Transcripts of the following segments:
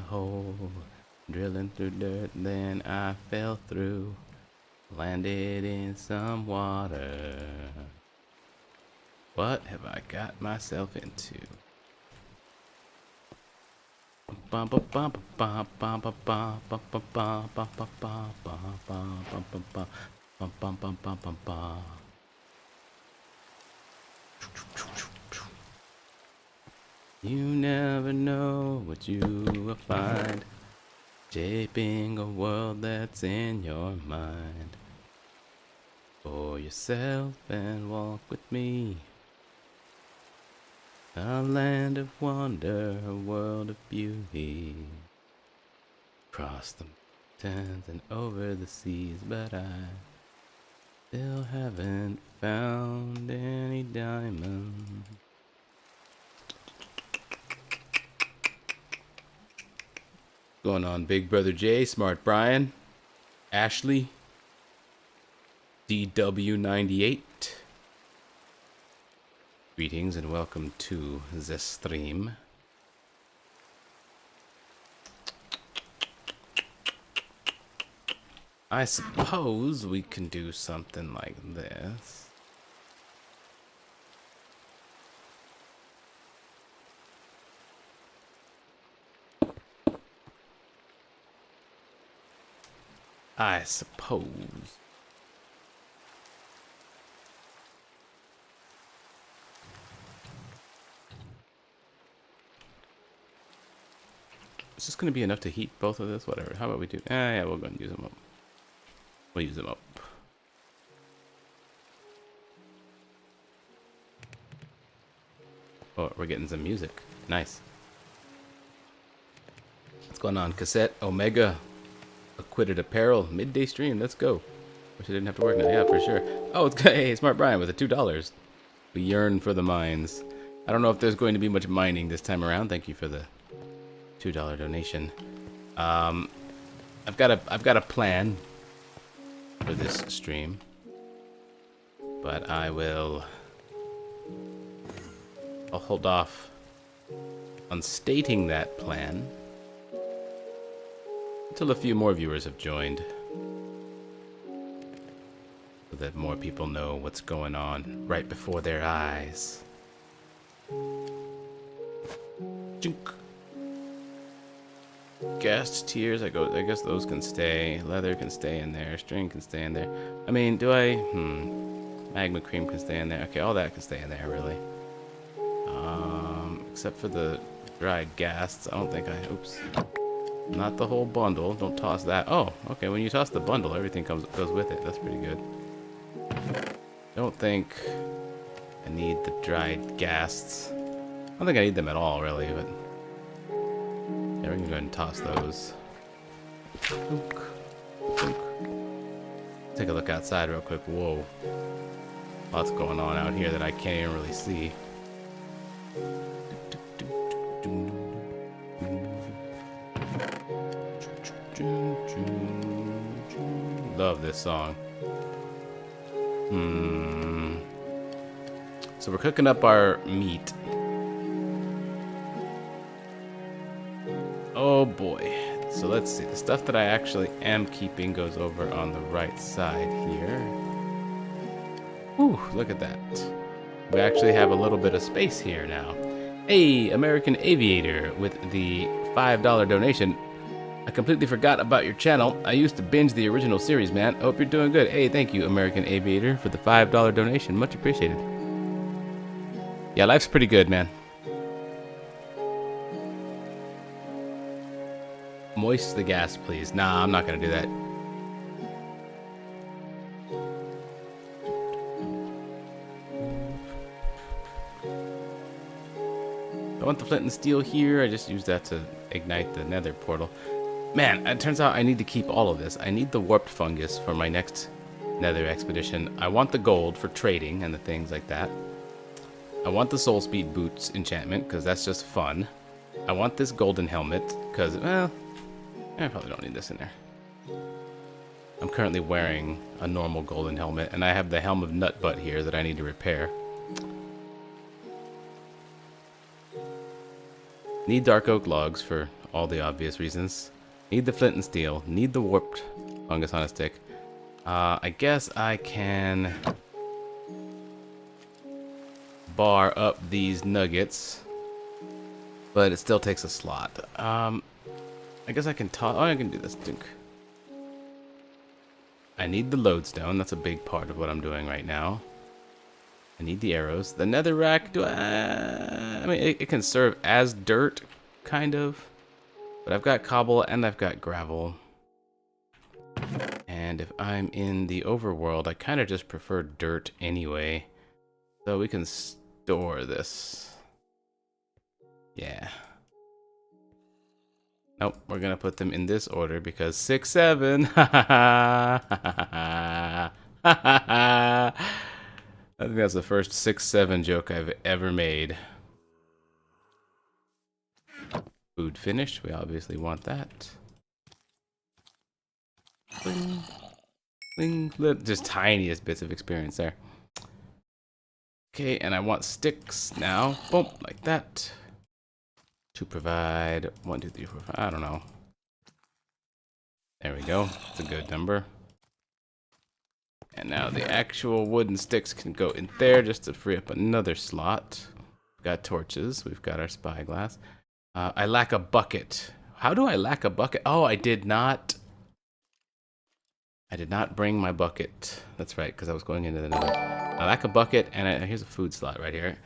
hole, drilling through dirt, then I fell through, landed in some water. What have I got myself into? You never know what you will find, shaping a world that's in your mind. For yourself and walk with me. A land of wonder, a world of beauty. Across the mountains and over the seas, but I still haven't found any diamonds. Going on, Big Brother Jay, Smart Brian, Ashley, DW98. Greetings and welcome to the stream. I suppose we can do something like this. I suppose. Is this going to be enough to heat both of this? Whatever. How about we do... yeah, we'll go and use them up. We'll use them up. Oh, we're getting some music. Nice. What's going on? Cassette, Omega, Acquitted Apparel, midday stream. Let's go. Wish I didn't have to work now. Yeah, for sure. Oh, it's hey, Smart Brian with the $2. We yearn for the mines. I don't know if there's going to be much mining this time around. Thank you for the $2 donation. I've got a plan for this stream, but I'll hold off on stating that plan until a few more viewers have joined, so that more people know what's going on right before their eyes. Junk. Ghast tears, I guess those can stay. Leather can stay in there. String can stay in there. I mean, do I? Magma cream can stay in there. Okay, all that can stay in there, really. Except for the dried ghasts. I don't think I... Oops. Not the whole bundle. Don't toss that. Oh, okay. When you toss the bundle, everything goes with it. That's pretty good. Don't think I need the dried ghasts. I don't think I need them at all, really, but... yeah, we can go ahead and toss those. Ook. Ook. Take a look outside real quick. Whoa. Lots going on out here that I can't even really see. Love this song. So we're cooking up our meat. Oh boy. So let's see. The stuff that I actually am keeping goes over on the right side here. Whew, look at that. We actually have a little bit of space here now. Hey, American Aviator with the $5 donation. I completely forgot about your channel. I used to binge the original series, man. Hope you're doing good. Hey, thank you, American Aviator, for the $5 donation. Much appreciated. Yeah, life's pretty good, man. Moist the gas, please. Nah, I'm not gonna do that. I want the flint and steel here. I just used that to ignite the nether portal. Man, it turns out I need to keep all of this. I need the warped fungus for my next nether expedition. I want the gold for trading and the things like that. I want the soul speed boots enchantment, because that's just fun. I want this golden helmet, because, well, I probably don't need this in there. I'm currently wearing a normal golden helmet, and I have the Helm of Nutbutt here that I need to repair. Need dark oak logs for all the obvious reasons. Need the flint and steel. Need the warped fungus on a stick. I guess I can bar up these nuggets, but it still takes a slot. I guess I can toss. Oh, I can do this. I need the lodestone. That's a big part of what I'm doing right now. I need the arrows. The netherrack, I mean, it can serve as dirt, kind of. But I've got cobble and I've got gravel. And if I'm in the overworld, I kind of just prefer dirt anyway. So we can store this. Yeah. Nope, we're gonna put them in this order because 6, 7. I think that's the first 6, 7 joke I've ever made. Food finished. We obviously want that. Bling, bling, just tiniest bits of experience there. Okay, and I want sticks now. Boom, like that. To provide 1, 2, 3, 4, 5. I don't know. There we go. It's a good number. And now the actual wooden sticks can go in there just to free up another slot. We've got torches. We've got our spyglass. I lack a bucket. How do I lack a bucket? Oh, I did not bring my bucket. That's right, because I was going into the nether. I lack a bucket, and here's a food slot right here.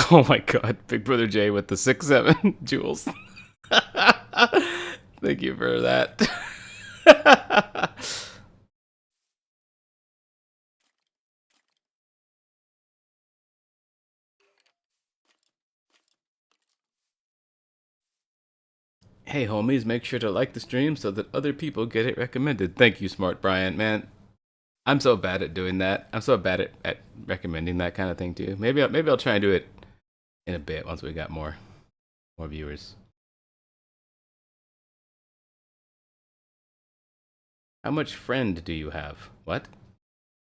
Oh my god, Big Brother Jay with the 6, 7 jewels. Thank you for that. Hey homies, make sure to like the stream so that other people get it recommended. Thank you, Smart Brian, man. I'm so bad at doing that. I'm so bad at recommending that kind of thing too. Maybe I'll try and do it in a bit once we got more viewers. How much friend do you have? What?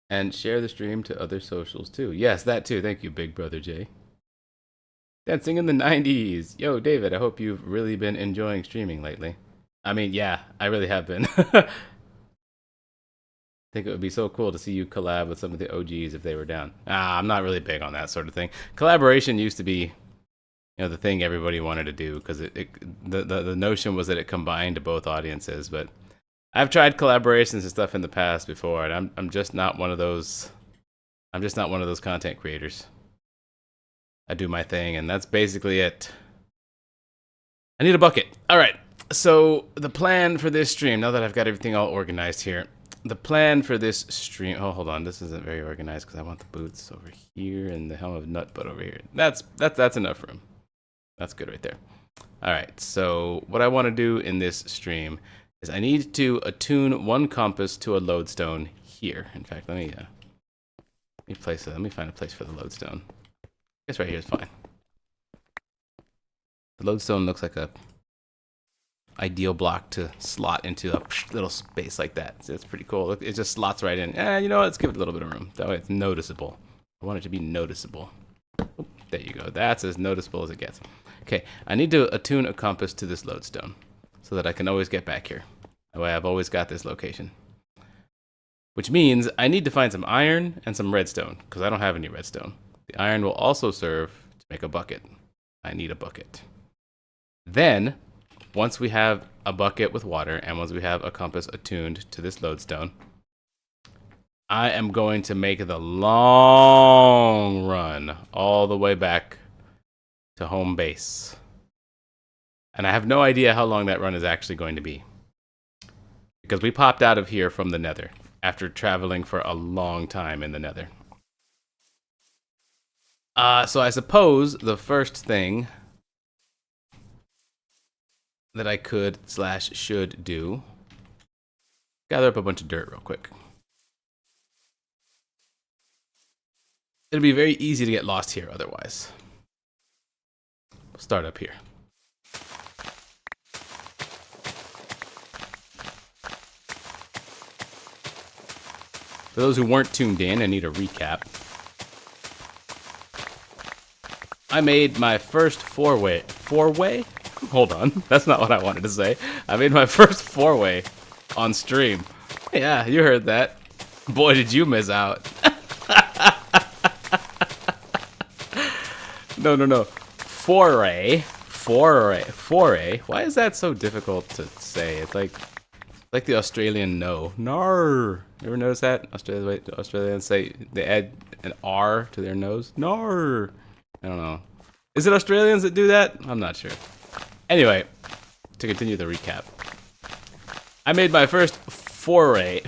And share the stream to other socials too. Yes, that too. Thank you, Big Brother Jay. Dancing in the 90s. Yo, David, I hope you've really been enjoying streaming lately. I mean, yeah, I really have been. I think it would be so cool to see you collab with some of the OGs if they were down. I'm not really big on that sort of thing. Collaboration used to be, the thing everybody wanted to do because the notion was that it combined both audiences. But I've tried collaborations and stuff in the past before, and I'm just not one of those. I'm just not one of those content creators. I do my thing, and that's basically it. I need a bucket. All right. So the plan for this stream, now that I've got everything all organized here, the plan for this stream. Oh, hold on. This isn't very organized because I want the boots over here and the helm of Nutbutt over here. That's enough room. That's good right there. All right. So what I want to do in this stream is I need to attune one compass to a lodestone here. In fact, let me place it. Let me find a place for the lodestone. I guess right here is fine. The lodestone looks like a ideal block to slot into a little space like that. So it's pretty cool. Look, it just slots right in. You know what? Let's give it a little bit of room. That way it's noticeable. I want it to be noticeable. Oh, there you go. That's as noticeable as it gets. Okay, I need to attune a compass to this lodestone so that I can always get back here. That way I've always got this location. Which means I need to find some iron and some redstone because I don't have any redstone. The iron will also serve to make a bucket. I need a bucket. Then, once we have a bucket with water and once we have a compass attuned to this lodestone, I am going to make the long run all the way back to home base. And I have no idea how long that run is actually going to be. Because we popped out of here from the nether after traveling for a long time in the nether. So I suppose the first thing that I could / should do, gather up a bunch of dirt real quick. It'll be very easy to get lost here otherwise. We'll start up here. For those who weren't tuned in and need a recap, I made my first four-way Hold on. That's not what I wanted to say. I made my first four-way on stream. Yeah, you heard that. Boy, did you miss out. No. Foray. Why is that so difficult to say? It's like the Australian no. Nar. You ever notice that? Australians say they add an R to their nose. Nar. I don't know. Is it Australians that do that? I'm not sure. Anyway, to continue the recap. I made my first foray.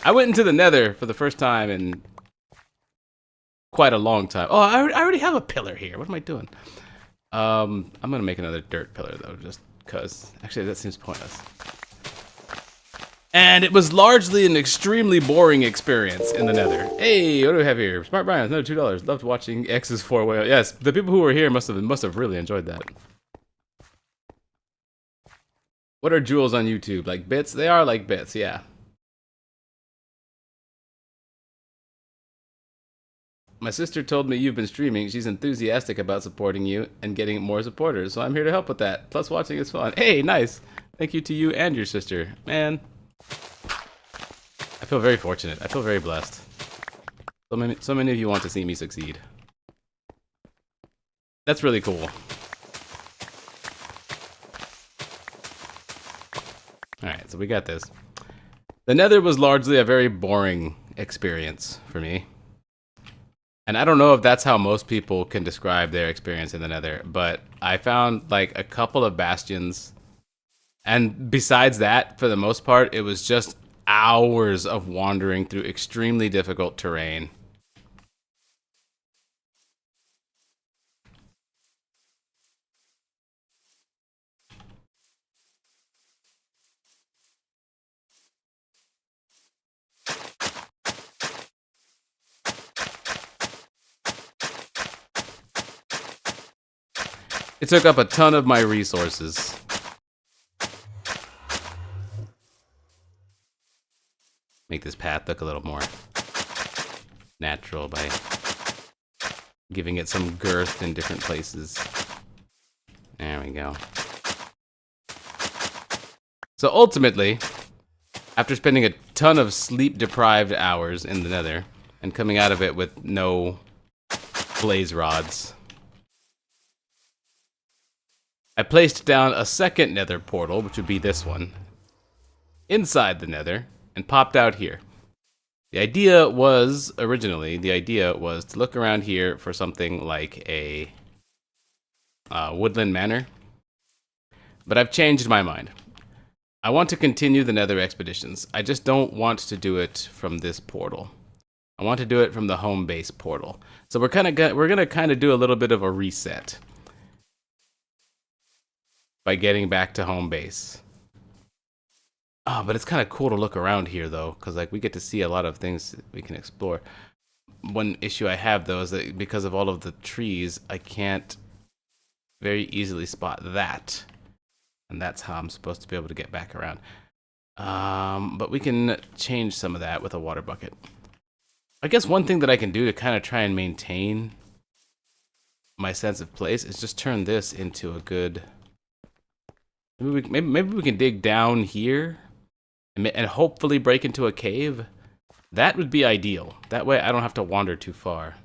I went into the nether for the first time in quite a long time. Oh, I already have a pillar here. What am I doing? I'm gonna make another dirt pillar though, just cause. Actually, that seems pointless. And it was largely an extremely boring experience in the nether. Hey, what do we have here? Smart Brian, another $2. Loved watching X's four-way. Yes, the people who were here must have really enjoyed that. What are jewels on YouTube? Like bits? They are like bits, yeah. My sister told me you've been streaming. She's enthusiastic about supporting you and getting more supporters, so I'm here to help with that. Plus, watching is fun. Hey, nice. Thank you to you and your sister. Man, I feel very fortunate. I feel very blessed. So many of you want to see me succeed. That's really cool. Alright, so we got this. The nether was largely a very boring experience for me. And I don't know if that's how most people can describe their experience in the nether, but I found like a couple of bastions. And besides that, for the most part, it was just hours of wandering through extremely difficult terrain. It took up a ton of my resources. Make this path look a little more natural by giving it some girth in different places. There we go. So ultimately, after spending a ton of sleep-deprived hours in the nether and coming out of it with no blaze rods, I placed down a second nether portal, which would be this one, inside the nether, and popped out here. The idea was to look around here for something like a woodland manor, but I've changed my mind. I want to continue the nether expeditions. I just don't want to do it from this portal. I want to do it from the home base portal. So we're gonna kind of do a little bit of a reset by getting back to home base. Oh, but it's kind of cool to look around here, though, because like we get to see a lot of things that we can explore. One issue I have, though, is that because of all of the trees, I can't very easily spot that. And that's how I'm supposed to be able to get back around. But we can change some of that with a water bucket. I guess one thing that I can do to kind of try and maintain my sense of place is just turn this into a good... Maybe we can dig down here and hopefully break into a cave. That would be ideal. That way I don't have to wander too far.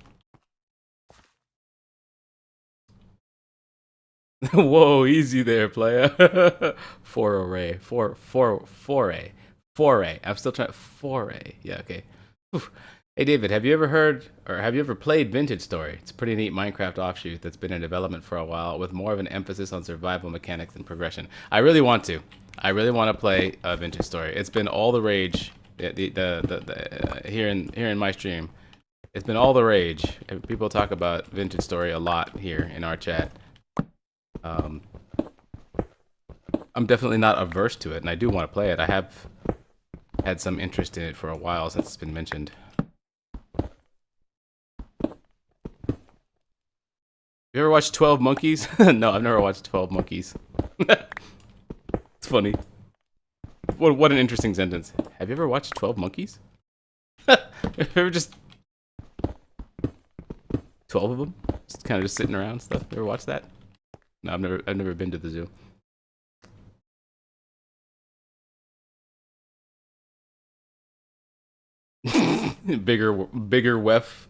Whoa, easy there, playa. Foray. I'm still trying. Foray. Yeah, okay. Oof. Hey, David, have you ever heard or have you ever played Vintage Story? It's a pretty neat Minecraft offshoot that's been in development for a while with more of an emphasis on survival mechanics and progression. I really want to. I really want to play Vintage Story. It's been all the rage here in my stream. It's been all the rage. People talk about Vintage Story a lot here in our chat. I'm definitely not averse to it, and I do want to play it. I have had some interest in it for a while since it's been mentioned. You ever watched 12 Monkeys? No, I've never watched 12 Monkeys. It's funny. What an interesting sentence. Have you ever watched 12 Monkeys? Have you ever just... 12 of them? Just kind of just sitting around and stuff. You ever watch that? No, I've never been to the zoo. bigger wolf.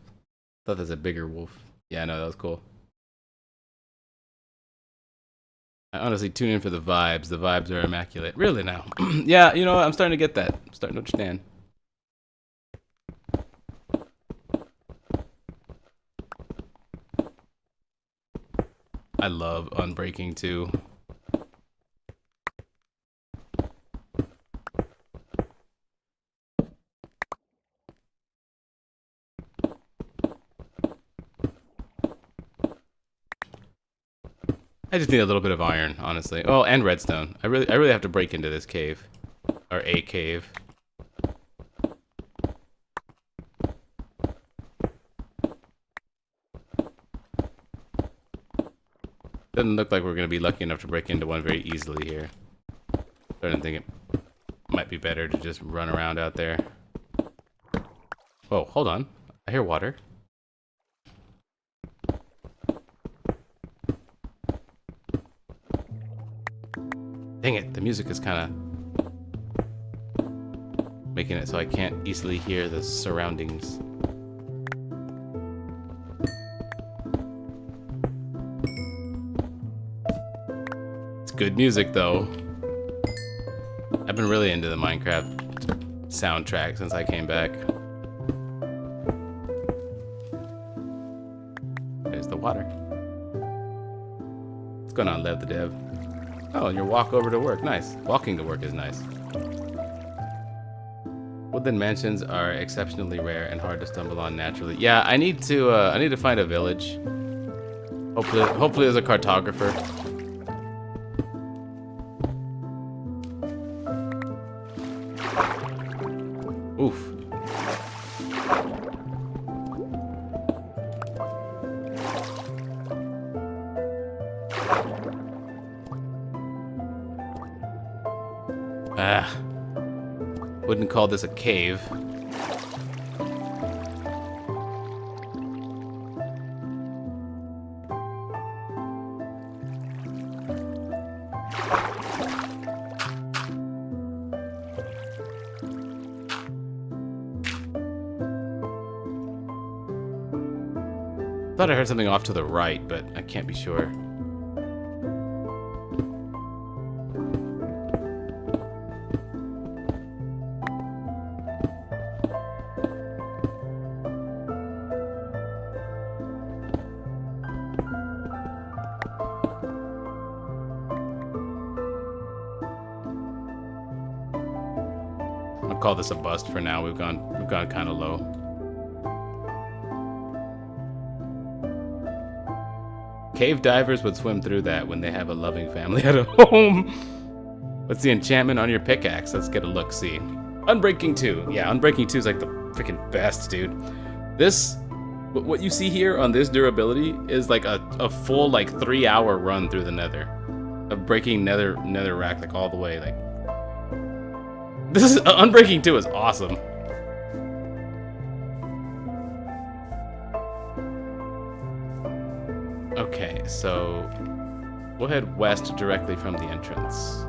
Thought that's a bigger wolf. Yeah, no, that was cool. I honestly tune in for the vibes. The vibes are immaculate. Really now. Yeah, you know what? I'm starting to get that. I'm starting to understand. I love Unbreaking 2. I just need a little bit of iron, honestly. Oh, and redstone. I really have to break into this cave. Or a cave. Doesn't look like we're gonna be lucky enough to break into one very easily here. Starting to think it might be better to just run around out there. Oh, hold on. I hear water. Dang it, the music is kind of making it so I can't easily hear the surroundings. It's good music though. I've been really into the Minecraft soundtrack since I came back. There's the water. What's going on, Lev the Dev? Oh, and your walk over to work. Nice. Walking to work is nice. Woodland mansions are exceptionally rare and hard to stumble on naturally. Yeah, I need to find a village. Hopefully there's a cartographer. Oof. Ah. Wouldn't call this a cave. Thought I heard something off to the right, but I can't be sure. I'll call this a bust for now. We've gone kind of low. Cave divers would swim through that when they have a loving family at home. What's the enchantment on your pickaxe? Let's get a look, see. Unbreaking 2. Yeah, Unbreaking 2 is like the freaking best, dude. This, what you see here on this durability is like a full like 3-hour run through the nether. Of breaking netherrack like all the way. Like, this is, Unbreaking 2 is awesome. Okay, so we'll head west directly from the entrance.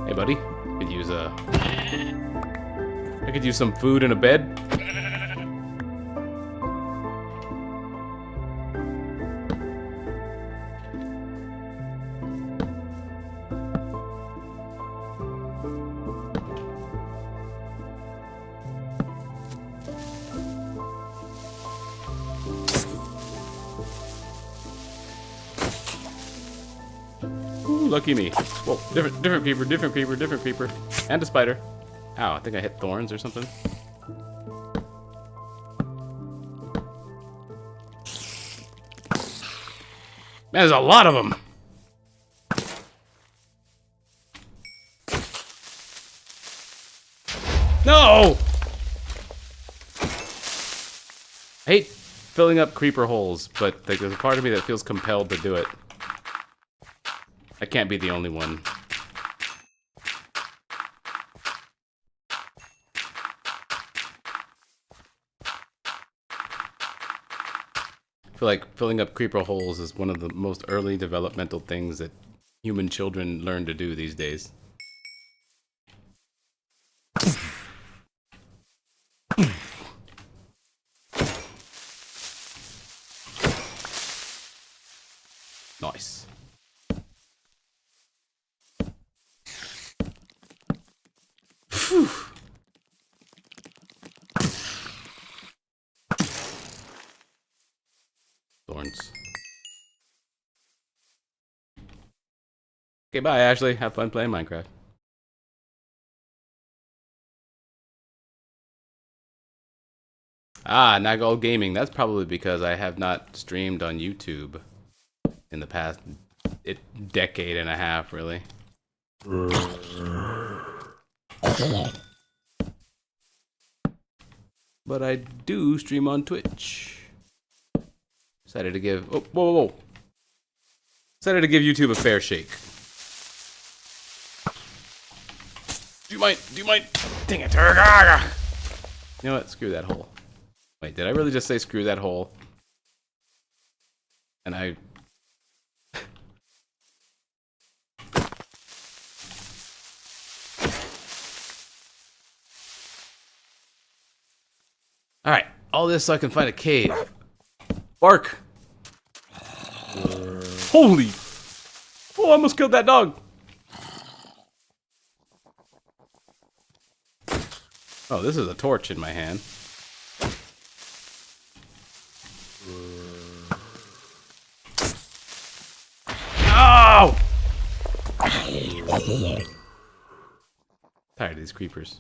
Hey, buddy. I could use some food and a bed. Ooh, lucky me. Whoa, different creeper. And a spider. Ow, I think I hit thorns or something. Man, there's a lot of them. No! I hate filling up creeper holes, but there's a part of me that feels compelled to do it. I can't be the only one. feel like filling up creeper holes is one of the most early developmental things that human children learn to do these days. Nice. Phew. Thorns. Okay, bye, Ashley. Have fun playing Minecraft. Ah, Nagold Gaming. That's probably because I have not streamed on YouTube in the past decade and a half, really. But I do stream on Twitch. Decided to give... Oh, whoa, whoa, whoa. Decided to give YouTube a fair shake. Do you mind? Do you mind? Dang it. You know what? Screw that hole. Wait, did I really just say screw that hole? And I... Alright, all this so I can find a cave. Bark! Holy! Oh, I almost killed that dog! Oh, this is a torch in my hand. Oh! Tired of these creepers.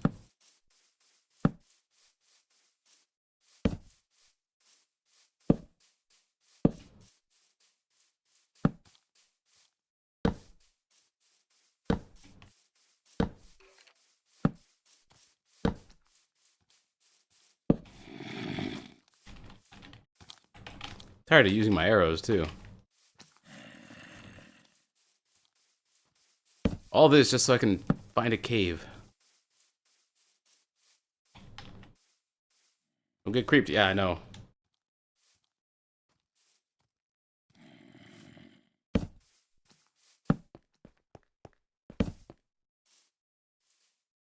Tired of using my arrows, too. All this just so I can find a cave. Don't get creeped. Yeah, I know.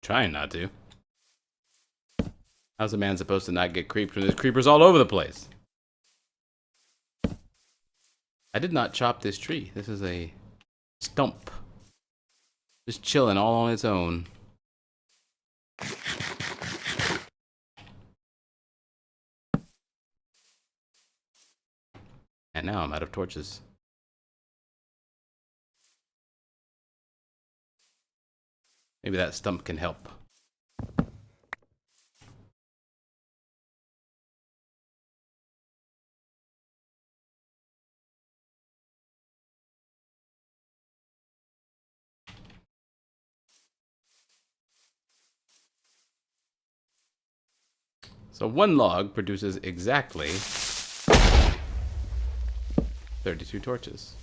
Trying not to. How's a man supposed to not get creeped when there's creepers all over the place? I did not chop this tree. This is a stump. Just chilling all on its own. And now I'm out of torches. Maybe that stump can help. So one log produces exactly 32 torches.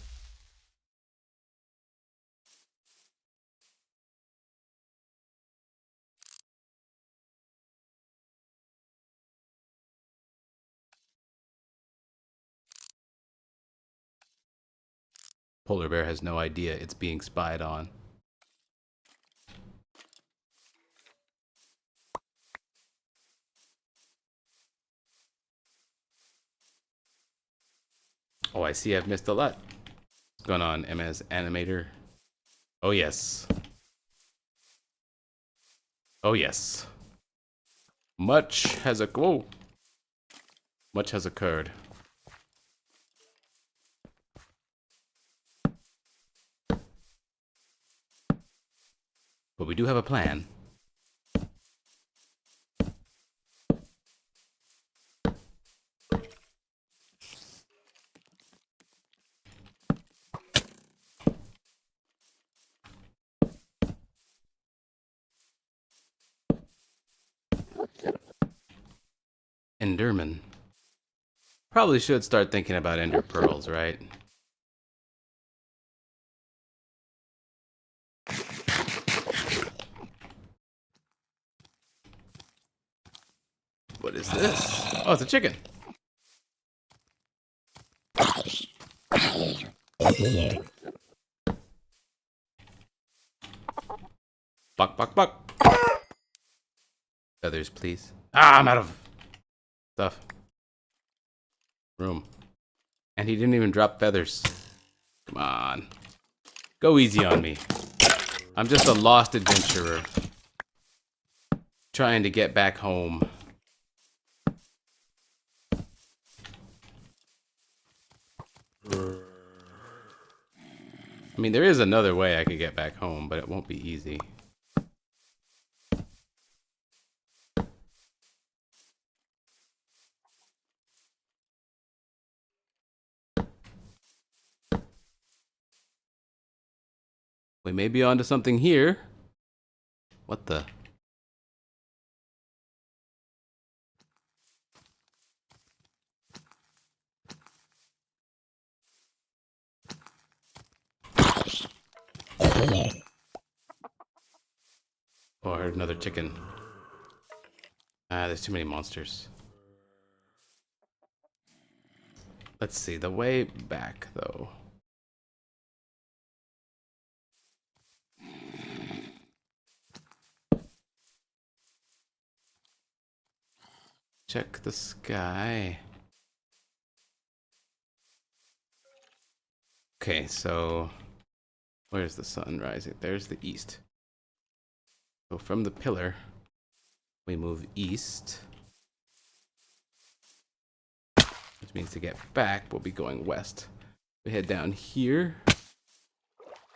Polar bear has no idea it's being spied on. Oh, I see I've missed a lot. What's going on, MS Animator? Oh, yes. Oh, yes. Much has Much has occurred. But we do have a plan. Enderman. Probably should start thinking about ender pearls, right? What is this? Oh, it's a chicken. Buck, buck, buck. Feathers, please. Ah, I'm out of stuff. Room. And he didn't even drop feathers. Come on. Go easy on me. I'm just a lost adventurer. Trying to get back home. I mean, there is another way I could get back home, but it won't be easy. We may be onto something here. What the? Oh, I heard another chicken. Ah, there's too many monsters. Let's see, the way back, though. Check the sky. Okay, so where's the sun rising? There's the east. So from the pillar, we move east. Which means to get back, we'll be going west. We head down here.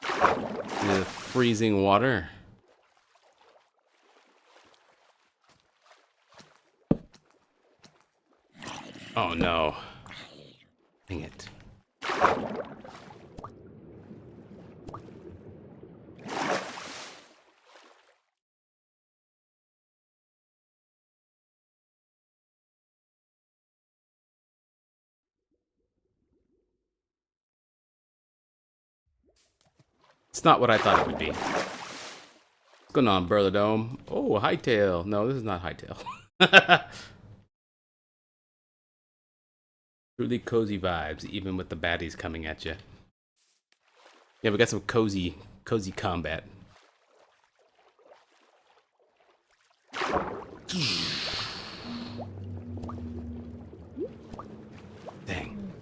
Into the freezing water. Oh no. Dang it. It's not what I thought it would be. What's going on, Burladome? Oh, Hightail. No, this is not Hightail. Truly cozy vibes, even with the baddies coming at you. Yeah, we got some cozy combat. Dang.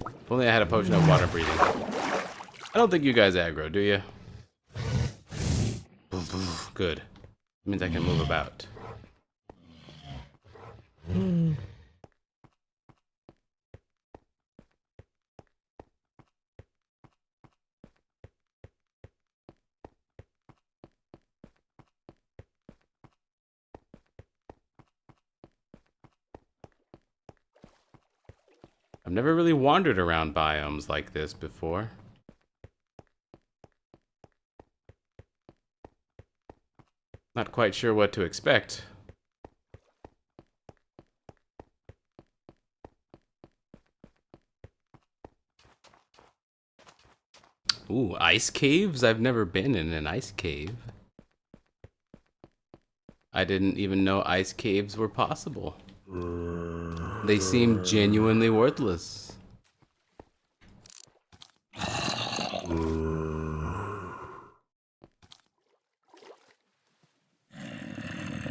If only I had a potion of water breathing. I don't think you guys aggro, do you? Good. It means I can move about. I've never really wandered around biomes like this before. Not quite sure what to expect. Ooh, ice caves? I've never been in an ice cave. I didn't even know ice caves were possible. They seem genuinely worthless.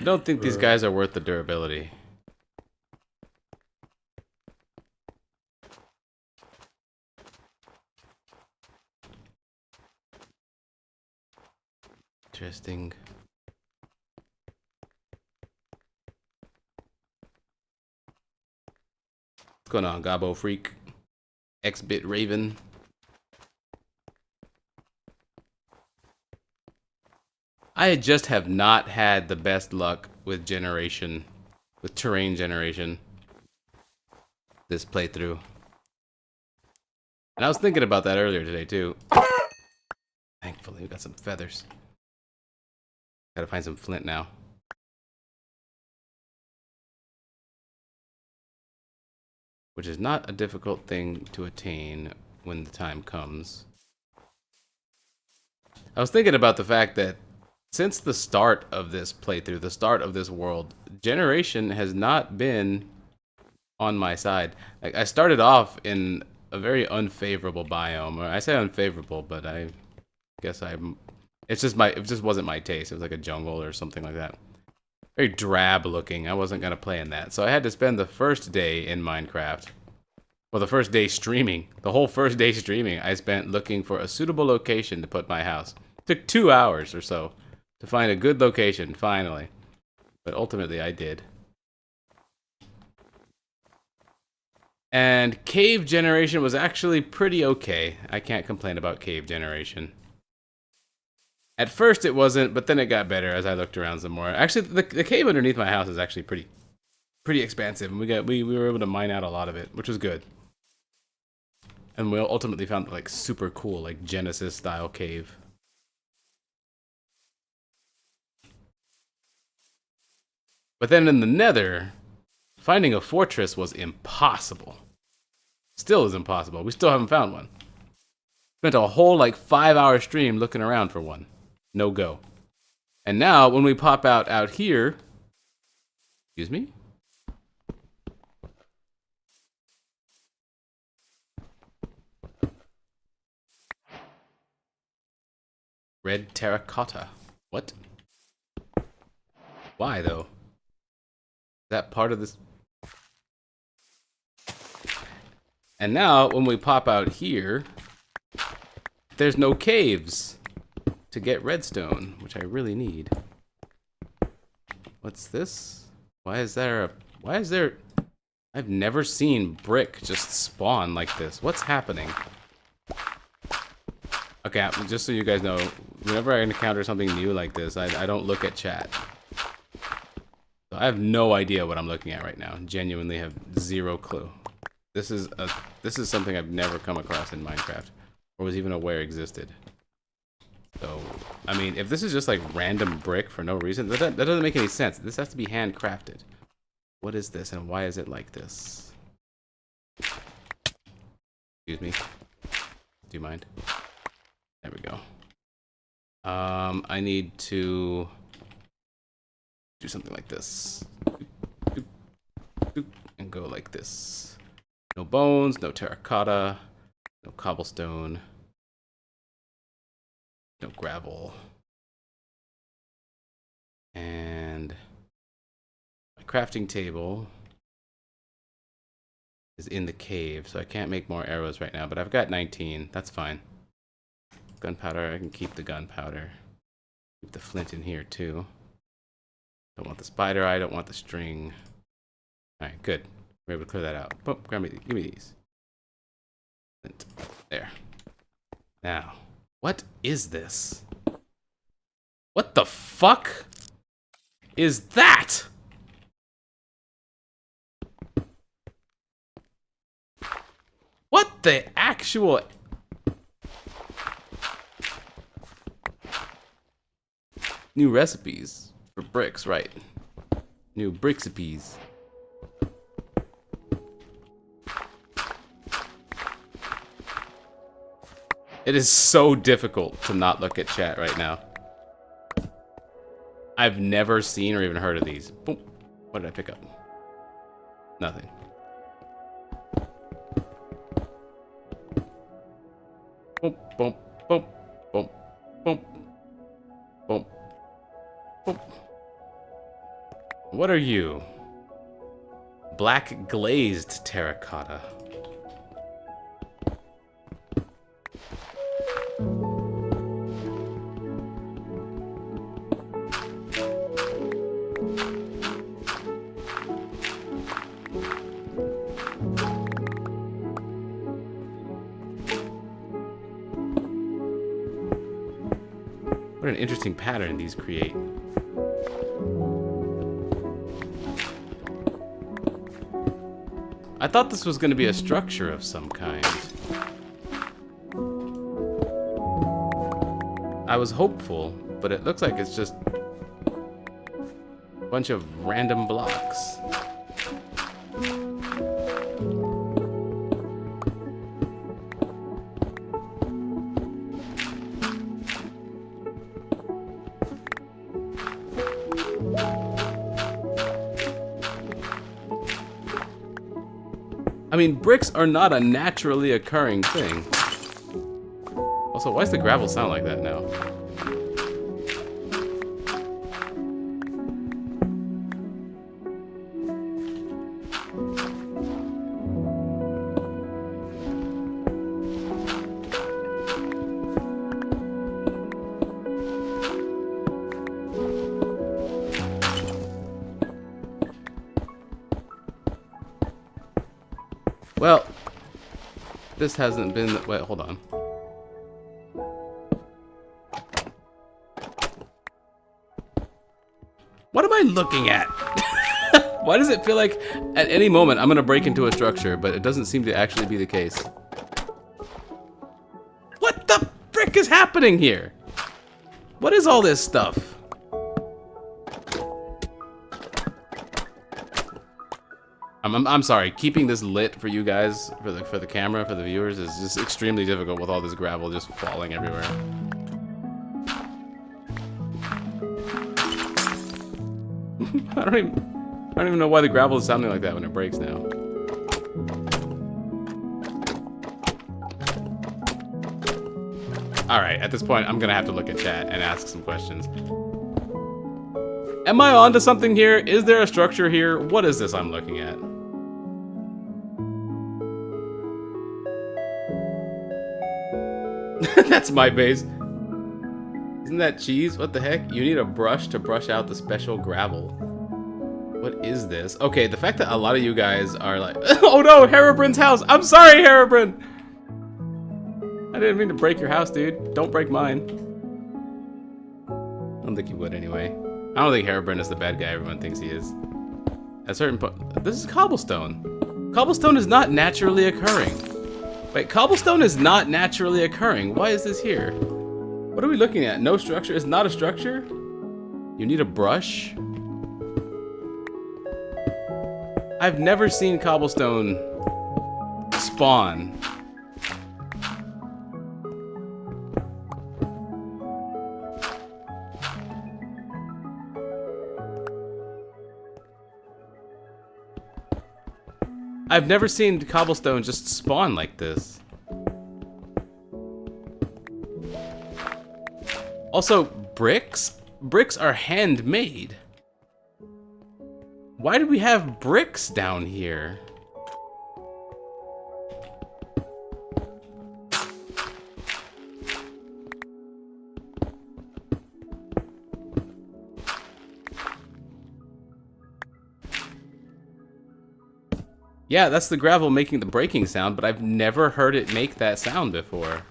I don't think these guys are worth the durability. Interesting. What's going on, Gobbo Freak? X-Bit Raven. I just have not had the best luck with generation, with terrain generation this playthrough. And I was thinking about that earlier today too. Thankfully, we got some feathers. Gotta find some flint now. Which is not a difficult thing to attain when the time comes. I was thinking about the fact that since the start of this playthrough, the start of this world, generation has not been on my side. Like, I started off in a very unfavorable biome. Or I say unfavorable, but I guess it just wasn't my taste. It was like a jungle or something like that. Very drab looking. I wasn't gonna play in that. So I had to spend the first day in Minecraft. Well, the first day streaming. The whole first day streaming, I spent looking for a suitable location to put my house. It took 2 hours or so to find a good location, finally. But ultimately, I did. And cave generation was actually pretty okay. I can't complain about cave generation. At first it wasn't, but then it got better as I looked around some more. Actually, the cave underneath my house is actually pretty expansive, and we were able to mine out a lot of it, which was good. And we ultimately found like super cool, like Genesis style cave. But then in the Nether, finding a fortress was impossible. Still is impossible. We still haven't found one. Spent a whole like 5-hour stream looking around for one. No go. And now when we pop out here, excuse me? Red terracotta. What? Why though? Is that part of this? And now, when we pop out here, there's no caves to get redstone, which I really need. What's this? Why is there... I've never seen brick just spawn like this. What's happening? Okay, just so you guys know, whenever I encounter something new like this, I don't look at chat. So I have no idea what I'm looking at right now. Genuinely have zero clue. This is something I've never come across in Minecraft, or was even aware existed. So, I mean, if this is just like random brick for no reason, that doesn't make any sense. This has to be handcrafted. What is this, and why is it like this? Excuse me. Do you mind? There we go. I need to do something like this. And go like this. No bones, no terracotta, no cobblestone, no gravel. And my crafting table is in the cave, so I can't make more arrows right now, but I've got 19. That's fine. Gunpowder, I can keep the gunpowder. Keep the flint in here too. Don't want the spider eye, don't want the string. Alright, good. We're able to clear that out. Boom, give me these. Flint. There. Now, what is this? What the fuck is that? What the actual... New recipes for bricks, right? New bricksipes. It is so difficult to not look at chat right now. I've never seen or even heard of these. Boom. What did I pick up? Nothing. Boom, boom, boom, boom, boom, boom, boom. What are you? Black glazed terracotta. What an interesting pattern these create. I thought this was going to be a structure of some kind. I was hopeful, but it looks like it's just a bunch of random blocks. I mean, bricks are not a naturally occurring thing. Also, why does the gravel sound like that now? Well, this hasn't been... Wait, hold on. What am I looking at? Why does it feel like at any moment I'm gonna break into a structure, but it doesn't seem to actually be the case? What the frick is happening here? What is all this stuff? I'm sorry, keeping this lit for you guys, for the camera, for the viewers, is just extremely difficult with all this gravel just falling everywhere. I don't even know why the gravel is sounding like that when it breaks now. Alright, at this point I'm gonna have to look at chat and ask some questions. Am I onto something here? Is there a structure here? What is this I'm looking at? That's my base. Isn't that cheese? What the heck? You need a brush to brush out the special gravel. What is this? Okay, the fact that a lot of you guys are like, oh no, Herobrine's house. I'm sorry, Herobrine. I didn't mean to break your house, dude. Don't break mine. I don't think you would anyway. I don't think Herobrine is the bad guy everyone thinks he is. At a certain point, this is cobblestone. Cobblestone is not naturally occurring. Wait, cobblestone is not naturally occurring. Why is this here? What are we looking at? No structure? It's not a structure? You need a brush? I've never seen cobblestone spawn. I've never seen cobblestone just spawn like this. Also, bricks? Bricks are handmade. Why do we have bricks down here? Yeah, that's the gravel making the breaking sound, but I've never heard it make that sound before.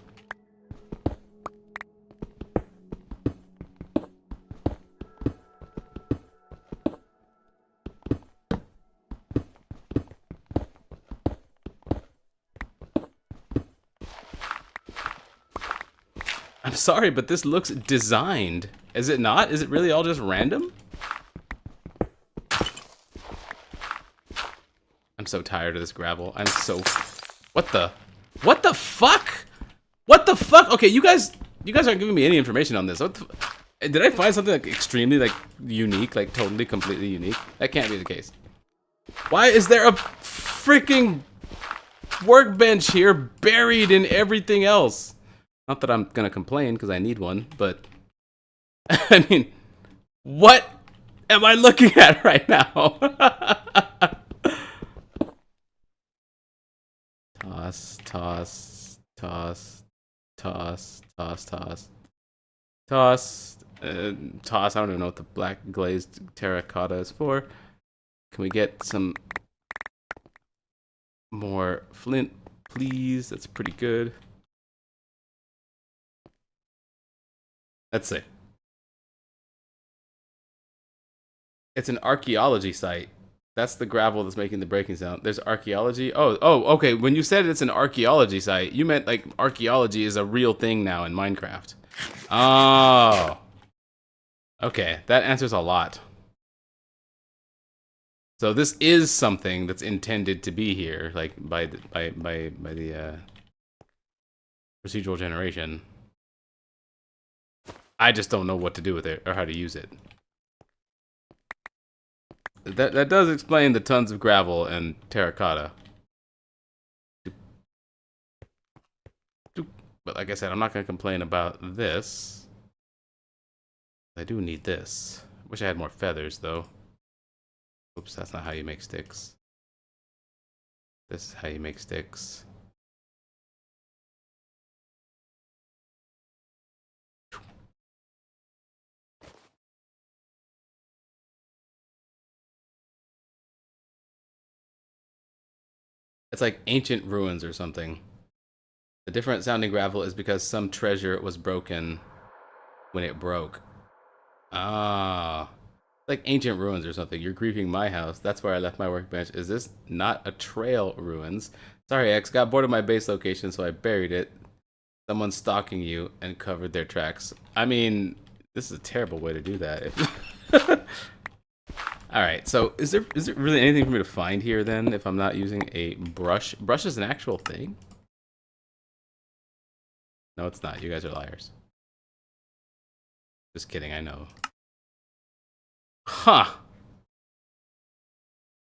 I'm sorry, but this looks designed. Is it not? Is it really all just random? I'm so tired of this gravel. I'm so... What the fuck? What the fuck? Okay, you guys aren't giving me any information on this. What the did I find something like extremely like unique, like totally completely unique? That can't be the case. Why is there a freaking workbench here buried in everything else? Not that I'm gonna complain because I need one, but I mean, what am I looking at right now? Toss, toss, toss, toss, toss, toss, toss, toss. I don't even know what the black glazed terracotta is for. Can we get some more flint, please? That's pretty good. Let's see. It's an archaeology site. That's the gravel that's making the breaking sound. There's archaeology. Oh, okay. When you said it's an archaeology site, you meant like archaeology is a real thing now in Minecraft. Oh. Okay, that answers a lot. So this is something that's intended to be here, like by the procedural generation. I just don't know what to do with it or how to use it. That does explain the tons of gravel and terracotta. But like I said, I'm not going to complain about this. I do need this. Wish I had more feathers, though. Oops, that's not how you make sticks. This is how you make sticks. It's like ancient ruins or something. The different sounding gravel is because some treasure was broken when it broke. Ah. Like ancient ruins or something. You're griefing my house. That's where I left my workbench. Is this not a trail ruins? Sorry, X. Got bored of my base location, so I buried it. Someone's stalking you and covered their tracks. I mean, this is a terrible way to do that. All right, so is there really anything for me to find here then if I'm not using a brush? Brush is an actual thing? No, it's not. You guys are liars. Just kidding, I know. Huh.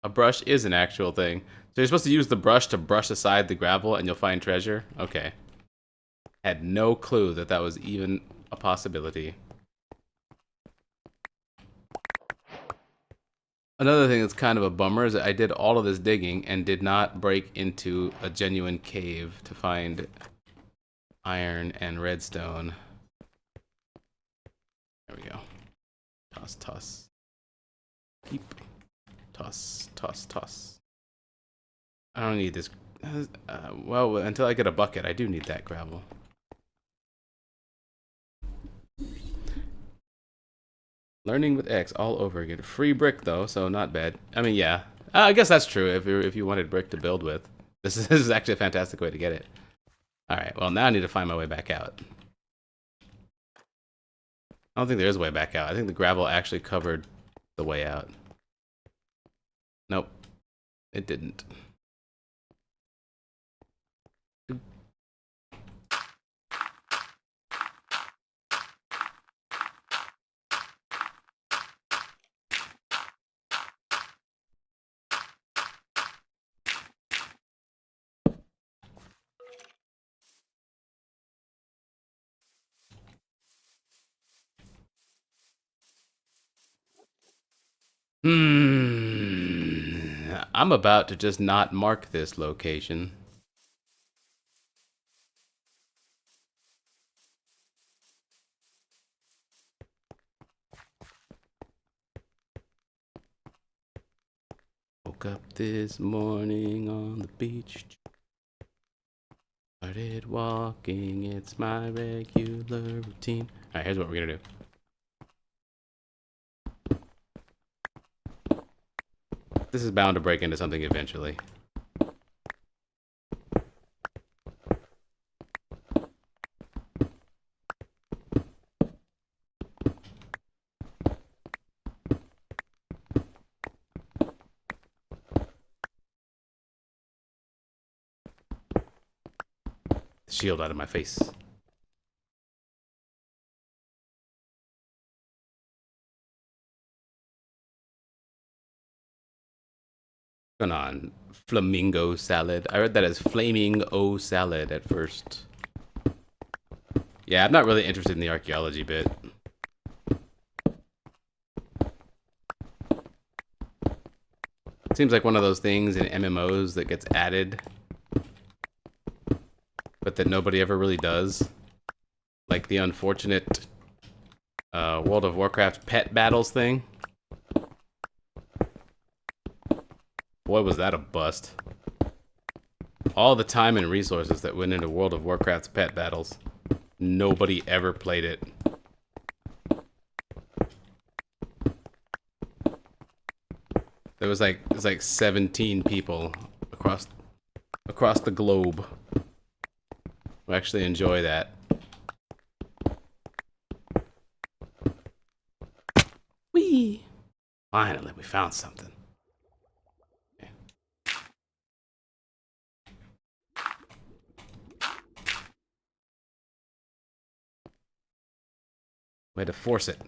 A brush is an actual thing. So you're supposed to use the brush to brush aside the gravel and you'll find treasure? Okay. Had no clue that that was even a possibility. Another thing that's kind of a bummer is that I did all of this digging and did not break into a genuine cave to find iron and redstone. There we go. Toss, toss. Keep. Toss, toss, toss. I don't need this. Well, until I get a bucket, I do need that gravel. Learning with X all over again. Free brick though, so not bad. I mean, yeah. I guess that's true if you wanted brick to build with. This is actually a fantastic way to get it. All right. Well, now I need to find my way back out. I don't think there is a way back out. I think the gravel actually covered the way out. Nope. It didn't. I'm about to just not mark this location. Woke up this morning on the beach. Started walking, it's my regular routine. Alright, here's what we're gonna do. This is bound to break into something eventually. Shield out of my face. What's going on? Flamingo salad. I read that as flaming O salad at first. Yeah, I'm not really interested in the archaeology bit. It seems like one of those things in MMOs that gets added, but that nobody ever really does. Like the unfortunate World of Warcraft pet battles thing. Boy, was that a bust. All the time and resources that went into World of Warcraft's pet battles. Nobody ever played it. There was like 17 people across the globe who actually enjoy that. Whee! Finally, we found something. Okay. Way to force it.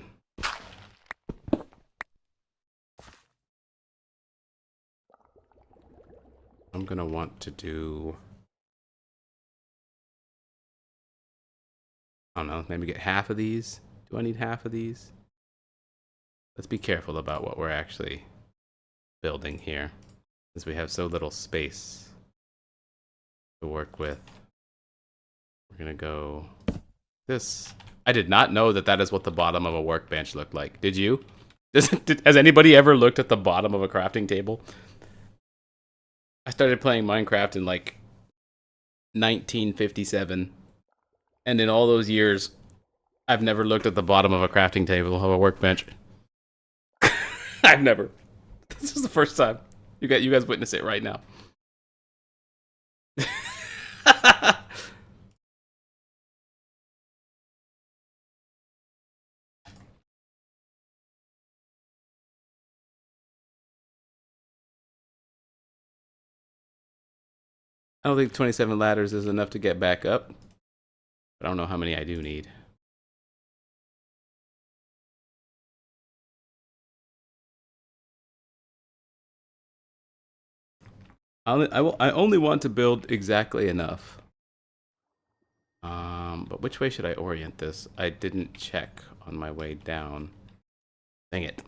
I'm gonna want to do I don't know, maybe get half of these. Do I need half of these? Let's be careful about what we're actually building here, since we have so little space to work with. We're gonna go this. I did not know that that is what the bottom of a workbench looked like. Did you? Has anybody ever looked at the bottom of a crafting table? I started playing Minecraft in like 1957, and in all those years, I've never looked at the bottom of a crafting table of a workbench. I've never. This is the first time. You guys witness it right now. I don't think 27 ladders is enough to get back up. But I don't know how many I do need. I only want to build exactly enough. But which way should I orient this? I didn't check on my way down. Dang it.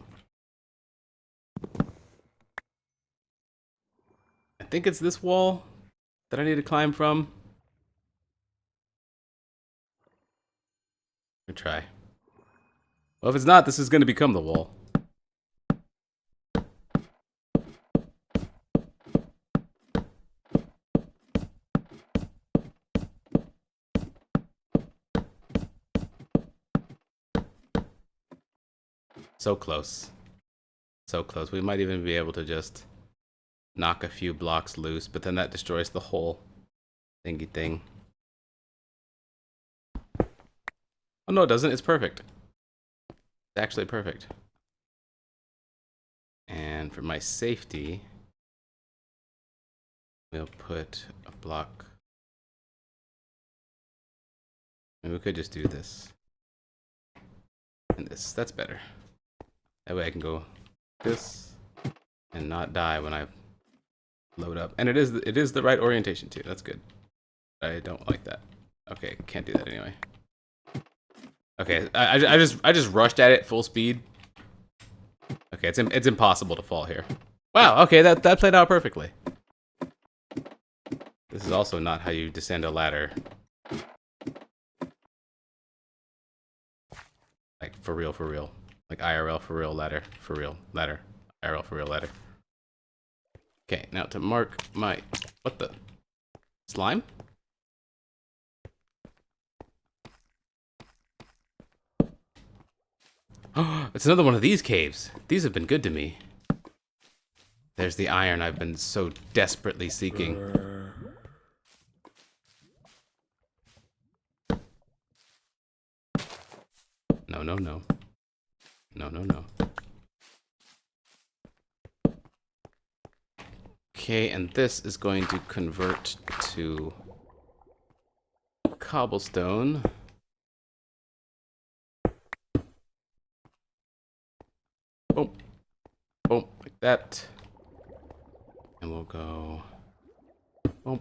I think it's this wall that I need to climb from. Let me try. Well, if it's not, this is going to become the wall. So close. So close. We might even be able to just knock a few blocks loose, but then that destroys the whole thingy thing. Oh no, it doesn't. It's perfect. It's actually perfect. And for my safety, we'll put a block. And we could just do this. And this. That's better. That way I can go this and not die when I load up. And it is the right orientation too. That's good. I don't like that. Okay, can't do that anyway. Okay, I just rushed at it full speed. Okay, it's impossible to fall here. Wow. Okay, that played out perfectly. This is also not how you descend a ladder. Like for real, for real. Like IRL for real ladder, for real ladder, IRL for real ladder. Okay, now to mark my, what the, slime? Oh, it's another one of these caves. These have been good to me. There's the iron I've been so desperately seeking. No, no, no. No, no, no. Okay, and this is going to convert to cobblestone. Boom. Boom, like that. And we'll go boom,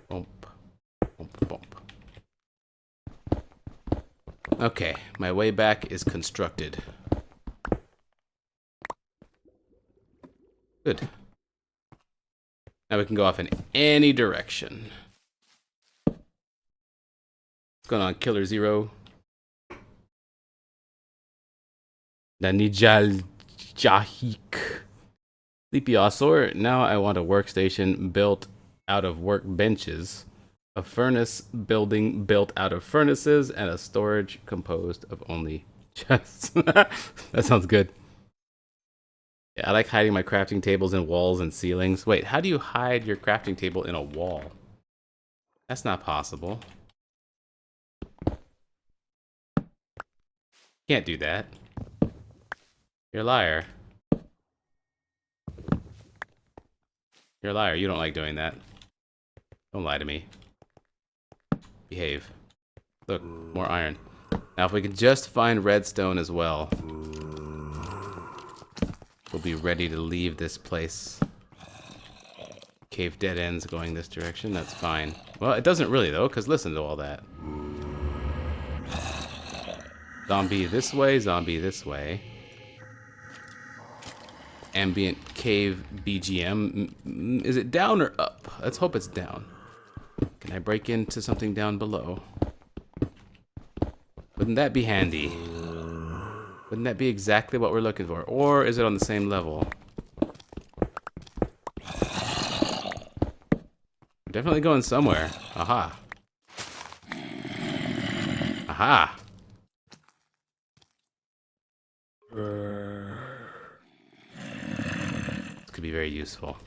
boom, boom, boom. Okay, my way back is constructed. Good. Now we can go off in any direction. What's going on, Killer Zero? Danijal Jahik. Sleepy Osor. Now I want a workstation built out of workbenches, a furnace building built out of furnaces, and a storage composed of only chests. That sounds good. Yeah, I like hiding my crafting tables in walls and ceilings. Wait, how do you hide your crafting table in a wall? That's not possible. Can't do that. You're a liar. You're a liar. You don't like doing that. Don't lie to me. Behave. Look, more iron. Now if we can just find redstone as well, we'll be ready to leave this place. Cave dead ends going this direction. That's fine. Well, it doesn't really though, because listen to all that. Zombie this way, zombie this way. Ambient cave BGM. Is it down or up? Let's hope it's down. Can I break into something down below? Wouldn't that be handy? Wouldn't that be exactly what we're looking for? Or is it on the same level? We're definitely going somewhere. Aha. Aha. This could be very useful.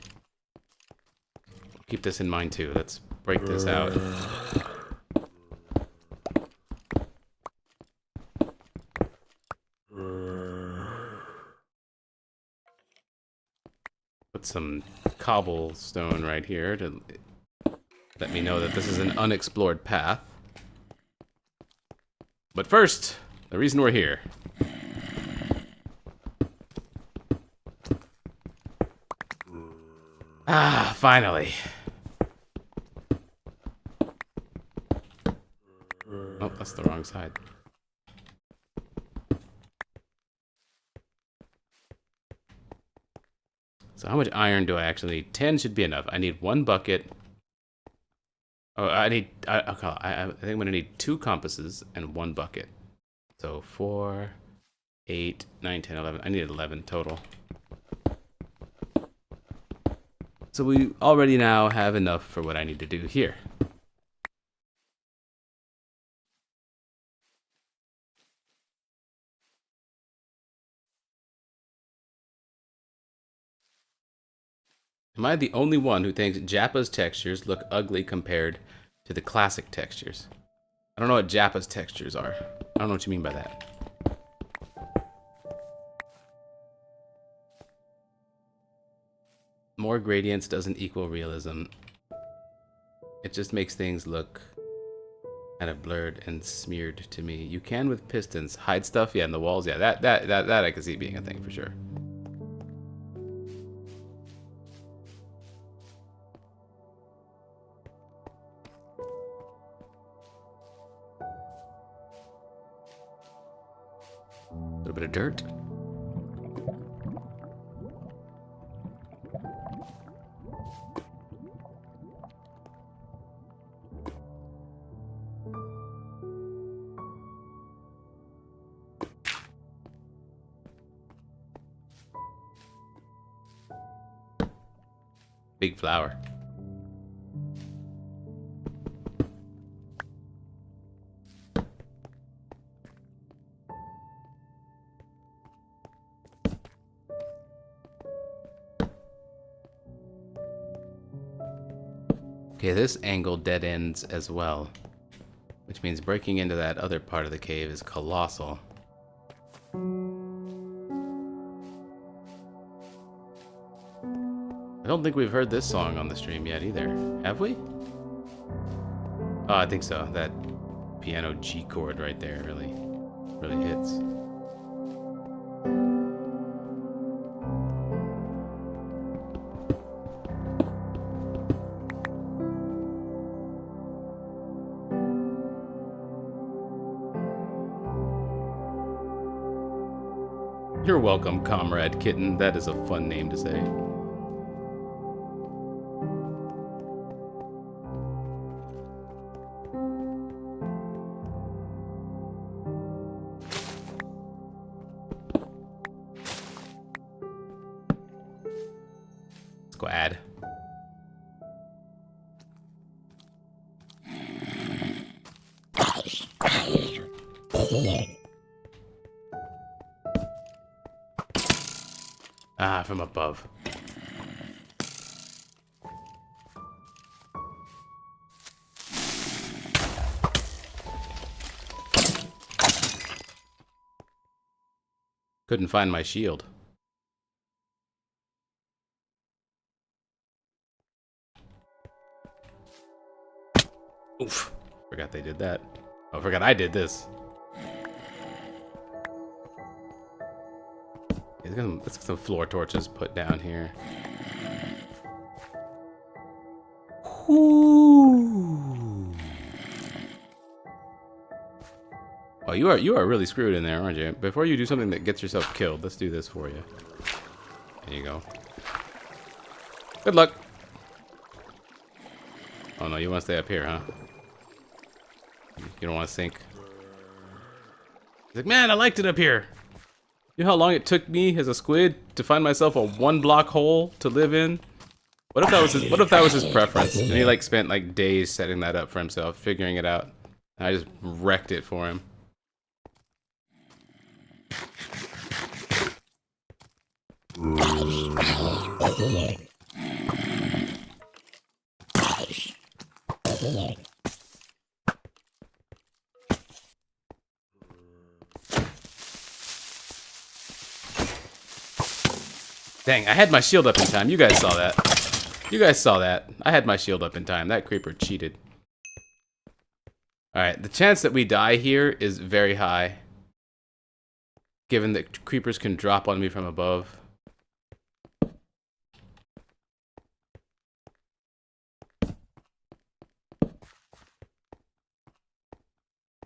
Keep this in mind too. Let's break this out. Put some cobblestone right here to let me know that this is an unexplored path. But first, the reason we're here. Ah, finally. Oh, that's the wrong side. So how much iron do I actually need? 10 should be enough. I need 1 bucket. Oh, I think I'm gonna need 2 compasses and 1 bucket. So 4, 8, 9, 10, 11. I need 11 total. So we already now have enough for what I need to do here. Am I the only one who thinks Jappa's textures look ugly compared to the classic textures? I don't know what Jappa's textures are. I don't know what you mean by that. More gradients doesn't equal realism. It just makes things look kind of blurred and smeared to me. You can with pistons. Hide stuff, yeah, in the walls, yeah, that I can see being a thing for sure. A little bit of dirt. Big flower. Okay, this angle dead ends as well, which means breaking into that other part of the cave is colossal. I don't think we've heard this song on the stream yet either. Have we? Oh, I think so. That piano G chord right there really hits. You're welcome, Comrade Kitten. That is a fun name to say. Let's go add. Ah, from above. Couldn't find my shield. Oof. Forgot they did that. Oh, forgot I did this. Let's get some floor torches put down here. Ooh. Oh, you are really screwed in there, aren't you? Before you do something that gets yourself killed, let's do this for you. There you go. Good luck. Oh no, you want to stay up here, huh? You don't want to sink. He's like, man, I liked it up here. You know how long it took me as a squid to find myself a 1-block hole to live in? What if that was his preference? And he like spent like days setting that up for himself, figuring it out. And I just wrecked it for him. Dang, I had my shield up in time. You guys saw that. You guys saw that. I had my shield up in time. That creeper cheated. Alright, the chance that we die here is very high. Given that creepers can drop on me from above.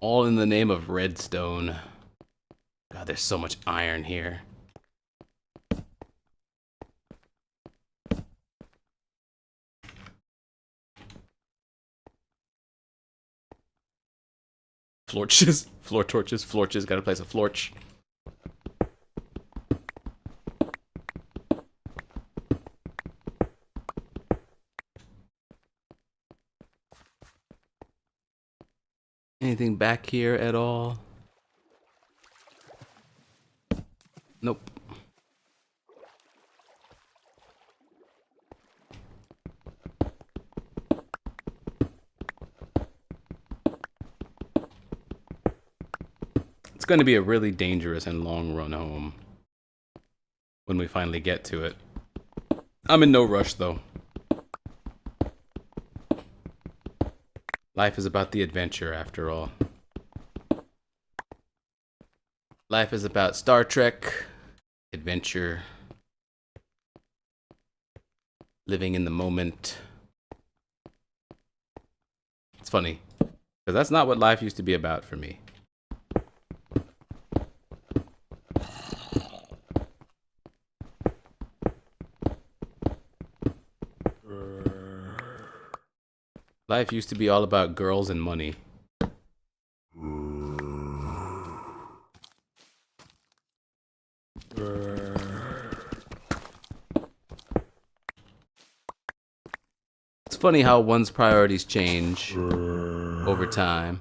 All in the name of redstone. God, there's so much iron here. Florches, floor torches, gotta place a florch. Anything back here at all? Nope. It's going to be a really dangerous and long run home when we finally get to it. I'm in no rush though. Life is about the adventure after all. Life is about Star Trek, adventure, living in the moment. It's funny, because that's not what life used to be about for me. Life used to be all about girls and money. It's funny how one's priorities change over time.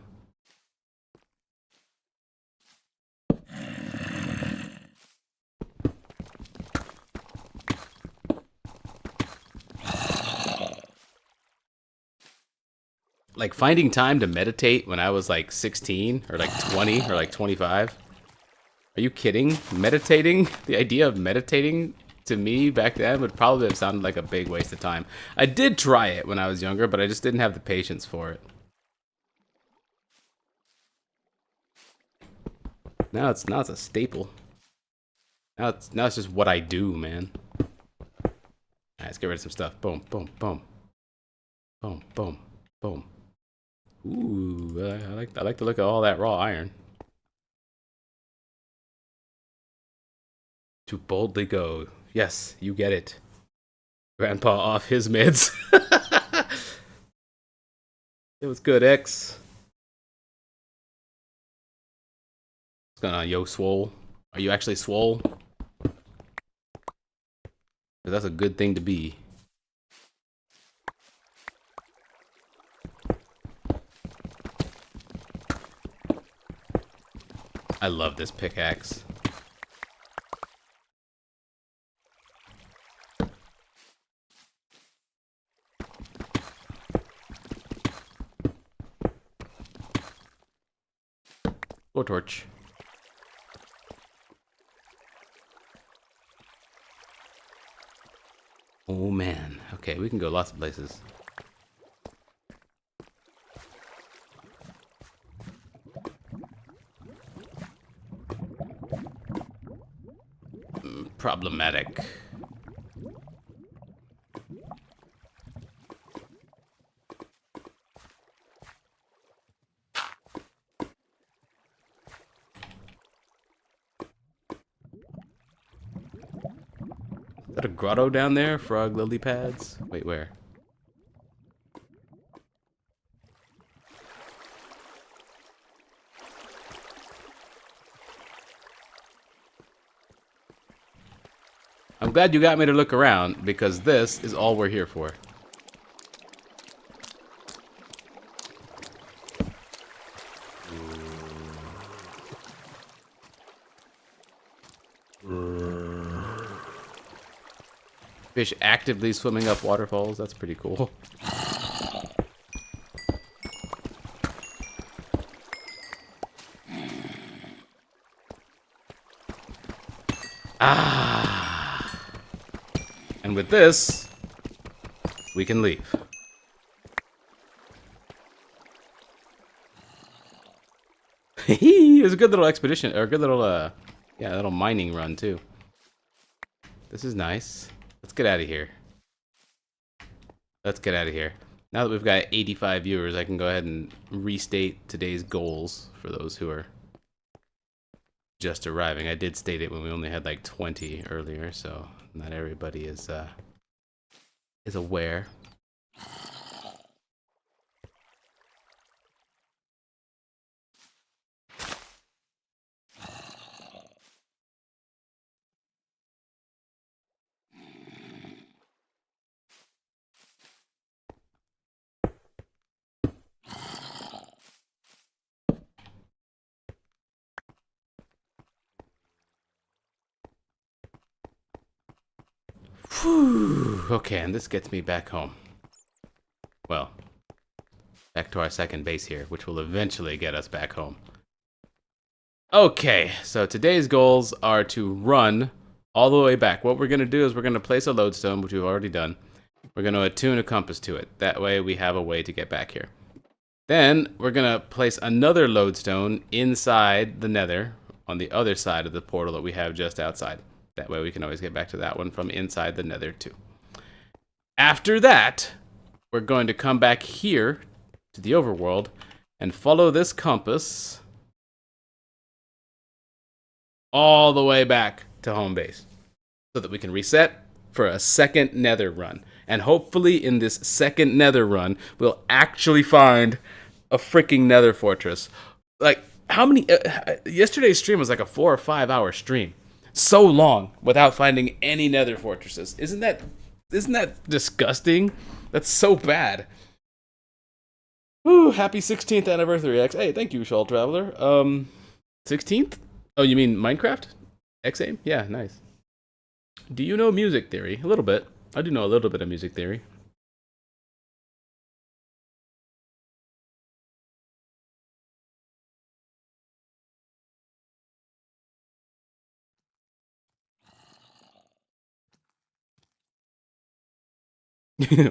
Like finding time to meditate when I was like 16 or like 20 or like 25. Are you kidding? Meditating? The idea of meditating to me back then would probably have sounded like a big waste of time. I did try it when I was younger, but I just didn't have the patience for it. Now it's a staple. Now it's just what I do, man. Alright, let's get rid of some stuff. Boom, boom, boom. Boom, boom, boom. Ooh, I like the look of all that raw iron. To boldly go. Yes, you get it. Grandpa off his meds. It was good, X. What's going on, yo, swole? Are you actually swole? 'Cause that's a good thing to be. I love this pickaxe. Blowtorch. Oh man. Okay, we can go lots of places. Problematic. Got a grotto down there, frog lily pads. Wait, where? I'm glad you got me to look around, because this is all we're here for. Fish actively swimming up waterfalls, that's pretty cool. Ah! And with this, we can leave. It was a good little expedition, or a good little, yeah, little mining run, too. This is nice. Let's get out of here. Let's get out of here. Now that we've got 85 viewers, I can go ahead and restate today's goals for those who are just arriving. I did state it when we only had like 20 earlier, so not everybody is aware. Whew. Okay, and this gets me back home. Well, back to our second base here, which will eventually get us back home. Okay, so today's goals are to run all the way back. What we're going to do is we're going to place a lodestone, which we've already done. We're going to attune a compass to it. That way we have a way to get back here. Then we're going to place another lodestone inside the nether on the other side of the portal that we have just outside. That way we can always get back to that one from inside the nether too. After that, we're going to come back here to the overworld and follow this compass all the way back to home base so that we can reset for a second nether run. And hopefully in this second nether run, we'll actually find a freaking nether fortress. Like, how many... yesterday's stream was like a 4 or 5 hour stream. So long without finding any nether fortresses. Isn't that disgusting? That's so bad. Ooh, happy 16th anniversary, X. Hey, thank you, Shawl Traveler. 16th? Oh, you mean Minecraft? X-Aim? Yeah, nice. Do you know music theory? A little bit. I do know a little bit of music theory.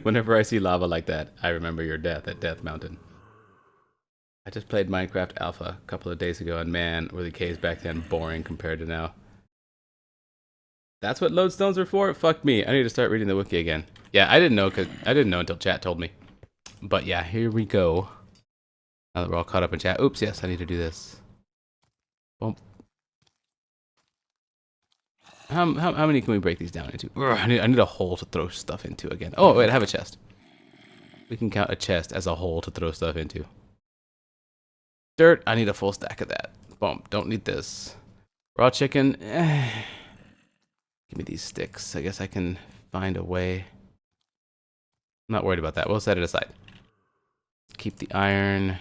Whenever I see lava like that, I remember your death at Death Mountain. I just played Minecraft Alpha a couple of days ago, and man, were the caves back then boring compared to now. That's what lodestones are for? Fuck me. I need to start reading the wiki again. Yeah, I didn't know until chat told me. But yeah, here we go. Now that we're all caught up in chat. Oops, yes, I need to do this. Well, how many can we break these down into? Ugh, I need a hole to throw stuff into again. Oh, wait, I have a chest. We can count a chest as a hole to throw stuff into. Dirt, I need a full stack of that. Boom, don't need this. Raw chicken, give me these sticks. I guess I can find a way. I'm not worried about that. We'll set it aside. Keep the iron.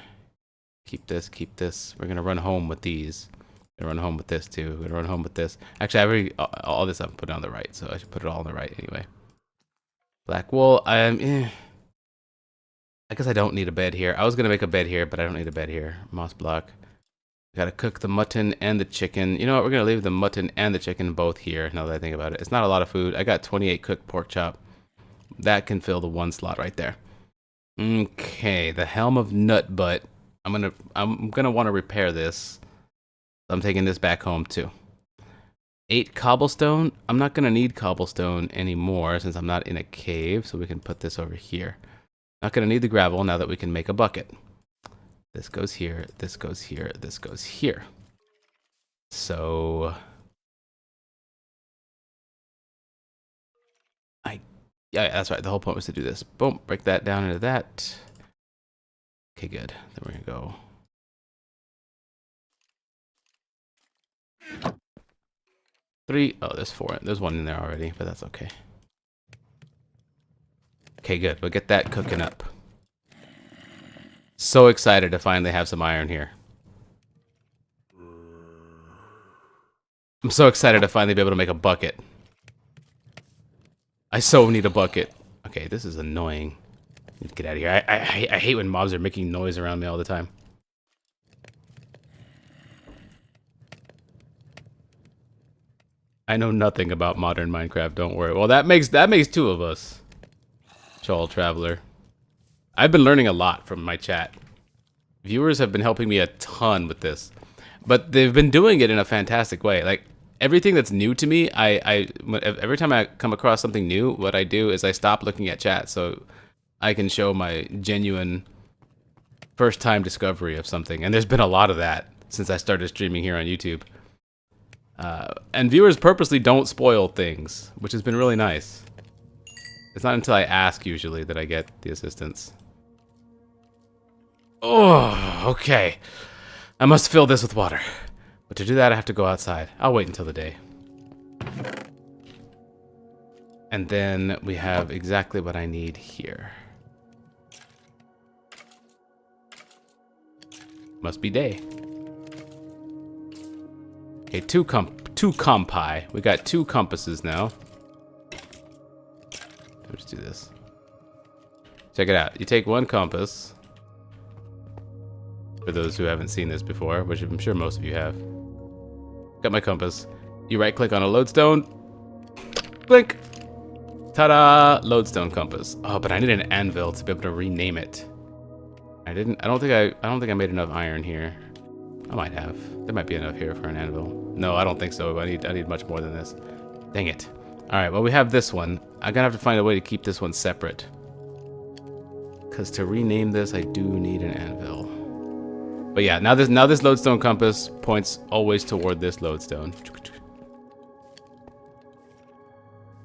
Keep this, keep this. We're gonna run home with these. We're gonna run home with this too. We're gonna run home with this. Actually, I already, all this I've put on the right, so I should put it all on the right anyway. Black wool, I guess I don't need a bed here. I was gonna make a bed here, but I don't need a bed here. Moss block. Gotta cook the mutton and the chicken. You know what? We're gonna leave the mutton and the chicken both here, now that I think about it. It's not a lot of food. I got 28 cooked pork chop. That can fill the one slot right there. Okay, the Helm of Nut Butt. I'm gonna want to repair this. I'm taking this back home too. 8 cobblestone. I'm not gonna need cobblestone anymore since I'm not in a cave, so we can put this over here. Not gonna need the gravel now that we can make a bucket. This goes here, this goes here, this goes here. So Yeah, that's right. The whole point was to do this. Boom, break that down into that. Okay, good. Then we're gonna go 3. Oh, there's 4. There's 1 in there already, but that's okay. Okay, good. We'll get that cooking up. So excited to finally have some iron here. I'm so excited to finally be able to make a bucket. I so need a bucket. Okay, this is annoying. Get out of here. I hate when mobs are making noise around me all the time. I know nothing about modern Minecraft, don't worry. Well, that makes 2 of us. Chol Traveler. I've been learning a lot from my chat. Viewers have been helping me a ton with this. But they've been doing it in a fantastic way. Like, everything that's new to me, every time I come across something new, what I do is I stop looking at chat so I can show my genuine first-time discovery of something. And there's been a lot of that since I started streaming here on YouTube. And viewers purposely don't spoil things, which has been really nice. It's not until I ask, usually, that I get the assistance. Oh, okay. I must fill this with water. But to do that, I have to go outside. I'll wait until the day. And then we have exactly what I need here. Must be day. Okay, two compi. We got 2 compasses now. Let's do this. Check it out. You take 1 compass. For those who haven't seen this before, which I'm sure most of you have. Got my compass. You right click on a lodestone. Blink. Ta-da! Lodestone compass. Oh, but I need an anvil to be able to rename it. I don't think I made enough iron here. I might have. There might be enough here for an anvil. No, I don't think so. I need much more than this. Dang it. Alright, well we have this one. I'm gonna have to find a way to keep this one separate. Because to rename this, I do need an anvil. But yeah, now this lodestone compass points always toward this lodestone.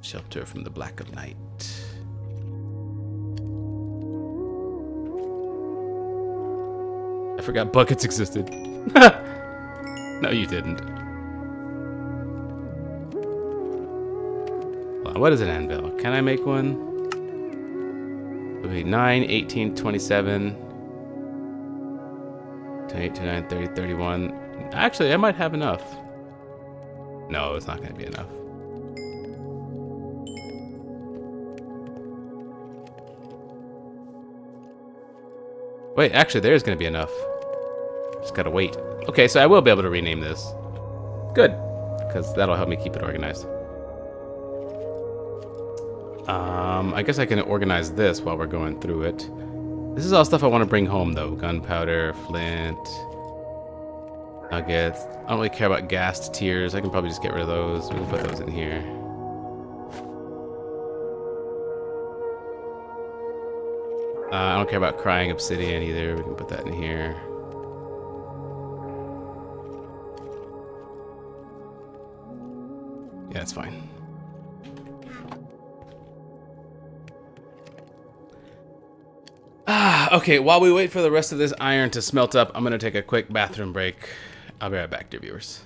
Shelter from the black of night. I forgot buckets existed. No, you didn't. Hold on, what is an anvil? Can I make one? It'll be 9, 18, 27. 28, 29, 30, 31. Actually, I might have enough. No, it's not going to be enough. Wait, actually, there's going to be enough. Just got to wait. Okay, so I will be able to rename this. Good, because that'll help me keep it organized. I guess I can organize this while we're going through it. This is all stuff I want to bring home, though. Gunpowder, flint, nuggets. I don't really care about gassed tears. I can probably just get rid of those. We can put those in here. I don't care about crying obsidian either. We can put that in here. Yeah, that's fine. Okay, while we wait for the rest of this iron to smelt up, I'm going to take a quick bathroom break. I'll be right back, dear viewers.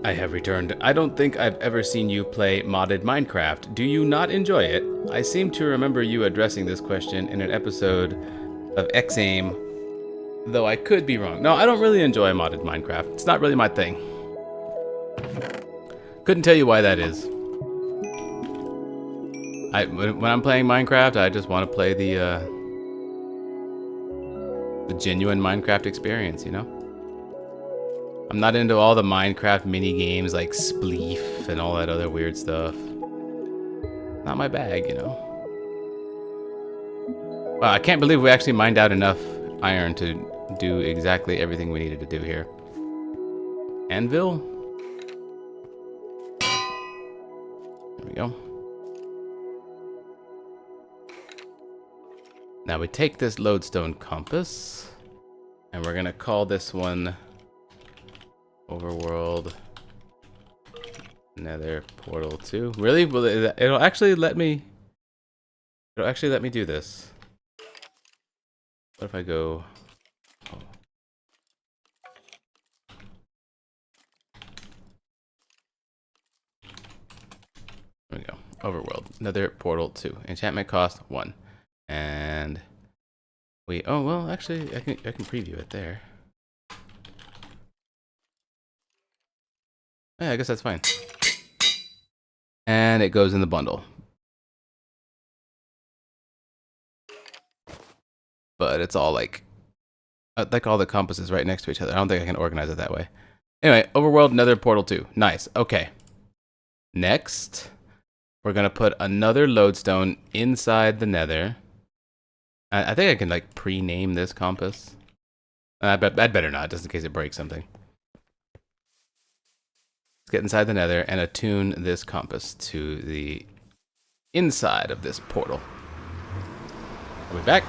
I have returned. I don't think I've ever seen you play modded Minecraft. Do you not enjoy it? I seem to remember you addressing this question in an episode of X-Aim, though I could be wrong. No, I don't really enjoy modded Minecraft. It's not really my thing. Couldn't tell you why that is. When I'm playing Minecraft, I just want to play the genuine Minecraft experience, you know? I'm not into all the Minecraft mini games like Spleef and all that other weird stuff. Not my bag, you know. Wow, I can't believe we actually mined out enough iron to do exactly everything we needed to do here. Anvil? There we go. Now we take this lodestone compass, and we're gonna call this one Overworld Nether Portal 2. Really? Well, it'll actually let me do this. What if I go... Oh. There we go. Overworld Nether Portal 2. Enchantment cost 1. And we... Oh, well, actually, I can preview it there. Yeah, I guess that's fine. And it goes in the bundle. But it's all like all the compasses right next to each other. I don't think I can organize it that way. Anyway, Overworld Nether Portal 2. Nice. Okay. Next, we're going to put another lodestone inside the nether. I think I can like pre-name this compass. I'd better not, just in case it breaks something. Let's get inside the nether and attune this compass to the inside of this portal. Are we back?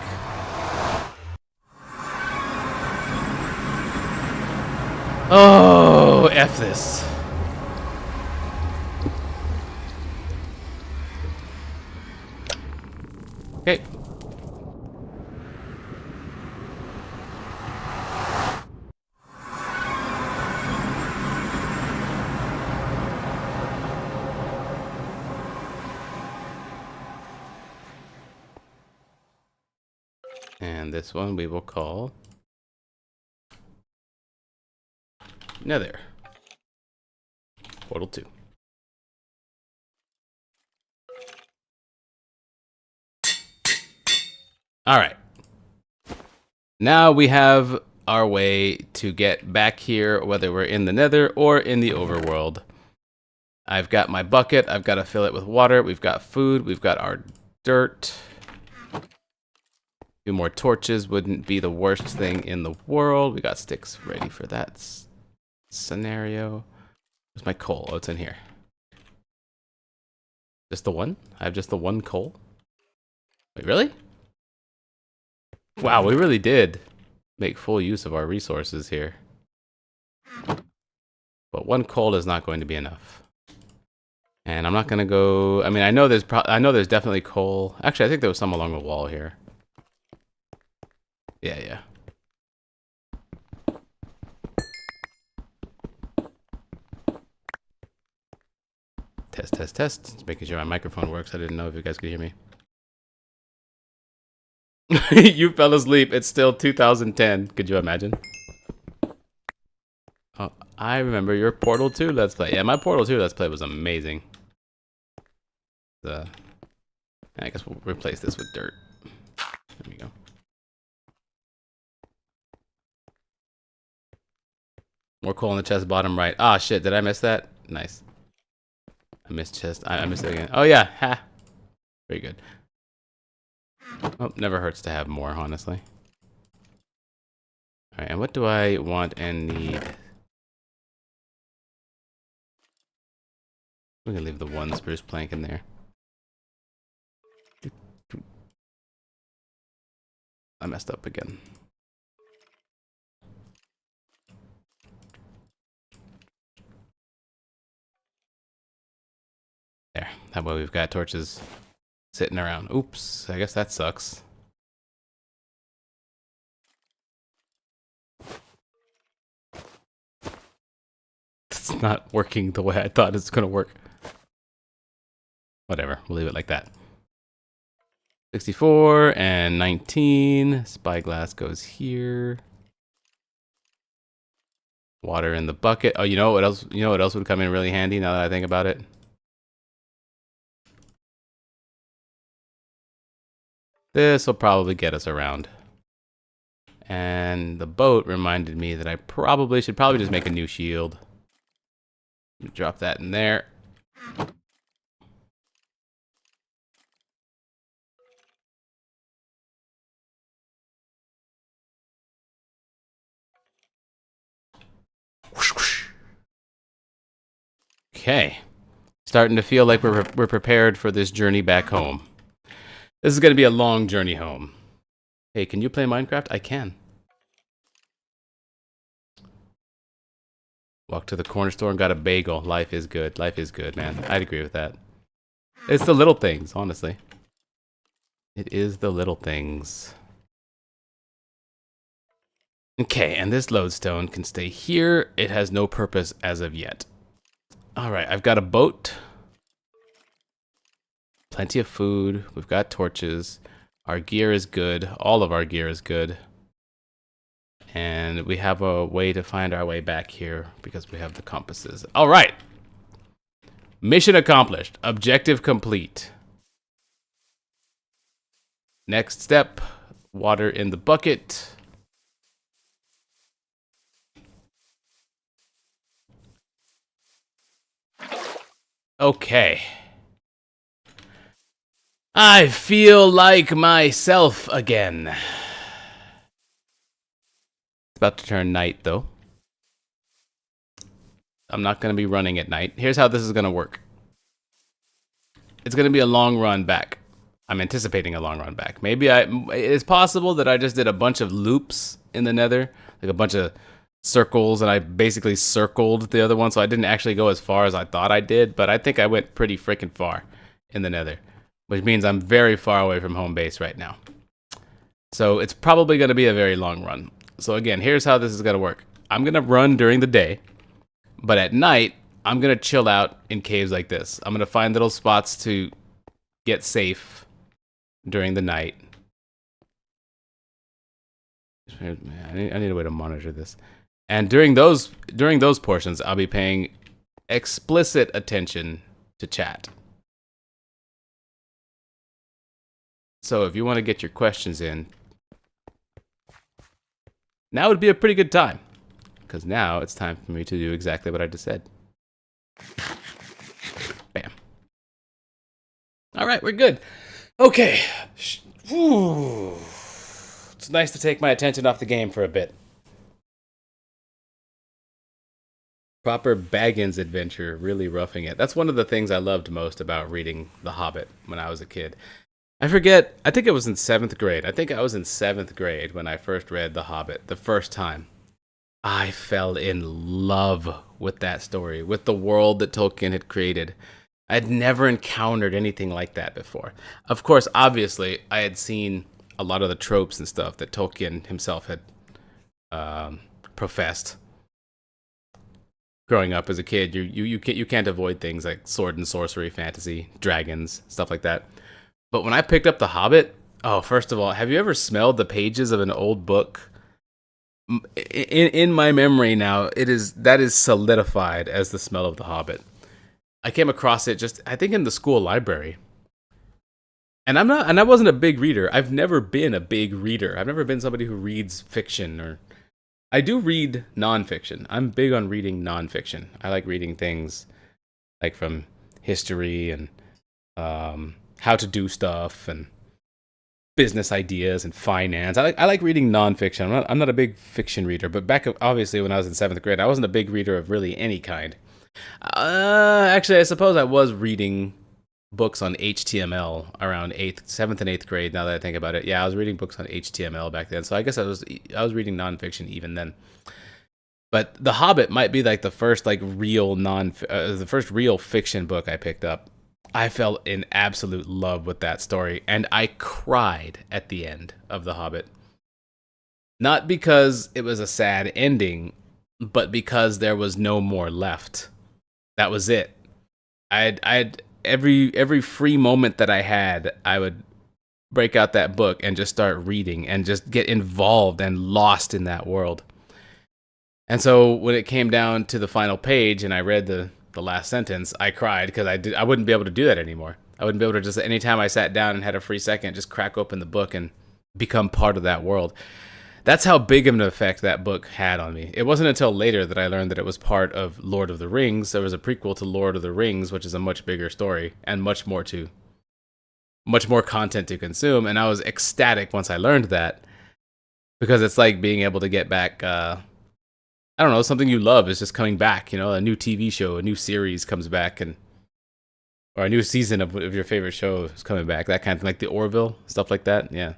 Oh, F this. Okay. And this one we will call Nether Portal 2. All right. Now we have our way to get back here, whether we're in the nether or in the overworld. I've got my bucket. I've got to fill it with water. We've got food. We've got our dirt. A few more torches wouldn't be the worst thing in the world. We got sticks ready for that scenario. Where's my coal? Oh, it's in here. Just the one? I have just the one coal? Wait, really? Wow, we really did make full use of our resources here. But one coal is not going to be enough. And I'm not going to go... I mean, I know there's definitely coal. Actually, I think there was some along the wall here. Yeah. Test. Just making sure my microphone works. I didn't know if you guys could hear me. You fell asleep. It's still 2010. Could you imagine? Oh, I remember your Portal 2 Let's Play. Yeah, my Portal 2 Let's Play was amazing. I guess we'll replace this with dirt. There we go. More coal in the chest, bottom right. Ah, shit. Did I miss that? Nice. I missed chest. I missed it again. Oh, yeah. Ha. Very good. Oh, never hurts to have more, honestly. Alright, and what do I want and need? We can leave the one spruce plank in there. I messed up again. There. That way we've got torches sitting around. Oops, I guess that sucks. It's not working the way I thought it's gonna work. Whatever, we'll leave it like that. 64 and 19. Spyglass goes here. Water in the bucket. Oh, you know what else? You know what else would come in really handy now that I think about it? This will probably get us around. And the boat reminded me that I should probably just make a new shield. Drop that in there. Okay. Starting to feel like we're prepared for this journey back home. This is going to be a long journey home. Hey, can you play Minecraft? I can. Walked to the corner store and got a bagel. Life is good. Life is good, man. I'd agree with that. It's the little things, honestly. It is the little things. Okay, and this lodestone can stay here. It has no purpose as of yet. Alright, I've got a boat. Plenty of food. We've got torches. Our gear is good. All of our gear is good. And we have a way to find our way back here because we have the compasses. Alright. Mission accomplished. Objective complete. Next step. Water in the bucket. Okay. I feel like myself again. It's about to turn night, though. I'm not going to be running at night. Here's how this is going to work. It's going to be a long run back. I'm anticipating a long run back. It's possible that I just did a bunch of loops in the nether. Like a bunch of circles, and I basically circled the other one, so I didn't actually go as far as I thought I did, but I think I went pretty freaking far in the nether, which means I'm very far away from home base right now. So it's probably going to be a very long run. So again, here's how this is going to work. I'm going to run during the day, but at night, I'm going to chill out in caves like this. I'm going to find little spots to get safe during the night. I need a way to monitor this. And during those portions, I'll be paying explicit attention to chat. So if you want to get your questions in, now would be a pretty good time. Because now it's time for me to do exactly what I just said. Bam. Alright, we're good. Okay. Whew. It's nice to take my attention off the game for a bit. Proper Baggins adventure, really roughing it. That's one of the things I loved most about reading The Hobbit when I was a kid. I think it was in 7th grade. I think I was in 7th grade when I first read The Hobbit, the first time. I fell in love with that story, with the world that Tolkien had created. I'd never encountered anything like that before. Of course, obviously, I had seen a lot of the tropes and stuff that Tolkien himself had professed. Growing up as a kid, you can't avoid things like sword and sorcery, fantasy, dragons, stuff like that. But when I picked up The Hobbit, oh, first of all, have you ever smelled the pages of an old book? In my memory now, that is solidified as the smell of The Hobbit. I came across it I think in the school library. And I wasn't a big reader. I've never been a big reader. I've never been somebody who reads fiction I do read nonfiction. I'm big on reading nonfiction. I like reading things like from history and how to do stuff and business ideas and finance. I like reading nonfiction. I'm not a big fiction reader, but obviously when I was in 7th grade, I wasn't a big reader of really any kind. Actually, I suppose I was reading books on HTML around 7th and 8th grade. Now that I think about it, yeah, I was reading books on HTML back then. So I guess I was reading nonfiction even then. But The Hobbit might be like the first the first real fiction book I picked up. I fell in absolute love with that story, and I cried at the end of The Hobbit. Not because it was a sad ending, but because there was no more left, that was it. I'd every free moment that I had, I would break out that book and just start reading and just get involved and lost in that world. And so when it came down to the final page and I read the last sentence, I cried because I wouldn't be able to do that anymore. I wouldn't be able to just anytime I sat down and had a free second, just crack open the book and become part of that world. That's how big of an effect that book had on me. It wasn't until later that I learned that it was part of Lord of the Rings. There was a prequel to Lord of the Rings, which is a much bigger story and much more content to consume. And I was ecstatic once I learned that because it's like being able to get back. I don't know, something you love is just coming back. You know, a new TV show, a new series comes back, and or a new season of your favorite show is coming back. That kind of thing, like the Orville stuff like that. Yeah.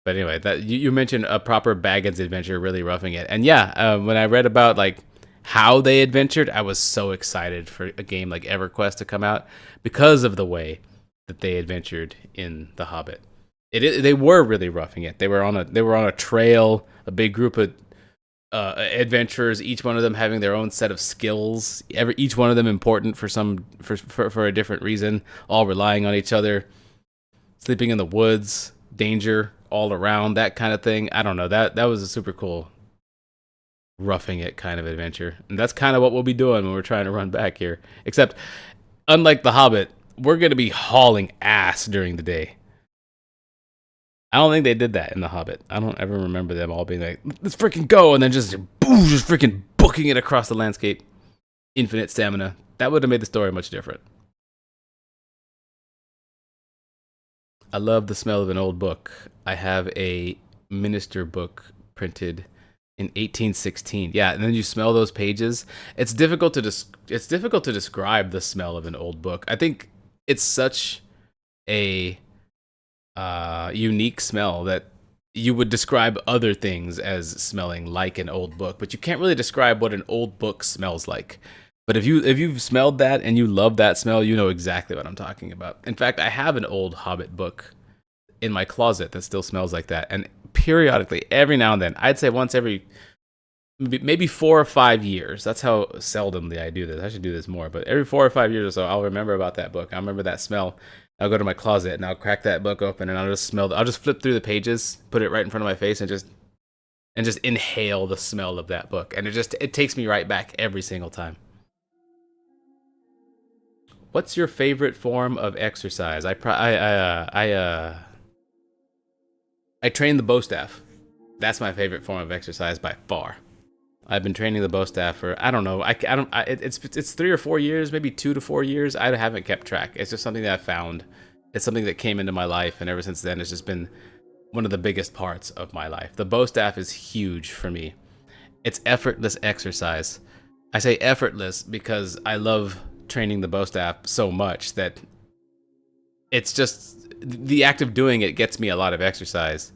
But anyway, that you mentioned a proper Baggins adventure, really roughing it, and yeah, when I read about like how they adventured, I was so excited for a game like EverQuest to come out because of the way that they adventured in The Hobbit. They were really roughing it. They were on a trail, a big group of adventurers, each one of them having their own set of skills. Each one of them important for a different reason. All relying on each other. Sleeping in the woods, danger all around, that kind of thing. I don't know. That was a super cool roughing it kind of adventure, and that's kind of what we'll be doing when we're trying to run back here. Except, unlike The Hobbit, we're going to be hauling ass during the day. I don't think they did that in The Hobbit. I don't ever remember them all being like, let's freaking go, and then just boom, just freaking booking it across the landscape. Infinite stamina. That would have made the story much different. I love the smell of an old book. I have a Minister book printed in 1816. Yeah, and then you smell those pages. It's difficult to describe the smell of an old book. I think it's such a unique smell that you would describe other things as smelling like an old book, but you can't really describe what an old book smells like. But if you've smelled that and you love that smell, you know exactly what I'm talking about. In fact, I have an old Hobbit book in my closet that still smells like that. And periodically, every now and then, I'd say once every maybe 4 or 5 years. That's how seldomly I do this. I should do this more. But every 4 or 5 years or so, I'll remember about that book. I'll remember that smell. I'll go to my closet and I'll crack that book open and I'll just I'll just flip through the pages, put it right in front of my face, and just inhale the smell of that book. And it takes me right back every single time. What's your favorite form of exercise? I train the bow staff. That's my favorite form of exercise by far. I've been training the bow staff for I don't know. It's 3 or 4 years, maybe 2 to 4 years. I haven't kept track. It's just something that I found. It's something that came into my life, and ever since then, it's just been one of the biggest parts of my life. The bow staff is huge for me. It's effortless exercise. I say effortless because I love training the bow staff so much that it's just the act of doing it gets me a lot of exercise.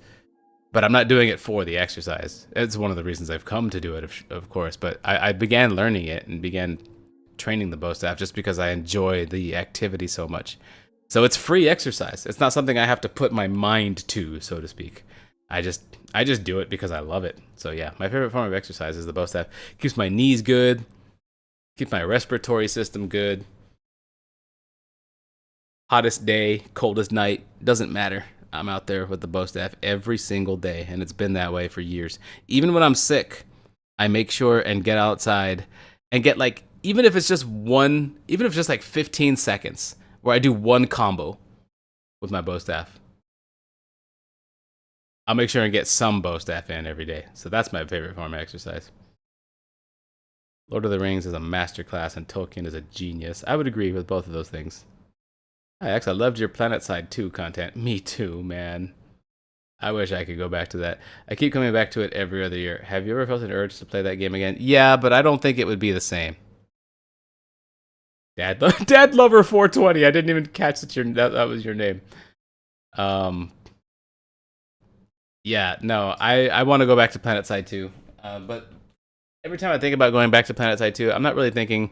But I'm not doing it for the exercise. It's one of the reasons I've come to do it, of course. But I began learning it and began training the bow staff just because I enjoy the activity so much. So it's free exercise. It's not something I have to put my mind to, so to speak. I just do it because I love it. So yeah, my favorite form of exercise is the bow staff. Keeps my knees good, keeps my respiratory system good. Hottest day, coldest night, doesn't matter. I'm out there with the bow staff every single day, and it's been that way for years. Even when I'm sick, I make sure and get outside and get like, even if it's just like 15 seconds where I do one combo with my bow staff, I'll make sure and get some bow staff in every day. So that's my favorite form of exercise. Lord of the Rings is a masterclass and Tolkien is a genius. I would agree with both of those things. Hi, X, I loved your PlanetSide 2 content. Me too, man. I wish I could go back to that. I keep coming back to it every other year. Have you ever felt an urge to play that game again? Yeah, but I don't think it would be the same. Dad Lover 420. I didn't even catch that was your name. Yeah, no, I want to go back to PlanetSide 2. But every time I think about going back to PlanetSide 2, I'm not really thinking,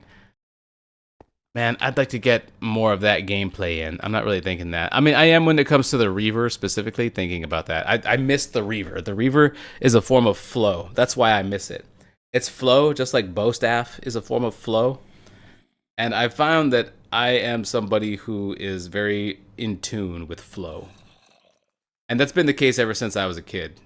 man, I'd like to get more of that gameplay in. I'm not really thinking that. I mean, I am when it comes to the Reaver specifically, thinking about that. I miss the Reaver. The Reaver is a form of flow. That's why I miss it. It's flow, just like bow staff is a form of flow. And I found that I am somebody who is very in tune with flow. And that's been the case ever since I was a kid.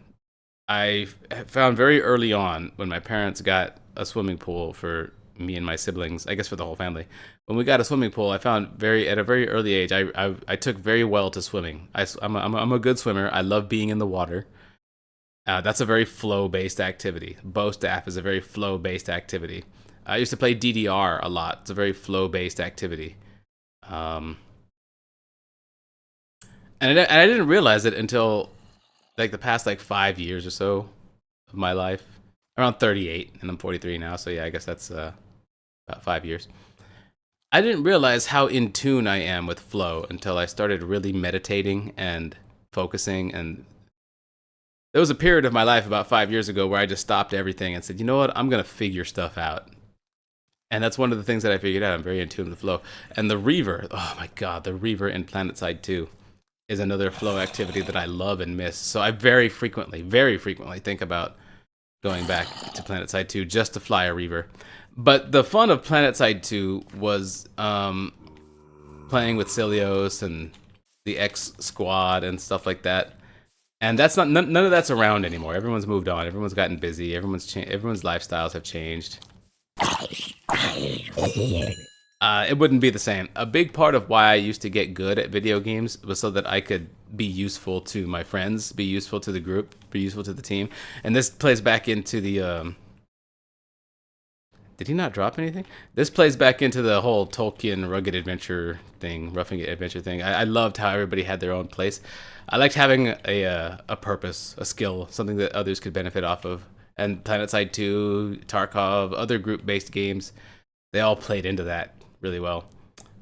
I found very early on when my parents got a swimming pool for me and my siblings, I guess for the whole family. When we got a swimming pool, I found at a very early age, I took very well to swimming. I'm a good swimmer. I love being in the water. That's a very flow-based activity. Bow staff is a very flow-based activity. I used to play DDR a lot. It's a very flow-based activity. Um, and I didn't realize it until like the past like 5 years or so of my life. Around 38, and I'm 43 now, so yeah, I guess that's about 5 years. I didn't realize how in tune I am with flow until I started really meditating and focusing. And there was a period of my life about 5 years ago where I just stopped everything and said, you know what, I'm gonna figure stuff out. And that's one of the things that I figured out. I'm very in tune with flow. And the Reaver, oh my god, the Reaver in PlanetSide 2 is another flow activity that I love and miss. So I very frequently think about going back to PlanetSide 2 just to fly a Reaver. But the fun of PlanetSide 2 was playing with Cilios and the X Squad and stuff like that. And that's not none of that's around anymore. Everyone's moved on. Everyone's gotten busy. Everyone's lifestyles have changed. It wouldn't be the same. A big part of why I used to get good at video games was so that I could be useful to my friends, be useful to the group, be useful to the team. And this plays back into the did he not drop anything? This plays back into the whole Tolkien rugged adventure thing, roughing it adventure thing. I loved how everybody had their own place. I liked having a purpose, a skill, something that others could benefit off of. And PlanetSide 2, Tarkov, other group-based games, they all played into that really well.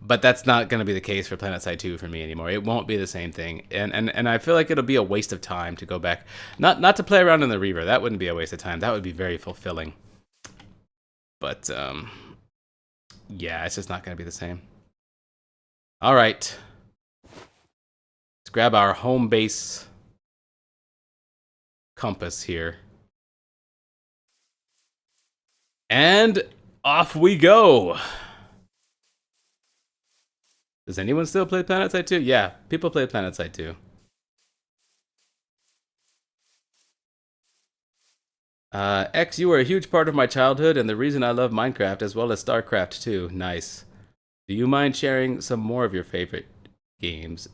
But that's not going to be the case for PlanetSide 2 for me anymore. It won't be the same thing. And I feel like it'll be a waste of time to go back. Not to play around in the Reaver. That wouldn't be a waste of time. That would be very fulfilling. But, yeah, it's just not going to be the same. All right. Let's grab our home base compass here. And off we go. Does anyone still play PlanetSide 2? Yeah, people play PlanetSide 2. X, you were a huge part of my childhood and the reason I love Minecraft as well as StarCraft 2. Nice. Do you mind sharing some more of your favorite games?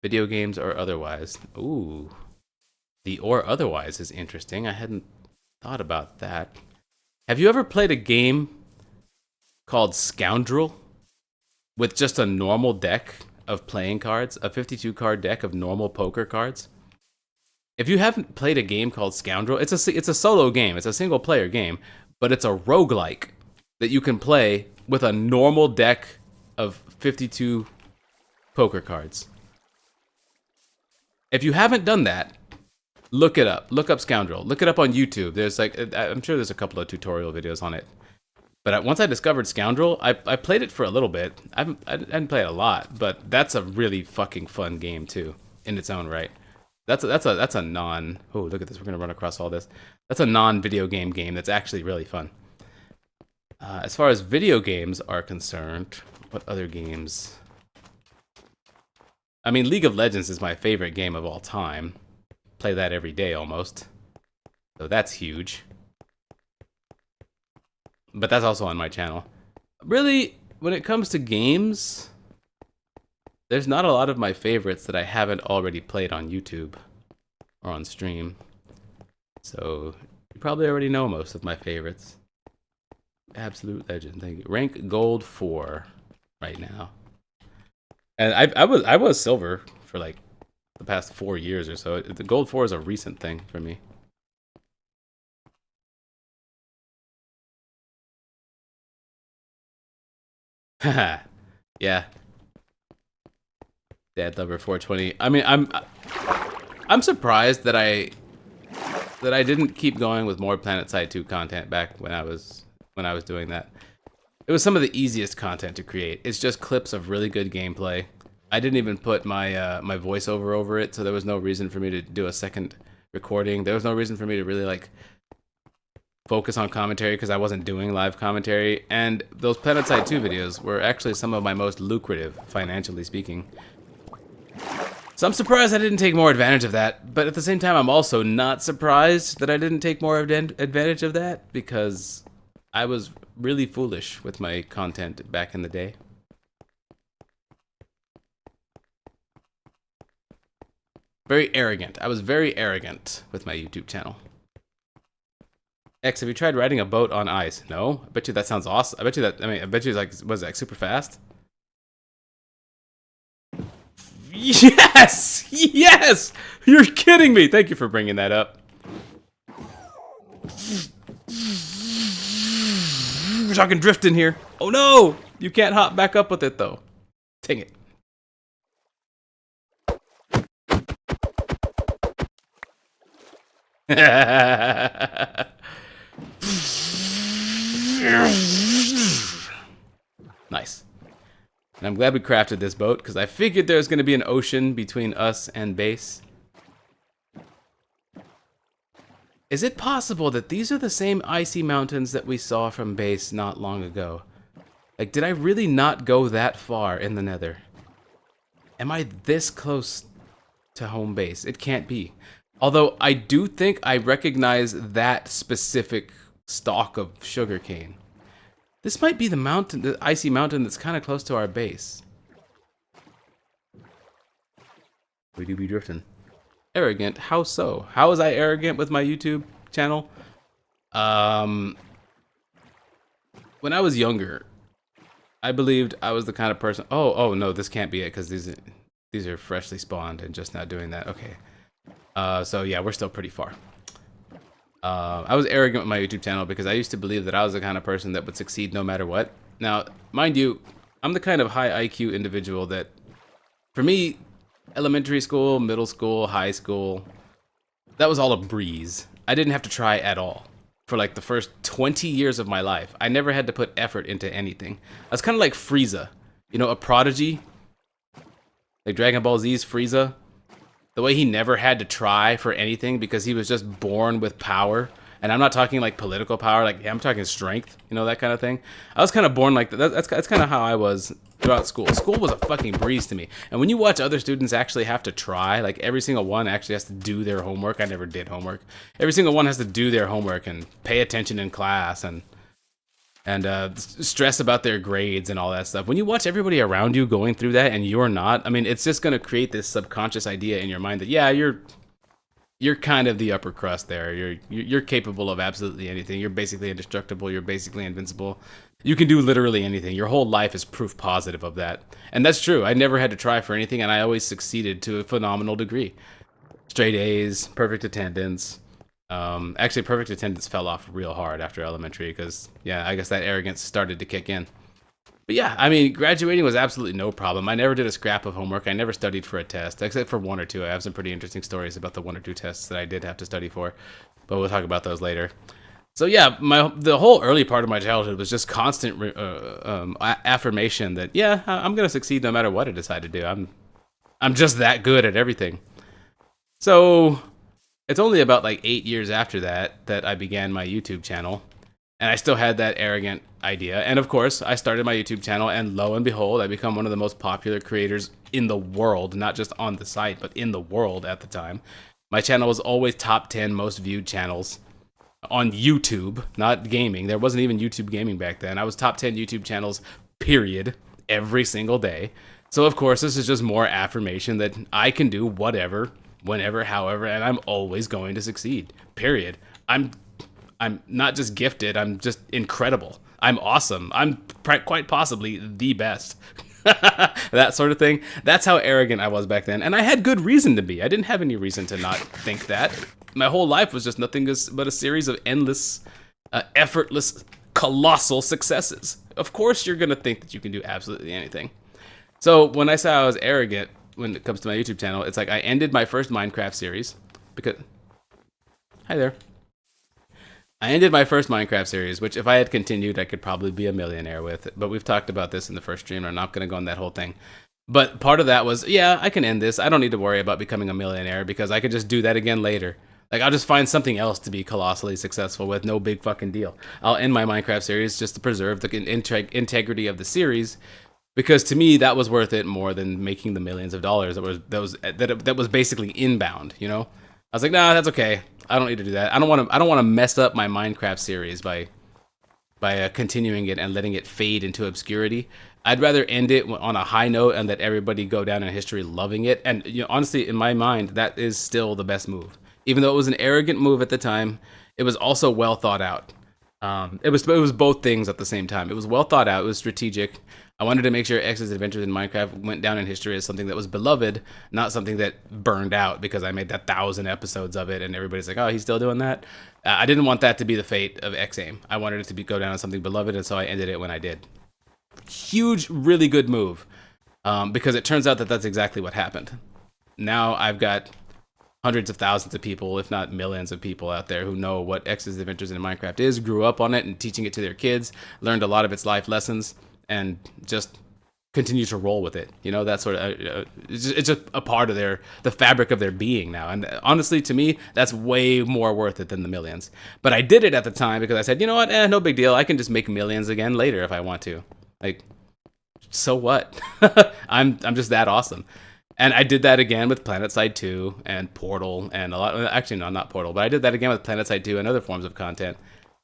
Video games or otherwise? Ooh. The or otherwise is interesting. I hadn't thought about that. Have you ever played a game called Scoundrel with just a normal deck of playing cards, a 52 card deck of normal poker cards? If you haven't played a game called Scoundrel, it's a solo game. It's a single player game, but it's a roguelike that you can play with a normal deck of 52 poker cards. If you haven't done that, look it up. Look up Scoundrel. Look it up on YouTube. There's like, I'm sure there's a couple of tutorial videos on it. But once I discovered Scoundrel, I played it for a little bit. I didn't play it a lot, but that's a really fucking fun game too, in its own right. That's a non. Oh, look at this. We're gonna run across all this. That's a non-video game that's actually really fun. As far as video games are concerned, what other games? I mean, League of Legends is my favorite game of all time. Play that every day almost. So that's huge. But that's also on my channel. Really, when it comes to games, there's not a lot of my favorites that I haven't already played on YouTube or on stream. So you probably already know most of my favorites. Absolute legend. Thank you. Rank gold 4 right now. And I was silver for like the past 4 years or so. The gold 4 is a recent thing for me. Haha. Yeah. Dad Lover 420. I mean, I'm surprised that I didn't keep going with more PlanetSide 2 content back when I was doing that. It was some of the easiest content to create. It's just clips of really good gameplay. I didn't even put my my voiceover over it, so there was no reason for me to do a second recording. There was no reason for me to really like focus on commentary because I wasn't doing live commentary, and those PlanetSide 2 videos were actually some of my most lucrative, financially speaking. So I'm surprised I didn't take more advantage of that, but at the same time I'm also not surprised that I didn't take more advantage of that, because I was really foolish with my content back in the day. Very arrogant. I was very arrogant with my YouTube channel. X, have you tried riding a boat on ice? No? I bet you that sounds awesome. I bet you it's like, was it like super fast? Yes! Yes! You're kidding me! Thank you for bringing that up. We're talking drift in here. Oh no! You can't hop back up with it though. Dang it. Nice. And I'm glad we crafted this boat, because I figured there was going to be an ocean between us and base. Is it possible that these are the same icy mountains that we saw from base not long ago? Like, did I really not go that far in the nether? Am I this close to home base? It can't be. Although I do think I recognize that specific stalk of sugarcane. This might be the mountain, the icy mountain that's kind of close to our base. We do be drifting. Arrogant? How so? How was I arrogant with my YouTube channel? When I was younger, I believed I was the kind of person. Oh no, this can't be it, because these are freshly spawned and just not doing that. Okay. So yeah, we're still pretty far. I was arrogant with my YouTube channel because I used to believe that I was the kind of person that would succeed no matter what. Now, mind you, I'm the kind of high IQ individual that, for me, elementary school, middle school, high school, that was all a breeze. I didn't have to try at all. For like the first 20 years of my life, I never had to put effort into anything. I was kind of like Frieza, you know, a prodigy, like Dragon Ball Z's Frieza. The way he never had to try for anything because he was just born with power. And I'm not talking like political power, like I'm talking strength, you know, that kind of thing. I was kind of born like that. That's kind of how I was throughout school. School was a fucking breeze to me. And when you watch other students actually have to try, like every single one actually has to do their homework. I never did homework. Every single one has to do their homework and pay attention in class and stress about their grades and all that stuff. When you watch everybody around you going through that and you're not, I mean, it's just going to create this subconscious idea in your mind that, yeah, you're kind of the upper crust there. You're capable of absolutely anything. You're basically indestructible. You're basically invincible. You can do literally anything. Your whole life is proof positive of that. And that's true. I never had to try for anything, and I always succeeded to a phenomenal degree. Straight A's, perfect attendance. Actually, perfect attendance fell off real hard after elementary because, yeah, I guess that arrogance started to kick in. But yeah, I mean, graduating was absolutely no problem. I never did a scrap of homework. I never studied for a test, except for one or two. I have some pretty interesting stories about the one or two tests that I did have to study for, but we'll talk about those later. So yeah, the whole early part of my childhood was just constant affirmation that, yeah, I'm gonna succeed no matter what I decide to do. I'm just that good at everything. So it's only about like 8 years after that that I began my YouTube channel, and I still had that arrogant idea. And of course, I started my YouTube channel, and lo and behold, I become one of the most popular creators in the world, not just on the site, but in the world at the time. My channel was always top 10 most viewed channels on YouTube, not gaming. There wasn't even YouTube gaming back then. I was top 10 YouTube channels, period, every single day. So of course, this is just more affirmation that I can do whatever, whenever, however, and I'm always going to succeed, period. I'm not just gifted, I'm just incredible. I'm awesome. I'm quite possibly the best. That sort of thing. That's how arrogant I was back then. And I had good reason to be. I didn't have any reason to not think that. My whole life was just nothing but a series of endless, effortless, colossal successes. Of course you're going to think that you can do absolutely anything. So when I say I was arrogant when it comes to my YouTube channel, it's like I ended my first Minecraft series because... Hi there. I ended my first Minecraft series, which if I had continued, I could probably be a millionaire with it. But we've talked about this in the first stream, and I'm not going to go on that whole thing. But part of that was, yeah, I can end this. I don't need to worry about becoming a millionaire because I could just do that again later. Like, I'll just find something else to be colossally successful with, no big fucking deal. I'll end my Minecraft series just to preserve the integrity of the series, because to me that was worth it more than making the millions of dollars that was basically inbound. You know, I was like, nah, that's okay. I don't need to do that. I don't want to mess up my Minecraft series by continuing it and letting it fade into obscurity. I'd rather end it on a high note and let everybody go down in history loving it. And you know, honestly, in my mind, that is still the best move. Even though it was an arrogant move at the time, it was also well thought out. It was both things at the same time. It was well thought out. It was strategic. I wanted to make sure X's Adventures in Minecraft went down in history as something that was beloved, not something that burned out because I made 1,000 episodes of it and everybody's like, oh, he's still doing that. I didn't want that to be the fate of X-Aim. I wanted it to go down as something beloved, and so I ended it when I did. Huge, really good move, because it turns out that that's exactly what happened. Now I've got hundreds of thousands of people, if not millions of people out there who know what X's Adventures in Minecraft is, grew up on it and teaching it to their kids, learned a lot of its life lessons, and just continue to roll with it. You know, that sort of it's just a part of the fabric of their being now. And honestly, to me, that's way more worth it than the millions. But I did it at the time because I said, you know what, no big deal. I can just make millions again later if I want to. Like, so what? I'm just that awesome. And I did that again with PlanetSide 2 and Portal and a lot. Actually, no, not Portal, but I did that again with PlanetSide 2 and other forms of content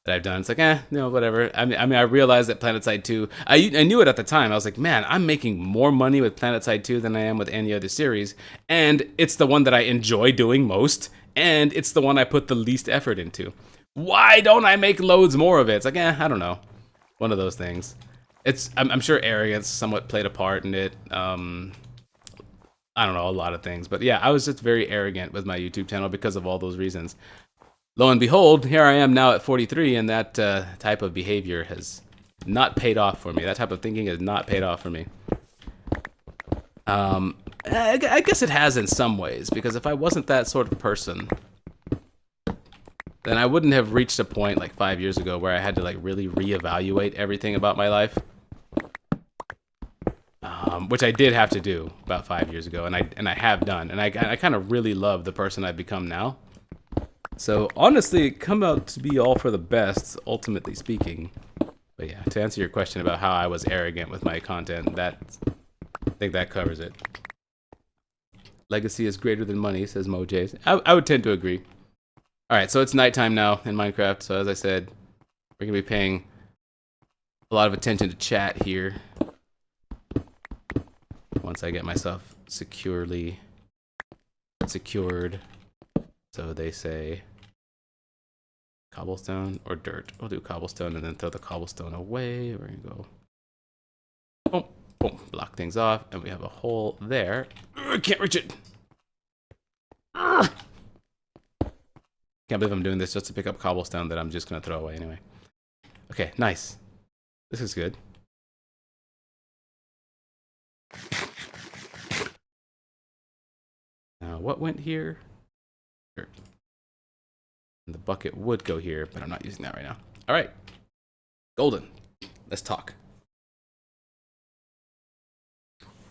that I've done. It's like, whatever. I mean, I realized that PlanetSide 2, I knew it at the time. I was like, man, I'm making more money with PlanetSide 2 than I am with any other series. And it's the one that I enjoy doing most. And it's the one I put the least effort into. Why don't I make loads more of it? It's like, I don't know. One of those things. I'm sure arrogance somewhat played a part in it. I don't know, a lot of things. But yeah, I was just very arrogant with my YouTube channel because of all those reasons. Lo and behold, here I am now at 43, and that type of behavior has not paid off for me. That type of thinking has not paid off for me. I guess it has in some ways, because if I wasn't that sort of person, then I wouldn't have reached a point like 5 years ago where I had to like really reevaluate everything about my life. Which I did have to do about 5 years ago, and I have done, and I kind of really love the person I've become now. So honestly, it come out to be all for the best, ultimately speaking. But yeah, to answer your question about how I was arrogant with my content, I think that covers it. Legacy is greater than money, says Mojay. I would tend to agree. All right, so it's nighttime now in Minecraft. So as I said, we're gonna be paying a lot of attention to chat here. Once I get myself secured, so they say, cobblestone or dirt. We'll do cobblestone and then throw the cobblestone away. We're gonna go, boom, boom, block things off, and we have a hole there. I can't reach it. Can't believe I'm doing this just to pick up cobblestone that I'm just gonna throw away anyway. Okay, nice. This is good. Now, what went here? Dirt. And the bucket would go here, but I'm not using that right now. All right, Golden, let's talk.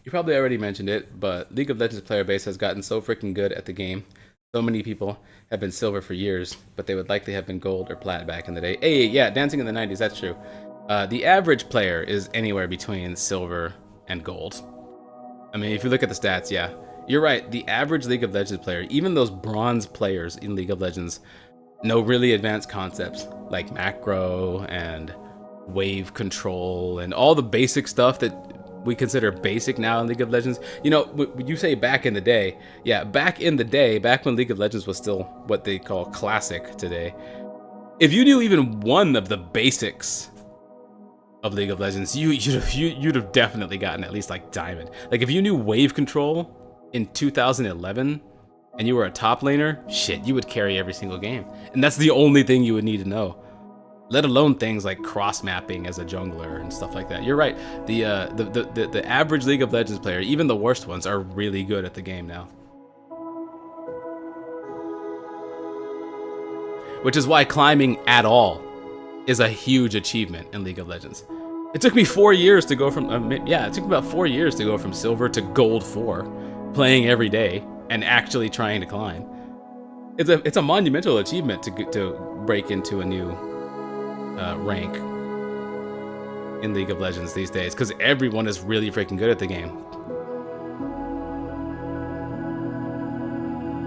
You probably already mentioned it, but League of Legends player base has gotten so freaking good at the game. So many people have been silver for years, but they would likely have been gold or plat back in the day. Hey, yeah, dancing in the 90s, that's true. The average player is anywhere between silver and gold. I mean, if you look at the stats, yeah. You're right, the average League of Legends player, even those bronze players in League of Legends, know really advanced concepts like macro and wave control and all the basic stuff that we consider basic now in League of Legends. You know, when you say back in the day, yeah, back in the day, back when League of Legends was still what they call classic today, if you knew even one of the basics of League of Legends, you'd have definitely gotten at least like diamond. Like if you knew wave control in 2011 and you were a top laner, shit, you would carry every single game. And that's the only thing you would need to know. Let alone things like cross mapping as a jungler and stuff like that. You're right. The average League of Legends player, even the worst ones, are really good at the game now. Which is why climbing at all is a huge achievement in League of Legends. It took me 4 years to go from, it took about 4 years to go from silver to gold 4, playing every day and actually trying to climb. it's a monumental achievement to break into a new rank in League of Legends these days, because everyone is really freaking good at the game.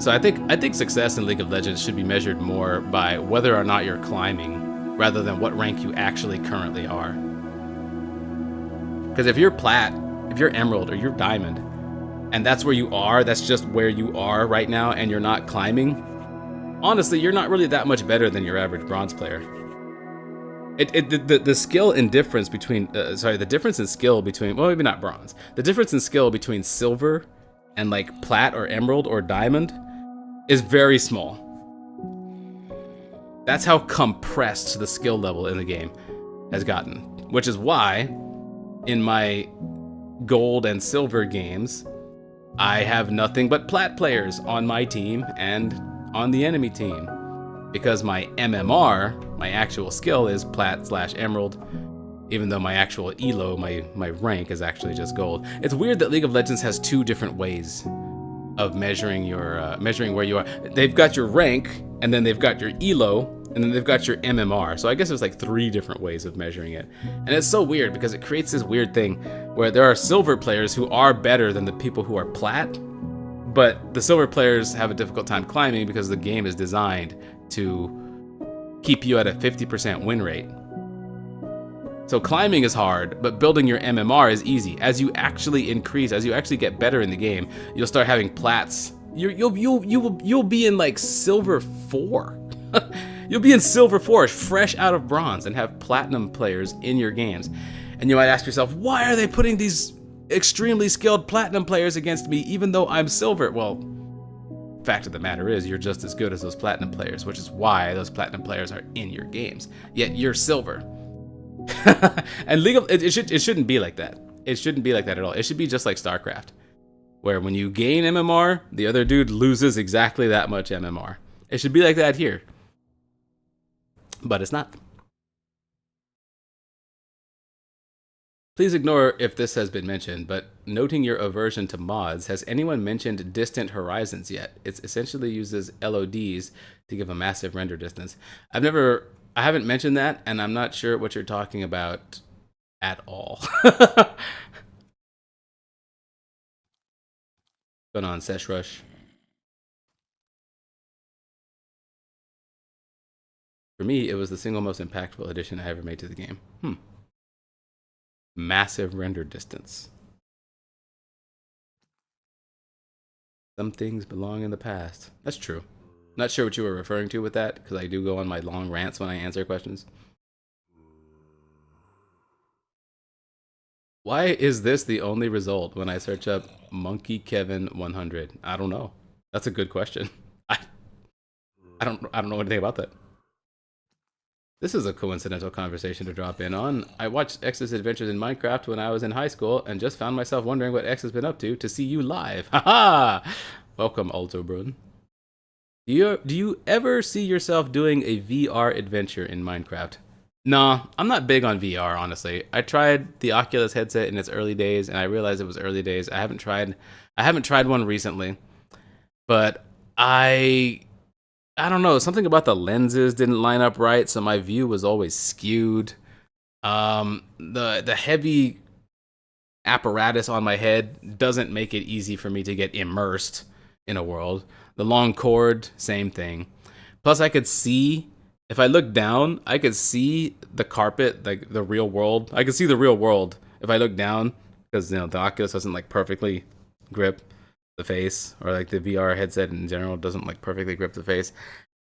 So I think success in League of Legends should be measured more by whether or not you're climbing, rather than what rank you actually currently are. Because if you're plat, if you're emerald, or you're diamond, and that's where you are, that's just where you are right now, and you're not climbing, honestly, you're not really that much better than your average bronze player. The skill and difference between, the difference in skill between, well, maybe not bronze, the difference in skill between silver and like plat or emerald or diamond is very small. That's how compressed the skill level in the game has gotten, which is why in my gold and silver games, I have nothing but plat players on my team and on the enemy team, because my MMR, my actual skill, is plat/emerald, even though my actual elo, my rank, is actually just gold. It's weird that League of Legends has two different ways of measuring your measuring where you are. They've got your rank, and then they've got your elo, and then they've got your MMR. So I guess there's like 3 different ways of measuring it. And it's so weird because it creates this weird thing where there are silver players who are better than the people who are plat, but the silver players have a difficult time climbing because the game is designed to keep you at a 50% win rate. So climbing is hard, but building your MMR is easy. As you actually increase, as you actually get better in the game, you'll start having plats. You'll be in like silver 4. You'll be in silver 4, fresh out of bronze, and have platinum players in your games. And you might ask yourself, why are they putting these extremely skilled platinum players against me even though I'm silver? Well, fact of the matter is you're just as good as those platinum players, which is why those platinum players are in your games. Yet you're silver. And it shouldn't be like that. It shouldn't be like that at all. It should be just like StarCraft, where when you gain MMR, the other dude loses exactly that much MMR. It should be like that here. But it's not. Please ignore if this has been mentioned, but noting your aversion to mods, has anyone mentioned Distant Horizons yet? It essentially uses LODs to give a massive render distance. I haven't mentioned that, and I'm not sure what you're talking about at all. Going on, Sesh Rush. For me, it was the single most impactful addition I ever made to the game. Massive render distance. Some things belong in the past. That's true. Not sure what you were referring to with that, because I do go on my long rants when I answer questions. Why is this the only result when I search up Monkey Kevin 100? I don't know. That's a good question. I don't know anything about that. This is a coincidental conversation to drop in on. I watched X's Adventures in Minecraft when I was in high school and just found myself wondering what X has been up to see you live. Haha! Welcome, Altobrun. Do you ever see yourself doing a VR adventure in Minecraft? Nah, I'm not big on VR, honestly. I tried the Oculus headset in its early days, and I realized it was early days. I haven't tried one recently, but I don't know, something about the lenses didn't line up right, so my view was always skewed. The heavy apparatus on my head doesn't make it easy for me to get immersed in a world. The long cord, same thing. Plus, I could see, if I looked down, I could see the carpet, like the real world. I could see the real world if I look down, because the Oculus doesn't like perfectly grip the face, or like the VR headset in general doesn't like perfectly grip the face.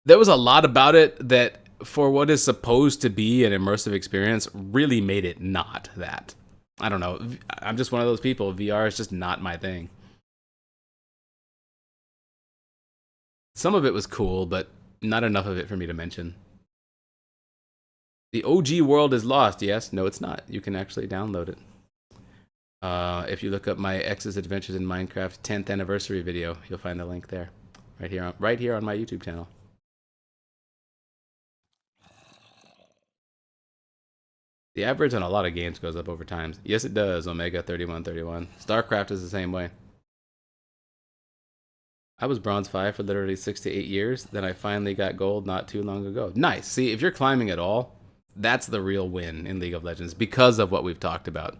There was a lot about it that, for what is supposed to be an immersive experience, really made it not that. I don't know. I'm just one of those people. VR is just not my thing. Some of it was cool, but not enough of it for me to mention. The OG world is lost. Yes, no, it's not. You can actually download it. If you look up my X's Adventures in Minecraft 10th anniversary video, you'll find the link there, right here on my YouTube channel. The average on a lot of games goes up over time. Yes, it does, Omega 3131. StarCraft is the same way. I was bronze 5 for literally 6 to 8 years. Then I finally got gold not too long ago. Nice. See, if you're climbing at all, that's the real win in League of Legends because of what we've talked about.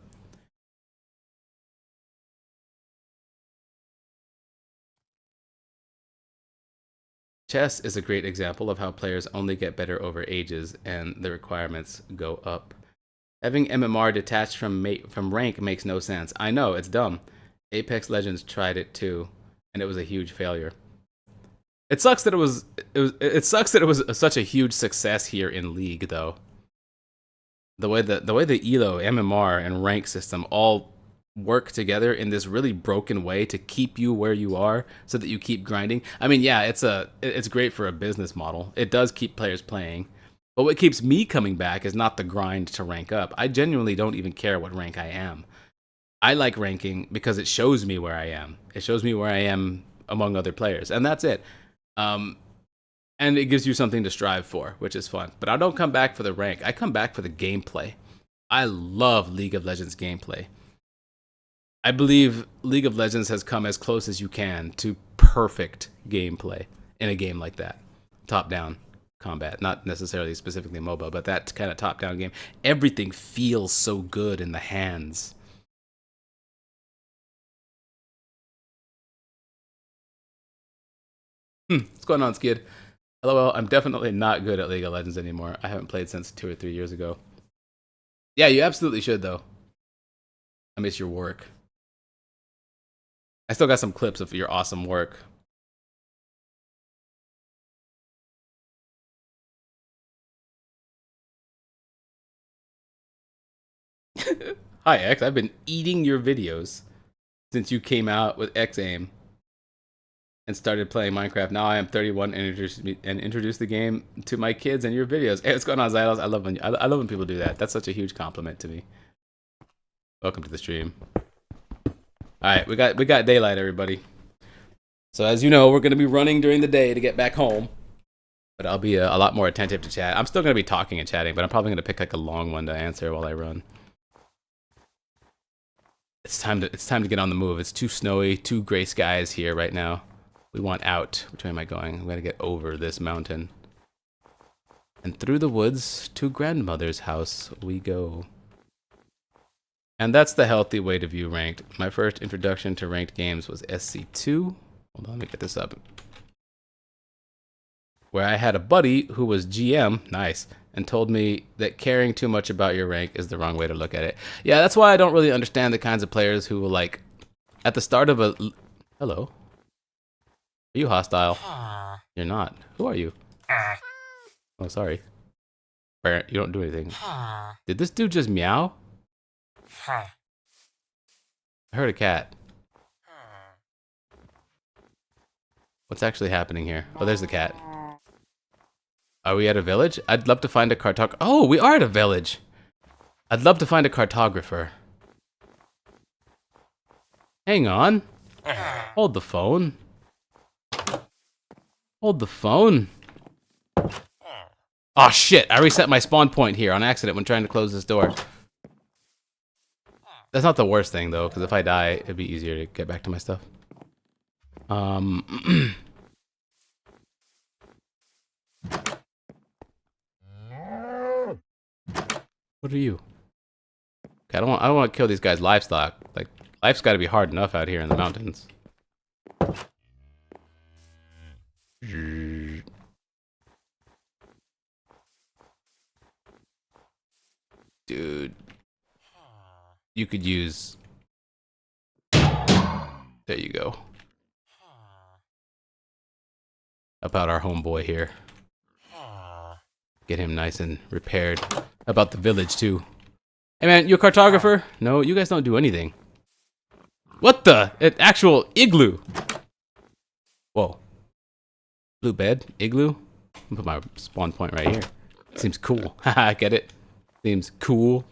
Chess is a great example of how players only get better over ages and the requirements go up. Having MMR detached from rank makes no sense. I know, it's dumb. Apex Legends tried it too, and it was a huge failure. It sucks that it sucks that it was such a huge success here in League though. The way the ELO, MMR, and rank system all work together in this really broken way to keep you where you are so that you keep grinding. I mean, yeah, it's great for a business model. It does keep players playing. But what keeps me coming back is not the grind to rank up. I genuinely don't even care what rank I am. I like ranking because it shows me where I am. It shows me where I am among other players, and that's it. And it gives you something to strive for, which is fun. But I don't come back for the rank. I come back for the gameplay. I love League of Legends gameplay. I believe League of Legends has come as close as you can to perfect gameplay in a game like that. Top-down combat, not necessarily specifically MOBA, but that kind of top-down game. Everything feels so good in the hands. What's going on, Skid? LOL, I'm definitely not good at League of Legends anymore. I haven't played since 2 or 3 years ago. Yeah, you absolutely should, though. I miss your work. I still got some clips of your awesome work. Hi, X. I've been eating your videos since you came out with X-Aim and started playing Minecraft. Now I am 31 and introduced the game to my kids and your videos. Hey, what's going on, Zylos? I love when people do that. That's such a huge compliment to me. Welcome to the stream. All right, we got daylight, everybody. So as you know, we're gonna be running during the day to get back home. But I'll be a lot more attentive to chat. I'm still gonna be talking and chatting, but I'm probably gonna pick like a long one to answer while I run. It's time to get on the move. It's too snowy, too gray skies here right now. We want out. Which way am I going? I'm gonna get over this mountain. And through the woods to grandmother's house we go. And that's the healthy way to view ranked. My first introduction to ranked games was SC2. Hold on, let me get this up. Where I had a buddy who was GM, nice, and told me that caring too much about your rank is the wrong way to look at it. Yeah, that's why I don't really understand the kinds of players who will, like, at the start of a... Hello? Are you hostile? You're not. Who are you? Oh, sorry. You don't do anything. Did this dude just meow? I heard a cat. What's actually happening here? Oh, there's the cat. Are we at a village? I'd love to find a cartographer. Oh, we are at a village. I'd love to find a cartographer. Hang on. Hold the phone. Hold the phone. Oh shit, I reset my spawn point here on accident when trying to close this door. That's not the worst thing though, because if I die, it'd be easier to get back to my stuff. What are you? Okay, I don't want to kill these guys' livestock. Like, life's got to be hard enough out here in the mountains. Dude, you could use. There you go. About our homeboy here. Get him nice and repaired. About the village too. Hey man, you a cartographer? No, you guys don't do anything. What the? An actual igloo. Whoa. Blue bed? Igloo? I'll put my spawn point right here. Seems cool. Haha, get it? Seems cool.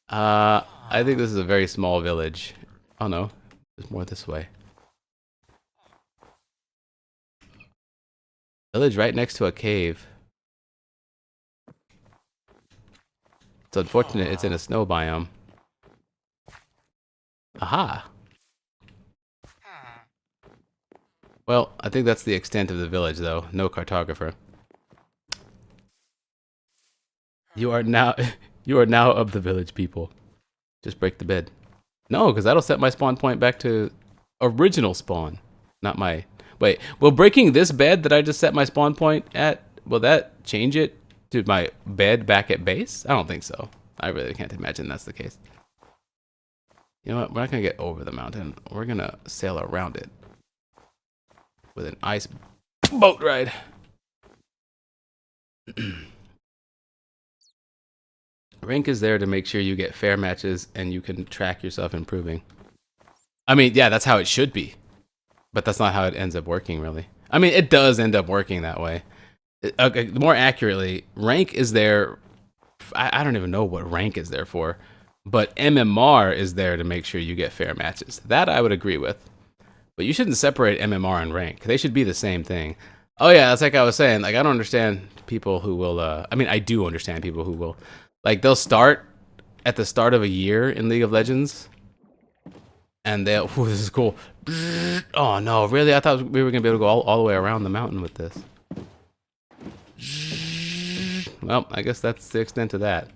I think this is a very small village. Oh no, there's more this way. Village right next to a cave. It's unfortunate it's in a snow biome. Aha! Well, I think that's the extent of the village, though. No cartographer. You are now, you are now of the village, people. Just break the bed. No, because that'll set my spawn point back to original spawn, not my. Wait, will breaking this bed that I just set my spawn point at, will that change it to my bed back at base? I don't think so. I really can't imagine that's the case. You know what? We're not gonna get over the mountain. We're gonna sail around it with an ice boat ride. Rank is there to make sure you get fair matches and you can track yourself improving. I mean, yeah, that's how it should be. But that's not how it ends up working, really. I mean, it does end up working that way. Okay, more accurately, rank is there. I don't even know what rank is there for. But MMR is there to make sure you get fair matches. That I would agree with. But you shouldn't separate MMR and rank. They should be the same thing. Oh yeah, that's like I was saying. Like, I don't understand people who will, I mean, I do understand people who will, like, they'll start at the start of a year in League of Legends. And they'll, ooh, this is cool. Oh no, really? I thought we were gonna be able to go all the way around the mountain with this. Well, I guess that's the extent of that.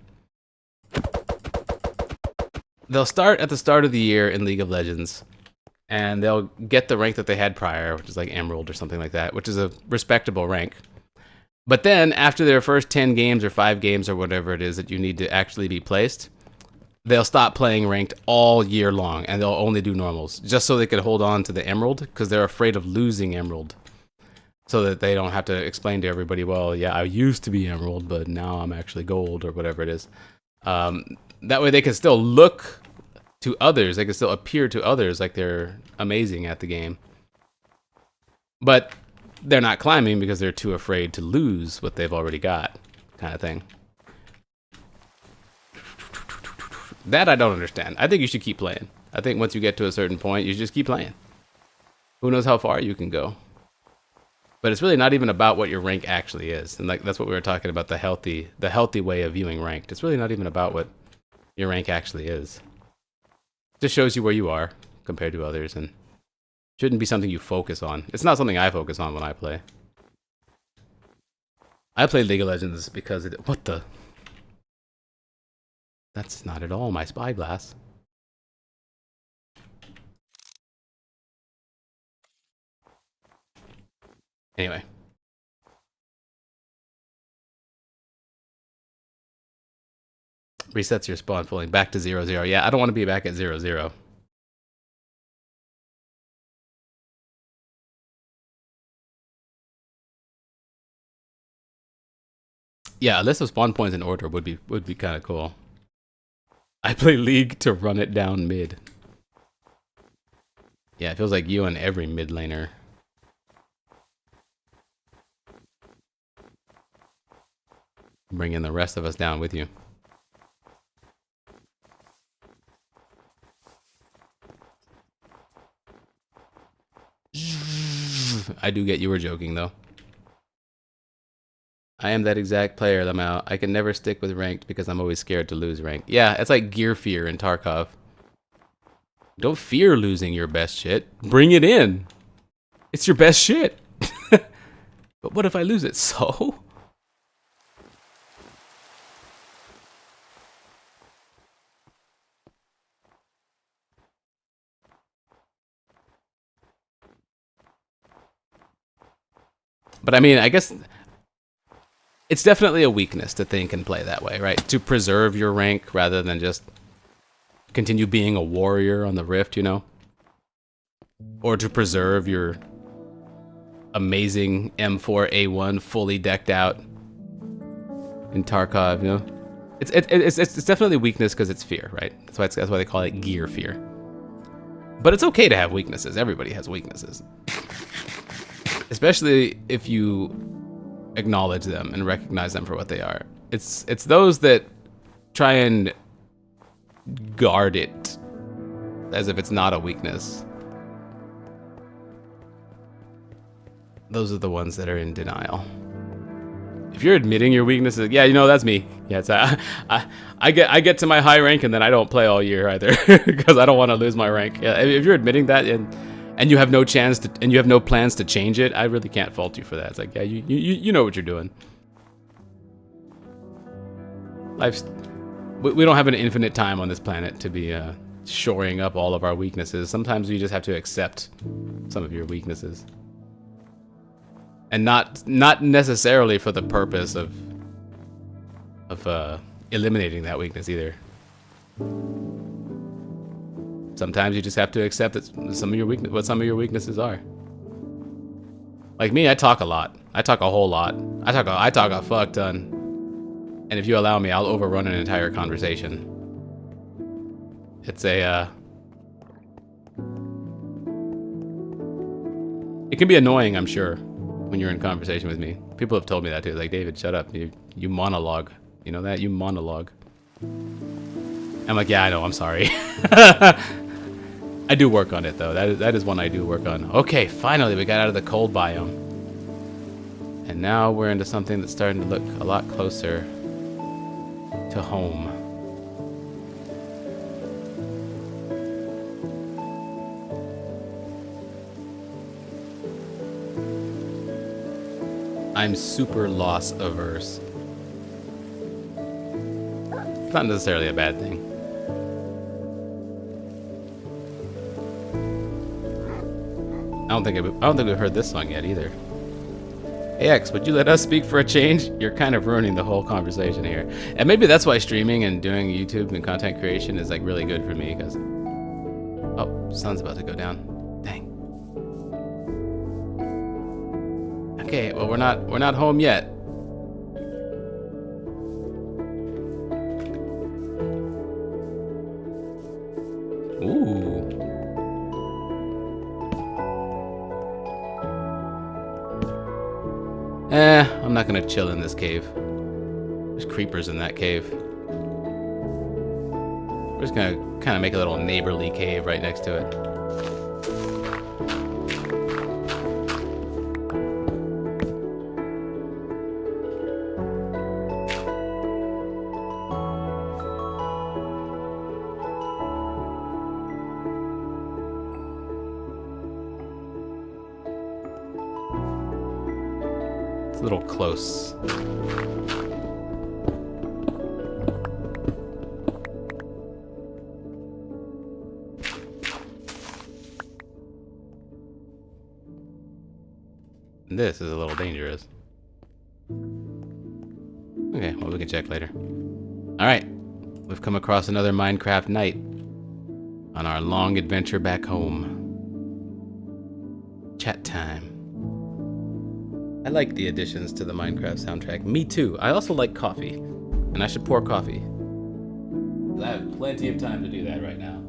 They'll start at the start of the year in League of Legends, and they'll get the rank that they had prior, which is like Emerald or something like that, which is a respectable rank. But then, after their first 10 games or 5 games or whatever it is that you need to actually be placed, they'll stop playing ranked all year long, and they'll only do normals, just so they could hold on to the Emerald, because they're afraid of losing Emerald. So that they don't have to explain to everybody, well, yeah, I used to be Emerald, but now I'm actually Gold, or whatever it is. That way they can still look to others, they can still appear to others like they're amazing at the game. But they're not climbing because they're too afraid to lose what they've already got, kind of thing. That I don't understand. I think you should keep playing. I think once you get to a certain point, you just keep playing. Who knows how far you can go. But it's really not even about what your rank actually is. And like that's what we were talking about, the healthy way of viewing ranked. It's really not even about what your rank actually is. It just shows you where you are compared to others, and shouldn't be something you focus on. It's not something I focus on when I play. I play League of Legends because it, what the? That's not at all my spyglass. Anyway. Resets your spawn fully back to 0-0. Yeah, I don't want to be back at 0-0. Yeah, a list of spawn points in order would be kind of cool. I play League to run it down mid. Yeah, it feels like you and every mid laner. Bringing the rest of us down with you. I do get you were joking though. I am that exact player, Lamau. I can never stick with ranked because I'm always scared to lose rank. Yeah, it's like gear fear in Tarkov. Don't fear losing your best shit. Bring it in. It's your best shit. But what if I lose it? So? But I mean, I guess it's definitely a weakness to think and play that way, right? To preserve your rank rather than just continue being a warrior on the Rift, you know? Or to preserve your amazing M4A1 fully decked out in Tarkov, you know? It's definitely weakness because it's fear, right? That's why they call it gear fear. But it's okay to have weaknesses. Everybody has weaknesses. Especially if you acknowledge them and recognize them for what they are. It's those that try and guard it as if it's not a weakness. Those are the ones that are in denial. If you're admitting your weaknesses, yeah, you know, that's me. Yeah, it's, I get to my high rank and then I don't play all year either because I don't want to lose my rank. Yeah, if you're admitting that, and and you have no chance to, and you have no plans to change it, I really can't fault you for that. It's like, yeah, you know what you're doing. Life's, we don't have an infinite time on this planet to be shoring up all of our weaknesses. Sometimes you just have to accept some of your weaknesses, and not necessarily for the purpose of eliminating that weakness either. Sometimes you just have to accept that some of your weaknesses are. Like me, I talk a lot. I talk a whole lot. I talk a fuck ton. And if you allow me, I'll overrun an entire conversation. It's a it can be annoying, I'm sure, when you're in conversation with me. People have told me that too. Like, David, shut up. You monologue. You know that? You monologue. I'm like, yeah, I know. I'm sorry. I do work on it, though. That is one I do work on. Okay, finally, we got out of the cold biome. And now we're into something that's starting to look a lot closer to home. I'm super loss averse. It's not necessarily a bad thing. I don't think we've heard this song yet either. Hey X, would you let us speak for a change? You're kind of ruining the whole conversation here. And maybe that's why streaming and doing YouTube and content creation is like really good for me, because oh, sun's about to go down. Dang. Okay, well we're not home yet. Ooh. I'm not gonna chill in this cave. There's creepers in that cave. We're just gonna kind of make a little neighborly cave right next to it. It's a little close. This is a little dangerous. Okay, well, we can check later. Alright, we've come across another Minecraft night on our long adventure back home. Chat time. I like the additions to the Minecraft soundtrack. Me too. I also like coffee, and I should pour coffee. I have plenty of time to do that right now.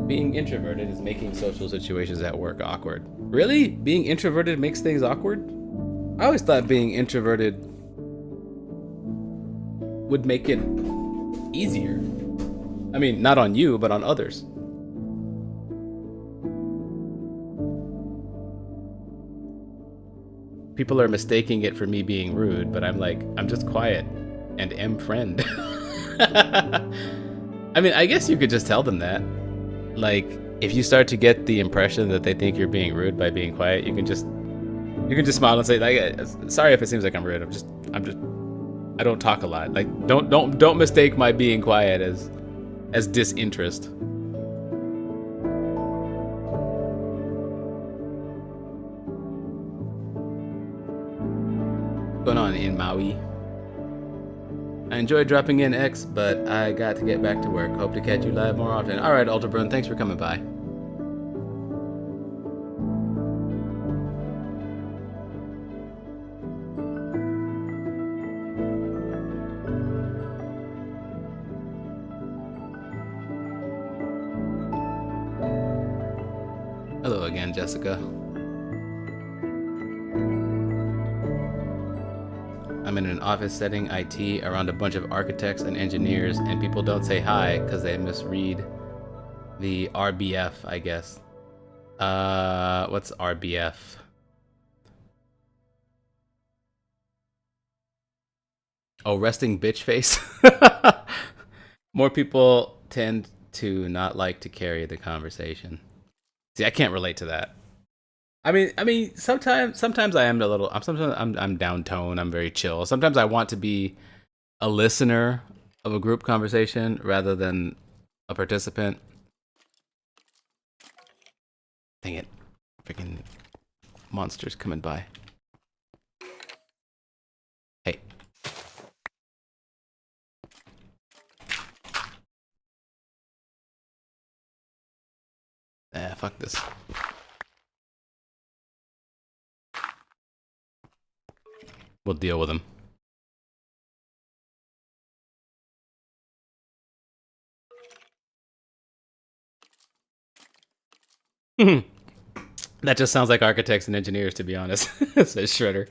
Being introverted is making social situations at work awkward. Really? Being introverted makes things awkward? I always thought being introverted would make it easier. I mean, not on you, but on others. People are mistaking it for me being rude, but I'm like, I'm just quiet and am friend. I mean, I guess you could just tell them that. Like, if you start to get the impression that they think you're being rude by being quiet, you can just smile and say, like, sorry if it seems like I'm rude. I don't talk a lot. Like, don't mistake my being quiet as disinterest. What's going on in Maui? I enjoyed dropping in, X, but I got to get back to work. Hope to catch you live more often. Alright, Alterbrun, thanks for coming by. Hello again, Jessica. I'm in an office setting, IT, around a bunch of architects and engineers, and people don't say hi because they misread the RBF, I guess. What's RBF? Oh, resting bitch face? More people tend to not like to carry the conversation. See, I can't relate to that. I mean, sometimes I am a little. I'm down tone. I'm very chill. Sometimes I want to be a listener of a group conversation rather than a participant. Dang it, freaking monsters coming by. Hey. Fuck this. We'll deal with them. That just sounds like architects and engineers, to be honest, says Shredder.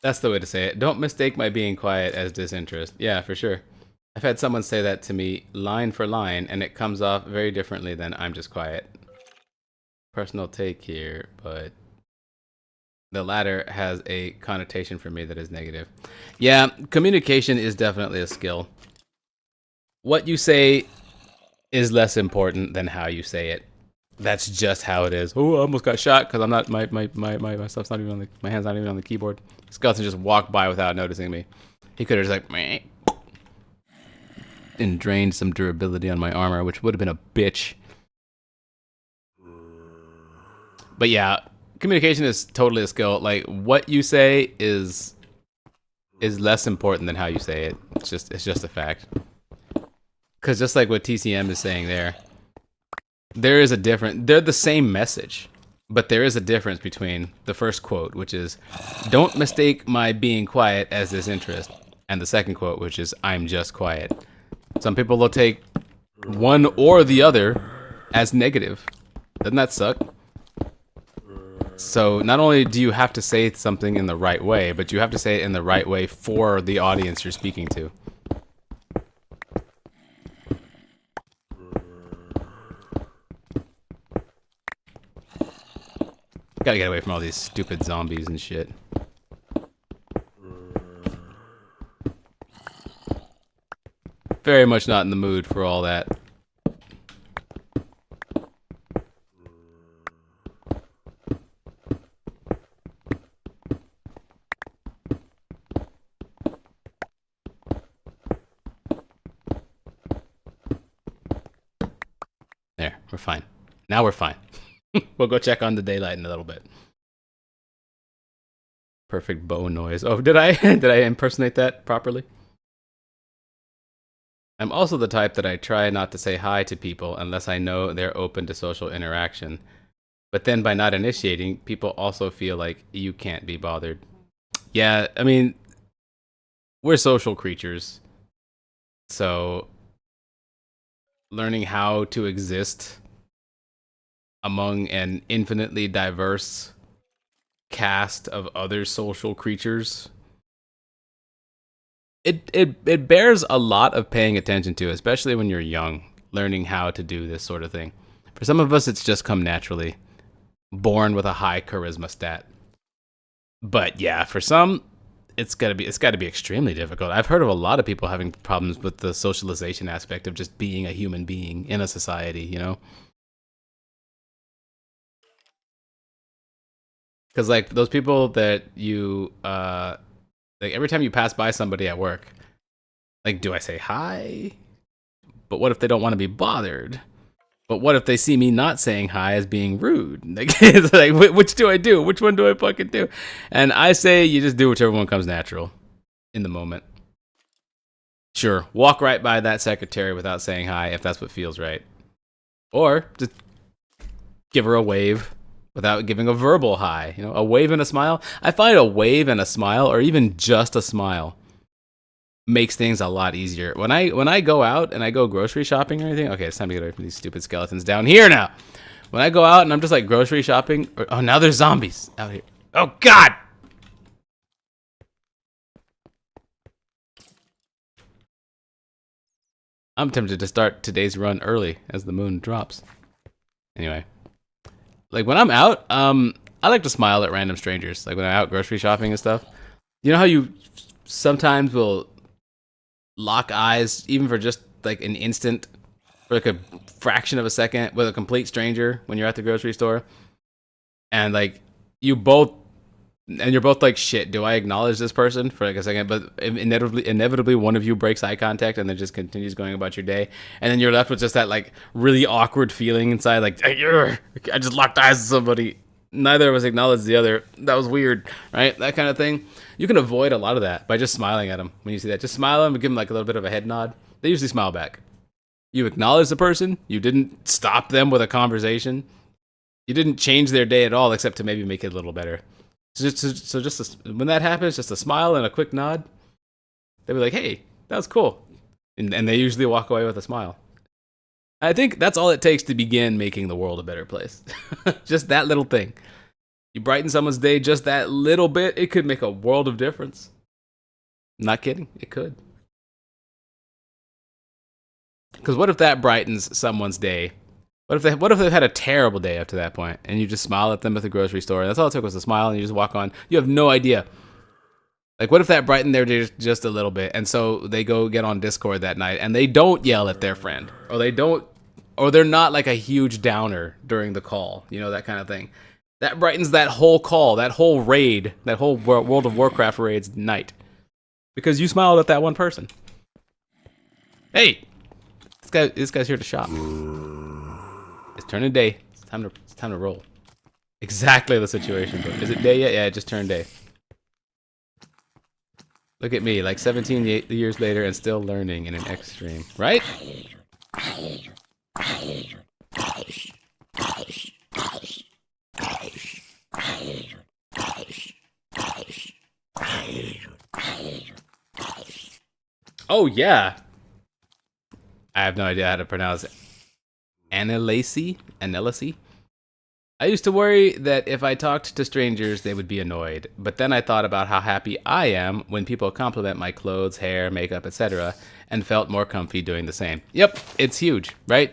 That's the way to say it. Don't mistake my being quiet as disinterest. Yeah, for sure. I've had someone say that to me line for line, and it comes off very differently than I'm just quiet. Personal take here, but the latter has a connotation for me that is negative. Yeah, communication is definitely a skill. What you say is less important than how you say it. That's just how it is. Oh, I almost got shot because I'm not my stuff's not even on the my hand's not even on the keyboard. Skeleton just walked by without noticing me. He could have just like meh, and drained some durability on my armor, which would have been a bitch. But yeah, communication is totally a skill. Like what you say is less important than how you say it. It's just a fact. Because just like what TCM is saying there is a difference. They're the same message, but there is a difference between the first quote, which is, don't mistake my being quiet as disinterest, and the second quote, which is, I'm just quiet. Some people will take one or the other as negative. Doesn't that suck? So not only do you have to say something in the right way, but you have to say it in the right way for the audience you're speaking to. Gotta get away from all these stupid zombies and shit. Very much not in the mood for all that. There, we're fine. Now we're fine. We'll go check on the daylight in a little bit. Perfect bow noise. Oh, did I impersonate that properly? I'm also the type that I try not to say hi to people unless I know they're open to social interaction. But then by not initiating, people also feel like you can't be bothered. Yeah, I mean, we're social creatures. So learning how to exist among an infinitely diverse cast of other social creatures, it bears a lot of paying attention to, especially when you're young, learning how to do this sort of thing. For some of us, it's just come naturally, born with a high charisma stat. But yeah, for some, it's got to be extremely difficult. I've heard of a lot of people having problems with the socialization aspect of just being a human being in a society, you know? Because like those people that you like every time you pass by somebody at work, like, do I say hi? But what if they don't want to be bothered? But what if they see me not saying hi as being rude? Like, it's like, which do I do? Which one do I fucking do? And I say you just do whichever one comes natural in the moment. Sure, walk right by that secretary without saying hi if that's what feels right. Or just give her a wave without giving a verbal hi. You know, a wave and a smile. I find a wave and a smile, or even just a smile, makes things a lot easier. When I go out and I go grocery shopping or anything, okay, it's time to get away from these stupid skeletons down here now. When I go out and I'm just like grocery shopping, oh, now there's zombies out here. Oh, God! I'm tempted to start today's run early as the moon drops. Anyway. Like when I'm out, I like to smile at random strangers. Like when I'm out grocery shopping and stuff. You know how you sometimes will lock eyes even for just like an instant, for like a fraction of a second with a complete stranger when you're at the grocery store, and like you're both like, shit, do I acknowledge this person for like a second? But inevitably one of you breaks eye contact and then just continues going about your day, and then you're left with just that like really awkward feeling inside, like I just locked eyes with somebody. Neither of us acknowledged the other. That was weird, right? That kind of thing. You can avoid a lot of that by just smiling at them when you see that. Just smile at them and give them like a little bit of a head nod. They usually smile back. You acknowledge the person. You didn't stop them with a conversation. You didn't change their day at all, except to maybe make it a little better. When that happens, just a smile and a quick nod. They'll be like, hey, that was cool. And they usually walk away with a smile. I think that's all it takes to begin making the world a better place. Just that little thing. You brighten someone's day just that little bit, it could make a world of difference. Not kidding, it could. Because what if that brightens someone's day? What if they've had a terrible day up to that point, and you just smile at them at the grocery store, and that's all it took was a smile, and you just walk on. You have no idea. Like, what if that brightened their day just a little bit, and so they go get on Discord that night, and they don't yell at their friend, or they're not like a huge downer during the call, you know, that kind of thing. That brightens that whole call, that whole raid, that whole World of Warcraft raid's night, because you smiled at that one person. Hey, this guy's here to shop. It's turning day. It's time to roll. Exactly the situation. But is it day yet? Yeah, it just turned day. Look at me, like 17 years later and still learning in an extreme, right? Oh yeah. I have no idea how to pronounce it. Anelacy? I used to worry that if I talked to strangers, they would be annoyed. But then I thought about how happy I am when people compliment my clothes, hair, makeup, etc., and felt more comfy doing the same. Yep, it's huge, right?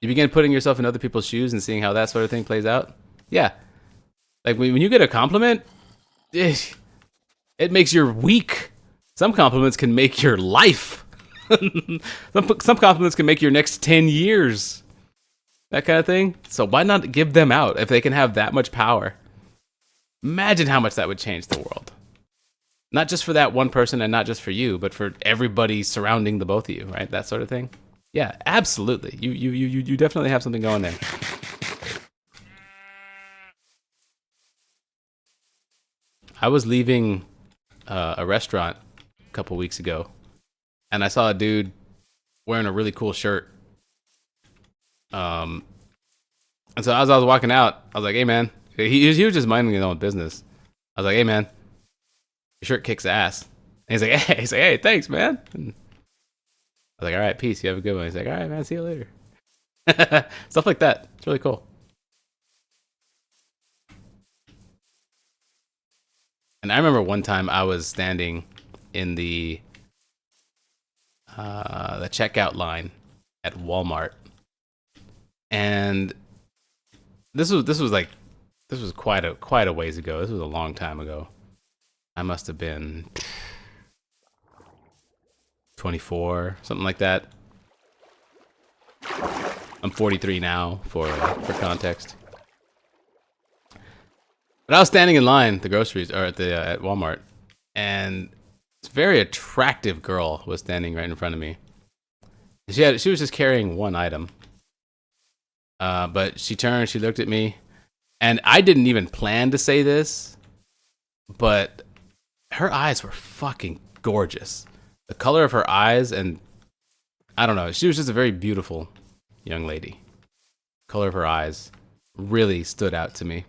You begin putting yourself in other people's shoes and seeing how that sort of thing plays out. Yeah. Like when you get a compliment, it makes your week. Some compliments can make your life. Some compliments can make your next 10 years. That kind of thing. So why not give them out if they can have that much power? Imagine how much that would change the world. Not just for that one person and not just for you, but for everybody surrounding the both of you, right? That sort of thing. Yeah, absolutely. You definitely have something going there. I was leaving a restaurant a couple weeks ago, and I saw a dude wearing a really cool shirt. And so as I was walking out, I was like, hey man, he was just minding his own business. I was like, hey man, your shirt kicks ass. And he's like, hey, thanks man. And I was like, all right, peace, you have a good one. He's like, all right man, see you later. Stuff like that. It's really cool. And I remember one time I was standing in the checkout line at Walmart. And this was quite a ways ago. This was a long time ago. I must have been 24, something like that. I'm 43 now for context. But I was standing in line at the groceries or at Walmart, and this very attractive girl was standing right in front of me. She was just carrying one item. But she turned, she looked at me, and I didn't even plan to say this, but her eyes were fucking gorgeous. The color of her eyes, and I don't know, she was just a very beautiful young lady. Color of her eyes really stood out to me.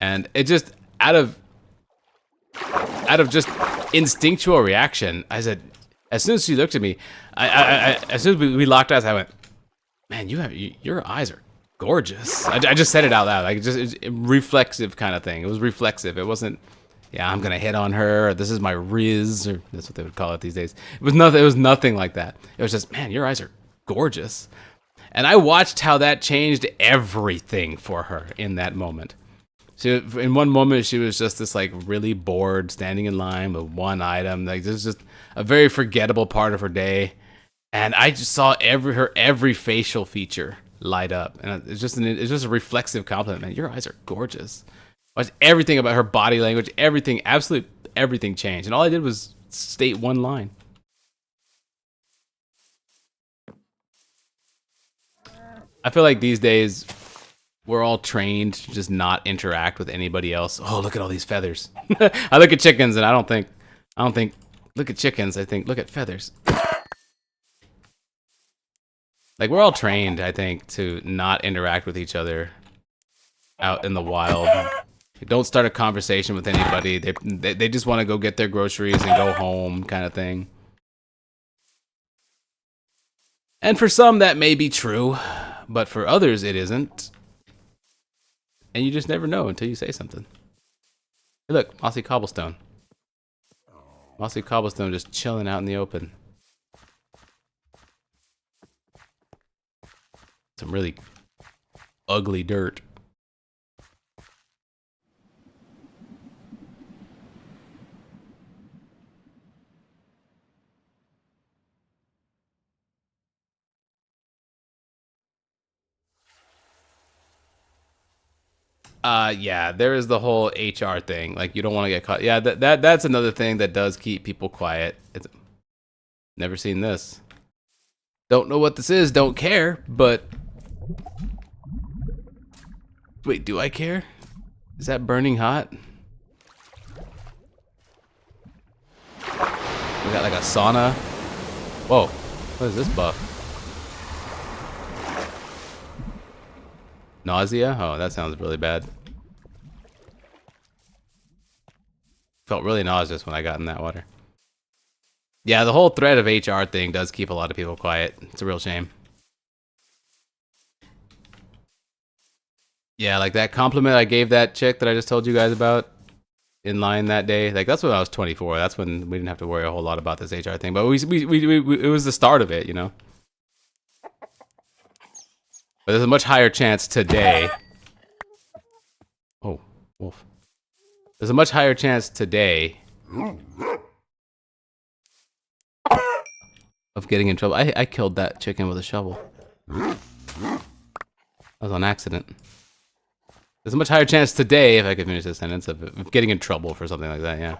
And it just, out of just instinctual reaction, I said, as soon as she looked at me, as soon as we locked eyes, I went, man, your eyes are gorgeous. I just said it out loud, like just a reflexive kind of thing. It was reflexive. It wasn't, yeah, I'm gonna hit on her, or this is my riz, or that's what they would call it these days. It was nothing like that. It was just, man, your eyes are gorgeous. And I watched how that changed everything for her in that moment. In one moment, she was just this like really bored, standing in line with one item. Like this was just a very forgettable part of her day. And I just saw every facial feature light up, and it's just a reflexive compliment. Man, your eyes are gorgeous. Watch everything about her body language, everything, absolute everything changed, and all I did was state one line. I feel like these days we're all trained to just not interact with anybody else. Oh, look at all these feathers. I look at chickens and I don't think look at chickens, I think look at feathers. Like, we're all trained, I think, to not interact with each other out in the wild. Don't start a conversation with anybody. They just want to go get their groceries and go home, kind of thing. And for some, that may be true, but for others, it isn't. And you just never know until you say something. Hey, look, Mossy Cobblestone. Mossy Cobblestone just chilling out in the open. Some really ugly dirt. Yeah, there is the whole HR thing. Like, you don't want to get caught. Yeah, that's another thing that does keep people quiet. It's never seen this. Don't know what this is, don't care, but wait, do I care? Is that burning hot? We got like a sauna. Whoa, what is this buff? Nausea? Oh, that sounds really bad. Felt really nauseous when I got in that water. Yeah, the whole threat of HR thing does keep a lot of people quiet. It's a real shame. Yeah, like that compliment I gave that chick that I just told you guys about in line that day. Like, that's when I was 24. That's when we didn't have to worry a whole lot about this HR thing. But it was the start of it, you know? But there's a much higher chance today. Oh, wolf. There's a much higher chance today of getting in trouble. I killed that chicken with a shovel. That was on accident. There's a much higher chance today, if I could finish this sentence, of getting in trouble for something like that, yeah.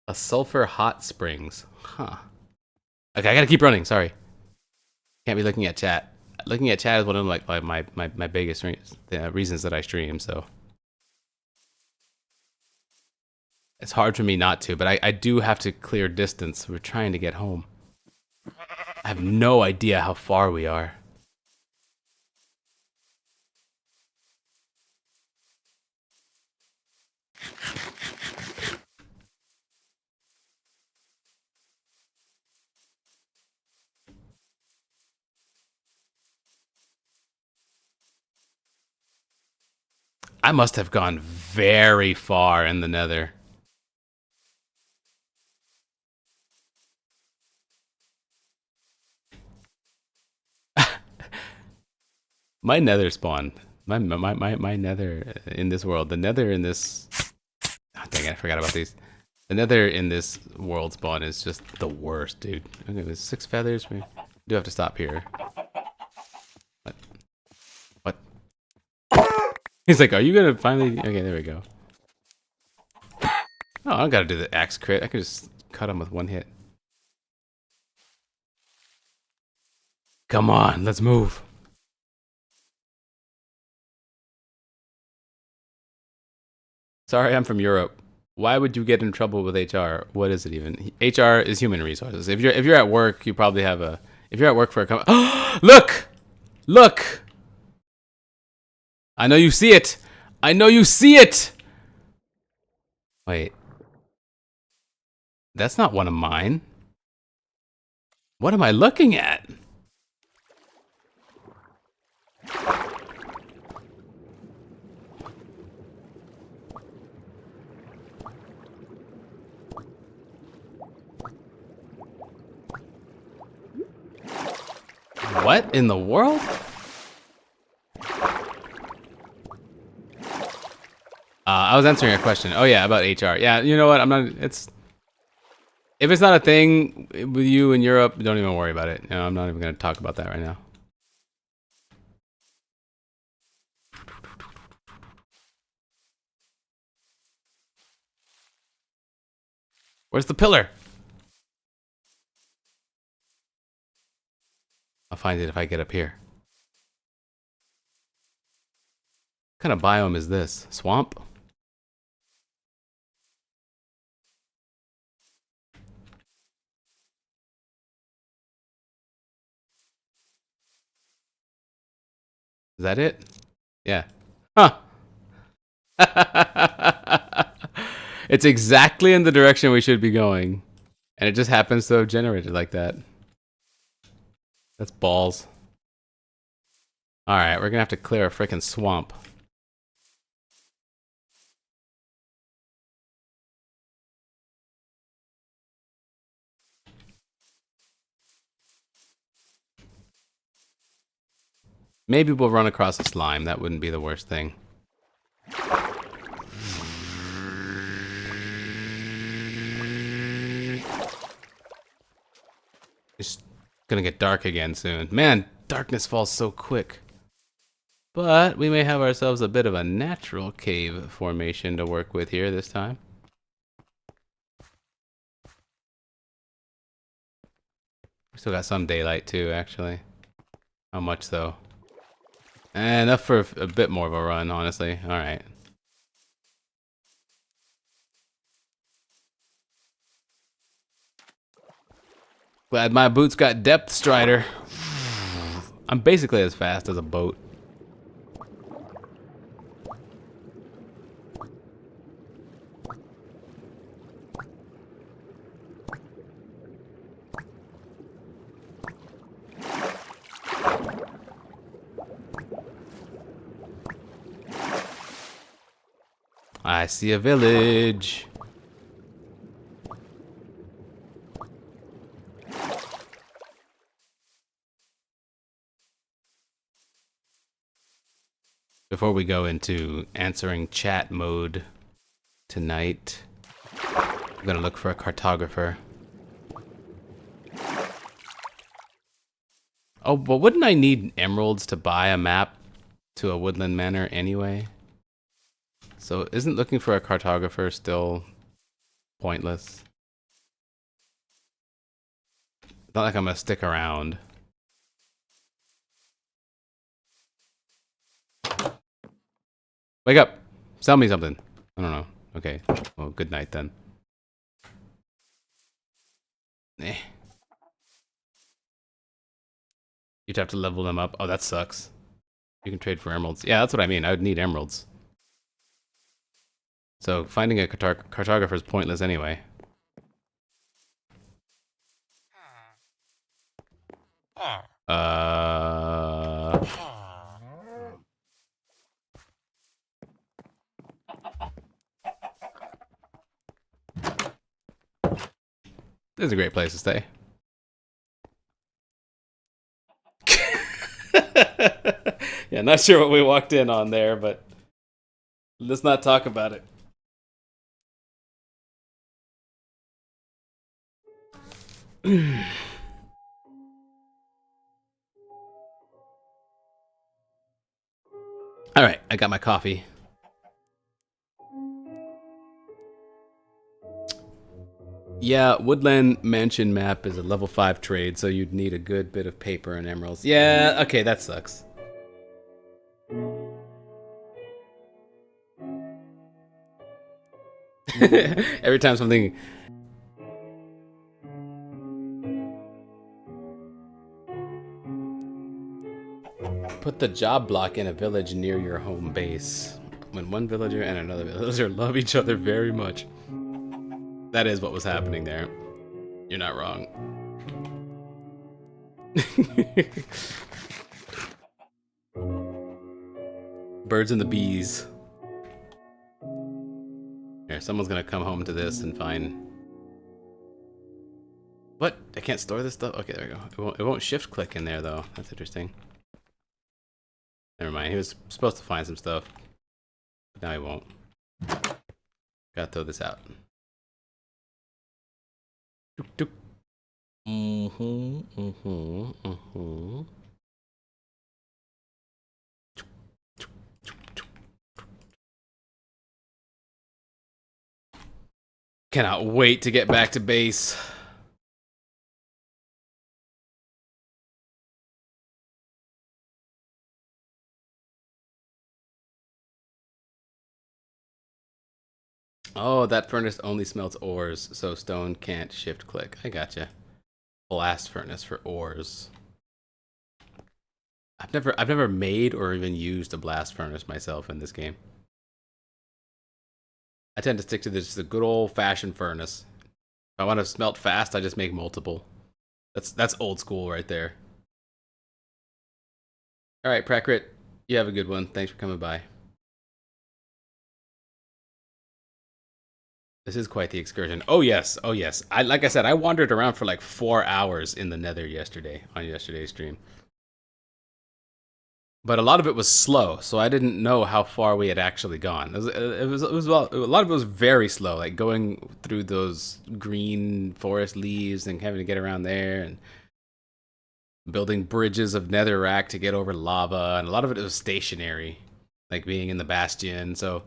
A sulfur hot springs. Huh. Okay, I gotta keep running, sorry. Can't be looking at chat. Looking at chat is one of like my biggest reasons that I stream, so. It's hard for me not to, but I do have to clear distance. We're trying to get home. I have no idea how far we are. I must have gone very far in the nether. My nether spawn. My nether in this world. The nether in this... Oh, dang it, I forgot about these. The nether in this world spawn is just the worst, dude. Okay, there's 6 feathers. We do have to stop here. What? He's like, are you gonna finally... Okay, there we go. Oh, I don't gotta do the axe crit. I could just cut him with one hit. Come on, let's move. Sorry, I'm from Europe. Why would you get in trouble with HR? What is it even? HR is human resources. If you're at work, you probably have a... If you're at work for a company... Look! Look! I know you see it! I know you see it! Wait. That's not one of mine. What am I looking at? What in the world? I was answering a question. Oh yeah, about HR. Yeah, you know what? I'm not. If it's not a thing with you in Europe, don't even worry about it. No, I'm not even gonna talk about that right now. Where's the pillar? I'll find it if I get up here. What kind of biome is this? Swamp? Is that it? Yeah. Huh. It's exactly in the direction we should be going. And it just happens to have generated like that. That's balls. Alright, we're gonna have to clear a freaking swamp. Maybe we'll run across a slime. That wouldn't be the worst thing. It's gonna get dark again soon. Man, darkness falls so quick. But we may have ourselves a bit of a natural cave formation to work with here this time. We still got some daylight too, actually. How much though? Enough for a bit more of a run, honestly. Alright. Glad my boots got depth strider. I'm basically as fast as a boat. I see a village. Before we go into answering chat mode tonight, I'm gonna look for a cartographer. Oh, but wouldn't I need emeralds to buy a map to a woodland manor anyway? So isn't looking for a cartographer still pointless? It's not like I'm gonna stick around. Wake up! Sell me something. I don't know. Okay. Well, good night then. Eh. You'd have to level them up. Oh, that sucks. You can trade for emeralds. Yeah, that's what I mean. I would need emeralds. So finding a cartographer is pointless anyway. This is a great place to stay. Yeah, not sure what we walked in on there, but let's not talk about it. All right, I got my coffee. Yeah, Woodland Mansion map is a level 5 trade, so you'd need a good bit of paper and emeralds. Yeah, okay, that sucks. Every time something... Put the job block in a village near your home base. When one villager and another villager love each other very much. That is what was happening there. You're not wrong. Birds and the bees. Here, someone's gonna come home to this and find... What? I can't store this stuff? Okay, there we go. It won't shift click in there though. That's interesting. Never mind, he was supposed to find some stuff. But now he won't. Gotta throw this out. Mm-hmm, mm-hmm, mm-hmm. Cannot wait to get back to base. Oh, that furnace only smelts ores, so stone can't shift click. I gotcha. Blast furnace for ores. I've never made or even used a blast furnace myself in this game. I tend to stick to the good old fashioned furnace. If I want to smelt fast, I just make multiple. That's old school right there. All right, Prakrit, you have a good one. Thanks for coming by. This is quite the excursion. Oh yes, oh yes. Like I said, I wandered around for like 4 hours in the Nether yesterday on yesterday's stream. But a lot of it was slow, so I didn't know how far we had actually gone. A lot of it was very slow, like going through those green forest leaves and having to get around there and building bridges of netherrack to get over lava, and a lot of it was stationary, like being in the bastion. So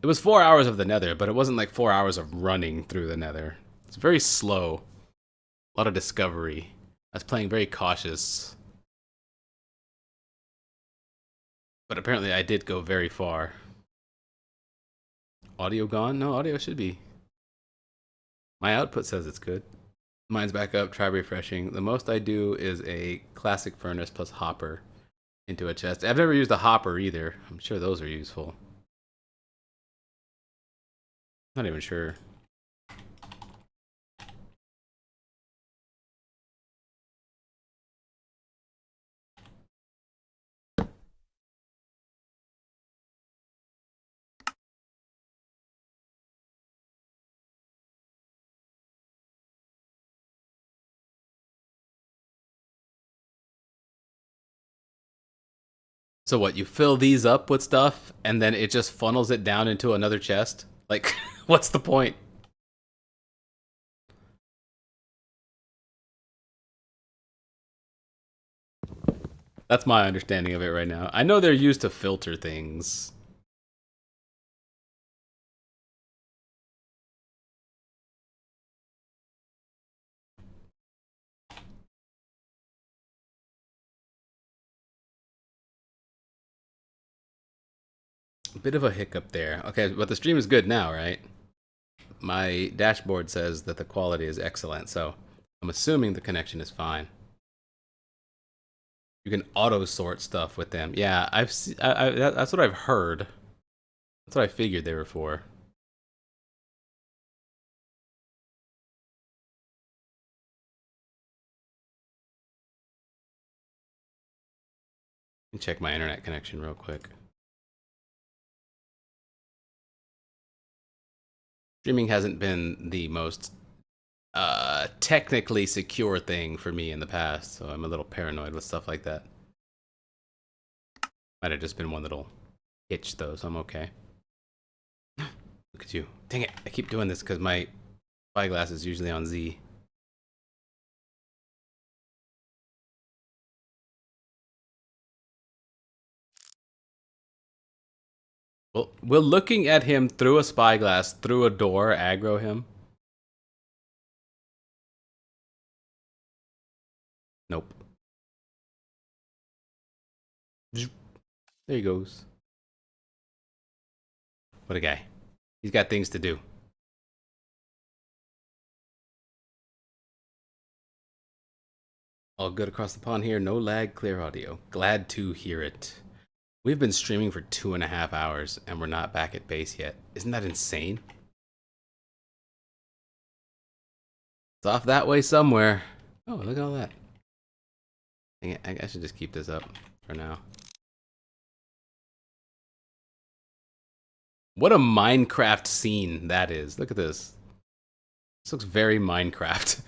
it was 4 hours of the nether, but it wasn't like 4 hours of running through the nether. It's very slow. A lot of discovery. I was playing very cautious. But apparently I did go very far. Audio gone? No, audio should be. My output says it's good. Mine's back up, try refreshing. The most I do is a classic furnace plus hopper into a chest. I've never used a hopper either. I'm sure those are useful. Not even sure. So what, you fill these up with stuff and then it just funnels it down into another chest? Like, what's the point? That's my understanding of it right now. I know they're used to filter things. A bit of a hiccup there. Okay, but the stream is good now, right? My dashboard says that the quality is excellent, so I'm assuming the connection is fine. You can auto sort stuff with them. Yeah, that's what I've heard. That's what I figured they were for. Let me check my internet connection real quick. Streaming hasn't been the most technically secure thing for me in the past, so I'm a little paranoid with stuff like that. Might have just been one little hitch though, so I'm okay. Look at you. Dang it, I keep doing this because my spyglass is usually on Z. Well, will looking at him through a spyglass, through a door, aggro him? Nope. There he goes. What a guy. He's got things to do. All good across the pond here. No lag, clear audio. Glad to hear it. We've been streaming for 2.5 hours and we're not back at base yet. Isn't that insane? It's off that way somewhere. Oh, look at all that. I should just keep this up for now. What a Minecraft scene that is. Look at this. This looks very Minecraft.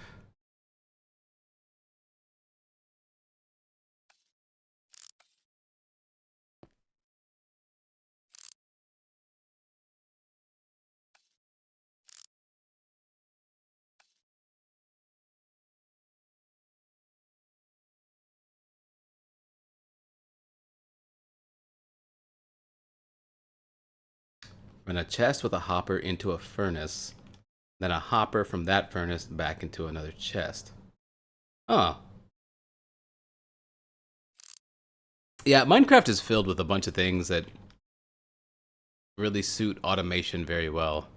Run a chest with a hopper into a furnace, then a hopper from that furnace back into another chest. Oh. Yeah, Minecraft is filled with a bunch of things that really suit automation very well.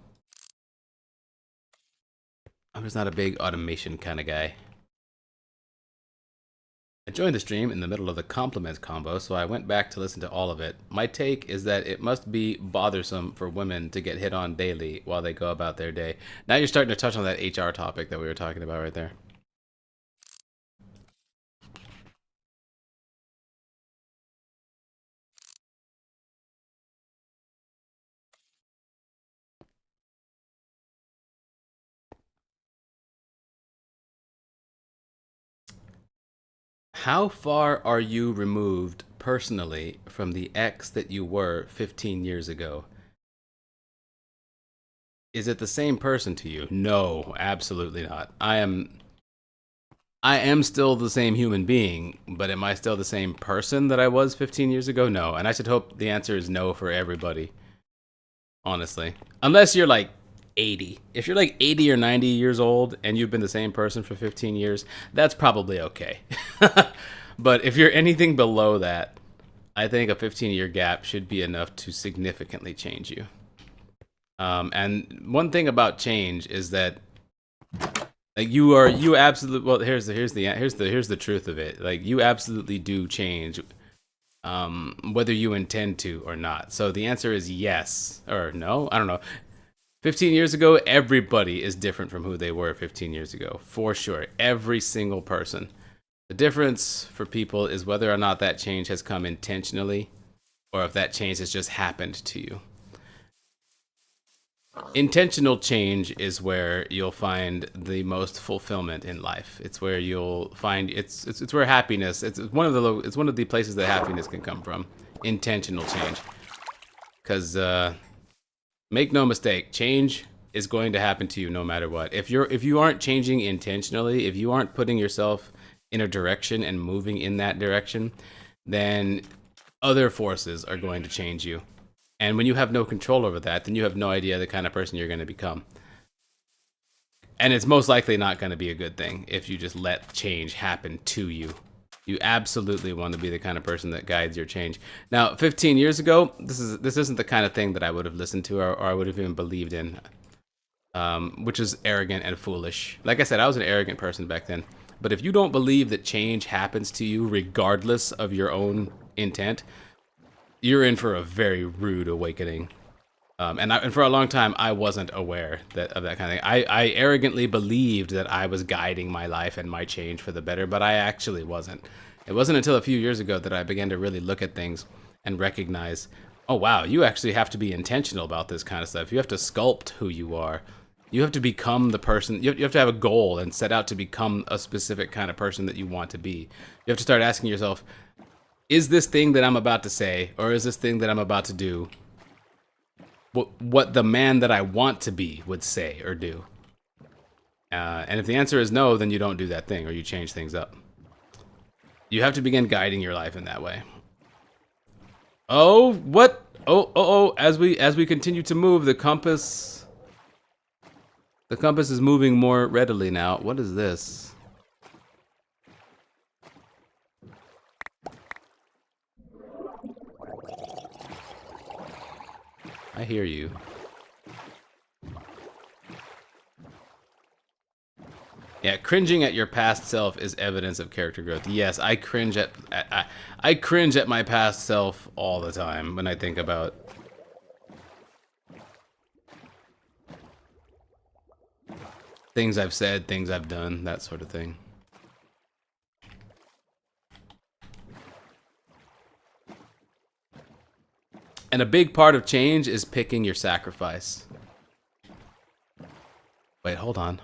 I'm just not a big automation kind of guy. I joined the stream in the middle of the compliments combo, so I went back to listen to all of it. My take is that it must be bothersome for women to get hit on daily while they go about their day. Now you're starting to touch on that HR topic that we were talking about right there. How far are you removed personally from the ex that you were 15 years ago? Is it the same person to you? No, absolutely not. I am still the same human being, but am I still the same person that I was 15 years ago? No. And I should hope the answer is no for everybody. Honestly. Unless you're like 80. If you're like 80 or 90 years old and you've been the same person for 15 years, that's probably okay. But if you're anything below that, I think a 15-year gap should be enough to significantly change you. And one thing about change is that like you absolutely, well, here's the truth of it. Like you absolutely do change, whether you intend to or not. So the answer is yes or no. I don't know. 15 years ago, everybody is different from who they were 15 years ago, for sure. Every single person. The difference for people is whether or not that change has come intentionally or if that change has just happened to you. Intentional change is where you'll find the most fulfillment in life. It's where you'll find it's where happiness. It's one of the places that happiness can come from. Intentional change, because make no mistake, change is going to happen to you no matter what. If you aren't changing intentionally, if you aren't putting yourself in a direction and moving in that direction, then other forces are going to change you. And when you have no control over that, then you have no idea the kind of person you're going to become. And it's most likely not going to be a good thing if you just let change happen to you. You absolutely want to be the kind of person that guides your change. Now, 15 years ago, this isn't the kind of thing that I would have listened to or I would have even believed in, which is arrogant and foolish. Like I said, I was an arrogant person back then. But if you don't believe that change happens to you regardless of your own intent, you're in for a very rude awakening. And for a long time, I wasn't aware of that kind of thing. I arrogantly believed that I was guiding my life and my change for the better, but I actually wasn't. It wasn't until a few years ago that I began to really look at things and recognize, oh wow, you actually have to be intentional about this kind of stuff. You have to sculpt who you are. You have to become the person. You have to have a goal and set out to become a specific kind of person that you want to be. You have to start asking yourself, is this thing that I'm about to say, or is this thing that I'm about to do what the man that I want to be would say or do? And if the answer is no, then you don't do that thing, or you change things up. You have to begin guiding your life in that way. Oh, what? Oh! As we continue to move, the compass is moving more readily now. What is this? I hear you. Yeah, cringing at your past self is evidence of character growth. Yes, I cringe at my past self all the time when I think about things I've said, things I've done, that sort of thing. And a big part of change is picking your sacrifice. Wait, hold on.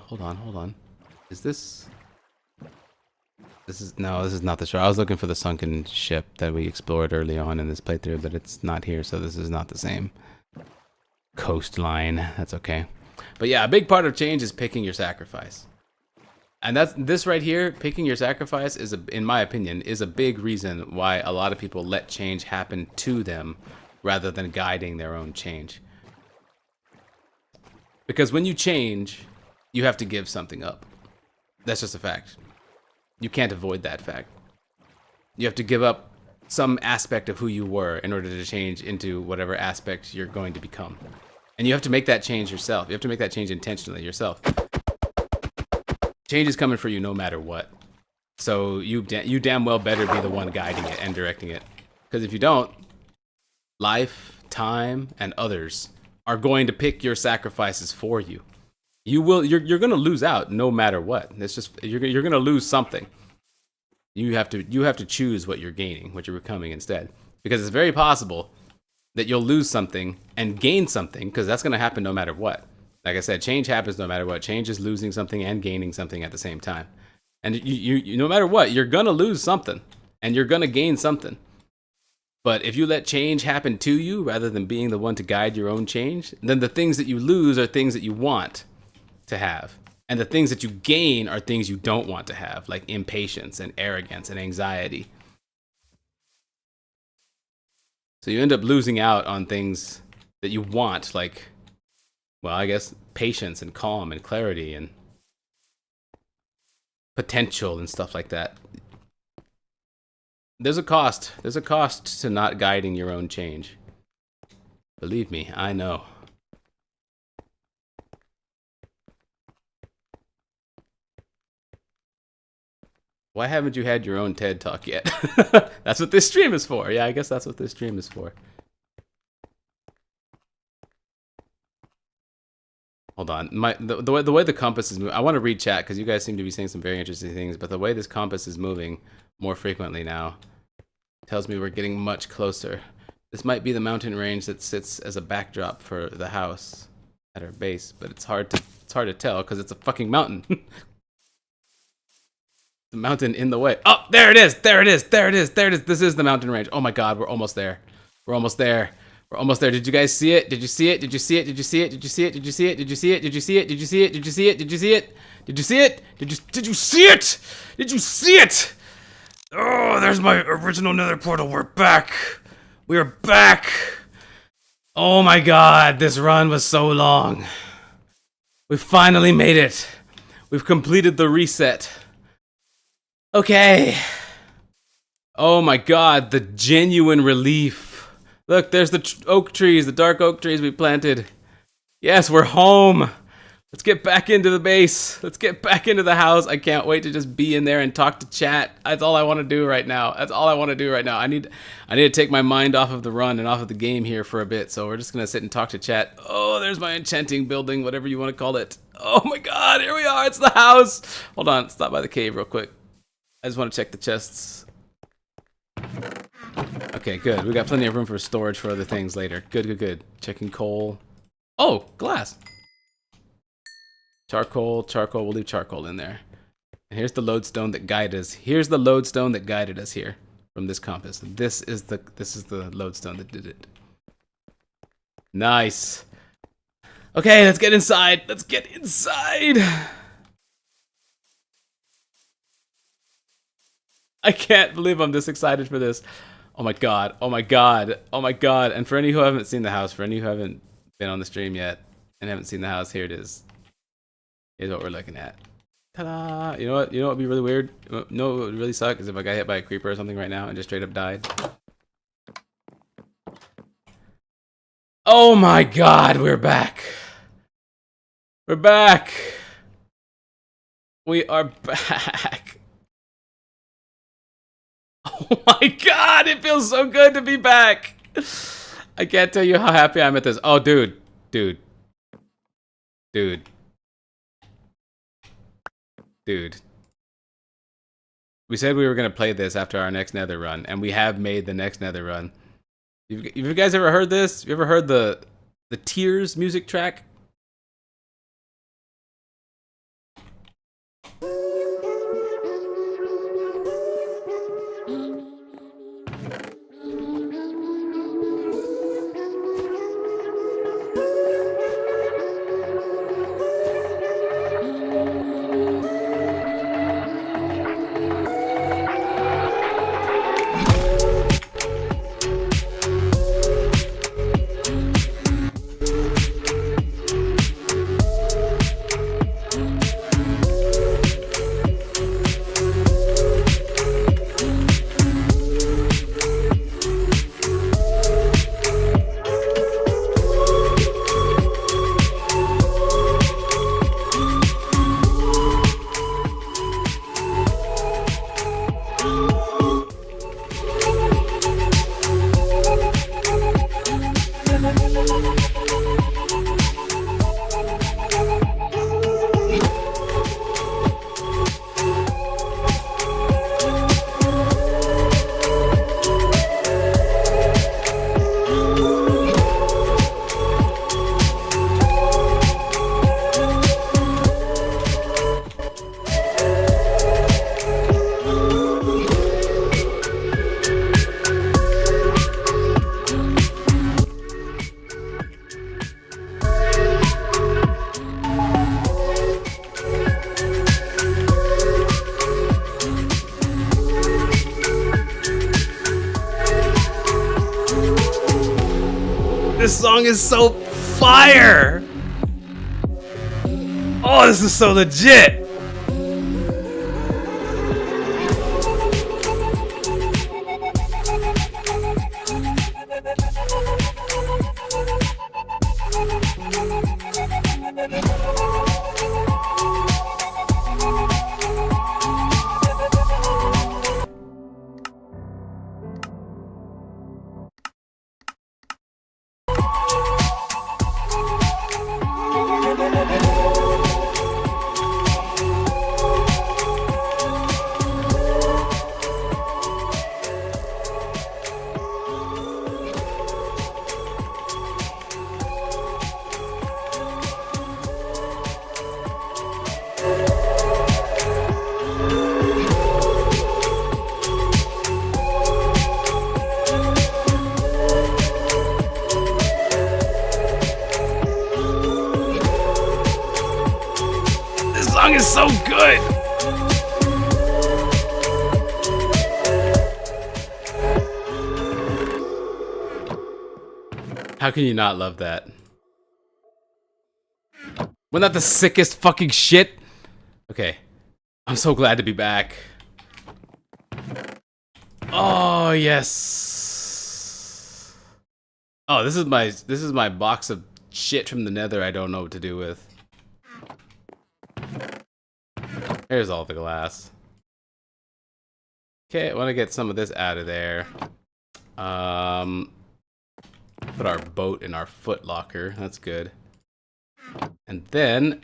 Is this... No, this is not the shore. I was looking for the sunken ship that we explored early on in this playthrough, but it's not here, so this is not the same coastline. That's okay. But yeah, a big part of change is picking your sacrifice. And this right here, picking your sacrifice, in my opinion, is a big reason why a lot of people let change happen to them rather than guiding their own change. Because when you change, you have to give something up. That's just a fact. You can't avoid that fact. You have to give up some aspect of who you were in order to change into whatever aspect you're going to become. And you have to make that change yourself. You have to make that change intentionally yourself. Change is coming for you no matter what. So you damn well better be the one guiding it and directing it. Because if you don't, life, time, and others are going to pick your sacrifices for you. You're going to lose out no matter what. It's just you're going to lose something. You have to choose what you're gaining, what you're becoming instead. Because it's very possible that you'll lose something and gain something, because that's going to happen no matter what. Like I said, change happens no matter what. Change is losing something and gaining something at the same time. And you no matter what, you're going to lose something and you're going to gain something. But if you let change happen to you rather than being the one to guide your own change, then the things that you lose are things that you want to have. And the things that you gain are things you don't want to have, like impatience and arrogance and anxiety. So you end up losing out on things that you want, like, well, I guess patience and calm and clarity and potential and stuff like that. There's a cost. There's a cost to not guiding your own change. Believe me, I know. Why haven't you had your own TED Talk yet? That's what this stream is for. Yeah, I guess that's what this stream is for. Hold on. The way the compass is moving, I want to read chat because you guys seem to be saying some very interesting things, but the way this compass is moving more frequently now tells me we're getting much closer. This might be the mountain range that sits as a backdrop for the house at our base, but it's hard to tell because it's a fucking mountain. The mountain in the way. Oh, there it is. There it is. There it is. There it is. This is the mountain range. Oh my god, we're almost there. We're almost there. We're almost there. Did you guys see it? Did you see it? Did you see it? Did you see it? Did you see it? Did you see it? Did you see it? Did you see it? Did you see it? Did you see it? Did you see it? Did you see it? Did you see it? Did you see it? Oh, there's my original nether portal. We're back. We're back. Oh my god, this run was so long. We finally made it. We've completed the reset. Okay. Oh my god, the genuine relief. Look, there's the oak trees, the dark oak trees we planted. Yes, we're home. Let's get back into the base. Let's get back into the house. I can't wait to just be in there and talk to chat. That's all I want to do right now. That's all I want to do right now. I need to take my mind off of the run and off of the game here for a bit. So we're just going to sit and talk to chat. Oh, there's my enchanting building, whatever you want to call it. Oh my god, here we are. It's the house. Hold on, stop by the cave real quick. I just want to check the chests. Okay, good. We got plenty of room for storage for other things later. Good, good, good. Checking coal. Oh, glass. Charcoal, charcoal. We'll leave charcoal in there. And here's the lodestone that guided us. Here's the lodestone that guided us here from this compass. This is the lodestone that did it. Nice. Okay, let's get inside. Let's get inside. I can't believe I'm this excited for this. Oh my god, oh my god, oh my god. And for any who haven't seen the house, for any who haven't been on the stream yet and haven't seen the house, here it is. Here's what we're looking at. Ta-da! You know what? You know what would be really weird? You know what would really suck is if I got hit by a creeper or something right now and just straight up died. Oh my god, we're back. We're back. We are back. Oh my god, it feels so good to be back. I can't tell you how happy I'm at this. Oh, dude. Dude. We said we were going to play this after our next nether run, and we have made the next nether run. Have you guys ever heard this? You ever heard the Tears music track? This song is so fire! Oh, this is so legit! This song is so good! How can you not love that? Wasn't that the sickest fucking shit? Okay. I'm so glad to be back. Oh, yes. Oh, this is my box of shit from the Nether I don't know what to do with. Here's all the glass. Okay, I want to get some of this out of there. Put our boat in our foot locker. That's good. And then,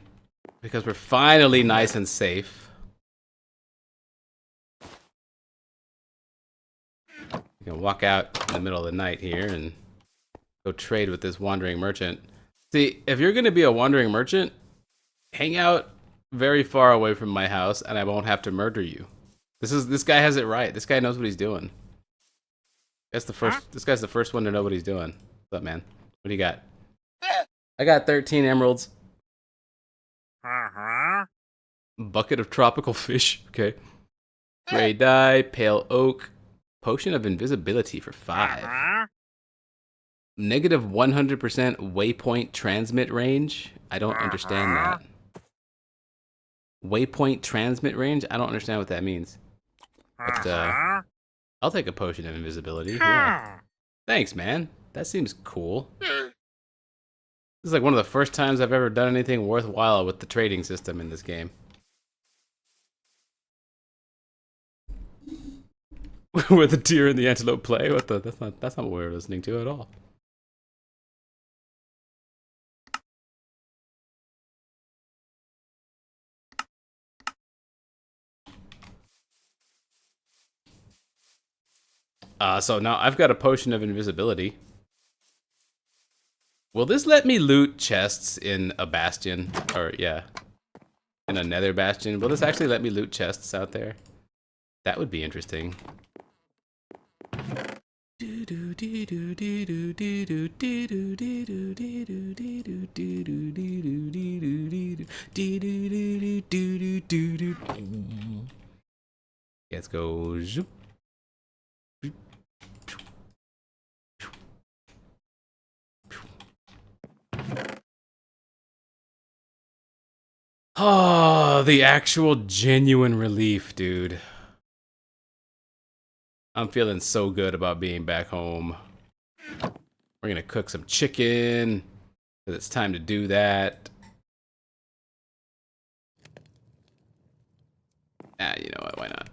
because we're finally nice and safe, we can walk out in the middle of the night here and go trade with this wandering merchant. See, if you're going to be a wandering merchant, hang out very far away from my house and I won't have to murder you. This guy has it right. This guy knows what he's doing. This guy's the first one to know what he's doing. What's up, man? What do you got? I got 13 emeralds. Bucket of tropical fish. Okay. Gray dye, pale oak, potion of invisibility for 5. Negative 100% waypoint transmit range. I don't understand that. Waypoint transmit range? I don't understand what that means. But, I'll take a potion of invisibility. Yeah. Thanks, man. That seems cool. This is like one of the first times I've ever done anything worthwhile with the trading system in this game. Where the deer and the antelope play? What the? That's not what we're listening to at all. So now I've got a potion of invisibility. Will this let me loot chests in a bastion? Or, yeah. In a nether bastion? Will this actually let me loot chests out there? That would be interesting. Let's go. Zoop. Oh, the actual genuine relief, dude. I'm feeling so good about being back home. We're gonna cook some chicken, because it's time to do that. Ah, you know what, why not?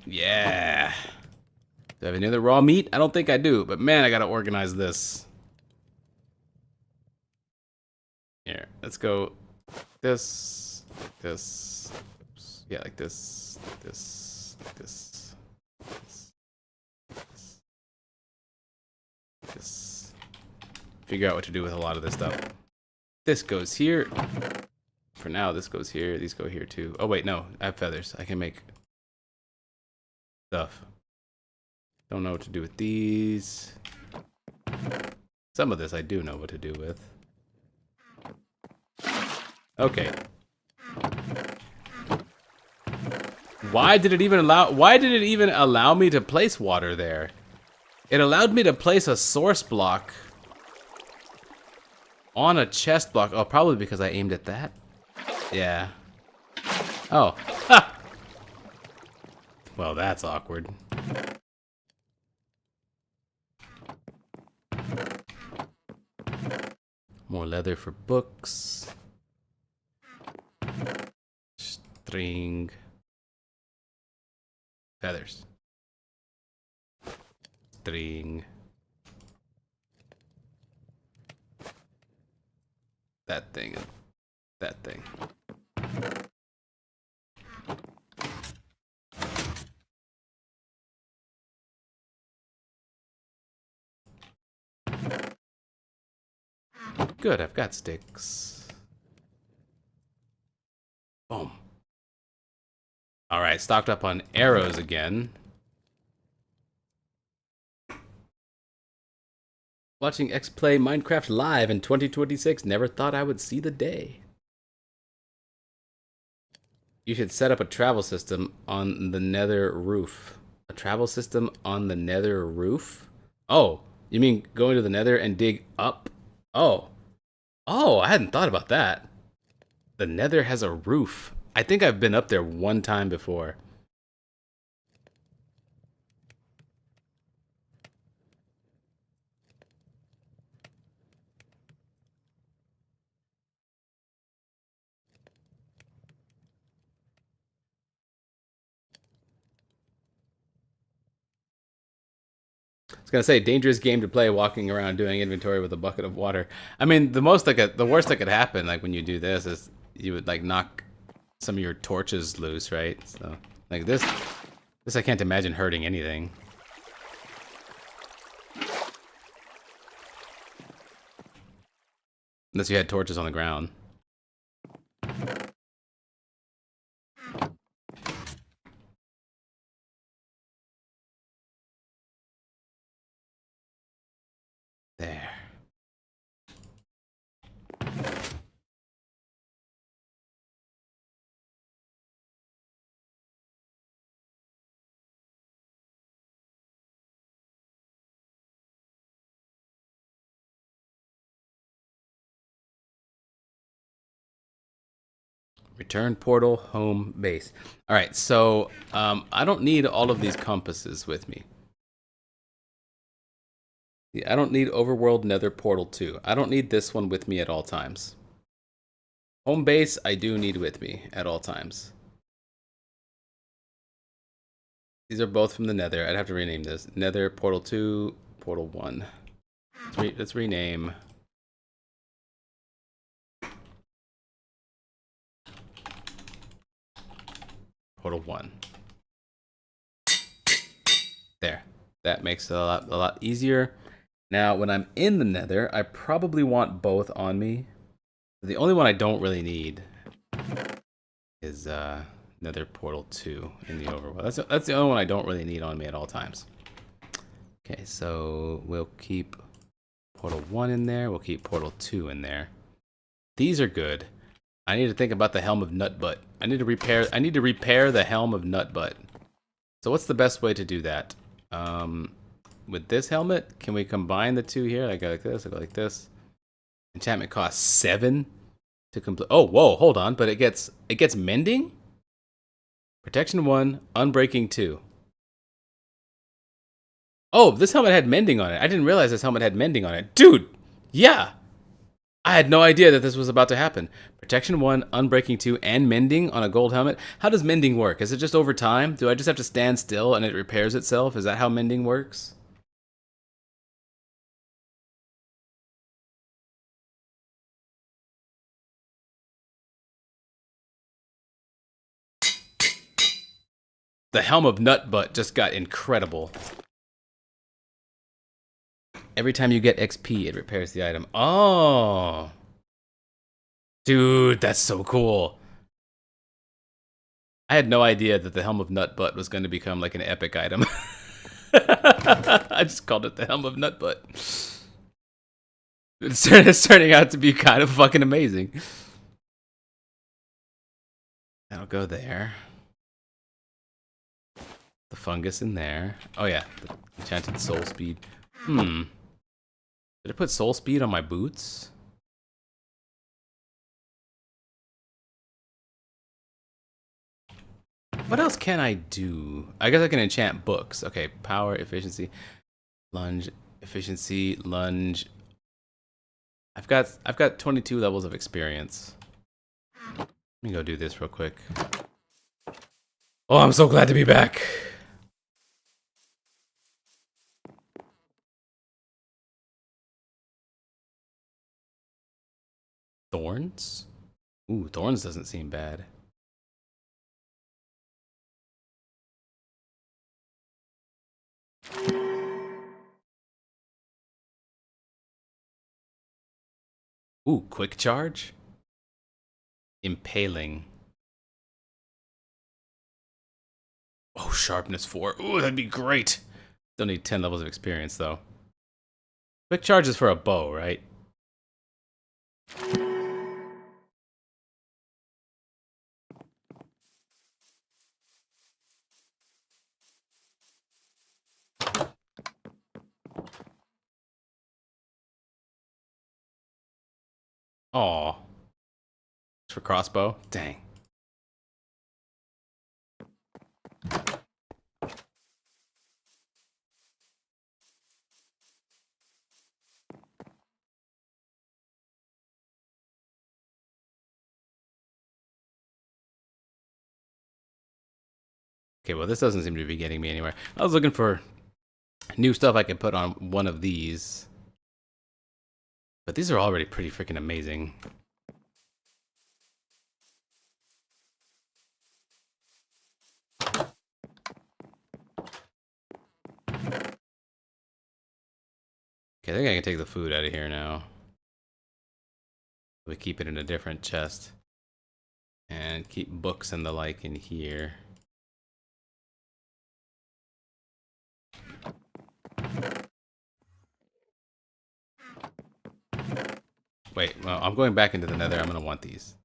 Yeah. Do I have any other raw meat? I don't think I do, but man, I gotta organize this. Here, let's go. This, oops. Yeah, like this, this. Figure out what to do with a lot of this stuff. This goes here. For now, this goes here. These go here too. Oh wait, no, I have feathers. I can make stuff. Don't know what to do with these. Some of this I do know what to do with. Okay. Why did it even allow me to place water there? It allowed me to place a source block on a chest block. Oh, probably because I aimed at that. Yeah. Oh. Ha! Well, that's awkward. More leather for books. String. Feathers. String. That thing. That thing. Good, I've got sticks. Boom. Alright, stocked up on arrows again. Watching X play Minecraft live in 2026. Never thought I would see the day. You should set up a travel system on the nether roof. A travel system on the nether roof? Oh, you mean going to the nether and dig up? Oh. Oh, I hadn't thought about that. The nether has a roof. I think I've been up there one time before. I was gonna say, dangerous game to play walking around doing inventory with a bucket of water. I mean, the worst that could happen, like when you do this, is you would like knock some of your torches loose, right? So, like this I can't imagine hurting anything. Unless you had torches on the ground. There. Return portal, home base. All right, so I don't need all of these compasses with me. Yeah, I don't need Overworld Nether Portal 2. I don't need this one with me at all times. Home base, I do need with me at all times. These are both from the Nether. I'd have to rename this. Nether Portal 2, Portal 1. Let's rename. Portal 1. There. That makes it a lot easier. Now, when I'm in the Nether, I probably want both on me. The only one I don't really need is Nether Portal 2 in the Overworld. That's the only one I don't really need on me at all times. Okay, so we'll keep Portal 1 in there. We'll keep Portal 2 in there. These are good. I need to think about the Helm of Nutbutt. I need to repair the Helm of Nutbutt. So what's the best way to do that? With this helmet, can we combine the two here? I go like this, I go like this. Enchantment costs 7 to complete. Oh, whoa, hold on, but it gets mending? Protection 1, unbreaking 2. Oh, this helmet had mending on it. I didn't realize this helmet had mending on it. Dude, yeah. I had no idea that this was about to happen. Protection 1, unbreaking 2, and mending on a gold helmet. How does mending work? Is it just over time? Do I just have to stand still and it repairs itself? Is that how mending works? The Helm of Nutbutt just got incredible. Every time you get XP, it repairs the item. Oh. Dude, that's so cool. I had no idea that the Helm of Nutbutt was going to become like an epic item. I just called it the Helm of Nutbutt. It's turning out to be kind of fucking amazing. That'll go there. the fungus in there. Oh yeah, the enchanted soul speed. Did I put soul speed on my boots? What else can I do? I guess I can enchant books. Okay, power, efficiency, lunge, efficiency, lunge. I've got 22 levels of experience. Let me go do this real quick. Oh, I'm so glad to be back. Thorns? Ooh, thorns doesn't seem bad. Ooh, quick charge? Impaling. Oh, sharpness 4. Ooh, that'd be great. Still need 10 levels of experience, though. Quick charge is for a bow, right? Aw. It's for crossbow? Dang. Okay, well, this doesn't seem to be getting me anywhere. I was looking for new stuff I could put on one of these. But these are already pretty freaking amazing. Okay, I think I can take the food out of here now. We keep it in a different chest. And keep books and the like in here. Wait, well, I'm going back into the nether. I'm going to want these.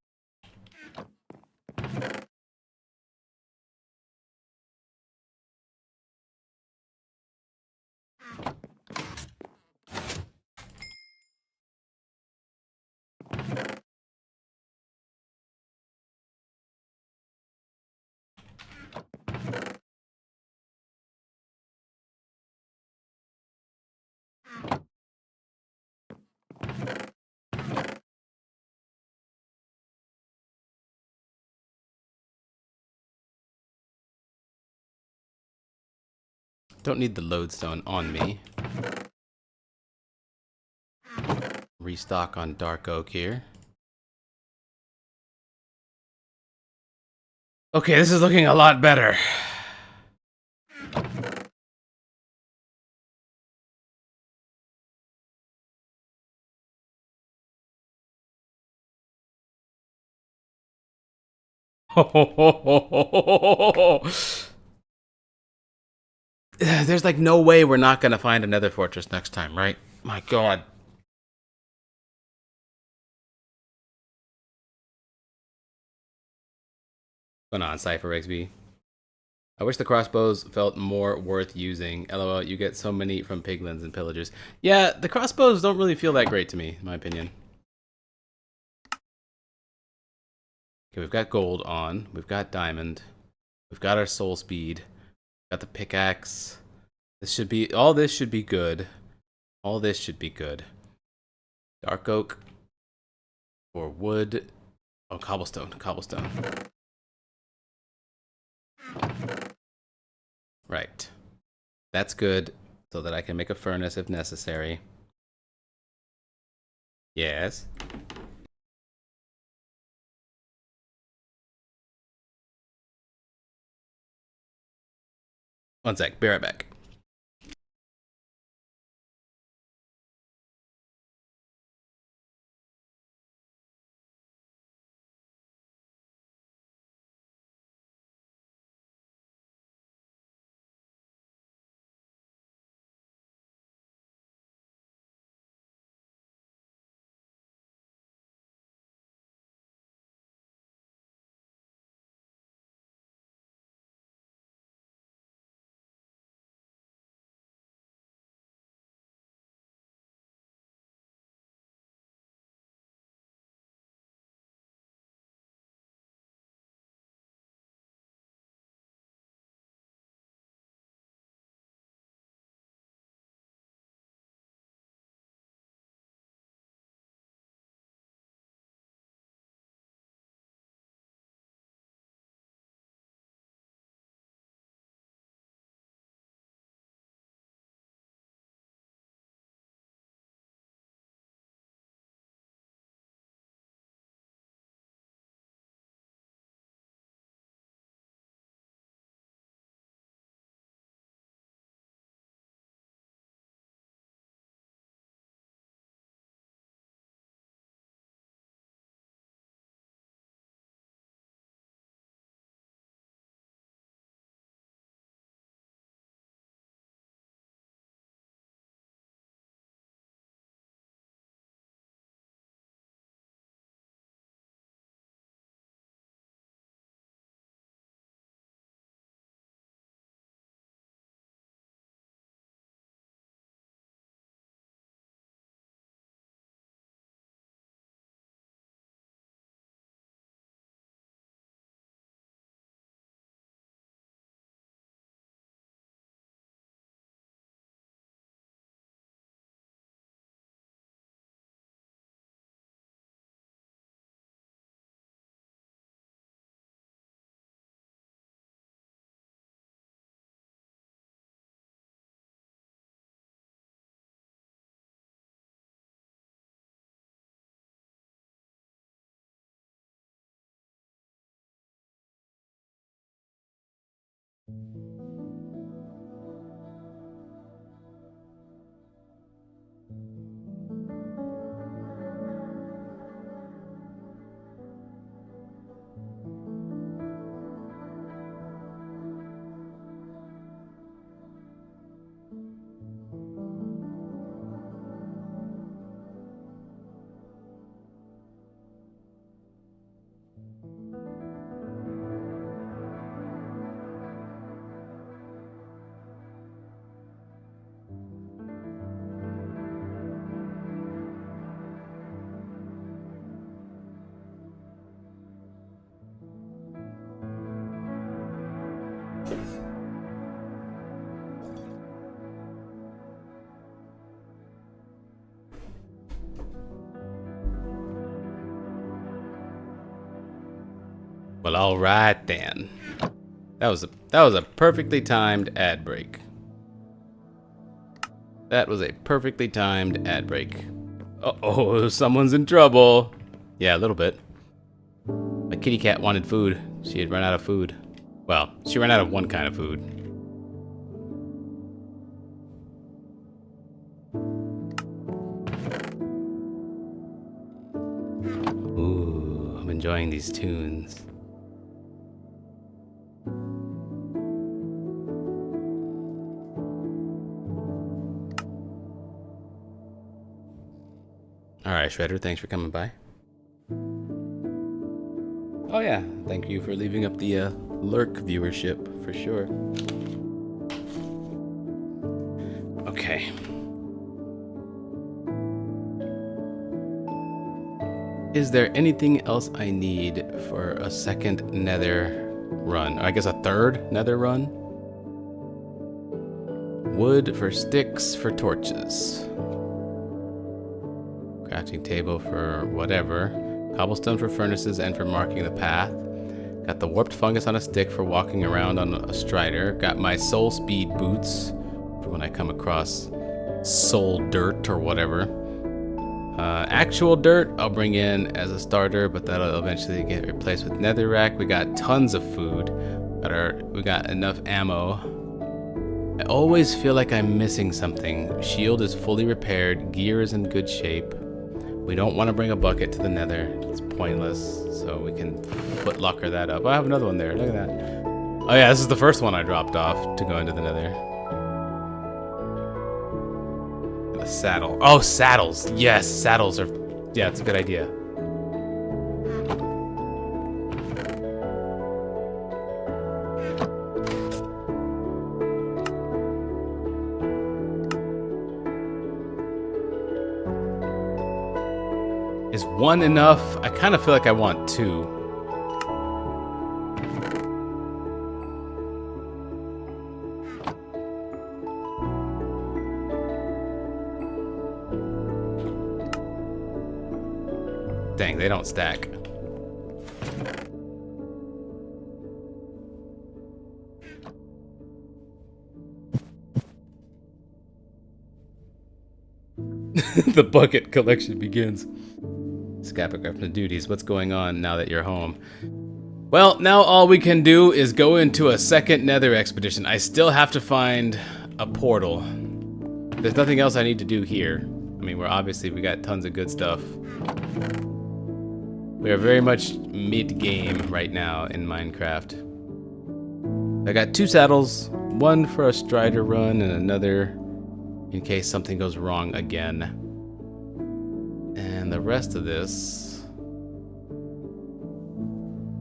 Don't need the lodestone on me. Restock on dark oak here. Okay, this is looking a lot better. There's like no way we're not gonna find another fortress next time, right? My god. What's going on, Cypher XB? I wish the crossbows felt more worth using. LOL, you get so many from piglins and pillagers. Yeah, the crossbows don't really feel that great to me, in my opinion. Okay, we've got gold on. We've got diamond. We've got our soul speed. Got the pickaxe. This should be, all this should be good. All this should be good. Dark oak. Or wood. Oh, cobblestone. Cobblestone. Right. That's good, so that I can make a furnace if necessary. Yes. One sec, be right back. Well, all right then. That was a perfectly timed ad break. That was a perfectly timed ad break. Uh-oh, someone's in trouble. Yeah, a little bit. My kitty cat wanted food. She had run out of food. Well, she ran out of one kind of food. Ooh, I'm enjoying these tunes. Alright, Shredder, thanks for coming by. Oh yeah, thank you for leaving up the lurk viewership, for sure. Okay. Is there anything else I need for a second nether run? I guess a third nether run? Wood for sticks for torches. Crafting table for whatever. Cobblestone for furnaces and for marking the path. Got the warped fungus on a stick for walking around on a strider. Got my soul speed boots for when I come across soul dirt or whatever. Actual dirt I'll bring in as a starter, but that'll eventually get replaced with netherrack. We got tons of food. We got enough ammo. I always feel like I'm missing something. Shield is fully repaired. Gear is in good shape. We don't want to bring a bucket to the nether. It's pointless, so we can footlocker that up. I have another one there. Look at that. Oh yeah, this is the first one I dropped off to go into the nether. A saddle. Oh, saddles. Yes, saddles are... Yeah, it's a good idea. Is one enough? I kind of feel like I want two. Dang, they don't stack. The bucket collection begins. Scapograph duties. What's going on now that you're home? Well, now all we can do is go into a second nether expedition. I still have to find a portal. There's nothing else I need to do here. I mean, we got tons of good stuff. We are very much mid-game right now in Minecraft. I got 2 saddles, one for a strider run and another in case something goes wrong again. And the rest of this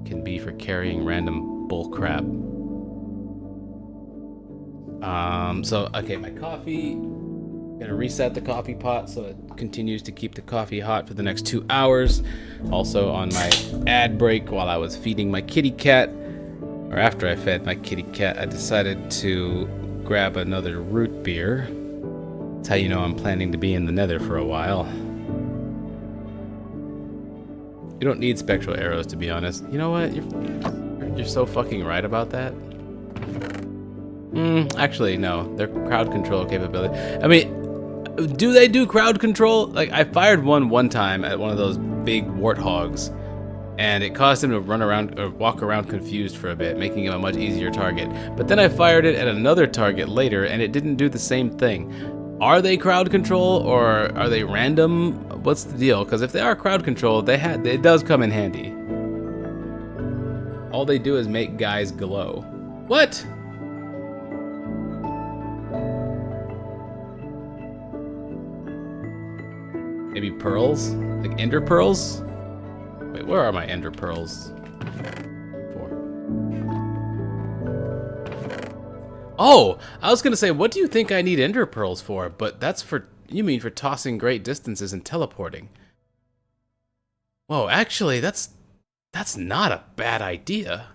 can be for carrying random bullcrap. Okay, my coffee. Gonna reset the coffee pot so it continues to keep the coffee hot for the next 2 hours. Also on my ad break while I was feeding my kitty cat, or after I fed my kitty cat, I decided to grab another root beer. That's how you know I'm planning to be in the nether for a while. You don't need spectral arrows, to be honest. You know what? You're so fucking right about that. Actually, no. They're crowd control capability. I mean, do they do crowd control? Like, I fired one time at one of those big warthogs, and it caused him to run around or walk around confused for a bit, making him a much easier target. But then I fired it at another target later, and it didn't do the same thing. Are they crowd control or are they random? What's the deal? Because if they are crowd control, it does come in handy. All they do is make guys glow. What? Maybe pearls? Like ender pearls? Wait, where are my ender pearls? 4. Oh, I was gonna say, what do you think I need ender pearls for? But that's you mean for tossing great distances and teleporting. Whoa, actually, that's not a bad idea.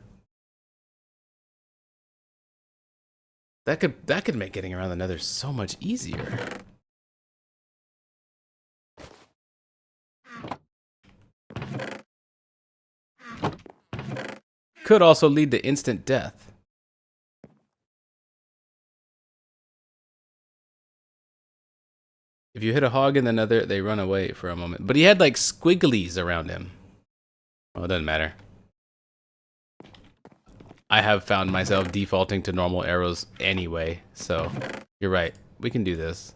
That could make getting around the Nether so much easier. Could also lead to instant death. If you hit a hog in the Nether, they run away for a moment. But he had like squigglies around him. Well, it doesn't matter. I have found myself defaulting to normal arrows anyway, so you're right. We can do this.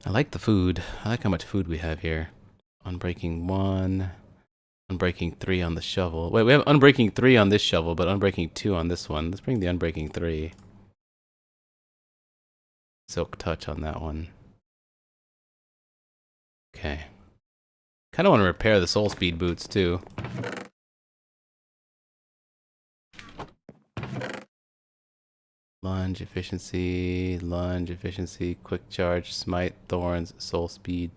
I like the food. I like how much food we have here. Unbreaking 1. Unbreaking 3 on the shovel. Wait, we have Unbreaking 3 on this shovel, but Unbreaking 2 on this one. Let's bring the Unbreaking 3. Silk Touch on that one. Okay. Kind of want to repair the Soul Speed boots, too. Lunge, efficiency, quick charge, smite, thorns, soul speed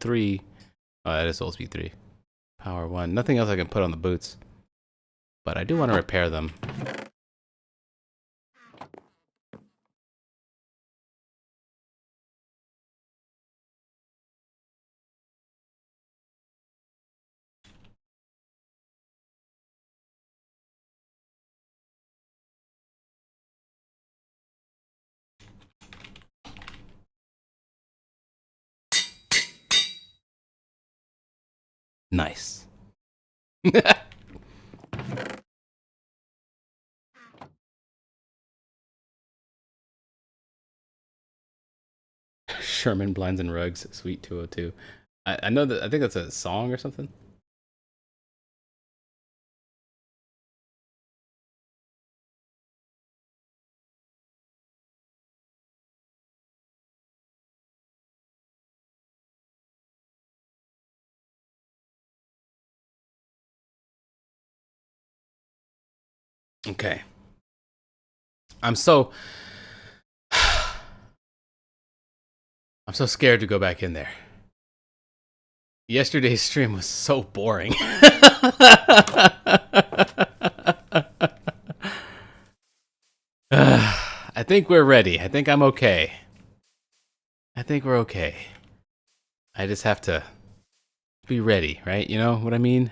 3. Oh, that is soul speed 3. Power 1. Nothing else I can put on the boots. But I do want to repair them. Nice. Sherman Blinds and Rugs, Sweet 202. I know that, I think that's a song or something. Okay. I'm so scared to go back in there. Yesterday's stream was so boring. I think we're ready. I think I'm okay. I think we're okay. I just have to be ready, right? You know what I mean?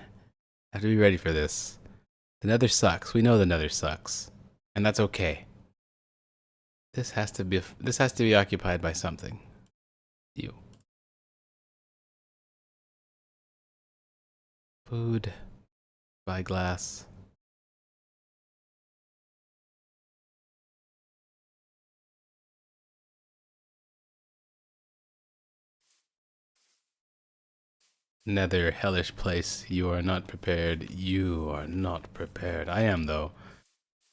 I have to be ready for this. The Nether sucks. We know the Nether sucks. And that's okay. This has to be occupied by something. You. Food. Spyglass. Nether, hellish place. You are not prepared. You are not prepared. I am, though.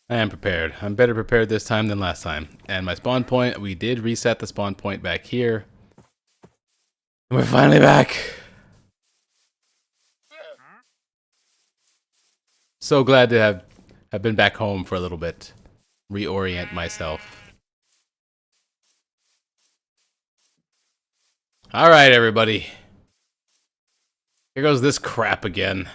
I am prepared. I'm better prepared this time than last time. And my spawn point, we did reset the spawn point back here. We're finally back. So glad to have been back home for a little bit. Reorient myself. Alright, everybody. Here goes this crap again.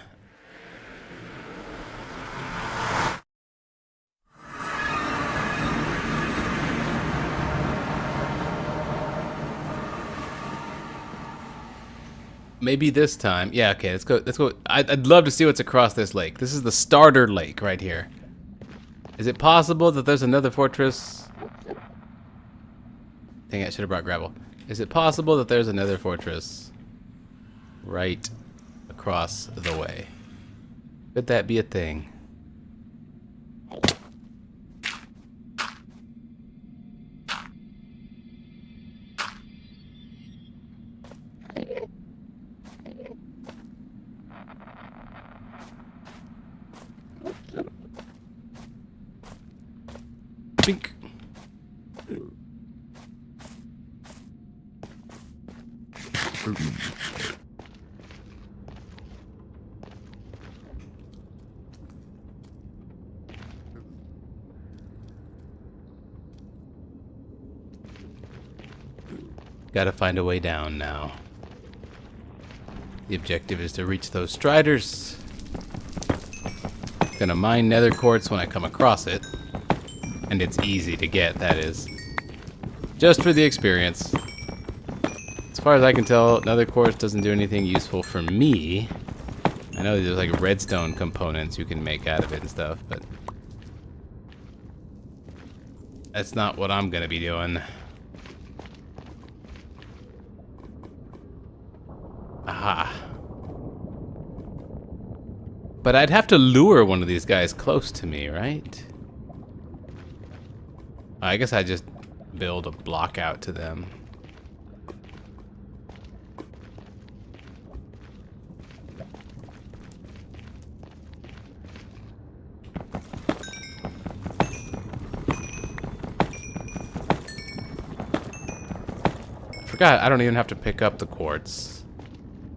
Maybe this time. Yeah, okay, let's go. Let's go. I'd love to see what's across this lake. This is the starter lake right here. Is it possible that there's another fortress? Dang it, I should have brought gravel. Is it possible that there's another fortress right across the way? Could that be a thing? Bink. Gotta find a way down now. The objective is to reach those striders. Gonna mine nether quartz when I come across it. And it's easy to get, that is. Just for the experience. As far as I can tell, nether quartz doesn't do anything useful for me. I know there's like redstone components you can make out of it and stuff, but that's not what I'm gonna be doing. Aha. But I'd have to lure one of these guys close to me, right? I guess I just build a block out to them. I forgot, I don't even have to pick up the quartz.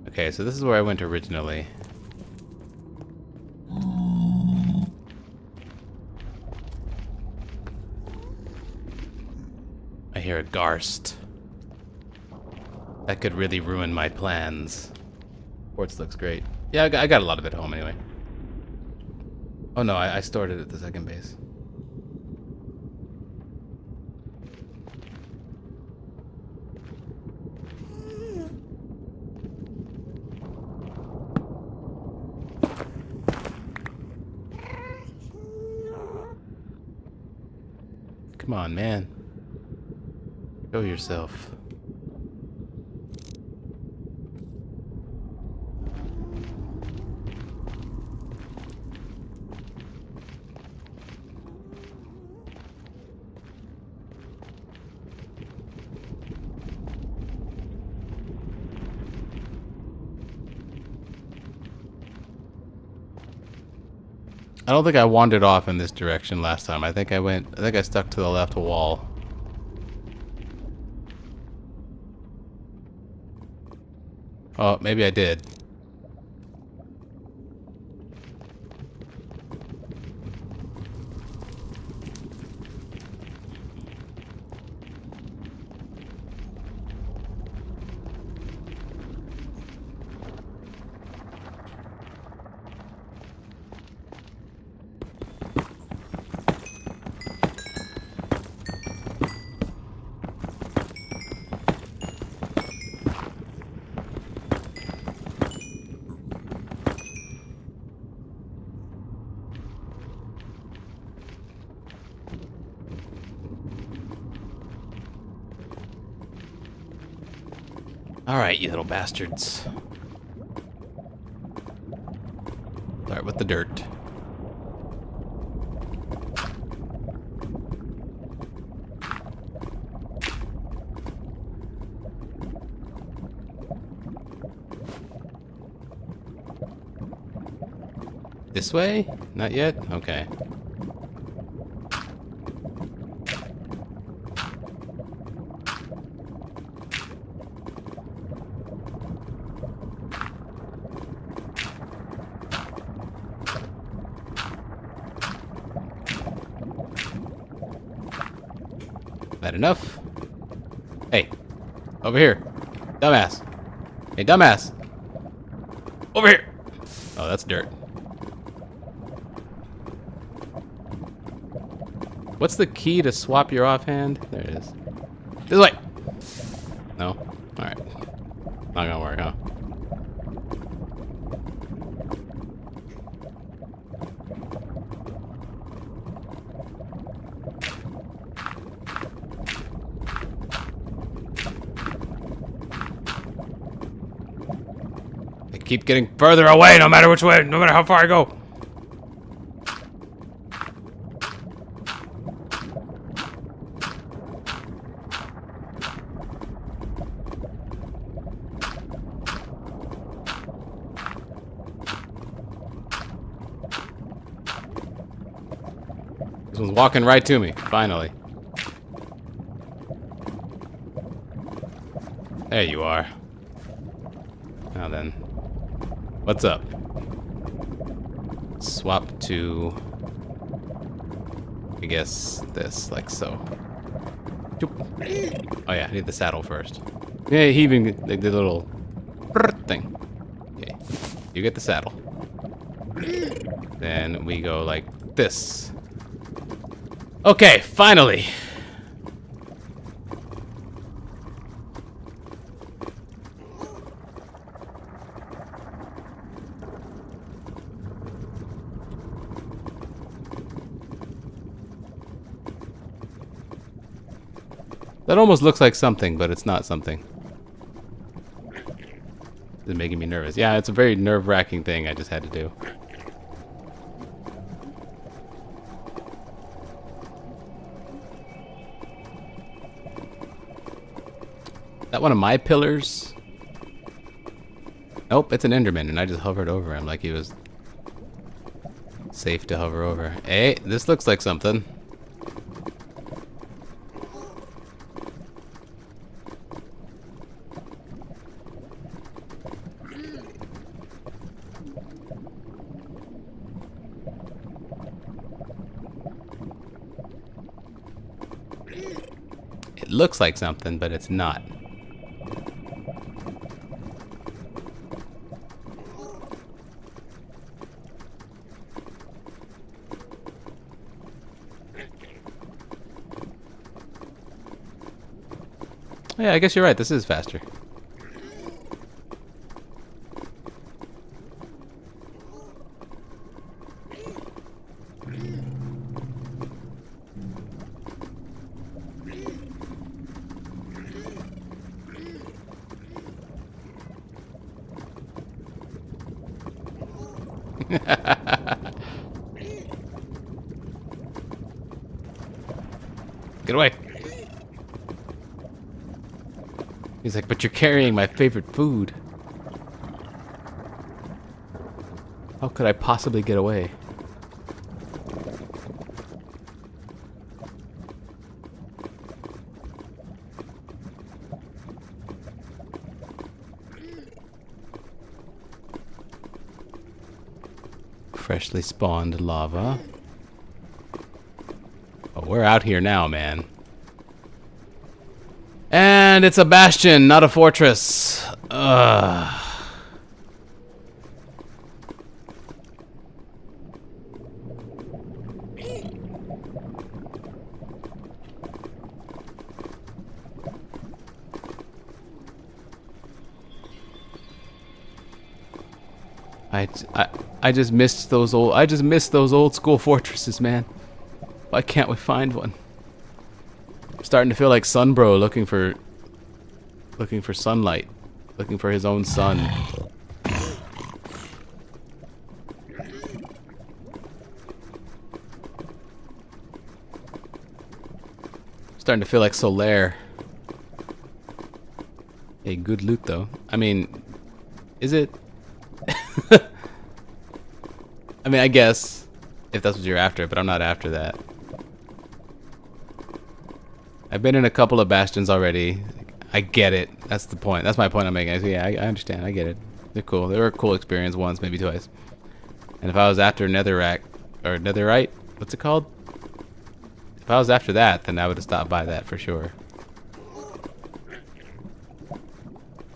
Okay, so this is where I went originally. I hear a Garst. That could really ruin my plans. Quartz looks great. Yeah, I got a lot of it home anyway. Oh no, I stored it at the second base. Come on, man. Show yourself. I don't think I wandered off in this direction last time. I think I stuck to the left wall. Oh, maybe I did. Alright, you little bastards. Start with the dirt. This way? Not yet? Okay. That enough? Hey, over here. Dumbass. Hey, dumbass. Over here. Oh, that's dirt. What's the key to swap your offhand? There it is. This way. No? Alright. Not gonna work, huh? keep getting further away no matter which way, no matter how far I go. This one's walking right to me, finally. There you are. Now then, what's up? Swap to, I guess, this, like so. Oh yeah, I need the saddle first. Yeah, he even did the little thing. Okay, you get the saddle. Then we go like this. Okay, finally. That almost looks like something, but it's not something. It's making me nervous. Yeah, it's a very nerve-wracking thing I just had to do. That one of my pillars? Nope, it's an Enderman, and I just hovered over him like he was safe to hover over. Hey, this looks like something. It looks like something, but it's not. Yeah, I guess you're right. This is faster. Get away. He's like, but you're carrying my favorite food. How could I possibly get away? Freshly spawned lava. Oh, we're out here now, man. And it's a bastion, not a fortress. Ugh. I just missed those old school fortresses, man. Why can't we find one? I'm starting to feel like Sunbro looking for sunlight, looking for his own sun. Starting to feel like Solaire. Hey, good loot though. I mean, is it? I mean, I guess if that's what you're after, but I'm not after that. I've been in a couple of bastions already. I get it. That's the point. That's my point I'm making. Yeah, I understand. I get it. They're cool. They were a cool experience once, maybe twice. And if I was after Netherrack or Netherite, what's it called? If I was after that, then I would have stopped by that for sure.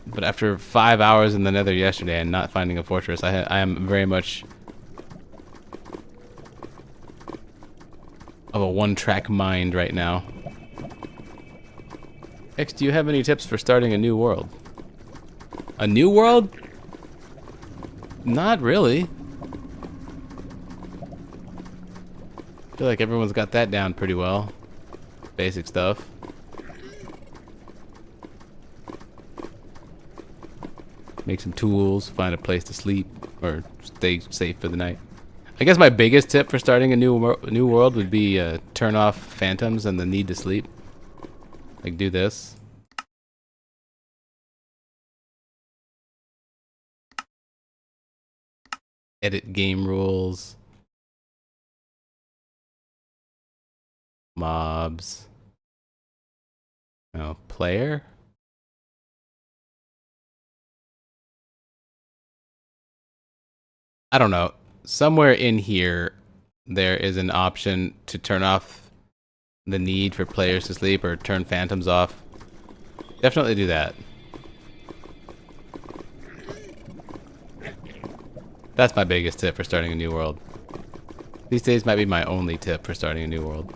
But after 5 hours in the Nether yesterday and not finding a fortress, I am very much of a one-track mind right now. X, do you have any tips for starting a new world? A new world? Not really. I feel like everyone's got that down pretty well. Basic stuff. Make some tools, find a place to sleep, or stay safe for the night. I guess my biggest tip for starting a new world would be turn off phantoms and the need to sleep. Like do this. Edit game rules. Mobs. Oh, player? I don't know. Somewhere in here, there is an option to turn off the need for players to sleep or turn phantoms off. Definitely do that. That's my biggest tip for starting a new world. These days might be my only tip for starting a new world.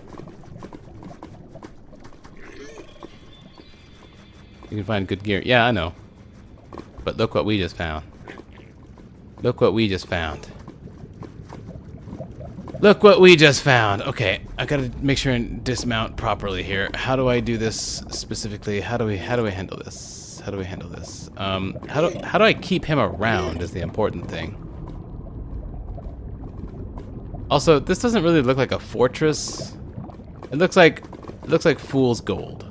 You can find good gear. Yeah, I know. But look what we just found. Look what we just found. Look what we just found. Okay, I gotta make sure and dismount properly here. How do I do this specifically? How do we handle this? How do we handle this? How do I keep him around is the important thing. Also, this doesn't really look like a fortress. It looks like fool's gold.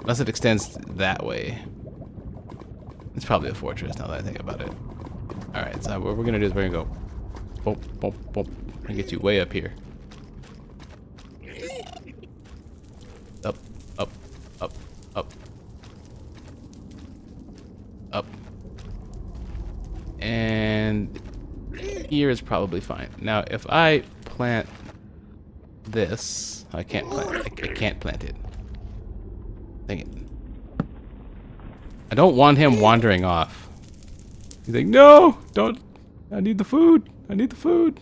Unless it extends that way. It's probably a fortress now that I think about it. Alright, so what we're gonna do is we're gonna go boop, boop, boop. I'm gonna get you way up here. Up, up, up, up. Up. And here is probably fine. Now if I plant this, I can't plant it. Dang it. I don't want him wandering off. He's like, no, don't. I need the food. I need the food.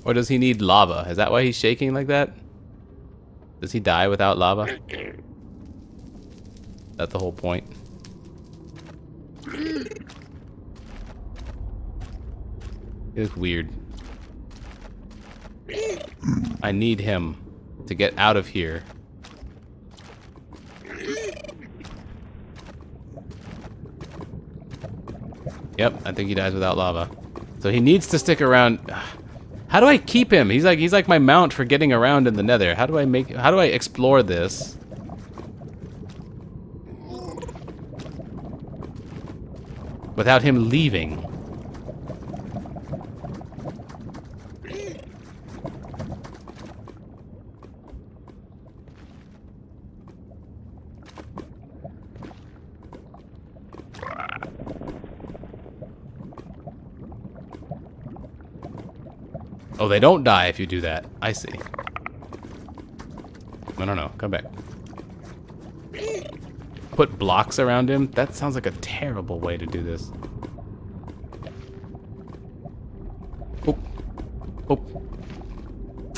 Or does he need lava? Is that why he's shaking like that? Does he die without lava? That's the whole point. He looks weird. I need him to get out of here. Yep, I think he dies without lava. So he needs to stick around. How do I keep him? He's like my mount for getting around in the Nether. How do I explore this? Without him leaving. Oh, they don't die if you do that. I see. No. Come back. Put blocks around him? That sounds like a terrible way to do this. Oh. Oh.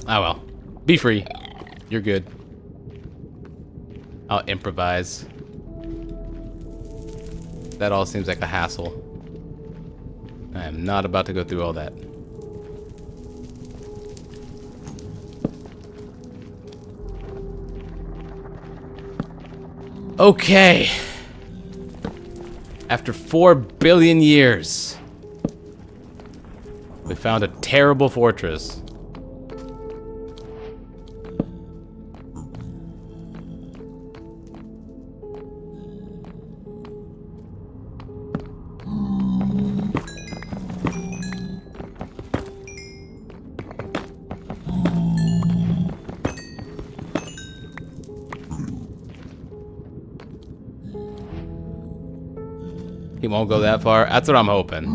Ah, well. Be free. You're good. I'll improvise. That all seems like a hassle. I am not about to go through all that. Okay. After 4 billion years, we found a terrible fortress. He won't go that far. That's what I'm hoping.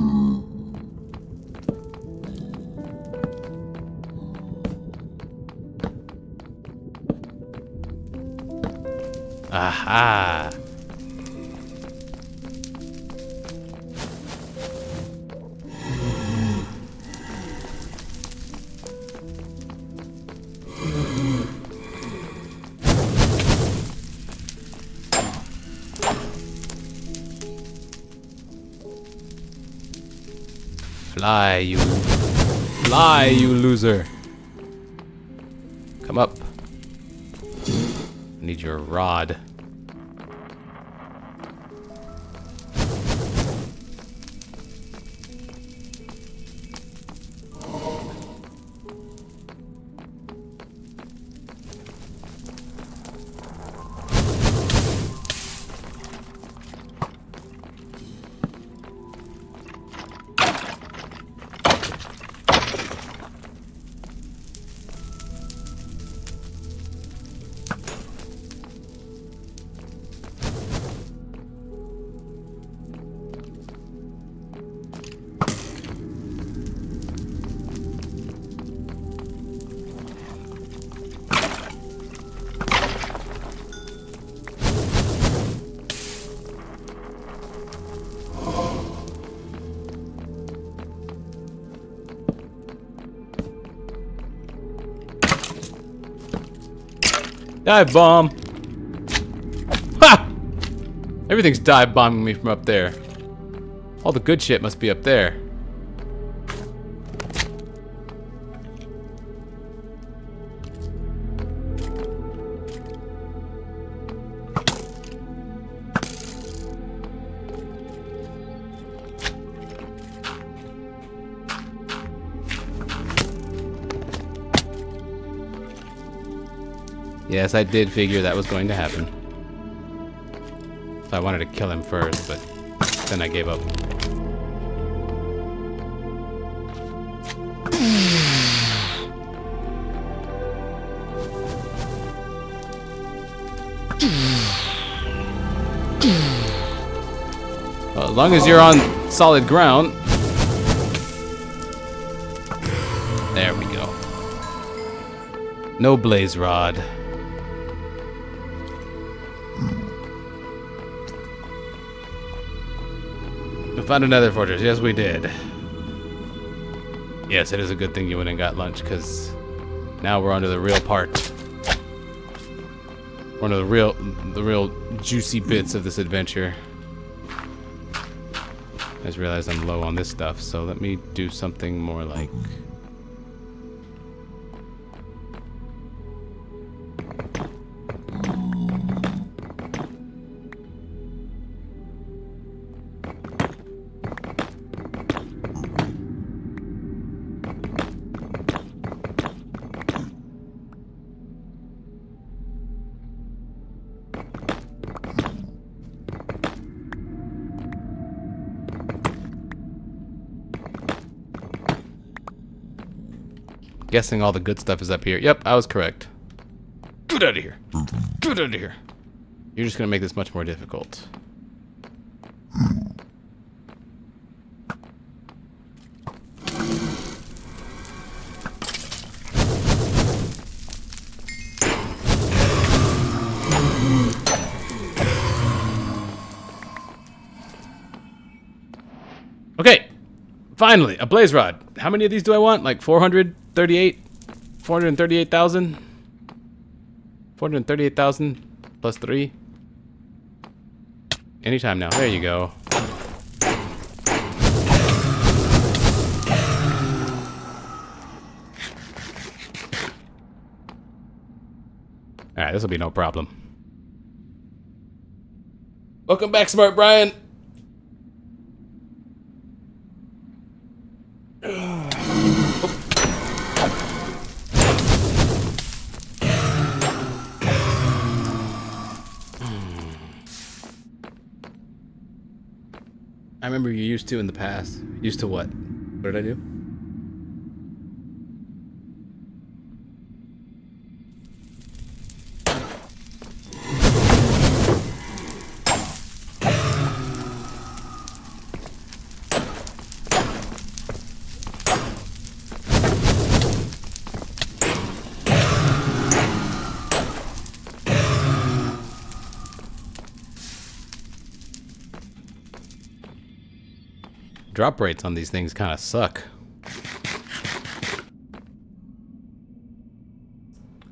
Aha. Fly, you loser. Come up. I need your rod. Dive bomb! Ha! Everything's dive bombing me from up there. All the good shit must be up there. Yes, I did figure that was going to happen. So I wanted to kill him first, but then I gave up. Well, as long as you're on solid ground. There we go. No blaze rod. We found another fortress. Yes, we did. Yes, it is a good thing you went and got lunch, because now we're on to the real part. One of the real juicy bits of this adventure. I just realized I'm low on this stuff, so let me do something more like... Guessing all the good stuff is up here. Yep, I was correct. Get out of here. Get out of here. You're just gonna make this much more difficult. Okay. Finally, a blaze rod. How many of these do I want? Like 438? 438,000? 438,000 plus 3? Anytime now. There you go. Alright, this will be no problem. Welcome back, Smart Brian. I remember you used to in the past. Used to what? What did I do? Drop rates on these things kind of suck.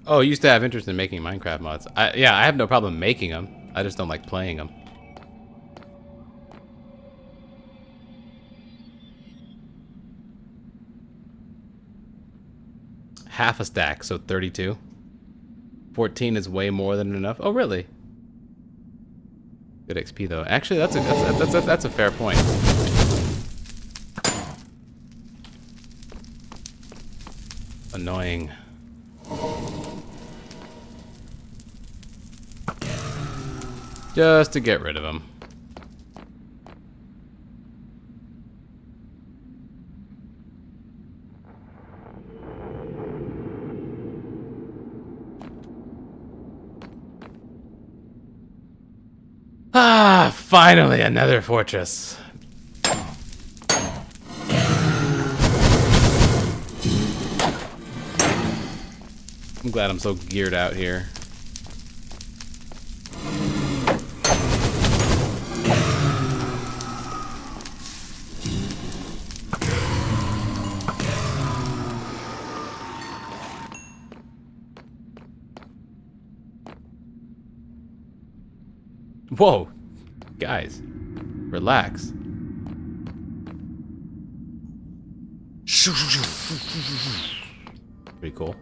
Oh, you used to have interest in making Minecraft mods. Yeah, I have no problem making them. I just don't like playing them. Half a stack, so 32. 14 is way more than enough. Oh, really? Good XP though. Actually, that's a fair point. Annoying. Just to get rid of him. Ah, finally another fortress. I'm glad I'm so geared out here. Whoa, guys, relax. Pretty cool.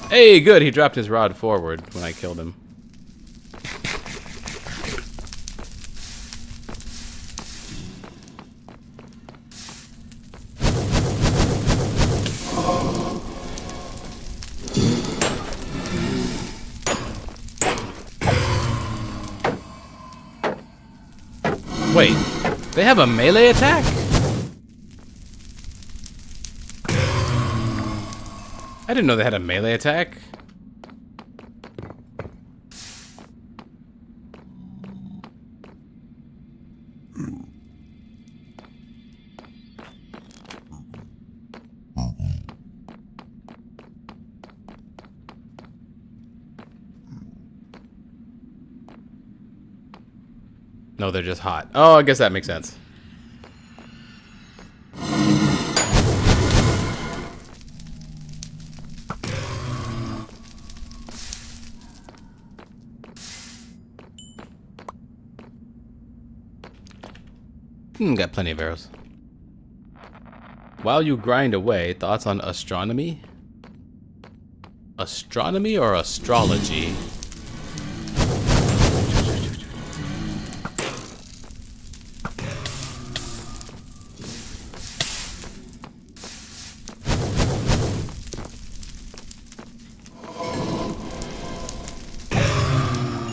Hey, good, he dropped his rod forward when I killed him. Wait, they have a melee attack? I didn't know they had a melee attack. No, they're just hot. Oh, I guess that makes sense. Got plenty of arrows. While you grind away, thoughts on astronomy? Astronomy or astrology?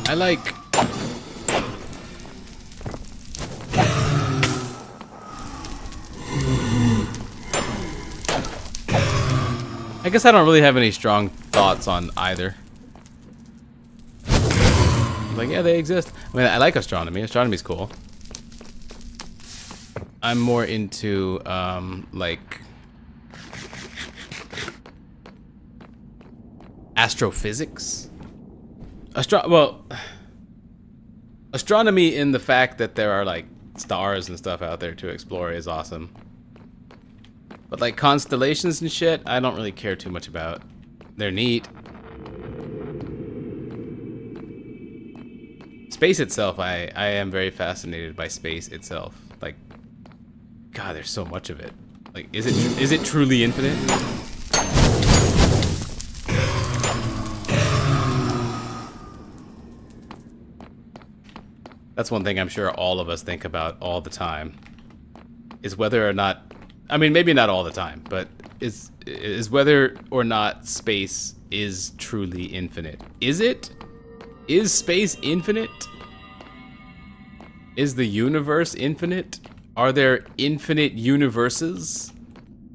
I like... I guess I don't really have any strong thoughts on either. Like, yeah, they exist. I mean, I like astronomy. Astronomy's cool. I'm more into, like... astrophysics? Well... astronomy in the fact that there are, like, stars and stuff out there to explore is awesome. But like constellations and shit, I don't really care too much about. They're neat. Space itself, I am very fascinated by space itself. Like, God, there's so much of it. Like, is it truly infinite? That's one thing I'm sure all of us think about all the time. Is whether or not, I mean, maybe not all the time, but is whether or not space is truly infinite. Is it? Is space infinite? Is the universe infinite? Are there infinite universes?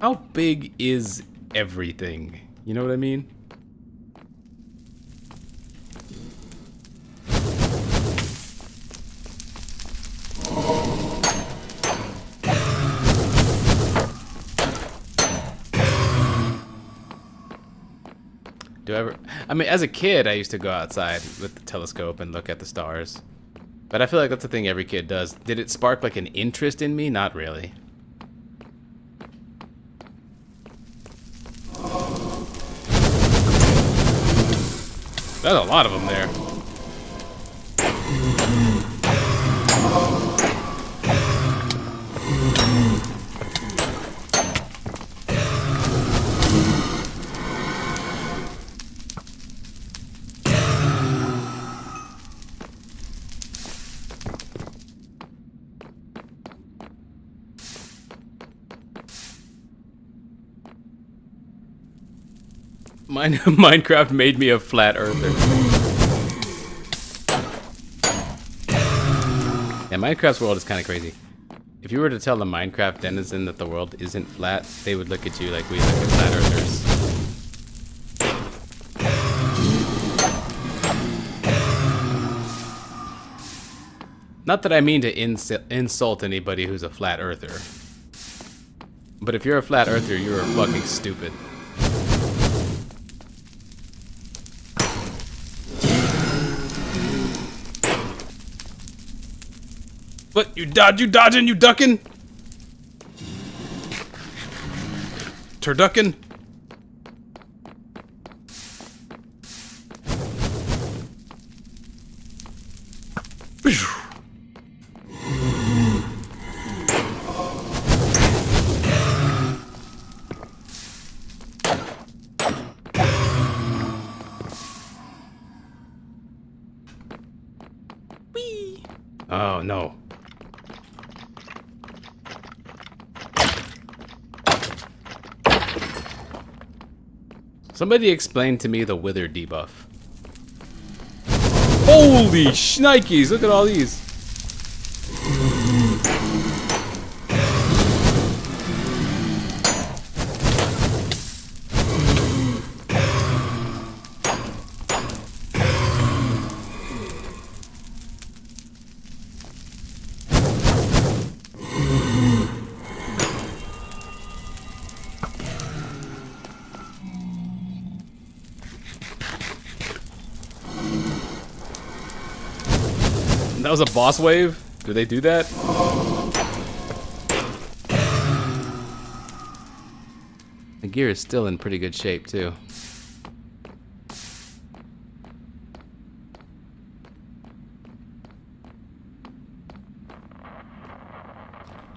How big is everything? You know what I mean? I mean, as a kid, I used to go outside with the telescope and look at the stars. But I feel like that's a thing every kid does. Did it spark like an interest in me? Not really. There's a lot of them there. Minecraft made me a flat earther. Yeah, Minecraft's world is kind of crazy. If you were to tell the Minecraft denizen that the world isn't flat, they would look at you like we look at flat earthers. Not that I mean to insult anybody who's a flat earther. But if you're a flat earther, you're fucking stupid. What? You dodging, you ducking? Turducking? Whee! Oh no. Somebody explain to me the wither debuff. Holy shnikes, look at all these. That was a boss wave? Do they do that? The gear is still in pretty good shape, too.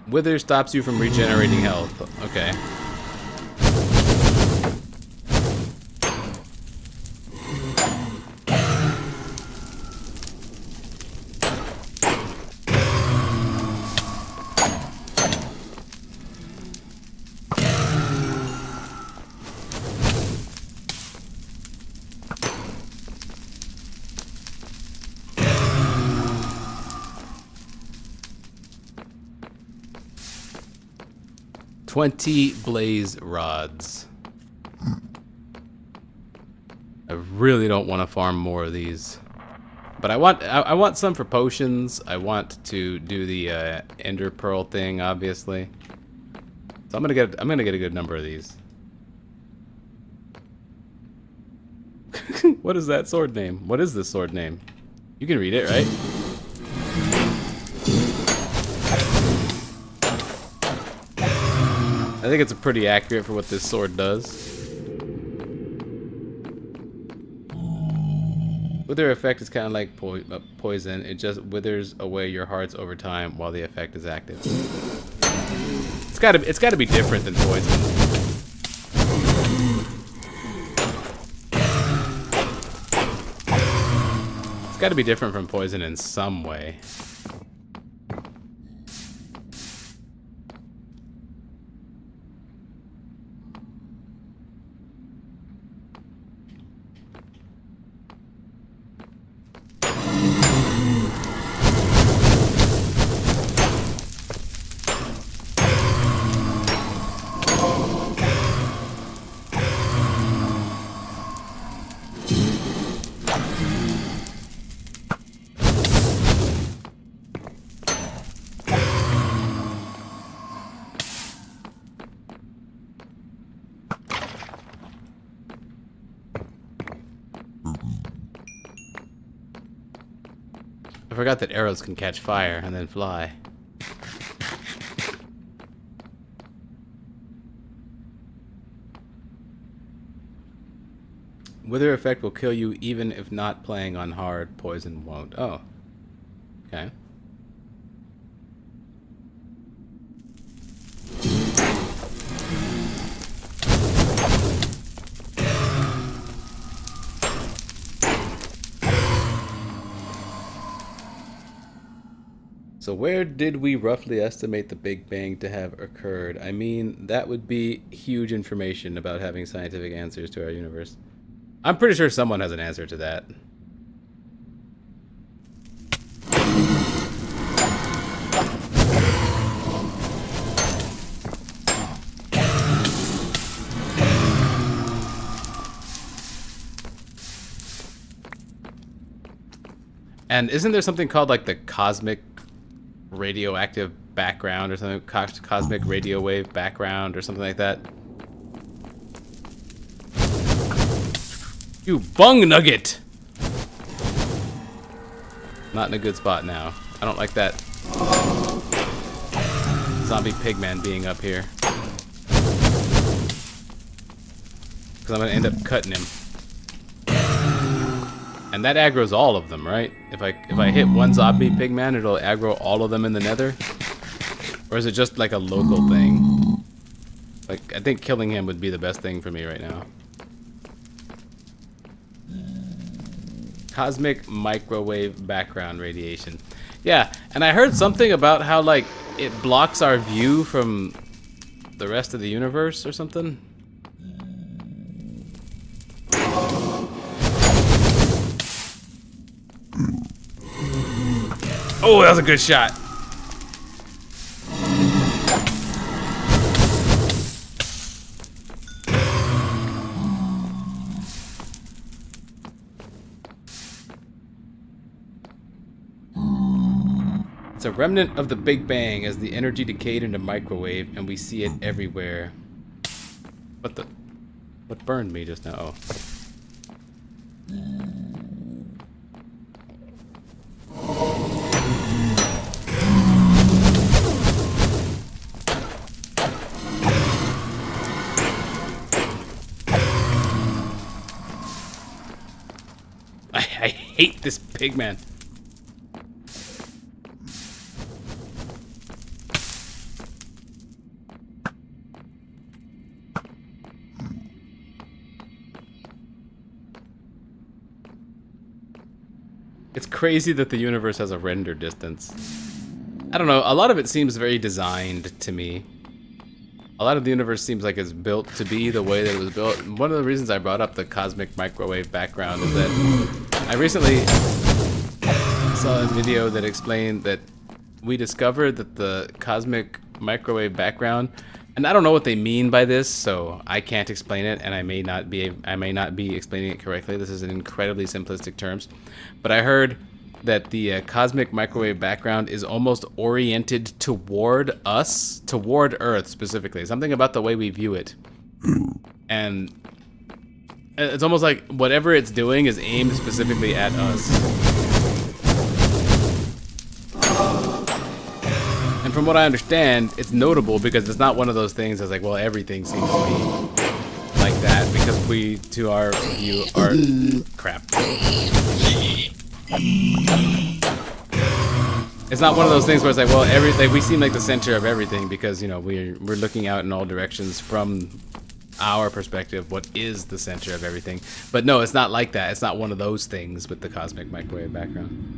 Wither stops you from regenerating health. Okay. $20 blaze rods. I really don't want to farm more of these, but I want some for potions. I want to do the ender pearl thing, obviously. So I'm gonna get a good number of these. What is that sword name? What is this sword name? You can read it, right? I think it's pretty accurate for what this sword does. Wither effect is kind of like poison. It just withers away your hearts over time while the effect is active. It's gotta be different than poison. It's gotta be different from poison in some way. I forgot that arrows can catch fire and then fly. Wither effect will kill you even if not playing on hard. Poison won't. Oh. Okay. So where did we roughly estimate the Big Bang to have occurred? I mean, that would be huge information about having scientific answers to our universe. I'm pretty sure someone has an answer to that. And isn't there something called like the cosmic radioactive background or something, cosmic radio wave background or something like that. You bung nugget! Not in a good spot now. I don't like that zombie pigman being up here. Because I'm going to end up cutting him. And that aggro's all of them, right? If I hit one zombie pigman, it'll aggro all of them in the nether? Or is it just like a local thing? Like, I think killing him would be the best thing for me right now. Cosmic microwave background radiation. Yeah, and I heard something about how, like, it blocks our view from the rest of the universe or something. Oh, that was a good shot. It's a remnant of the Big Bang as the energy decayed into microwave, and we see it everywhere. What the? What burned me just now? Oh. I hate this pigman. It's crazy that the universe has a render distance. I don't know, a lot of it seems very designed to me. A lot of the universe seems like it's built to be the way that it was built. One of the reasons I brought up the cosmic microwave background is that I recently saw a video that explained that we discovered that the cosmic microwave background, and I don't know what they mean by this, so I can't explain it, and I may not be explaining it correctly. This is in incredibly simplistic terms, but I heard that the cosmic microwave background is almost oriented toward us, toward Earth specifically. Something about the way we view it, and it's almost like whatever it's doing is aimed specifically at us. And from what I understand, it's notable because it's not one of those things that's like, well, everything seems to be like that because we, to our view, are crap. It's not one of those things where it's like, well, we seem like the center of everything because, you know, we're looking out in all directions from our perspective, what is the center of everything. But no, it's not like that. It's not one of those things with the cosmic microwave background.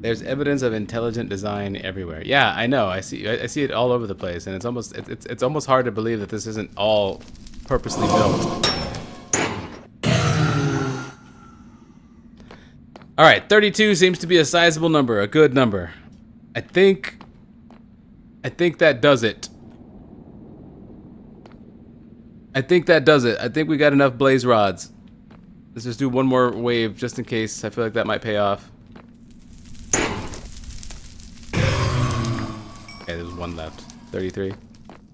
There's evidence of intelligent design everywhere. Yeah, I know. I see it all over the place, and it's almost hard to believe that this isn't all purposely built. All right, 32 seems to be a sizable number, a good number. I think that does it. I think we got enough blaze rods. Let's just do one more wave just in case. I feel like that might pay off. Okay, there's one left. 33.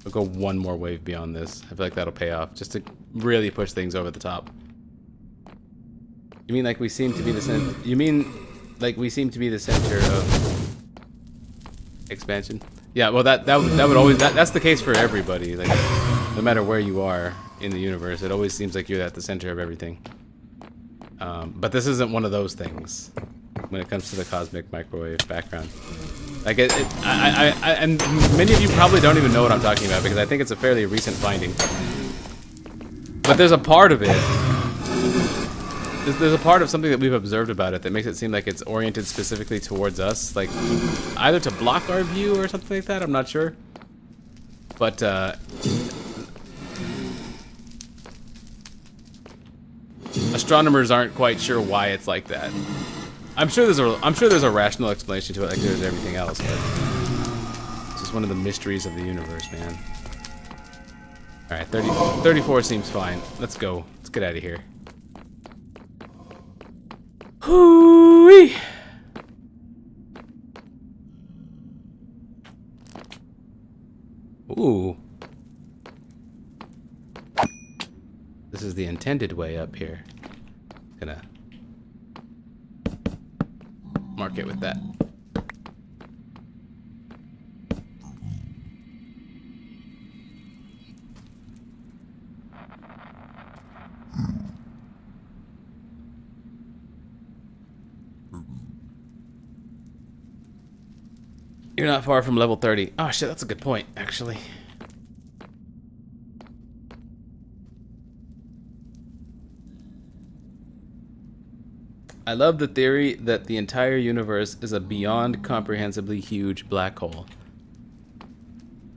We'll go one more wave beyond this. I feel like that'll pay off, just to really push things over the top. You mean like we seem to be the center? You mean like we seem to be the center of expansion? Yeah, well that would always that's the case for everybody. Like no matter where you are in the universe, it always seems like you're at the center of everything. But this isn't one of those things when it comes to the cosmic microwave background. Like and many of you probably don't even know what I'm talking about because I think it's a fairly recent finding. But there's a part of it. There's a part of something that we've observed about it that makes it seem like it's oriented specifically towards us, like either to block our view or something like that. I'm not sure. But astronomers aren't quite sure why it's like that. I'm sure there's a rational explanation to it, like there's everything else, but it's just one of the mysteries of the universe, man. All right, 34 seems fine. Let's go. Let's get out of here. Hoo-wee! intended way up here. Gonna mark it with that. You're not far from level 30. Oh shit, that's a good point, actually. I love the theory that the entire universe is a beyond comprehensibly huge black hole.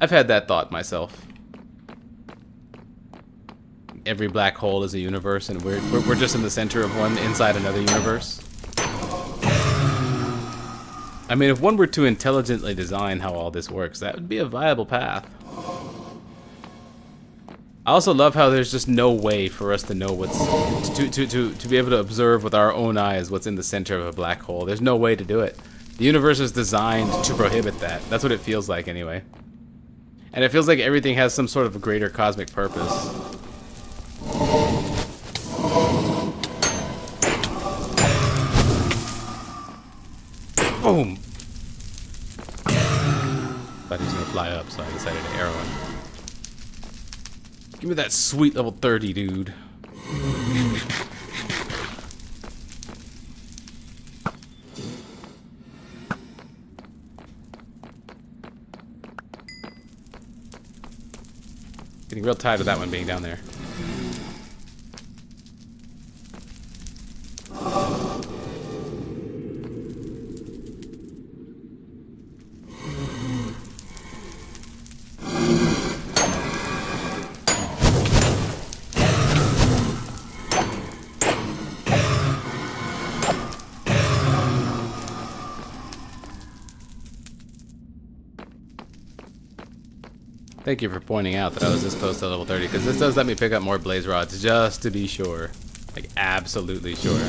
I've had that thought myself. Every black hole is a universe, and we're just in the center of one inside another universe. I mean, if one were to intelligently design how all this works, that would be a viable path. I also love how there's just no way for us to know what's to be able to observe with our own eyes what's in the center of a black hole. There's no way to do it. The universe is designed to prohibit that. That's what it feels like anyway. And it feels like everything has some sort of a greater cosmic purpose. Boom! Thought he was gonna fly up, so I decided to arrow him. Give me that sweet level 30, dude. Getting real tired of that one being down there. Thank you for pointing out that I was this close to level 30, because this does let me pick up more blaze rods, just to be sure. Like, absolutely sure.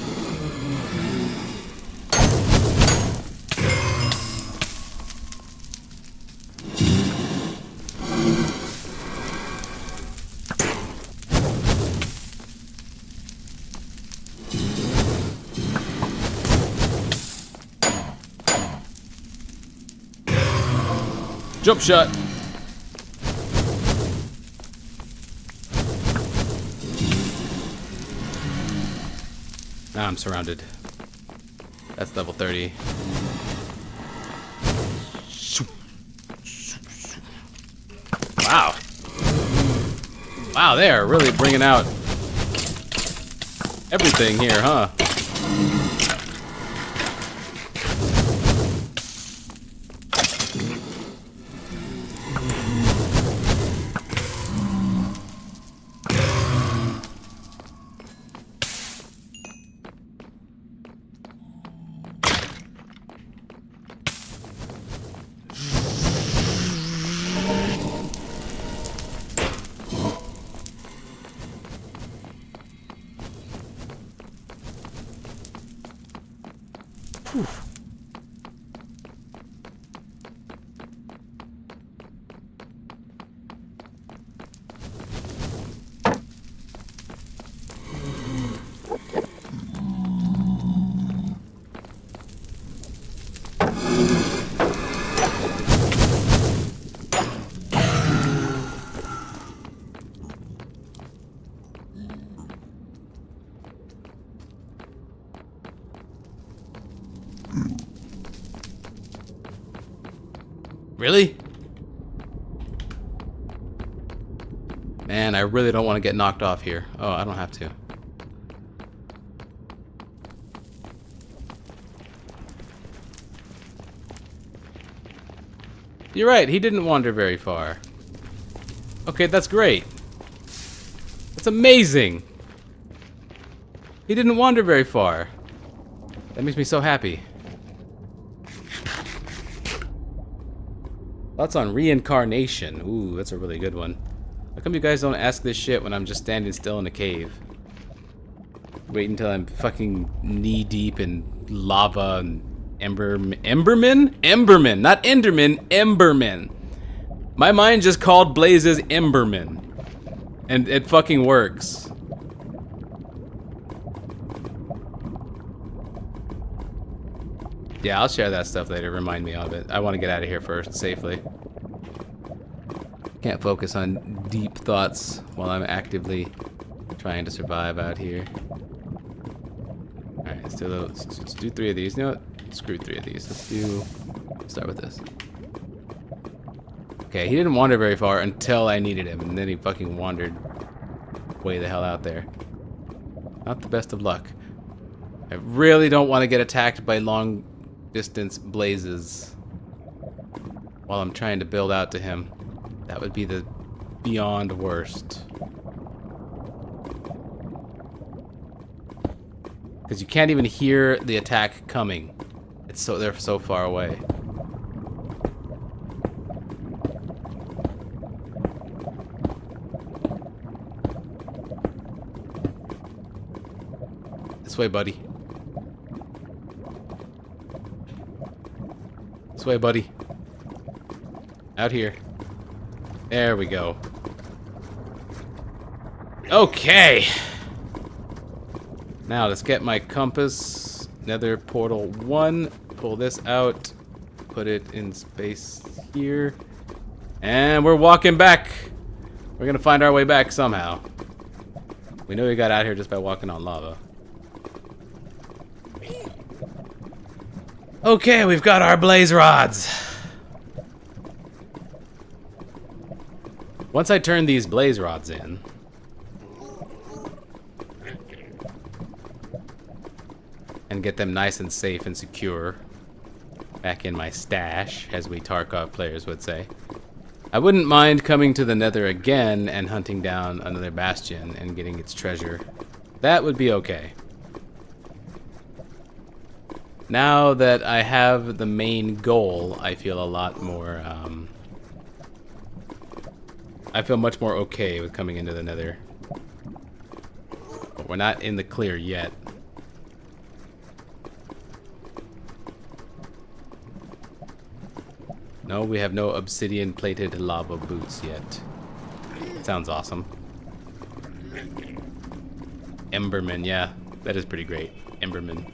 Jump shot! Now I'm surrounded. That's level 30. Wow. Wow, they are really bringing out everything here, huh? Whew. Really? Man, I really don't want to get knocked off here. Oh, I don't have to. You're right, he didn't wander very far. Okay, that's great. That's amazing. He didn't wander very far. That makes me so happy. Thoughts on reincarnation? Ooh, that's a really good one. How come you guys don't ask this shit when I'm just standing still in a cave? Wait until I'm fucking knee deep in lava and Embermen? Embermen, not Enderman, Embermen. My mind just called Blazes Embermen. And it fucking works. Yeah, I'll share that stuff later. Remind me of it. I want to get out of here first, safely. Can't focus on deep thoughts while I'm actively trying to survive out here. Alright, let's do 3 of these. You know what? Screw 3 of these. Let's start with this. Okay, he didn't wander very far until I needed him, and then he fucking wandered way the hell out there. Not the best of luck. I really don't want to get attacked by long distance blazes while I'm trying to build out to him. That would be the beyond worst. Because you can't even hear the attack coming. They're so far away. This way, buddy. This way, buddy. Out here. There we go. Okay. Now let's get my compass. Nether portal 1. Pull this out. Put it in space here. And we're walking back. We're gonna find our way back somehow. We know we got out here just by walking on lava. Okay, we've got our blaze rods. Once I turn these blaze rods in, and get them nice and safe and secure back in my stash, as we Tarkov players would say, I wouldn't mind coming to the Nether again and hunting down another bastion and getting its treasure. That would be okay. Now that I have the main goal, I feel a lot more, I feel much more okay with coming into the Nether. But we're not in the clear yet. No, we have no obsidian-plated lava boots yet. Sounds awesome. Emberman, yeah, that is pretty great. Emberman.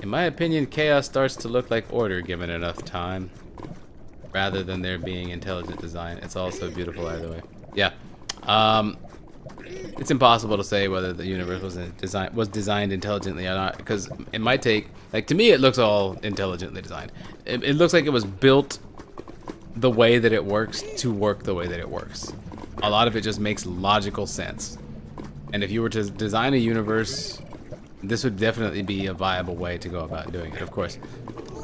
In my opinion, chaos starts to look like order given enough time, rather than there being intelligent design. It's also beautiful either way. Yeah. It's impossible to say whether the universe was designed intelligently or not, because in my take, like, to me, it looks all intelligently designed. It looks like it was built the way that it works to work the way that it works. A lot of it just makes logical sense. And if you were to design a universe, this would definitely be a viable way to go about doing it, of course.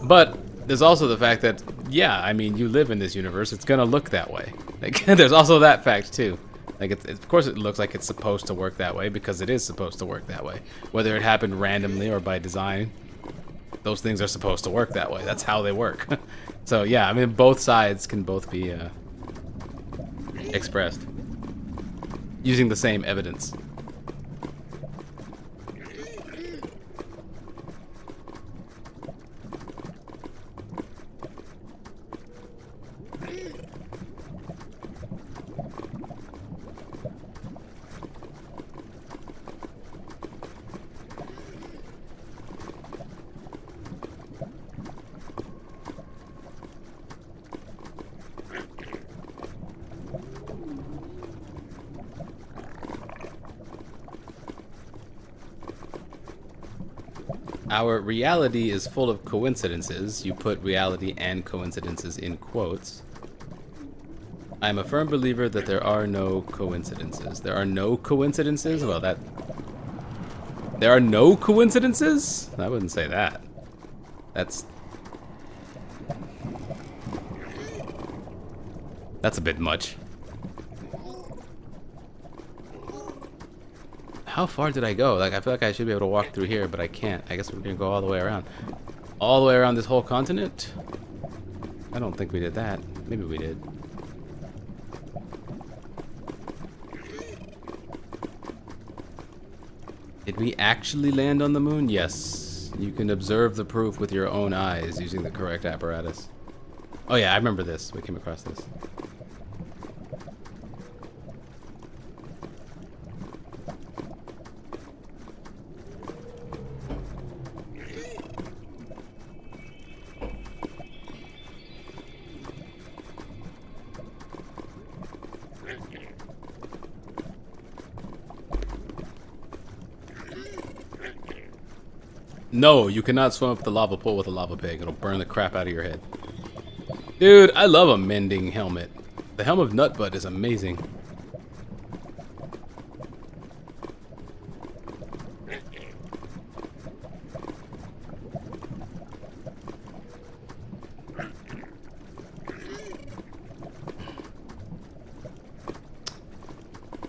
But there's also the fact that, yeah, I mean, you live in this universe, it's gonna look that way. Like, there's also that fact too. Like, of course it looks like it's supposed to work that way, because it is supposed to work that way. Whether it happened randomly or by design, those things are supposed to work that way. That's how they work. So yeah, I mean, both sides can both be expressed using the same evidence. Our reality is full of coincidences. You put reality and coincidences in quotes. I'm a firm believer that there are no coincidences. There are no coincidences? Well, there are no coincidences? I wouldn't say that. That's a bit much. How far did I go? Like, I feel like I should be able to walk through here, but I can't. I guess we're gonna go all the way around. All the way around this whole continent? I don't think we did that. Maybe we did. Did we actually land on the moon? Yes. You can observe the proof with your own eyes using the correct apparatus. Oh yeah, I remember this. We came across this. No, you cannot swim up the lava pool with a lava pig. It'll burn the crap out of your head. Dude, I love a mending helmet. The Helm of Nutbutt is amazing.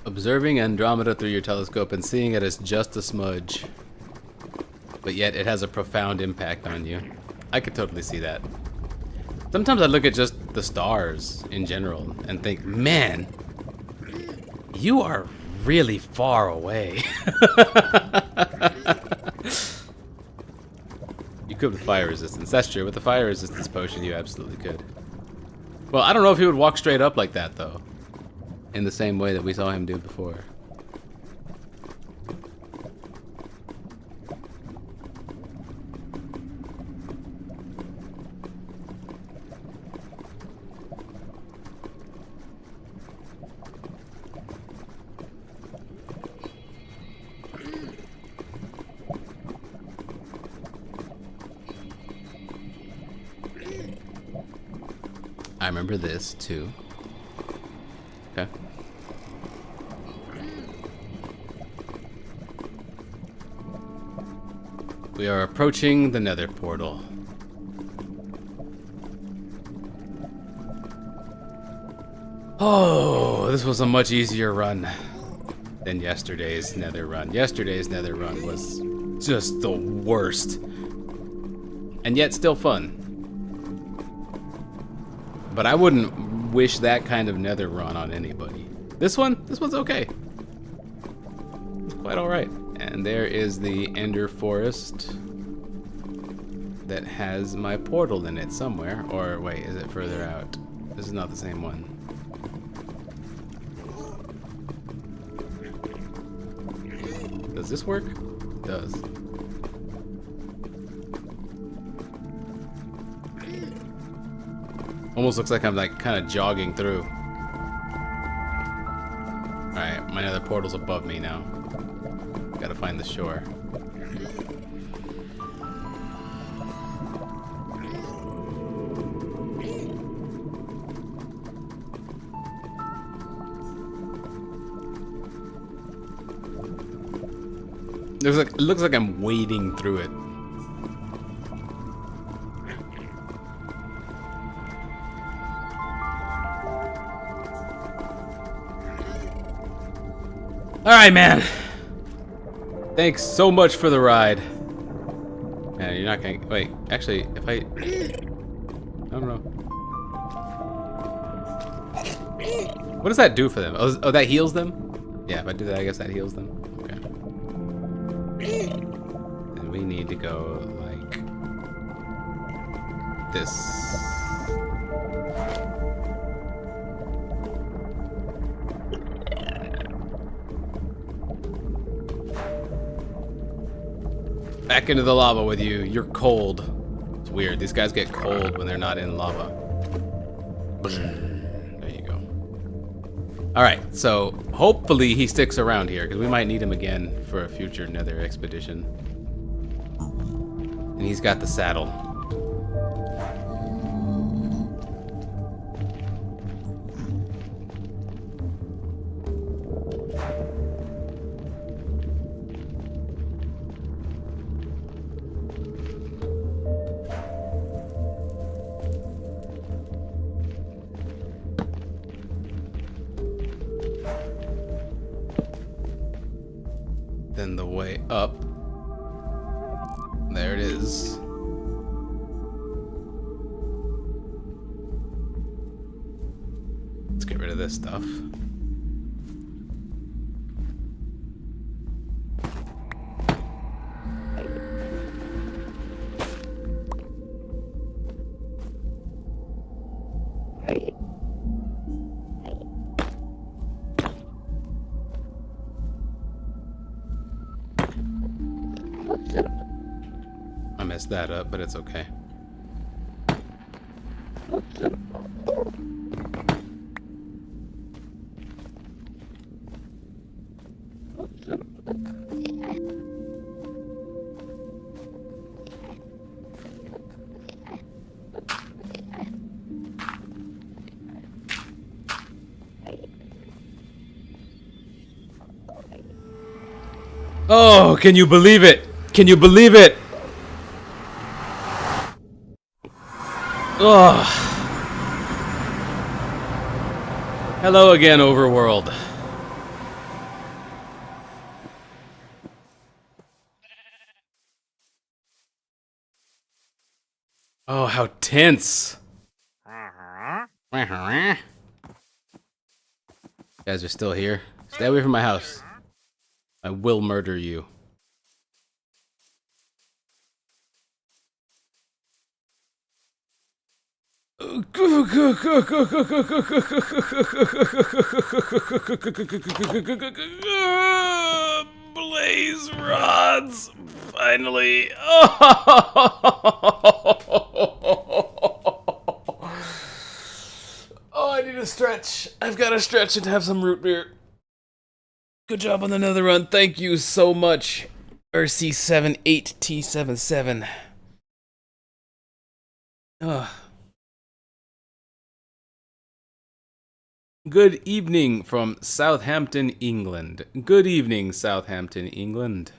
Observing Andromeda through your telescope and seeing it as just a smudge. But yet it has a profound impact on you. I could totally see that. Sometimes I look at just the stars in general and think, man, you are really far away. You could with fire resistance. That's true. With the fire resistance potion, you absolutely could. Well, I don't know if he would walk straight up like that, though. In the same way that we saw him do before. I remember this too. Okay. We are approaching the Nether portal. Oh, this was a much easier run than yesterday's Nether run. Yesterday's Nether run was just the worst. And yet still fun. But I wouldn't wish that kind of Nether run on anybody. This one's okay. It's quite alright. And there is the Ender Forest that has my portal in it somewhere. Or wait, is it further out? This is not the same one. Does this work? It does. Almost looks like I'm like kind of jogging through. Alright, my other portal's above me now. Gotta find the shore. It looks like I'm wading through it. Alright, man. Thanks so much for the ride. Man, you're not gonna... Wait, actually, if I don't know. What does that do for them? Oh, that heals them? Yeah, if I do that, I guess that heals them. Okay. And we need to go, like... this. Back into the lava with you. You're cold. It's weird. These guys get cold when they're not in lava. There you go. Alright, so hopefully he sticks around here, because we might need him again for a future Nether expedition. And he's got the saddle. Then the way up. There it is. Let's get rid of this stuff. I messed that up, but it's okay. Oh, can you believe it? Can you believe it? Oh. Hello again, Overworld. Oh, how tense. You guys are still here? Stay away from my house. I will murder you. Blaze rods! Finally. Oh, I need a stretch. I've got to stretch and have some root beer. Good job on another run. Thank you so much, RC78T77. Good evening from Southampton, England. Good evening, Southampton, England.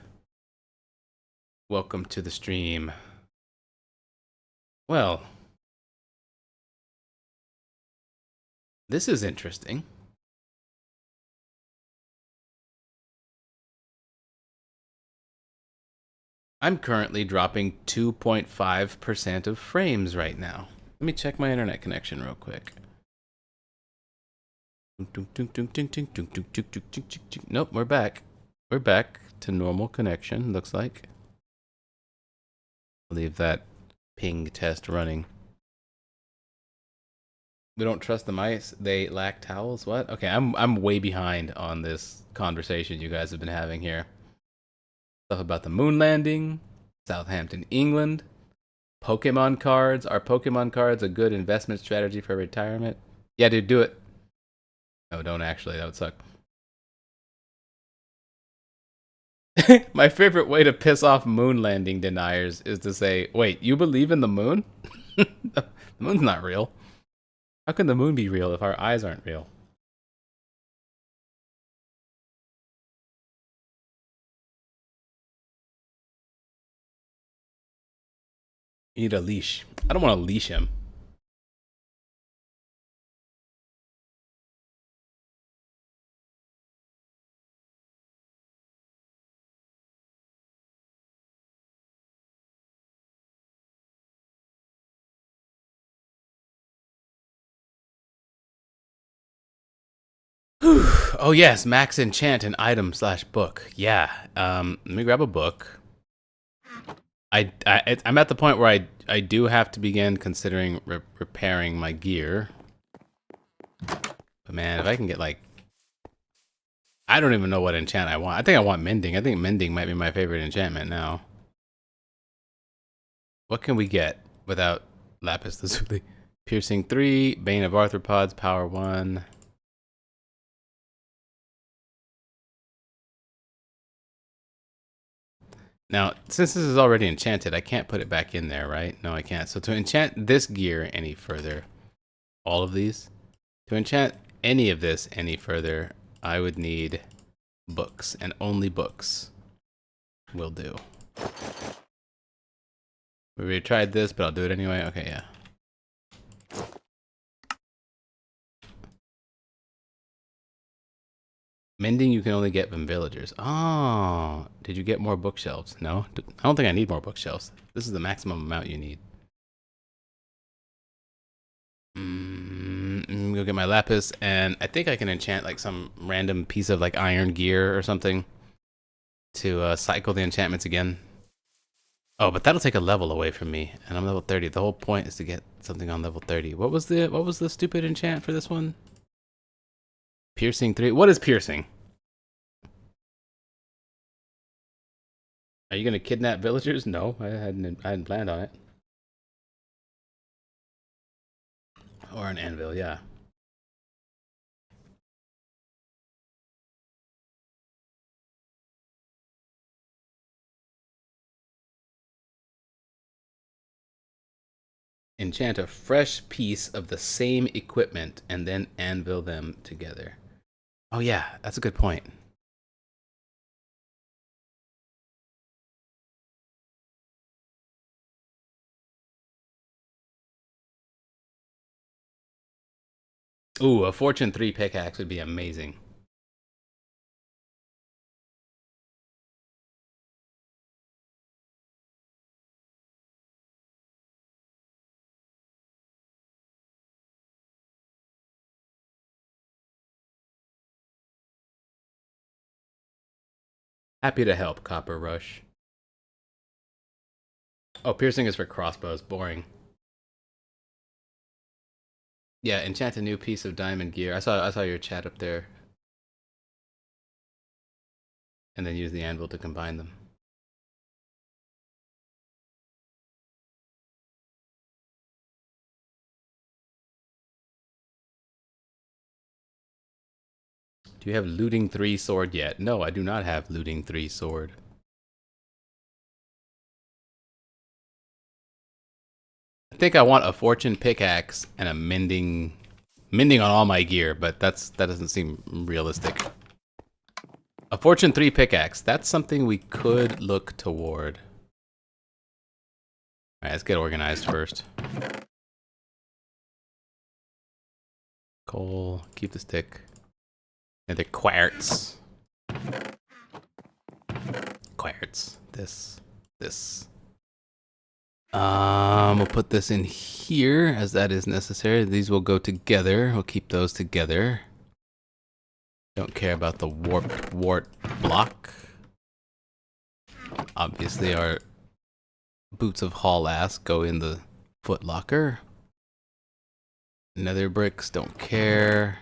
Welcome to the stream. Well, this is interesting. I'm currently dropping 2.5% of frames right now. Let me check my internet connection real quick. Nope, we're back. We're back to normal connection, looks like. I'll leave that ping test running. We don't trust the mice. They lack towels. What? Okay, I'm way behind on this conversation you guys have been having here. Stuff about the moon landing, Southampton, England, Pokemon cards. Are Pokemon cards a good investment strategy for retirement? Yeah, dude, do it. No, don't actually. That would suck. My favorite way to piss off moon landing deniers is to say, wait, you believe in the moon? The moon's not real. How can the moon be real if our eyes aren't real? You need a leash. I don't want to leash him. Oh yes, max enchant an item slash book. Yeah. Let me grab a book. I'm at the point where I do have to begin considering repairing my gear. But man, if I can get like, I don't even know what enchant I want. I think I want mending. I think mending might be my favorite enchantment now. What can we get without lapis lazuli? Piercing 3, Bane of Arthropods, power 1. Now, since this is already enchanted, I can't put it back in there, right? No, I can't. So to enchant this gear any further, all of these, to enchant any of this any further, I would need books, and only books will do. We already tried this, but I'll do it anyway. Okay, yeah. Mending you can only get from villagers. Oh, did you get more bookshelves? No? I don't think I need more bookshelves. This is the maximum amount you need. Go get my lapis, and I think I can enchant like some random piece of like iron gear or something to cycle the enchantments again. Oh, but that'll take a level away from me, and I'm level 30. The whole point is to get something on level 30. What was the stupid enchant for this one? Piercing 3. What is piercing? Are you gonna kidnap villagers? No, I hadn't planned on it. Or an anvil, yeah. Enchant a fresh piece of the same equipment and then anvil them together. Oh yeah, that's a good point. Ooh, a Fortune 3 pickaxe would be amazing. Happy to help, Copper Rush. Oh, piercing is for crossbows. Boring. Yeah, enchant a new piece of diamond gear. I saw your chat up there. And then use the anvil to combine them. Do you have Looting 3 sword yet? No, I do not have Looting 3 sword. I think I want a fortune pickaxe and a mending on all my gear, but that doesn't seem realistic. A fortune 3 pickaxe, that's something we could look toward. Alright, let's get organized first. Coal, keep the stick. And the quartz. Quartz. This. We'll put this in here as that is necessary. These will go together. We'll keep those together. Don't care about the warped wart block. Obviously our boots of haul ass go in the foot locker. Nether bricks, don't care.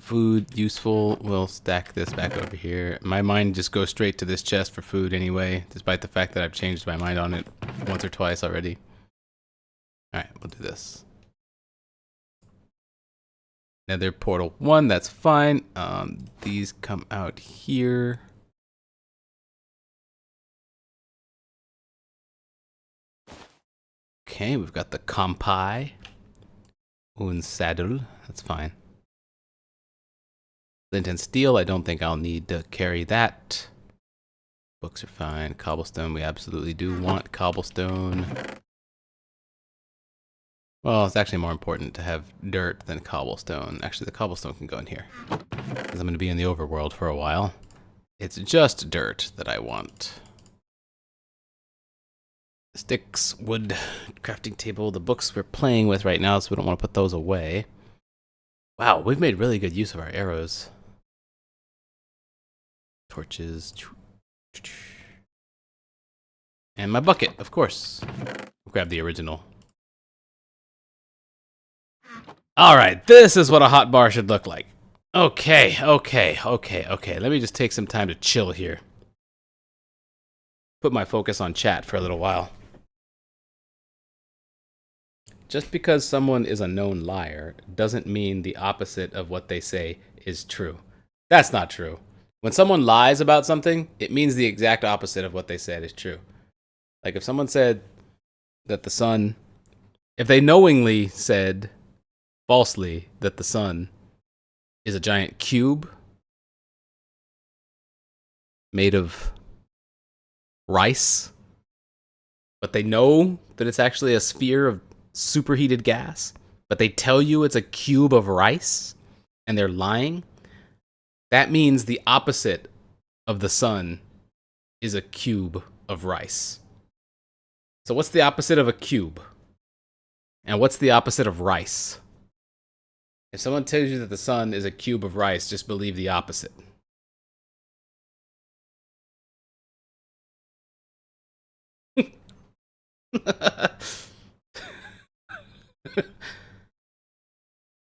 Food, useful. We'll stack this back over here. My mind just goes straight to this chest for food anyway, despite the fact that I've changed my mind on it once or twice already. Alright, we'll do this. Nether portal 1, that's fine. These come out here. Okay, we've got the Kampai. Un saddle, that's fine. Flint and steel, I don't think I'll need to carry that. Books are fine. Cobblestone, we absolutely do want cobblestone. Well, it's actually more important to have dirt than cobblestone. Actually, the cobblestone can go in here, because I'm going to be in the overworld for a while. It's just dirt that I want. Sticks, wood, crafting table, the books we're playing with right now, so we don't want to put those away. Wow, we've made really good use of our arrows. Torches. And my bucket, of course. Grab the original. Alright, this is what a hot bar should look like. Okay. Let me just take some time to chill here. Put my focus on chat for a little while. Just because someone is a known liar doesn't mean the opposite of what they say is true. That's not true. When someone lies about something, it means the exact opposite of what they said is true. Like if someone said that the sun, if they knowingly said falsely that the sun is a giant cube made of rice, but they know that it's actually a sphere of superheated gas, but they tell you it's a cube of rice, and they're lying, that means the opposite of the sun is a cube of rice. So what's the opposite of a cube? And what's the opposite of rice? If someone tells you that the sun is a cube of rice, just believe the opposite.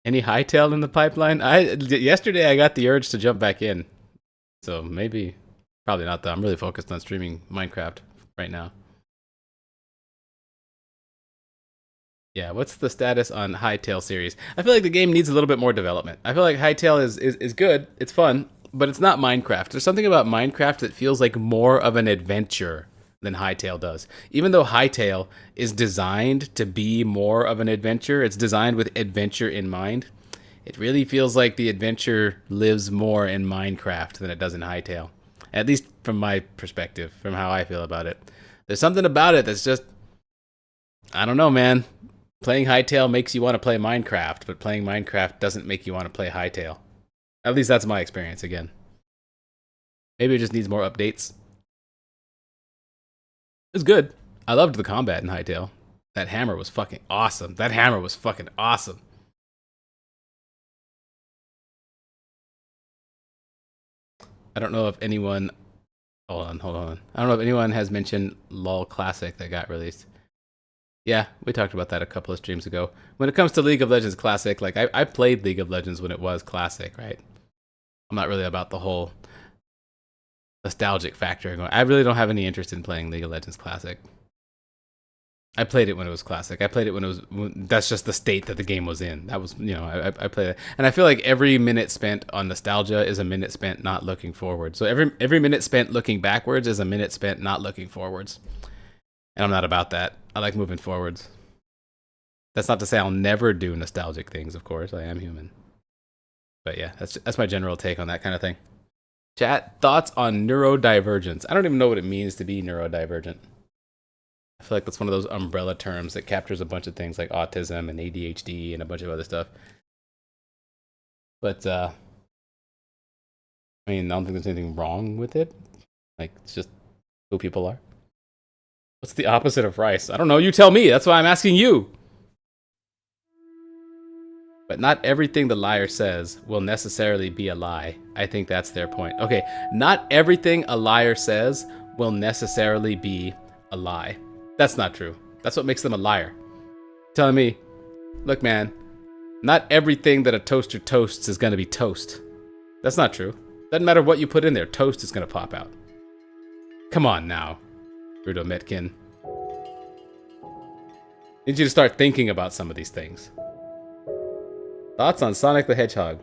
Any Hytale in the pipeline? Yesterday I got the urge to jump back in. So maybe, probably not though. I'm really focused on streaming Minecraft right now. Yeah, what's the status on Hytale series? I feel like the game needs a little bit more development. I feel like Hytale is good, it's fun, but it's not Minecraft. There's something about Minecraft that feels like more of an adventure than Hytale does. Even though Hytale is designed to be more of an adventure, it's designed with adventure in mind. It really feels like the adventure lives more in Minecraft than it does in Hytale. At least from my perspective, from how I feel about it. There's something about it that's just, I don't know, man. Playing Hytale makes you want to play Minecraft, but playing Minecraft doesn't make you want to play Hytale. At least that's my experience again. Maybe it just needs more updates. It's good. I loved the combat in Hytale. That hammer was fucking awesome. That hammer was fucking awesome. I don't know if anyone... Hold on. I don't know if anyone has mentioned LoL Classic that got released. Yeah, we talked about that a couple of streams ago. When it comes to League of Legends Classic, like, I played League of Legends when it was Classic, right? I'm not really about the whole nostalgic factor. I really don't have any interest in playing League of Legends Classic. I played it when it was Classic. I played it when it was... That's just the state that the game was in. That was, you know, I played it. And I feel like every minute spent on nostalgia is a minute spent not looking forward. So every minute spent looking backwards is a minute spent not looking forwards. And I'm not about that. I like moving forwards. That's not to say I'll never do nostalgic things, of course. I am human. But yeah, that's my general take on that kind of thing. Chat, thoughts on neurodivergence? I don't even know what it means to be neurodivergent. I feel like that's one of those umbrella terms that captures a bunch of things like autism and ADHD and a bunch of other stuff. But, I mean, I don't think there's anything wrong with it. Like, it's just who people are. What's the opposite of rice? I don't know, you tell me. That's why I'm asking you. But not everything the liar says will necessarily be a lie. I think that's their point. Okay, not everything a liar says will necessarily be a lie. That's not true. That's what makes them a liar. Telling me, look, man, not everything that a toaster toasts is going to be toast. That's not true. Doesn't matter what you put in there, toast is going to pop out. Come on now, Rudo Metkin. Need you to start thinking about some of these things. Thoughts on Sonic the Hedgehog?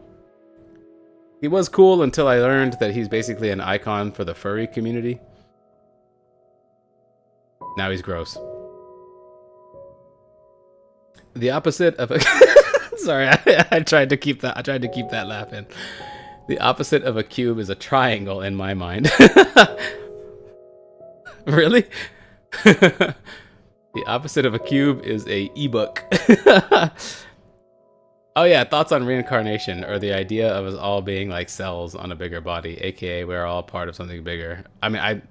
He was cool until I learned that he's basically an icon for the furry community. Now he's gross. The opposite of a... Sorry, I tried to keep that. I tried to keep that laugh in. The opposite of a cube is a triangle in my mind. Really? The opposite of a cube is a ebook. Oh yeah, thoughts on reincarnation, or the idea of us all being like cells on a bigger body, aka we're all part of something bigger. I mean,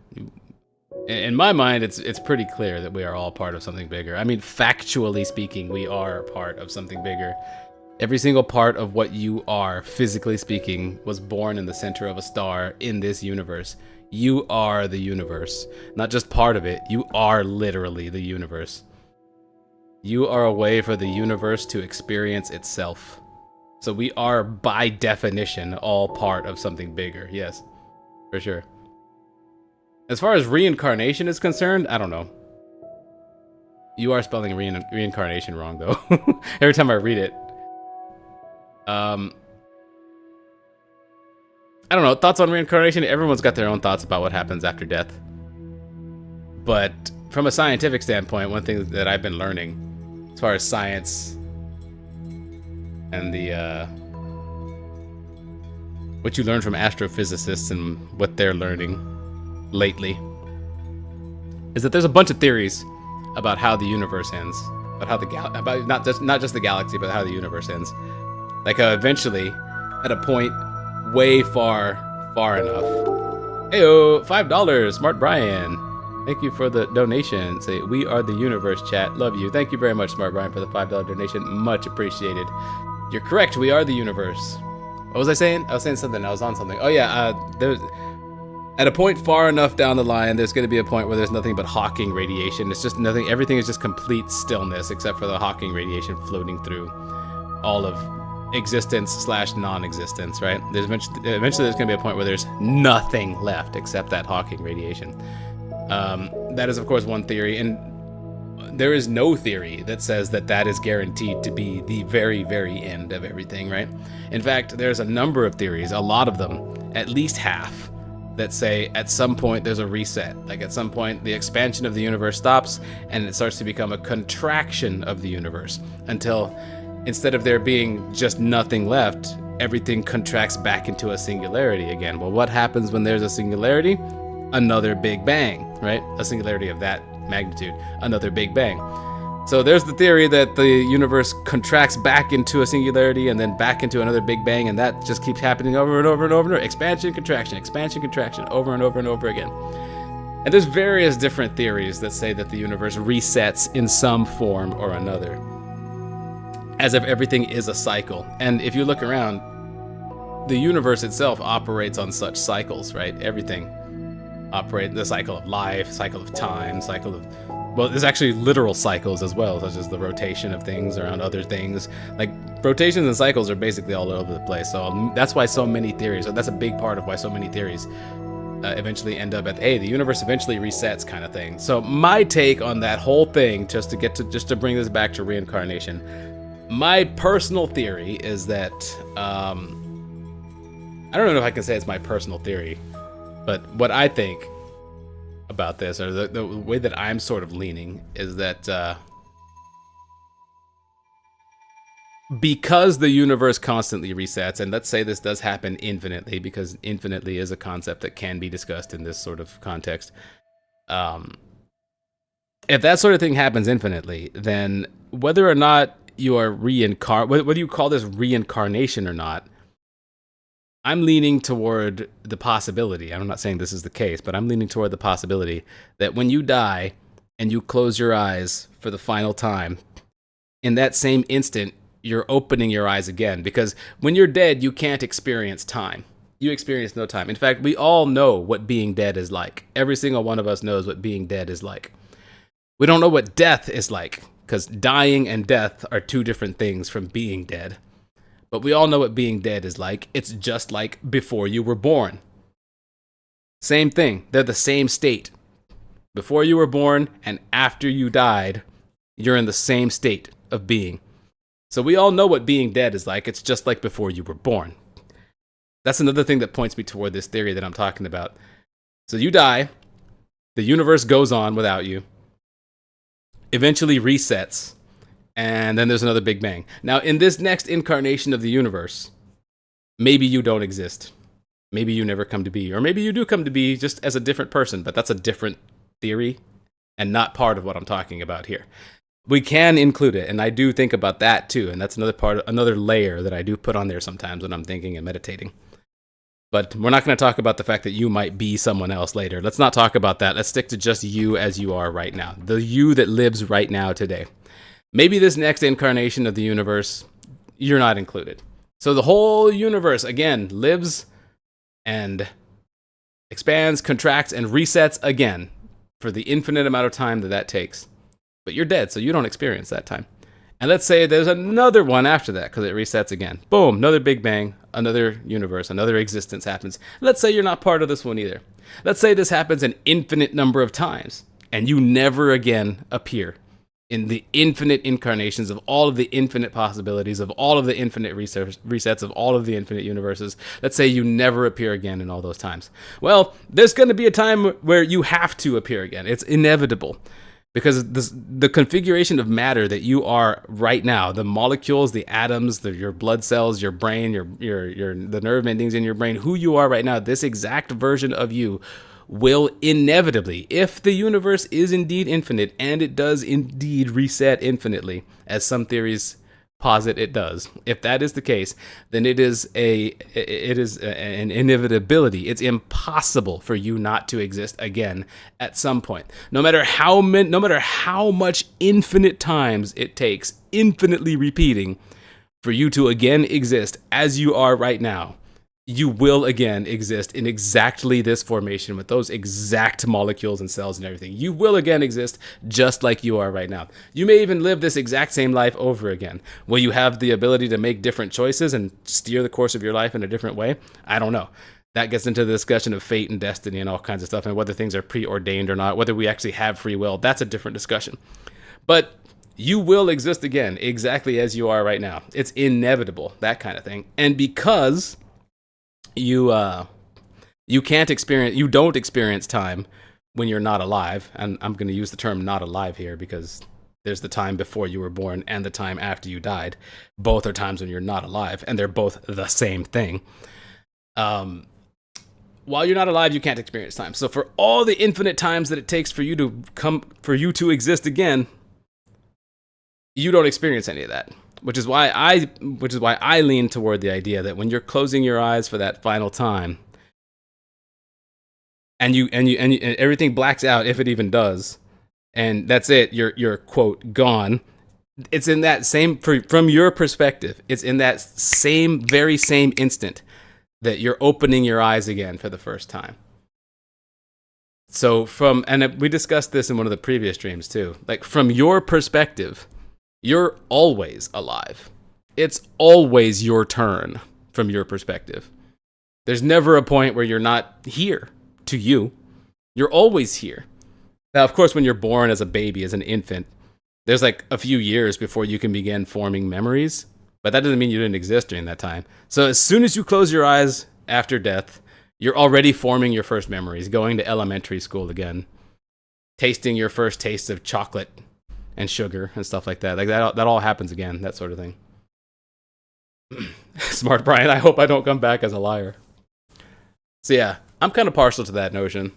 in my mind, it's pretty clear that we are all part of something bigger. I mean, factually speaking, we are part of something bigger. Every single part of what you are, physically speaking, was born in the center of a star in this universe. You are the universe. Not just part of it, you are literally the universe. You are a way for the universe to experience itself. So we are, by definition, all part of something bigger. Yes, for sure. As far as reincarnation is concerned, I don't know. You are spelling reincarnation wrong, though. Every time I read it. I don't know. Thoughts on reincarnation? Everyone's got their own thoughts about what happens after death. But from a scientific standpoint, one thing that I've been learning, as far as science and the what you learn from astrophysicists and what they're learning lately, is that there's a bunch of theories about how the universe ends, about how about not just the galaxy, but how the universe ends. Like eventually, at a point way far enough. Heyo, $5, Smart Brian. Thank you for the donation. Say, we are the universe, chat. Love you. Thank you very much, Smart Brian, for the $5 donation. Much appreciated. You're correct. We are the universe. What was I saying? I was saying something. I was on something. Oh, yeah. There's at a point far enough down the line, there's going to be a point where there's nothing but Hawking radiation. It's just nothing. Everything is just complete stillness except for the Hawking radiation floating through all of existence / non-existence, right? There's eventually there's going to be a point where there's nothing left except that Hawking radiation. That is, of course, one theory, and there is no theory that says that that is guaranteed to be the very, very end of everything, right? In fact, there's a number of theories, a lot of them, at least half, that say at some point there's a reset. Like at some point the expansion of the universe stops and it starts to become a contraction of the universe until instead of there being just nothing left, everything contracts back into a singularity again. Well, what happens when there's a singularity? Another Big Bang, right? A singularity of that magnitude, another Big Bang. So there's the theory that the universe contracts back into a singularity and then back into another Big Bang, and that just keeps happening over and over and over and over. Expansion, contraction, over and over and over again. And there's various different theories that say that the universe resets in some form or another, as if everything is a cycle. And if you look around, the universe itself operates on such cycles, right? Everything operates the cycle of life, cycle of time, cycle of... Well, there's actually literal cycles as well, such as the rotation of things around other things. Like, rotations and cycles are basically all over the place. So that's why so many theories, so that's a big part of why so many theories eventually end up at, hey, the universe eventually resets kind of thing. So my take on that whole thing, just to bring this back to reincarnation, my personal theory is that, I don't know if I can say it's my personal theory, but what I think about this, or the way that I'm sort of leaning, is that because the universe constantly resets, and let's say this does happen infinitely, because infinitely is a concept that can be discussed in this sort of context. If that sort of thing happens infinitely, then whether or not you are whether you call this reincarnation or not, I'm leaning toward the possibility, I'm not saying this is the case, but I'm leaning toward the possibility that when you die and you close your eyes for the final time, in that same instant, you're opening your eyes again. Because when you're dead, you can't experience time. You experience no time. In fact, we all know what being dead is like. Every single one of us knows what being dead is like. We don't know what death is like, because dying and death are two different things from being dead. But we all know what being dead is like. It's just like before you were born. Same thing. They're the same state. Before you were born and after you died, you're in the same state of being. So we all know what being dead is like. It's just like before you were born. That's another thing that points me toward this theory that I'm talking about. So you die. The universe goes on without you. Eventually resets. And then there's another Big Bang. Now, in this next incarnation of the universe, maybe you don't exist. Maybe you never come to be. Or maybe you do come to be just as a different person, but that's a different theory and not part of what I'm talking about here. We can include it, and I do think about that too, and that's another layer that I do put on there sometimes when I'm thinking and meditating. But we're not going to talk about the fact that you might be someone else later. Let's not talk about that. Let's stick to just you as you are right now. The you that lives right now today. Maybe this next incarnation of the universe, you're not included. So the whole universe, again, lives and expands, contracts, and resets again for the infinite amount of time that takes. But you're dead, so you don't experience that time. And let's say there's another one after that, because it resets again. Boom, another Big Bang, another universe, another existence happens. Let's say you're not part of this one either. Let's say this happens an infinite number of times, and you never again appear in the infinite incarnations of all of the infinite possibilities, of all of the infinite resets, of all of the infinite universes. Let's say you never appear again in all those times. Well, there's going to be a time where you have to appear again. It's inevitable. Because the configuration of matter that you are right now, the molecules, the atoms, your blood cells, your brain, the nerve endings in your brain, who you are right now, this exact version of you will inevitably, if the universe is indeed infinite, and it does indeed reset infinitely, as some theories posit it does. If that is the case, then it is an inevitability. It's impossible for you not to exist again at some point. No matter how much infinite times it takes, infinitely repeating, for you to again exist as you are right now, you will again exist in exactly this formation with those exact molecules and cells and everything. You will again exist just like you are right now. You may even live this exact same life over again. Will you have the ability to make different choices and steer the course of your life in a different way? I don't know. That gets into the discussion of fate and destiny and all kinds of stuff, and whether things are preordained or not, whether we actually have free will. That's a different discussion. But you will exist again exactly as you are right now. It's inevitable, that kind of thing. And because you don't experience time when you're not alive, and I'm going to use the term not alive here because there's the time before you were born and the time after you died. Both are times when you're not alive, and they're both the same thing. While you're not alive, you can't experience time. So for all the infinite times that it takes for you to exist again, you don't experience any of that. Which is why I lean toward the idea that when you're closing your eyes for that final time, and everything blacks out, if it even does, and that's it, you're quote gone. It's in that same, from your perspective, it's in that very same instant that you're opening your eyes again for the first time. So and we discussed this in one of the previous streams too. Like, from your perspective, you're always alive. It's always your turn from your perspective. There's never a point where you're not here to you. You're always here. Now, of course, when you're born as a baby, as an infant, there's like a few years before you can begin forming memories, but that doesn't mean you didn't exist during that time. So as soon as you close your eyes after death, you're already forming your first memories, going to elementary school again, tasting your first taste of chocolate and sugar and stuff like that. Like that all happens again, that sort of thing. Smart Brian, I hope I don't come back as a liar. So yeah, I'm kind of partial to that notion.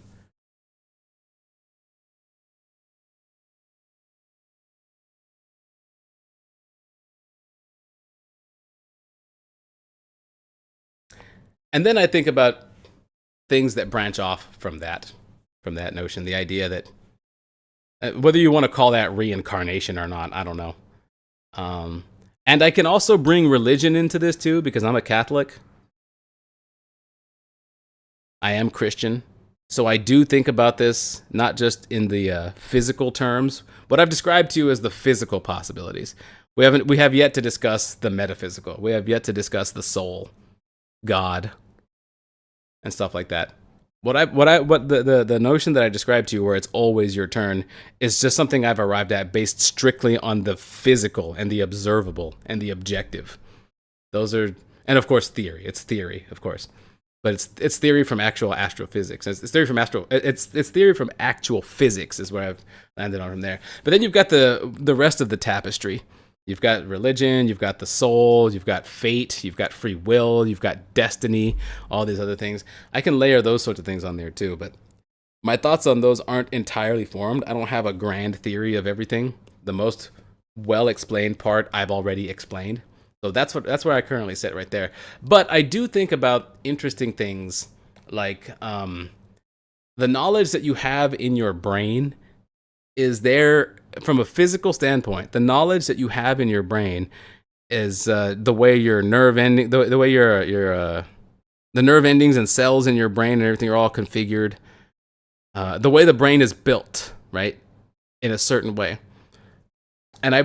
And then I think about things that branch off from that notion, the idea that whether you want to call that reincarnation or not, I don't know. And I can also bring religion into this too, because I'm a Catholic. I am Christian. So I do think about this not just in the physical terms, what I've described to you as the physical possibilities. We have yet to discuss the metaphysical. We have yet to discuss the soul, God, and stuff like that. What the notion that I described to you, where it's always your turn, is just something I've arrived at based strictly on the physical and the observable and the objective. Those are, and of course, theory. It's theory, of course, but it's theory from actual astrophysics. It's theory from it's theory from actual physics is where I've landed on from there. But then you've got the rest of the tapestry. You've got religion, you've got the soul, you've got fate, you've got free will, you've got destiny, all these other things. I can layer those sorts of things on there too, but my thoughts on those aren't entirely formed. I don't have a grand theory of everything. The most well-explained part I've already explained. So that's where I currently sit right there. But I do think about interesting things like the knowledge that you have in your brain is there. From a physical standpoint, the knowledge that you have in your brain is the way your nerve ending, the way the nerve endings and cells in your brain and everything are all configured, the way the brain is built, right, in a certain way. And I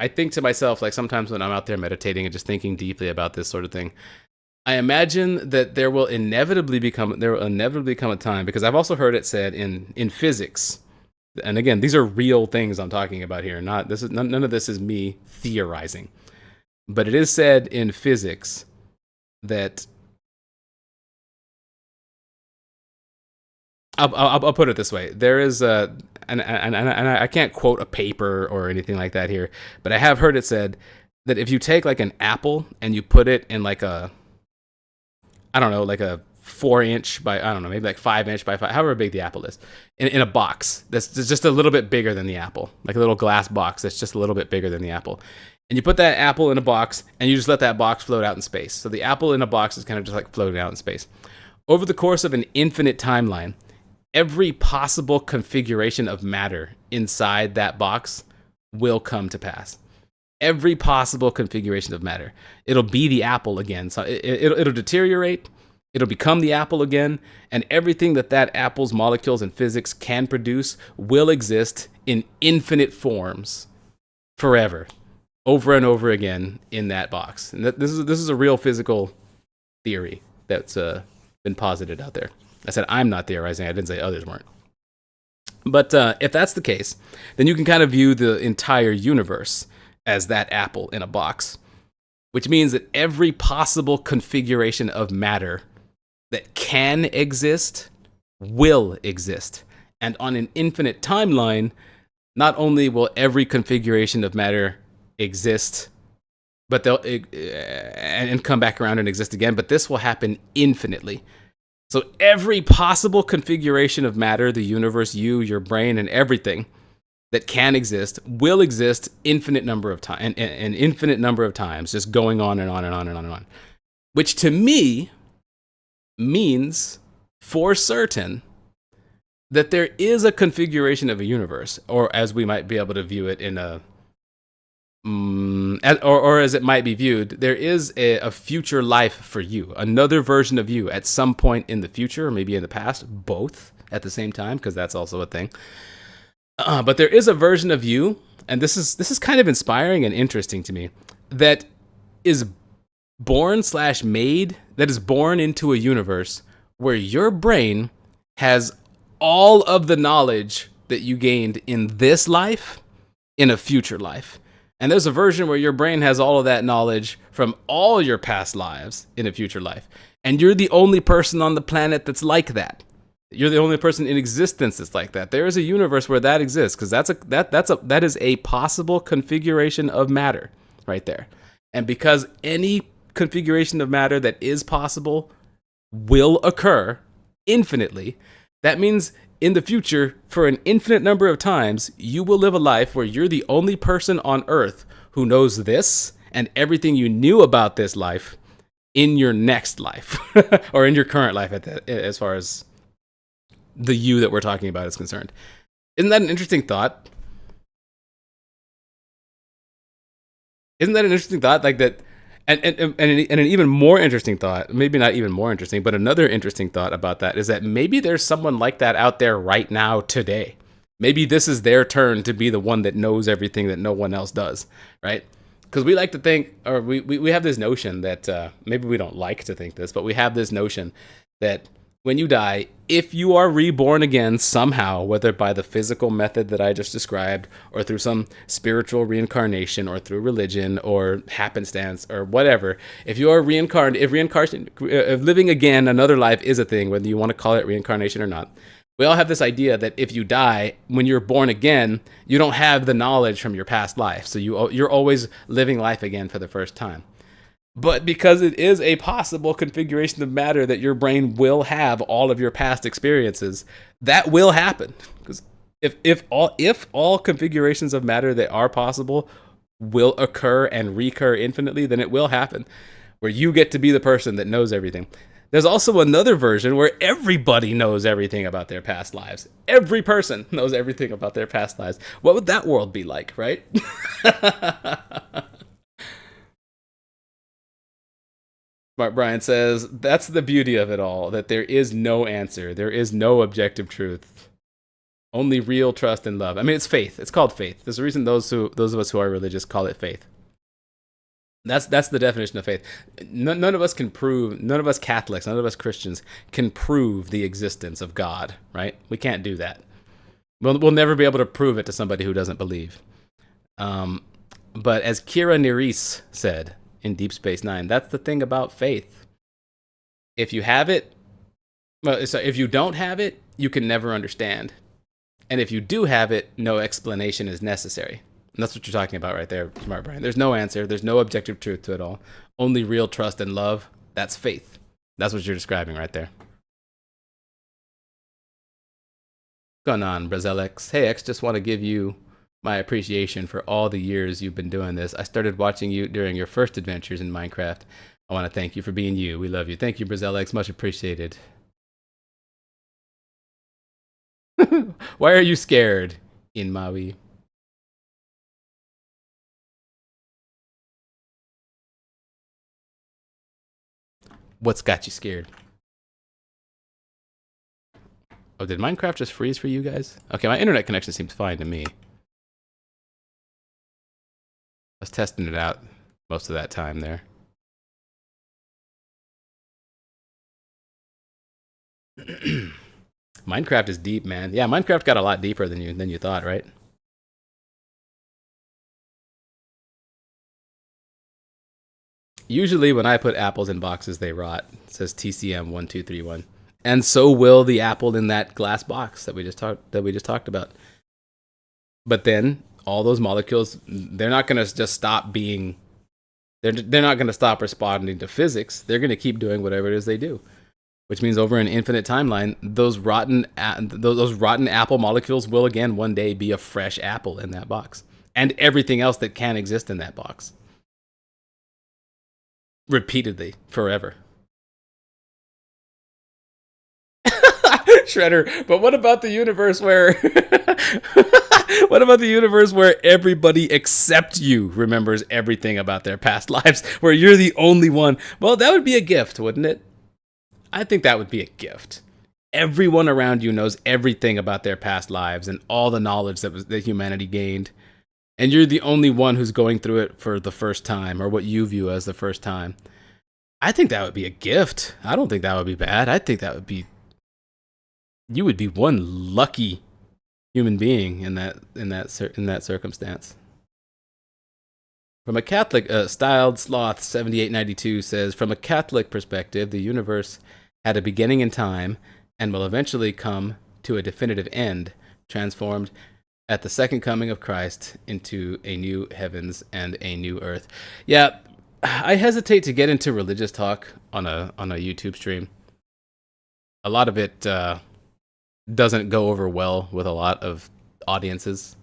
think to myself, like sometimes when I'm out there meditating and just thinking deeply about this sort of thing, I imagine that there will inevitably come a time, because I've also heard it said in physics. And again, these are real things I'm talking about here. None of this is me theorizing, but it is said in physics that I'll put it this way: there is and I can't quote a paper or anything like that here, but I have heard it said that if you take like an apple and you put it in like a 4-inch by, I don't know, maybe like 5-inch by 5, however big the apple is, in a box that's just a little bit bigger than the apple, like a little glass box that's just a little bit bigger than the apple. And you put that apple in a box and you just let that box float out in space. So the apple in a box is kind of just like floating out in space. Over the course of an infinite timeline, every possible configuration of matter inside that box will come to pass. Every possible configuration of matter. It'll be the apple again. So it'll deteriorate. It'll become the apple again, and everything that apple's molecules and physics can produce will exist in infinite forms forever, over and over again in that box. And this is a real physical theory that's been posited out there. I said I'm not theorizing. I didn't say others weren't. But if that's the case, then you can kind of view the entire universe as that apple in a box, which means that every possible configuration of matter that can exist will exist. And on an infinite timeline, not only will every configuration of matter exist, but they'll and come back around and exist again, but this will happen infinitely. So every possible configuration of matter, the universe, you, your brain, and everything that can exist, will exist infinite number of time, an infinite number of times, just going on and on and on and on and on. Which to me means for certain that there is a configuration of a universe, or as we might be able to view it in a or as it might be viewed, there is a future life for you, another version of you at some point in the future, or maybe in the past, both at the same time, because that's also a thing. But there is a version of you, and this is kind of inspiring and interesting to me, that is born/made, that is born into a universe where your brain has all of the knowledge that you gained in this life in a future life. And there's a version where your brain has all of that knowledge from all your past lives in a future life. And you're the only person on the planet that's like that. You're the only person in existence that's like that. There is a universe where that exists, because that is a possible configuration of matter right there. And because any configuration of matter that is possible will occur infinitely, that means in the future, for an infinite number of times, you will live a life where you're the only person on Earth who knows this and everything you knew about this life in your next life, or in your current life, as far as the you that we're talking about is concerned. Isn't that an interesting thought? Isn't that an interesting thought? Like that. And an even more interesting thought, maybe not even more interesting, but another interesting thought about that is that maybe there's someone like that out there right now today. Maybe this is their turn to be the one that knows everything that no one else does, right? Because we like to think, or we have this notion that, maybe we don't like to think this, but we have this notion that when you die, if you are reborn again somehow, whether by the physical method that I just described, or through some spiritual reincarnation, or through religion, or happenstance, or whatever, if you are reincarnated, if living again, another life is a thing, whether you want to call it reincarnation or not, we all have this idea that if you die, when you're born again, you don't have the knowledge from your past life. So you're always living life again for the first time. But because it is a possible configuration of matter that your brain will have all of your past experiences, that will happen. Because if all configurations of matter that are possible will occur and recur infinitely, then it will happen, where you get to be the person that knows everything. There's also another version where everybody knows everything about their past lives. Every person knows everything about their past lives. What would that world be like, right? Smart Brian says, that's the beauty of it all, that there is no answer. There is no objective truth. Only real trust and love. I mean, it's faith. It's called faith. There's a reason those of us who are religious call it faith. That's the definition of faith. None of us can prove, none of us Catholics, none of us Christians can prove the existence of God, right? We can't do that. We'll never be able to prove it to somebody who doesn't believe. But as Kira Nerys said in Deep Space Nine, that's the thing about faith. If you have it, well, so if you don't have it, you can never understand. And if you do have it, no explanation is necessary. And that's what you're talking about right there, Smart Brian. There's no answer. There's no objective truth to it all. Only real trust and love. That's faith. That's what you're describing right there. What's going on, Brazelex? Hey, X, just want to give you my appreciation for all the years you've been doing this. I started watching you during your first adventures in Minecraft. I want to thank you for being you. We love you. Thank you, Brazelex. Much appreciated. Why are you scared in Maui? What's got you scared? Oh, did Minecraft just freeze for you guys? Okay, my internet connection seems fine to me. I was testing it out most of that time there. Minecraft is deep, man. Yeah, Minecraft got a lot deeper than you thought, right? Usually when I put apples in boxes, they rot. It says TCM 1231. And so will the apple in that glass box that we just talked about. But then all those molecules, they're not going to just stop being, they're not going to stop responding to physics. They're going to keep doing whatever it is they do. which means over an infinite timeline, those rotten apple molecules will again one day be a fresh apple in that box, and everything else that can exist in that box, repeatedly, forever. Shredder, but what about the universe where what about the universe where everybody except you remembers everything about their past lives, where you're the only one? Well, that would be a gift, wouldn't it? I think that would be a gift. Everyone around you knows everything about their past lives and all the knowledge that humanity gained, and you're the only one who's going through it for the first time, or what you view as the first time. I think that would be a gift. I don't think that would be bad. I think that would be, you would be one lucky human being in that circumstance. From a Catholic, Styled Sloth 7892 says, from a Catholic perspective, the universe had a beginning in time and will eventually come to a definitive end, transformed at the second coming of Christ into a new heavens and a new earth. Yeah, I hesitate to get into religious talk on a YouTube stream. A lot of it doesn't go over well with a lot of audiences.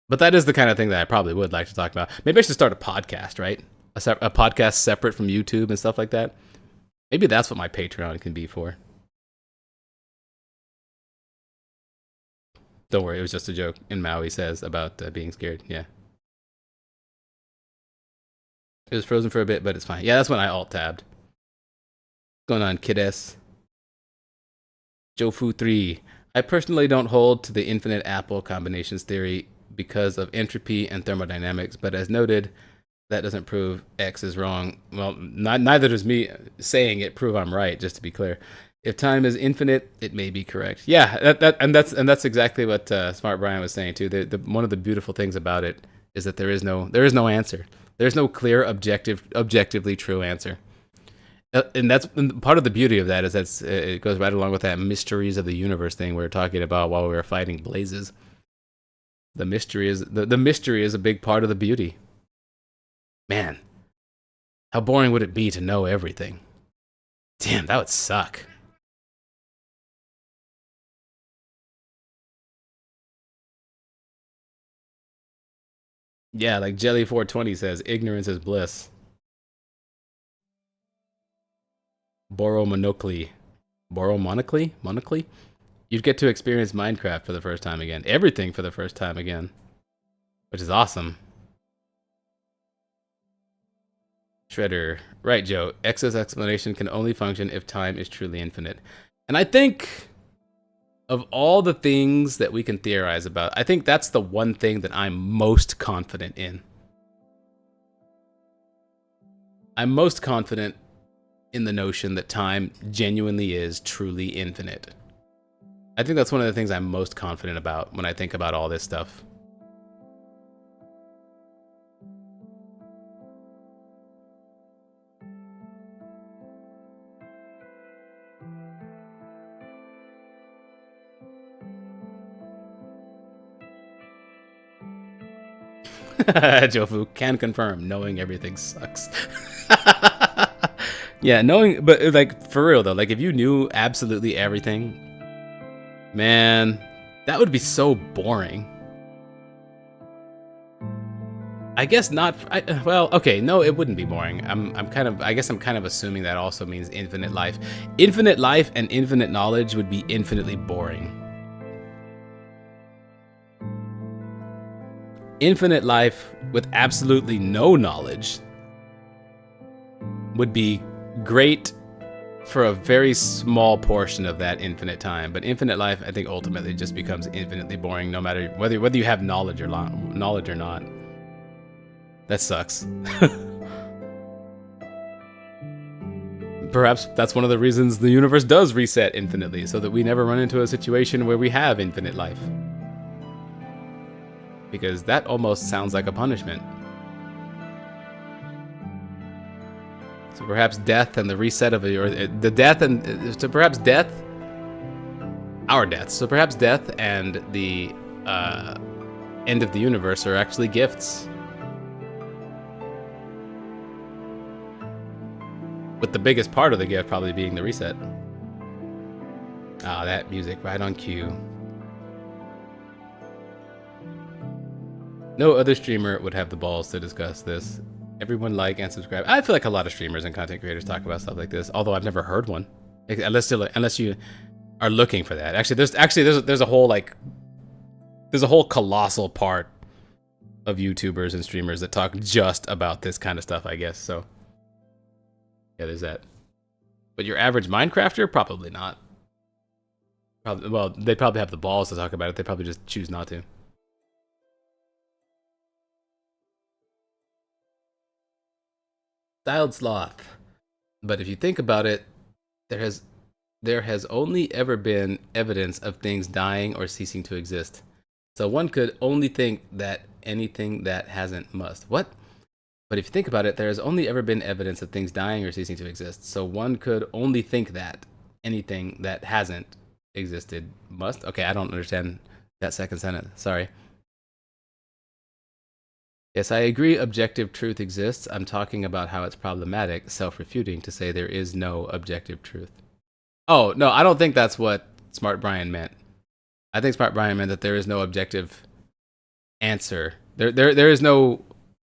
But that is the kind of thing that I probably would like to talk about. Maybe I should start a podcast, right? A podcast separate from YouTube and stuff like that. Maybe that's what my Patreon can be for. Don't worry, it was just a joke. And Maui says about being scared. Yeah. It was frozen for a bit, but it's fine. Yeah, that's when I alt-tabbed. What's going on, Kid S? Jofu3. I personally don't hold to the infinite apple combinations theory because of entropy and thermodynamics, but as noted, that doesn't prove X is wrong. Well, neither does me saying it prove I'm right, just to be clear. If time is infinite, it may be correct. Yeah, that's exactly what Smart Brian was saying too. One of the beautiful things about it is that there is no answer. There's no clear, objectively true answer. And that's part of the beauty of that, is it goes right along with that mysteries of the universe thing we were talking about while we were fighting blazes. The mystery is the mystery is a big part of the beauty. Man, how boring would it be to know everything? Damn, that would suck. Yeah, like Jelly420 says, ignorance is bliss. Boromonocly. Monocly? You'd get to experience Minecraft for the first time again. Everything for the first time again. Which is awesome. Shredder. Right, Joe. X's explanation can only function if time is truly infinite. And I think, of all the things that we can theorize about, I think that's the one thing that I'm most confident in. I'm most confident in the notion that time genuinely is truly infinite. I think that's one of the things I'm most confident about when I think about all this stuff. Jofu can confirm, knowing everything sucks. Yeah, knowing, but like, for real though, like if you knew absolutely everything, man, that would be so boring. I guess not. Well, okay, no, it wouldn't be boring. I guess I'm kind of assuming that also means infinite life. Infinite life and infinite knowledge would be infinitely boring. Infinite life with absolutely no knowledge would be great for a very small portion of that infinite time, but infinite life, I think, ultimately just becomes infinitely boring, no matter whether you have knowledge or not. That sucks. Perhaps that's one of the reasons the universe does reset infinitely, so that we never run into a situation where we have infinite life. Because that almost sounds like a punishment. So perhaps death and the reset of it, or the death and so perhaps death, our deaths. So perhaps death and the end of the universe are actually gifts. With the biggest part of the gift probably being the reset. Ah, that music right on cue. No other streamer would have the balls to discuss this. Everyone like and subscribe. I feel like a lot of streamers and content creators talk about stuff like this, although I've never heard one. Unless you are looking for that. Actually, there's a whole colossal part of YouTubers and streamers that talk just about this kind of stuff, I guess. So yeah, there's that. But your average Minecrafter, probably not. Well, they probably have the balls to talk about it. They probably just choose not to. Styled sloth. But if you think about it, there has only ever been evidence of things dying or ceasing to exist. So one could only think that anything that hasn't must. What? But if you think about it, there has only ever been evidence of things dying or ceasing to exist. So one could only think that anything that hasn't existed must. Okay, I don't understand that second sentence. Sorry. Yes, I agree objective truth exists. I'm talking about how it's problematic, self-refuting, to say there is no objective truth. Oh, no, I don't think that's what Smart Brian meant. I think Smart Brian meant that there is no objective answer. There is no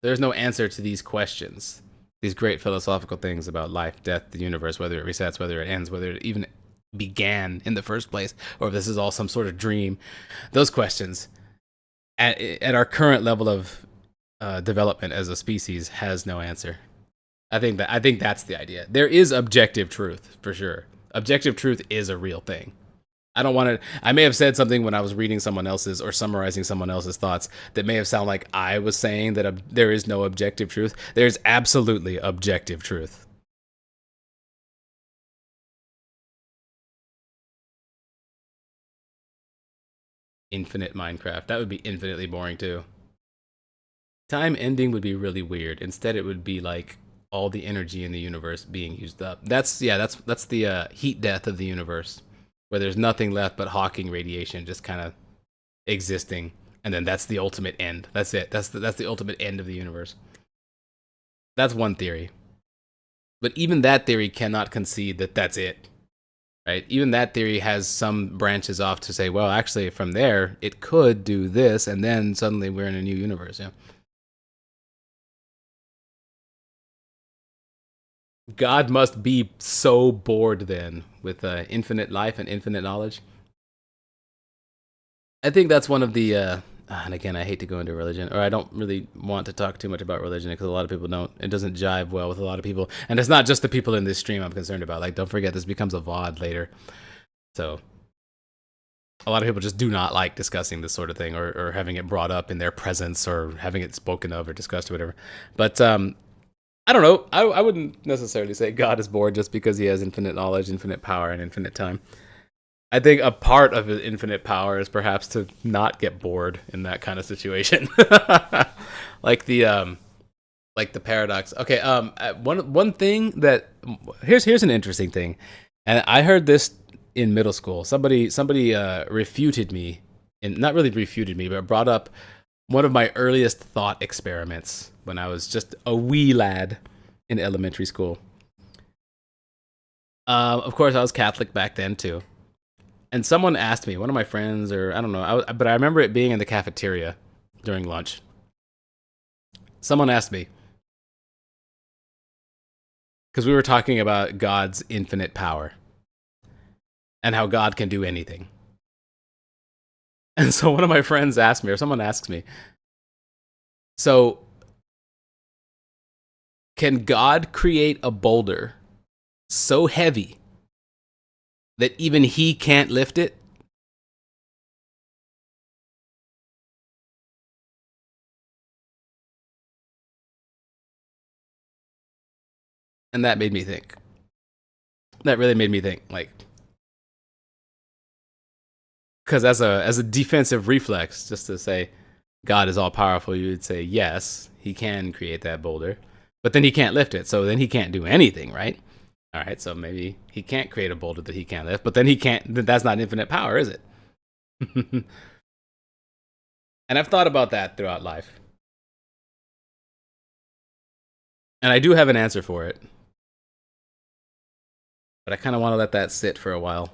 answer to these questions. These great philosophical things about life, death, the universe, whether it resets, whether it ends, whether it even began in the first place, or if this is all some sort of dream. Those questions, at our current level of development as a species, has no answer. I think that's the idea. There is objective truth for sure. Objective truth is a real thing. I may have said something when I was reading someone else's or summarizing someone else's thoughts that may have sounded like I was saying that there is no objective truth. There's absolutely objective truth. Infinite Minecraft. That would be infinitely boring too. Time ending would be really weird. Instead, it would be like all the energy in the universe being used up. That's the heat death of the universe, where there's nothing left but Hawking radiation just kind of existing, and then that's the ultimate end. That's it. That's the ultimate end of the universe. That's one theory. But even that theory cannot concede that that's it. Right? Even that theory has some branches off to say, well, actually from there it could do this, and then suddenly we're in a new universe. Yeah. God must be so bored then with infinite life and infinite knowledge. I think that's one of the, and again, I hate to go into religion, or I don't really want to talk too much about religion because a lot of people don't. It doesn't jive well with a lot of people. And it's not just the people in this stream I'm concerned about. Like, don't forget, this becomes a VOD later. So a lot of people just do not like discussing this sort of thing, or having it brought up in their presence, or having it spoken of or discussed or whatever. But I don't know. I wouldn't necessarily say God is bored just because he has infinite knowledge, infinite power, and infinite time. I think a part of his infinite power is perhaps to not get bored in that kind of situation. like the paradox. Okay, one thing that here's an interesting thing, and I heard this in middle school. Somebody refuted me, and not really refuted me, but brought up one of my earliest thought experiments when I was just a wee lad in elementary school. Of course, I was Catholic back then too. And someone asked me, one of my friends, or I don't know, but I remember it being in the cafeteria during lunch. Someone asked me, because we were talking about God's infinite power and how God can do anything. And so one of my friends asked me, or someone asks me, so can God create a boulder so heavy that even he can't lift it? And that made me think. That really made me think, like, because as a defensive reflex, just to say God is all powerful, you would say yes, he can create that boulder, but then he can't lift it, so then he can't do anything, right? All right, so maybe he can't create a boulder that he can't lift, but then he can't. That's not infinite power, is it? And I've thought about that throughout life, and I do have an answer for it. but I kind of want to let that sit for a while.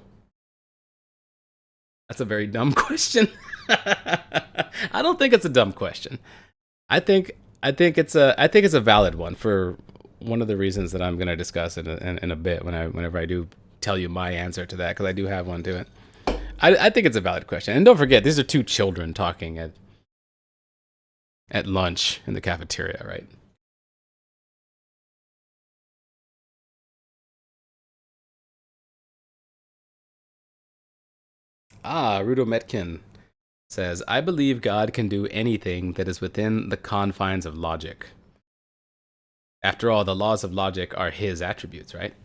That's a very dumb question. I don't think it's a dumb question. I think it's a valid one for one of the reasons that I'm going to discuss in a bit whenever I do tell you my answer to that, because I do have one to it. I think it's a valid question, and don't forget, these are two children talking at lunch in the cafeteria, right? Rudo Metkin says, I believe God can do anything that is within the confines of logic. After all, the laws of logic are his attributes, right?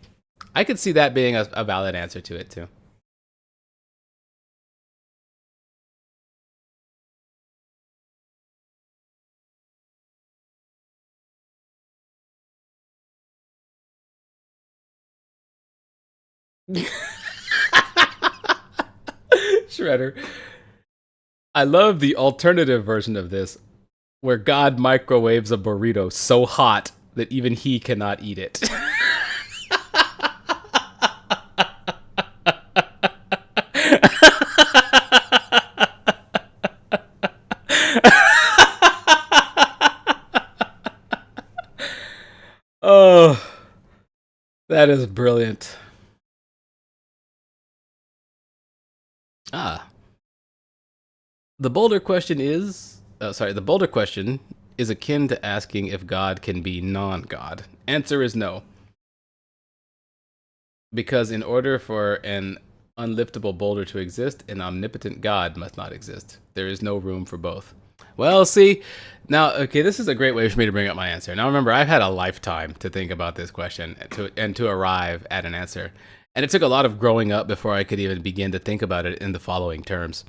I could see that being a valid answer to it, too. Shredder. I love the alternative version of this, where God microwaves a burrito so hot that even he cannot eat it. Oh, that is brilliant. Ah, the bolder question is, the bolder question is akin to asking if God can be non-God. Answer is no, because in order for an unliftable boulder to exist, an omnipotent God must not exist. There is no room for both. Well, see, now, okay, this is a great way for me to bring up my answer. Now, remember, I've had a lifetime to think about this question and to arrive at an answer. And it took a lot of growing up before I could even begin to think about it in the following terms.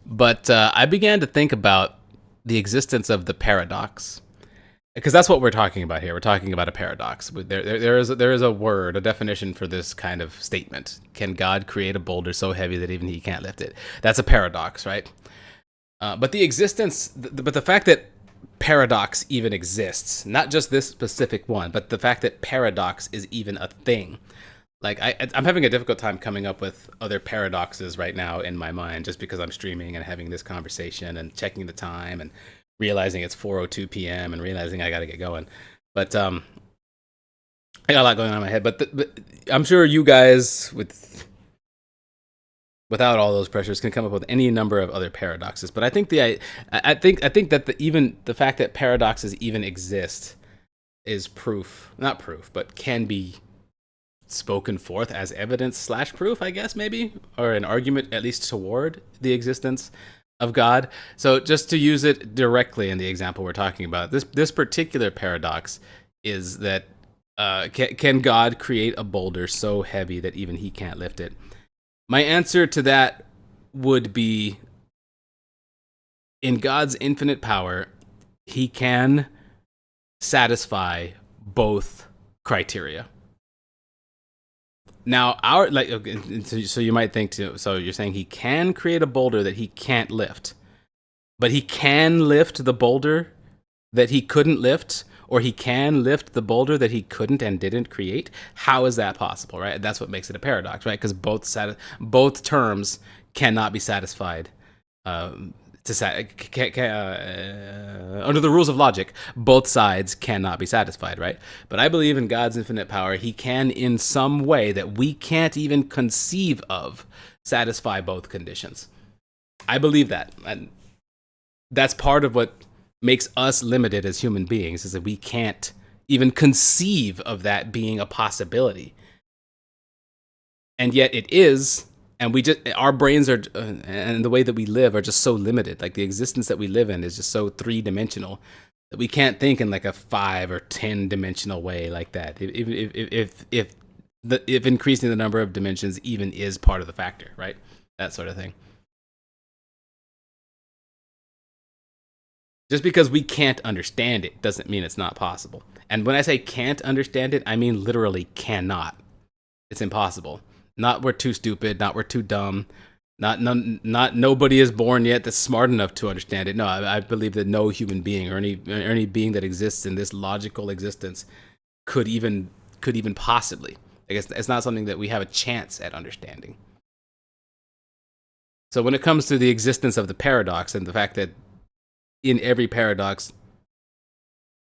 But I began to think about the existence of the paradox, because that's what we're talking about here. We're talking about a paradox. There is a word, a definition for this kind of statement. Can God create a boulder so heavy that even he can't lift it? That's a paradox, right? But the fact that paradox even exists, not just this specific one, but the fact that paradox is even a thing. Like I'm having a difficult time coming up with other paradoxes right now in my mind, just because I'm streaming and having this conversation and checking the time and realizing it's 4:02 p.m. and realizing I got to get going. But I got a lot going on in my head. But I'm sure you guys without all those pressures can come up with any number of other paradoxes. But I think I think that even the fact that paradoxes even exist is proof, not proof, but can be spoken forth as evidence slash proof, I guess, maybe, or an argument at least toward the existence of God. So just to use it directly in the example we're talking about, this particular paradox is that can God create a boulder so heavy that even he can't lift it? My answer to that would be, in God's infinite power, he can satisfy both criteria. Now, so you might think too. So you're saying he can create a boulder that he can't lift, but he can lift the boulder that he couldn't lift, or he can lift the boulder that he couldn't and didn't create. How is that possible, right? That's what makes it a paradox, right? Because both terms cannot be satisfied. Under the rules of logic, both sides cannot be satisfied, right? But I believe in God's infinite power. He can, in some way that we can't even conceive of, satisfy both conditions. I believe that. And that's part of what makes us limited as human beings, is that we can't even conceive of that being a possibility. And yet it is. And our brains are, and the way that we live are just so limited. Like the existence that we live in is just so 3-dimensional that we can't think in like a 5 or 10-dimensional way like that. If increasing the number of dimensions even is part of the factor, right? That sort of thing. Just because we can't understand it doesn't mean it's not possible. And when I say can't understand it, I mean literally cannot. It's impossible. Not we're too stupid, not we're too dumb, not nobody is born yet that's smart enough to understand it. No, I believe that no human being or any being that exists in this logical existence could even possibly I guess it's not something that we have a chance at understanding. So when it comes to the existence of the paradox and the fact that in every paradox,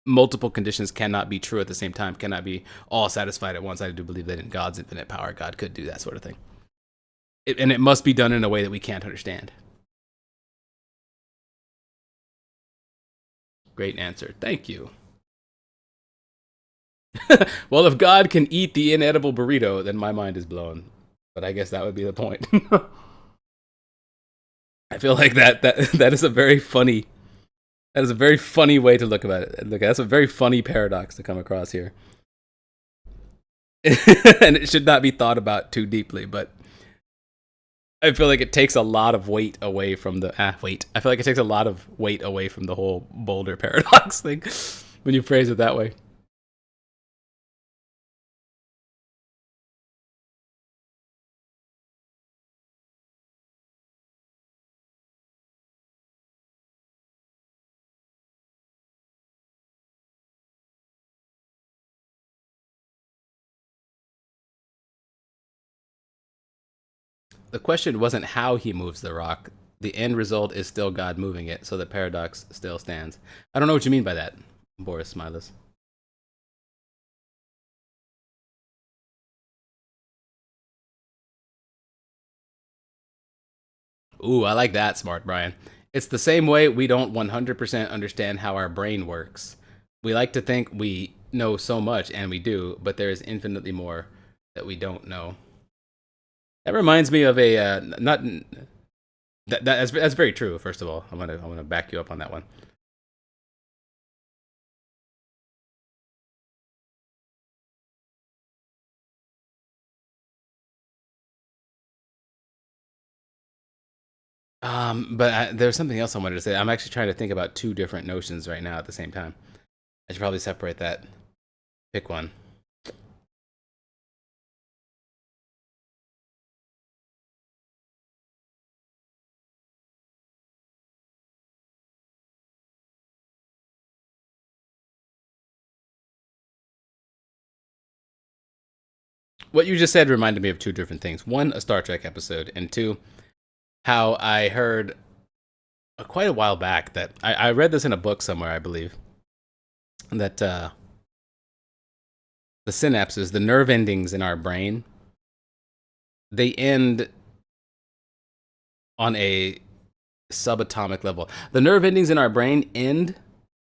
multiple conditions cannot be true at the same time, cannot be all satisfied at once, I do believe that in God's infinite power, God could do that sort of thing. And it must be done in a way that we can't understand. Great answer. Thank you. Well, if God can eat the inedible burrito, then my mind is blown. But I guess that would be the point. I feel like that is a very funny way to look about it. Look, that's a very funny paradox to come across here. And it should not be thought about too deeply, but I feel like it takes a lot of weight away from the I feel like it takes a lot of weight away from the whole boulder paradox thing when you phrase it that way. The question wasn't how he moves the rock. The end result is still God moving it, so the paradox still stands. I don't know what you mean by that, Boris Smilas. Ooh, I like that, smart Brian. It's the same way we don't 100% understand how our brain works. We like to think we know so much, and we do, but there is infinitely more that we don't know. That reminds me of a not that's very true. First of all, I'm gonna back you up on that one. But there's something else I wanted to say. I'm actually trying to think about two different notions right now at the same time. I should probably separate that. Pick one. What you just said reminded me of two different things. One, a Star Trek episode, and two, how I heard quite a while back that I read this in a book somewhere, I believe, that the synapses, the nerve endings in our brain, they end on a subatomic level. The nerve endings in our brain end,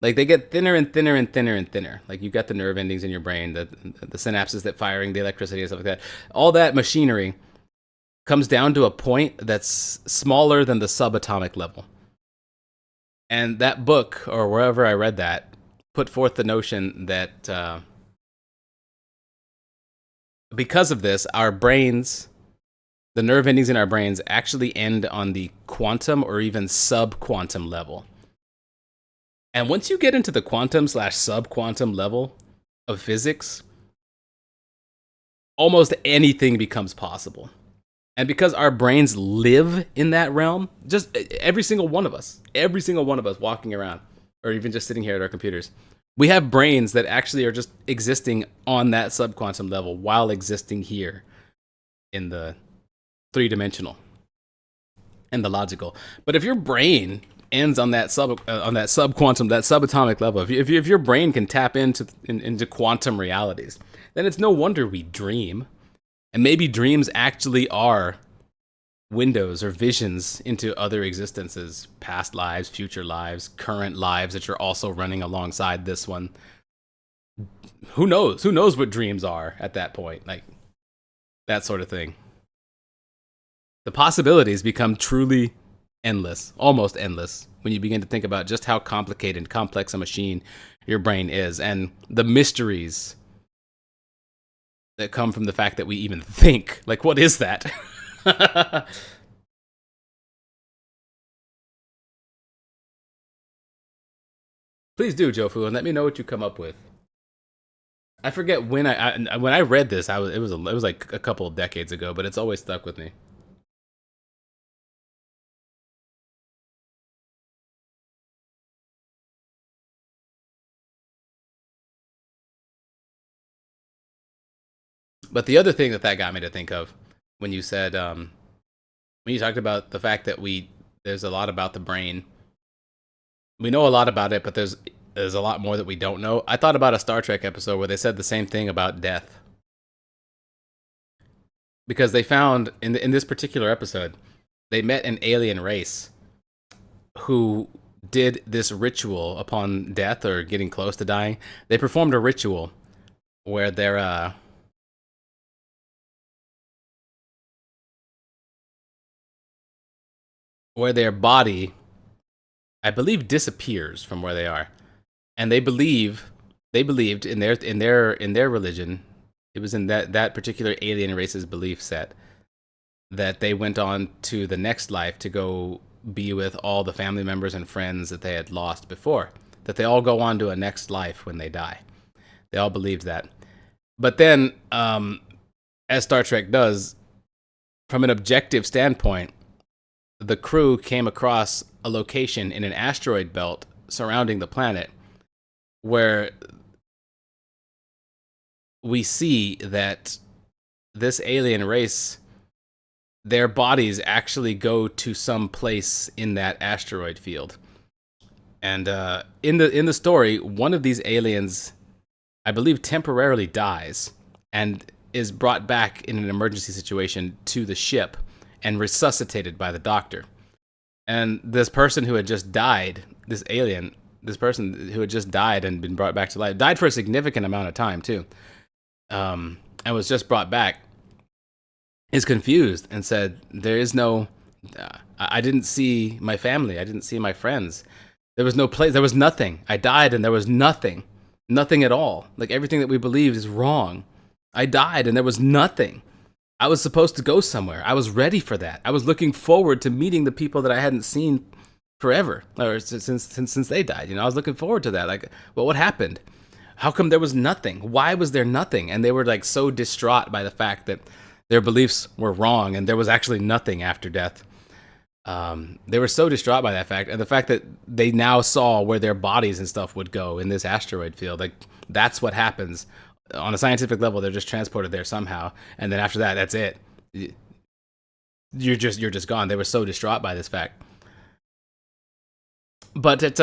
like they get thinner and thinner and thinner and thinner. Like you got the nerve endings in your brain, the synapses that firing the electricity and stuff like that. All that machinery comes down to a point that's smaller than the subatomic level. And that book, or wherever I read that, put forth the notion that because of this, our brains, the nerve endings in our brains, actually end on the quantum or even sub-quantum level. And once you get into the quantum slash sub-quantum level of physics, almost anything becomes possible. And because our brains live in that realm, just every single one of us walking around, or even just sitting here at our computers, we have brains that actually are just existing on that subquantum level while existing here in the three-dimensional and the logical. But if your brain ends on that subquantum, that subatomic level, if your brain can tap into quantum realities, then it's no wonder we dream. And maybe dreams actually are windows or visions into other existences, past lives, future lives, current lives that you're also running alongside this one. Who knows? Who knows what dreams are at that point? Like, that sort of thing. The possibilities become truly endless, almost endless, when you begin to think about just how complicated and complex a machine your brain is, and the mysteries that come from the fact that we even think. Like, what is that? Please do, Jofu, and let me know what you come up with. I forget when when I read this, it was like a couple of decades ago, but it's always stuck with me. But the other thing that got me to think of when you said, when you talked about the fact that there's a lot about the brain. We know a lot about it, but there's a lot more that we don't know. I thought about a Star Trek episode where they said the same thing about death. Because they found, in this particular episode, they met an alien race who did this ritual upon death or getting close to dying. They performed a ritual where their body, I believe, disappears from where they are, and they believed in their religion, it was in that particular alien race's belief set, that they went on to the next life to go be with all the family members and friends that they had lost before. That they all go on to a next life when they die. They all believed that. But then, as Star Trek does, from an objective standpoint, the crew came across a location in an asteroid belt surrounding the planet where we see that this alien race, their bodies actually go to some place in that asteroid field. And in the story, one of these aliens, I believe, temporarily dies and is brought back in an emergency situation to the ship and resuscitated by the doctor. And this person who had just died, this person who had just died and been brought back to life, died for a significant amount of time too, and was just brought back, is confused and said, there is no, I didn't see my family, I didn't see my friends. There was no place, there was nothing. I died and there was nothing at all. Like, everything that we believed is wrong. I died and there was nothing. I was supposed to go somewhere. I was ready for that. I was looking forward to meeting the people that I hadn't seen forever, or since they died. I was looking forward to that. Like, well, what happened? How come there was nothing? Why was there nothing? And they were like so distraught by the fact that their beliefs were wrong and there was actually nothing after death. They were so distraught by that fact, and the fact that they now saw where their bodies and stuff would go in this asteroid field. Like, that's what happens on a scientific level. They're just transported there somehow, and then after that, that's it. You're just gone. They were so distraught by this fact. But it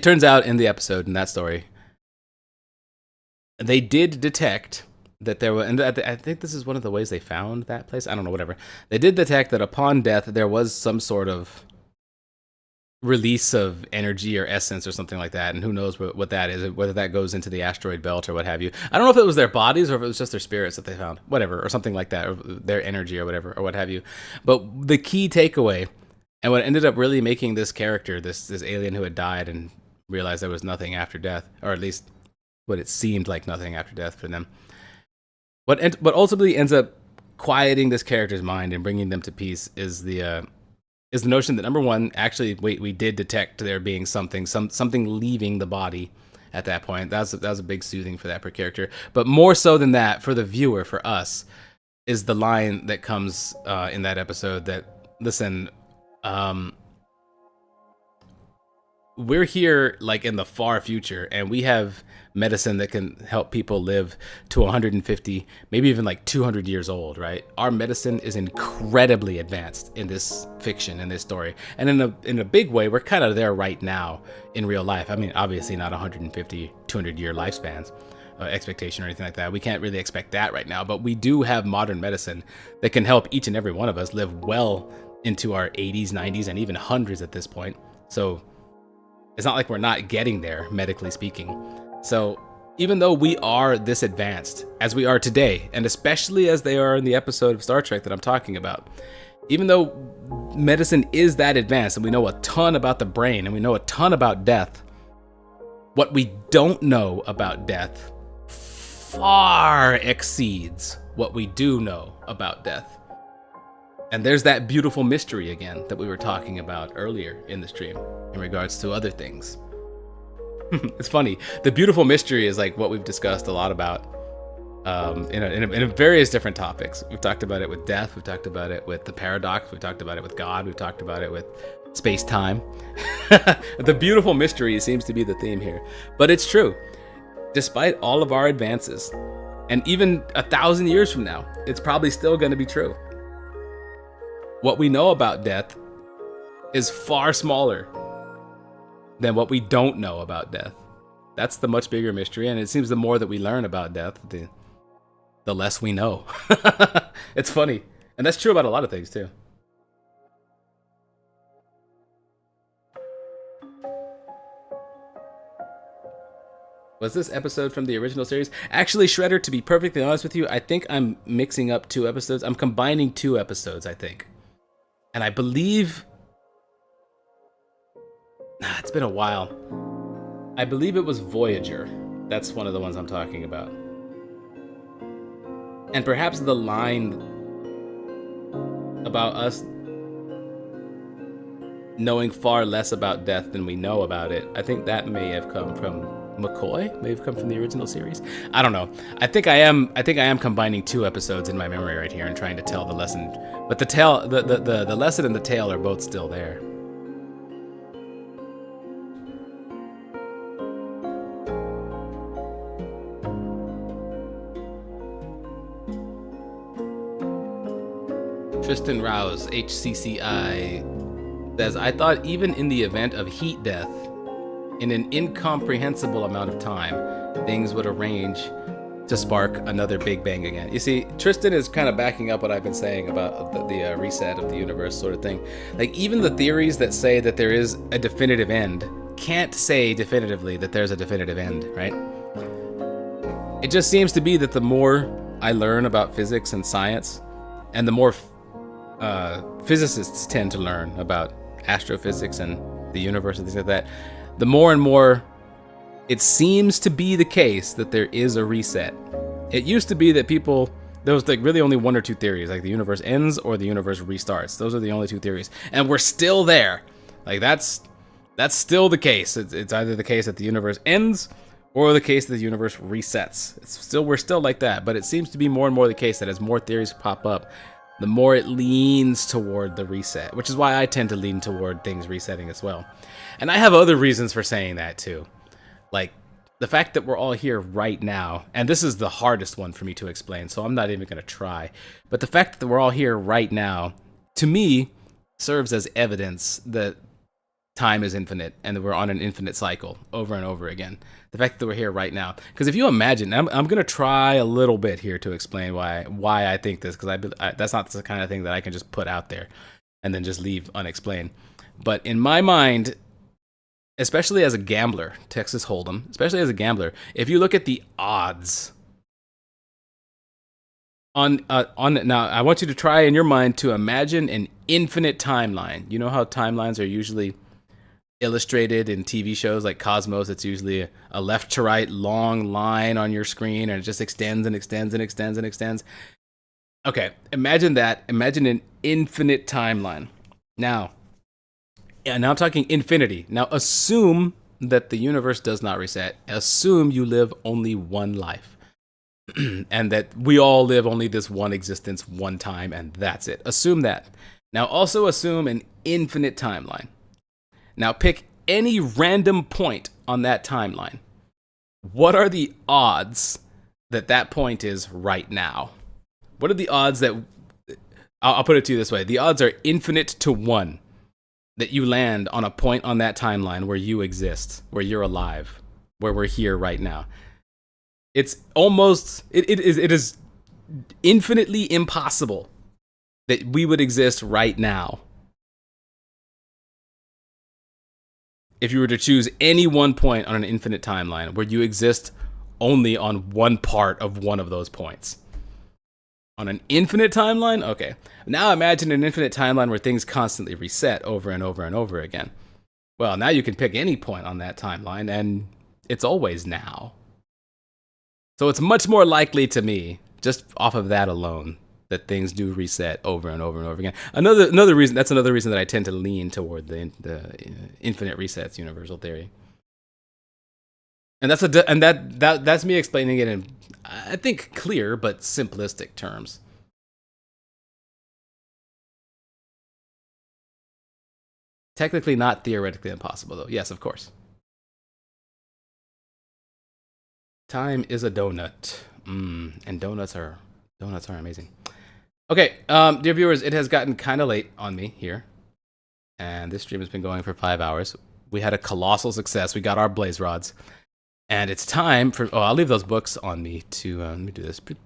turns out in the episode, in that story, they did detect that there were, and I think this is one of the ways they found that place. I don't know, whatever. They did detect that upon death, there was some sort of release of energy or essence or something like that, and who knows what that is, whether that goes into the asteroid belt or what have you. I don't know if it was their bodies or if it was just their spirits that they found, whatever, or something like that, or their energy or whatever, or what have you. But the key takeaway, and what ended up really making this character, this alien who had died and realized there was nothing after death, or at least what it seemed like nothing after death for them, what ultimately ends up quieting this character's mind and bringing them to peace is the notion that, number one, actually, we did detect there being something leaving the body at that point. That was a big soothing for that per character. But more so than that, for the viewer, for us, is the line that comes in that episode that, listen, we're here like in the far future, and we have medicine that can help people live to 150, maybe even like 200 years old, right? Our medicine is incredibly advanced in this fiction, in this story. And in a big way, we're kind of there right now in real life. I mean, obviously not 150, 200 year lifespans, expectation or anything like that. We can't really expect that right now, but we do have modern medicine that can help each and every one of us live well into our 80s, 90s, and even hundreds at this point. So it's not like we're not getting there, medically speaking. So even though we are this advanced as we are today, and especially as they are in the episode of Star Trek that I'm talking about, even though medicine is that advanced and we know a ton about the brain and we know a ton about death, what we don't know about death far exceeds what we do know about death. And there's that beautiful mystery again that we were talking about earlier in the stream in regards to other things. It's funny. The beautiful mystery is like what we've discussed a lot about in various different topics. We've talked about it with death. We've talked about it with the paradox. We've talked about it with God. We've talked about it with space-time. The beautiful mystery seems to be the theme here. But it's true. Despite all of our advances, and even 1,000 years from now, it's probably still going to be true. What we know about death is far smaller than what we don't know about death. That's the much bigger mystery, and it seems the more that we learn about death, the less we know. It's funny, and that's true about a lot of things too. Was this episode from the original series? Actually, Shredder, to be perfectly honest with you, I think I'm mixing up 2 episodes. I'm combining 2 episodes, I think. And I believe... it's been a while. I believe it was Voyager. That's one of the ones I'm talking about. And perhaps the line about us knowing far less about death than we know about it, I think that may have come from McCoy, may have come from the original series. I don't know. I think I am combining 2 episodes in my memory right here and trying to tell the lesson. But the lesson and the tale are both still there. Tristan Rouse, HCCI, says, I thought even in the event of heat death, in an incomprehensible amount of time, things would arrange to spark another Big Bang again. You see, Tristan is kind of backing up what I've been saying about the reset of the universe sort of thing. Like, even the theories that say that there is a definitive end can't say definitively that there's a definitive end, right? It just seems to be that the more I learn about physics and science, and the more physicists tend to learn about astrophysics and the universe and things like that, the more and more it seems to be the case that there is a reset. It used to be that there was like really only 1 or 2 theories, like the universe ends or the universe restarts. Those are the only 2 theories, and we're still there. Like that's still the case. It's either the case that the universe ends or the case that the universe resets. We're still like that, but it seems to be more and more the case that as more theories pop up, the more it leans toward the reset, which is why I tend to lean toward things resetting as well. And I have other reasons for saying that too. Like the fact that we're all here right now, and this is the hardest one for me to explain, so I'm not even going to try. But the fact that we're all here right now, to me, serves as evidence that time is infinite and that we're on an infinite cycle over and over again. The fact that we're here right now, because if you imagine, I'm going to try a little bit here to explain why I think this, because that's not the kind of thing that I can just put out there and then just leave unexplained. But in my mind, especially as a gambler, Texas Hold'em, especially as a gambler, if you look at the odds on now, I want you to try in your mind to imagine an infinite timeline. You know how timelines are usually illustrated in TV shows like Cosmos? It's usually a left to right long line on your screen, and it just extends and extends and extends and extends. Okay, imagine that. Imagine an infinite timeline. Now I'm talking infinity. Now assume that the universe does not reset. Assume you live only one life. And that we all live only this one existence, one time, and that's it. Assume that. Now also assume an infinite timeline. Now pick any random point on that timeline. What are the odds that that point is right now? What are the odds that... I'll put it to you this way. The odds are infinite to 1 that you land on a point on that timeline where you exist, where you're alive, where we're here right now. It's almost... It is infinitely impossible that we would exist right now if you were to choose any one point on an infinite timeline where you exist only on one part of one of those points. On an infinite timeline? Okay. Now imagine an infinite timeline where things constantly reset over and over and over again. Well, now you can pick any point on that timeline, and it's always now. So it's much more likely to me, just off of that alone, that things do reset over and over and over again. Another reason that I tend to lean toward the infinite resets universal theory. And that's me explaining it in, I think, clear but simplistic terms. Technically not theoretically impossible, though. Yes, of course. time is a donut. And donuts are amazing. Okay, dear viewers, it has gotten kind of late on me here. And this stream has been going for 5 hours. We had a colossal success. We got our blaze rods. And it's time for... Oh, I'll leave those books on me to... let me do this. Okay,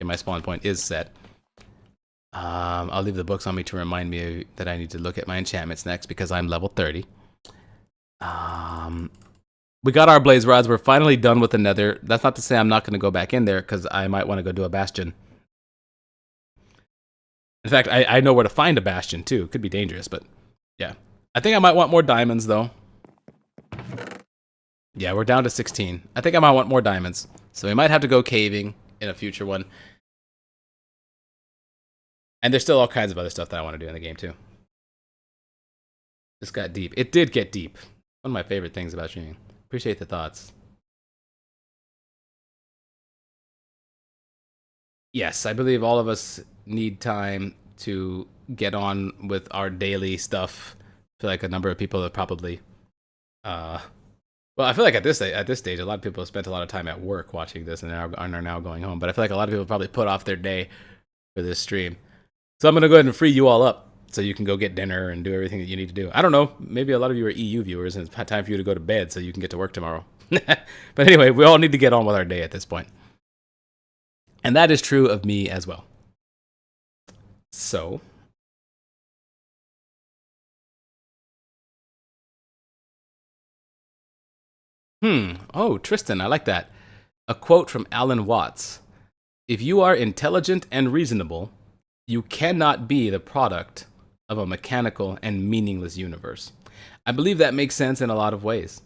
my spawn point is set. I'll leave the books on me to remind me that I need to look at my enchantments next because I'm level 30. We got our blaze rods. We're finally done with the nether. That's not to say I'm not going to go back in there because I might want to go do a bastion. In fact, I know where to find a bastion too. It could be dangerous, but yeah. I think I might want more diamonds though. Yeah, we're down to 16. I think I might want more diamonds. So we might have to go caving in a future one. And there's still all kinds of other stuff that I want to do in the game too. This got deep. It did get deep. One of my favorite things about streaming. Appreciate the thoughts. Yes, I believe all of us need time to get on with our daily stuff. I feel like a number of people have probably... well, I feel like at this stage, a lot of people have spent a lot of time at work watching this and are now going home. But I feel like a lot of people probably put off their day for this stream. So I'm going to go ahead and free you all up so you can go get dinner and do everything that you need to do. I don't know. Maybe a lot of you are EU viewers and it's time for you to go to bed so you can get to work tomorrow. But anyway, we all need to get on with our day at this point. And that is true of me as well. So... Oh, Tristan, I like that. A quote from Alan Watts. If you are intelligent and reasonable, you cannot be the product of a mechanical and meaningless universe. I believe that makes sense in a lot of ways.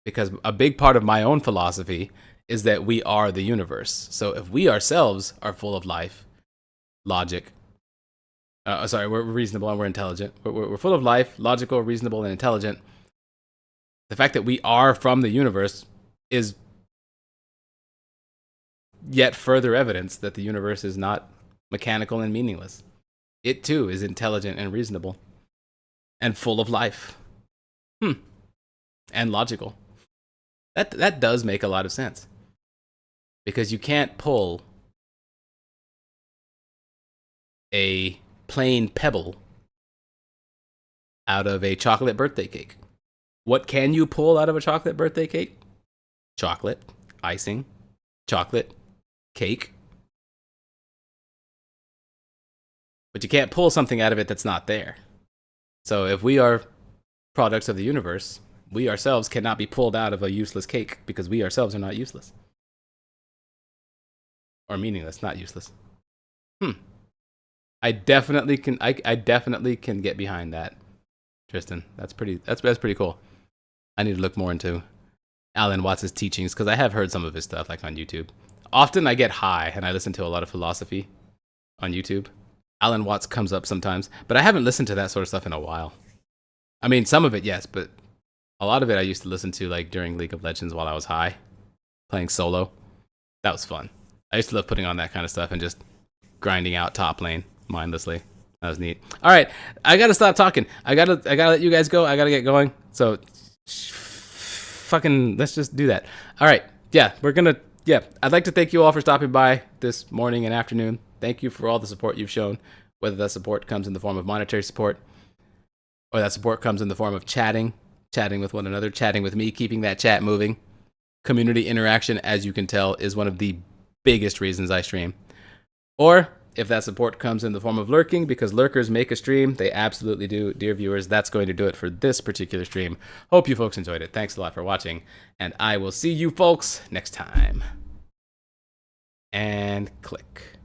Because a big part of my own philosophy is that we are the universe. So if we ourselves are full of life, logic, we're reasonable and we're intelligent. We're full of life, logical, reasonable, and intelligent. The fact that we are from the universe is yet further evidence that the universe is not mechanical and meaningless. It too is intelligent and reasonable and full of life. And logical. That does make a lot of sense. Because you can't pull a plain pebble out of a chocolate birthday cake. What can you pull out of a chocolate birthday cake? Chocolate, icing, chocolate, cake. But you can't pull something out of it that's not there. So if we are products of the universe, we ourselves cannot be pulled out of a useless cake because we ourselves are not useless. Or meaningless, not useless. I definitely can get behind that, Tristan. That's pretty cool. I need to look more into Alan Watts' teachings because I have heard some of his stuff like on YouTube. Often I get high and I listen to a lot of philosophy on YouTube. Alan Watts comes up sometimes, but I haven't listened to that sort of stuff in a while. I mean, some of it, yes, but a lot of it I used to listen to like during League of Legends while I was high, playing solo. That was fun. I used to love putting on that kind of stuff and just grinding out top lane mindlessly. That was neat. All right, I gotta stop talking. I gotta let you guys go. I gotta get going. So, fucking, let's just do that. All right, yeah, I'd like to thank you all for stopping by this morning and afternoon. Thank you for all the support you've shown, whether that support comes in the form of monetary support, or that support comes in the form of chatting with one another, chatting with me, keeping that chat moving. Community interaction, as you can tell, is one of the biggest reasons I stream. Or if that support comes in the form of lurking, because lurkers make a stream, they absolutely do. Dear viewers, that's going to do it for this particular stream. Hope you folks enjoyed it. Thanks a lot for watching, and I will see you folks next time. And click.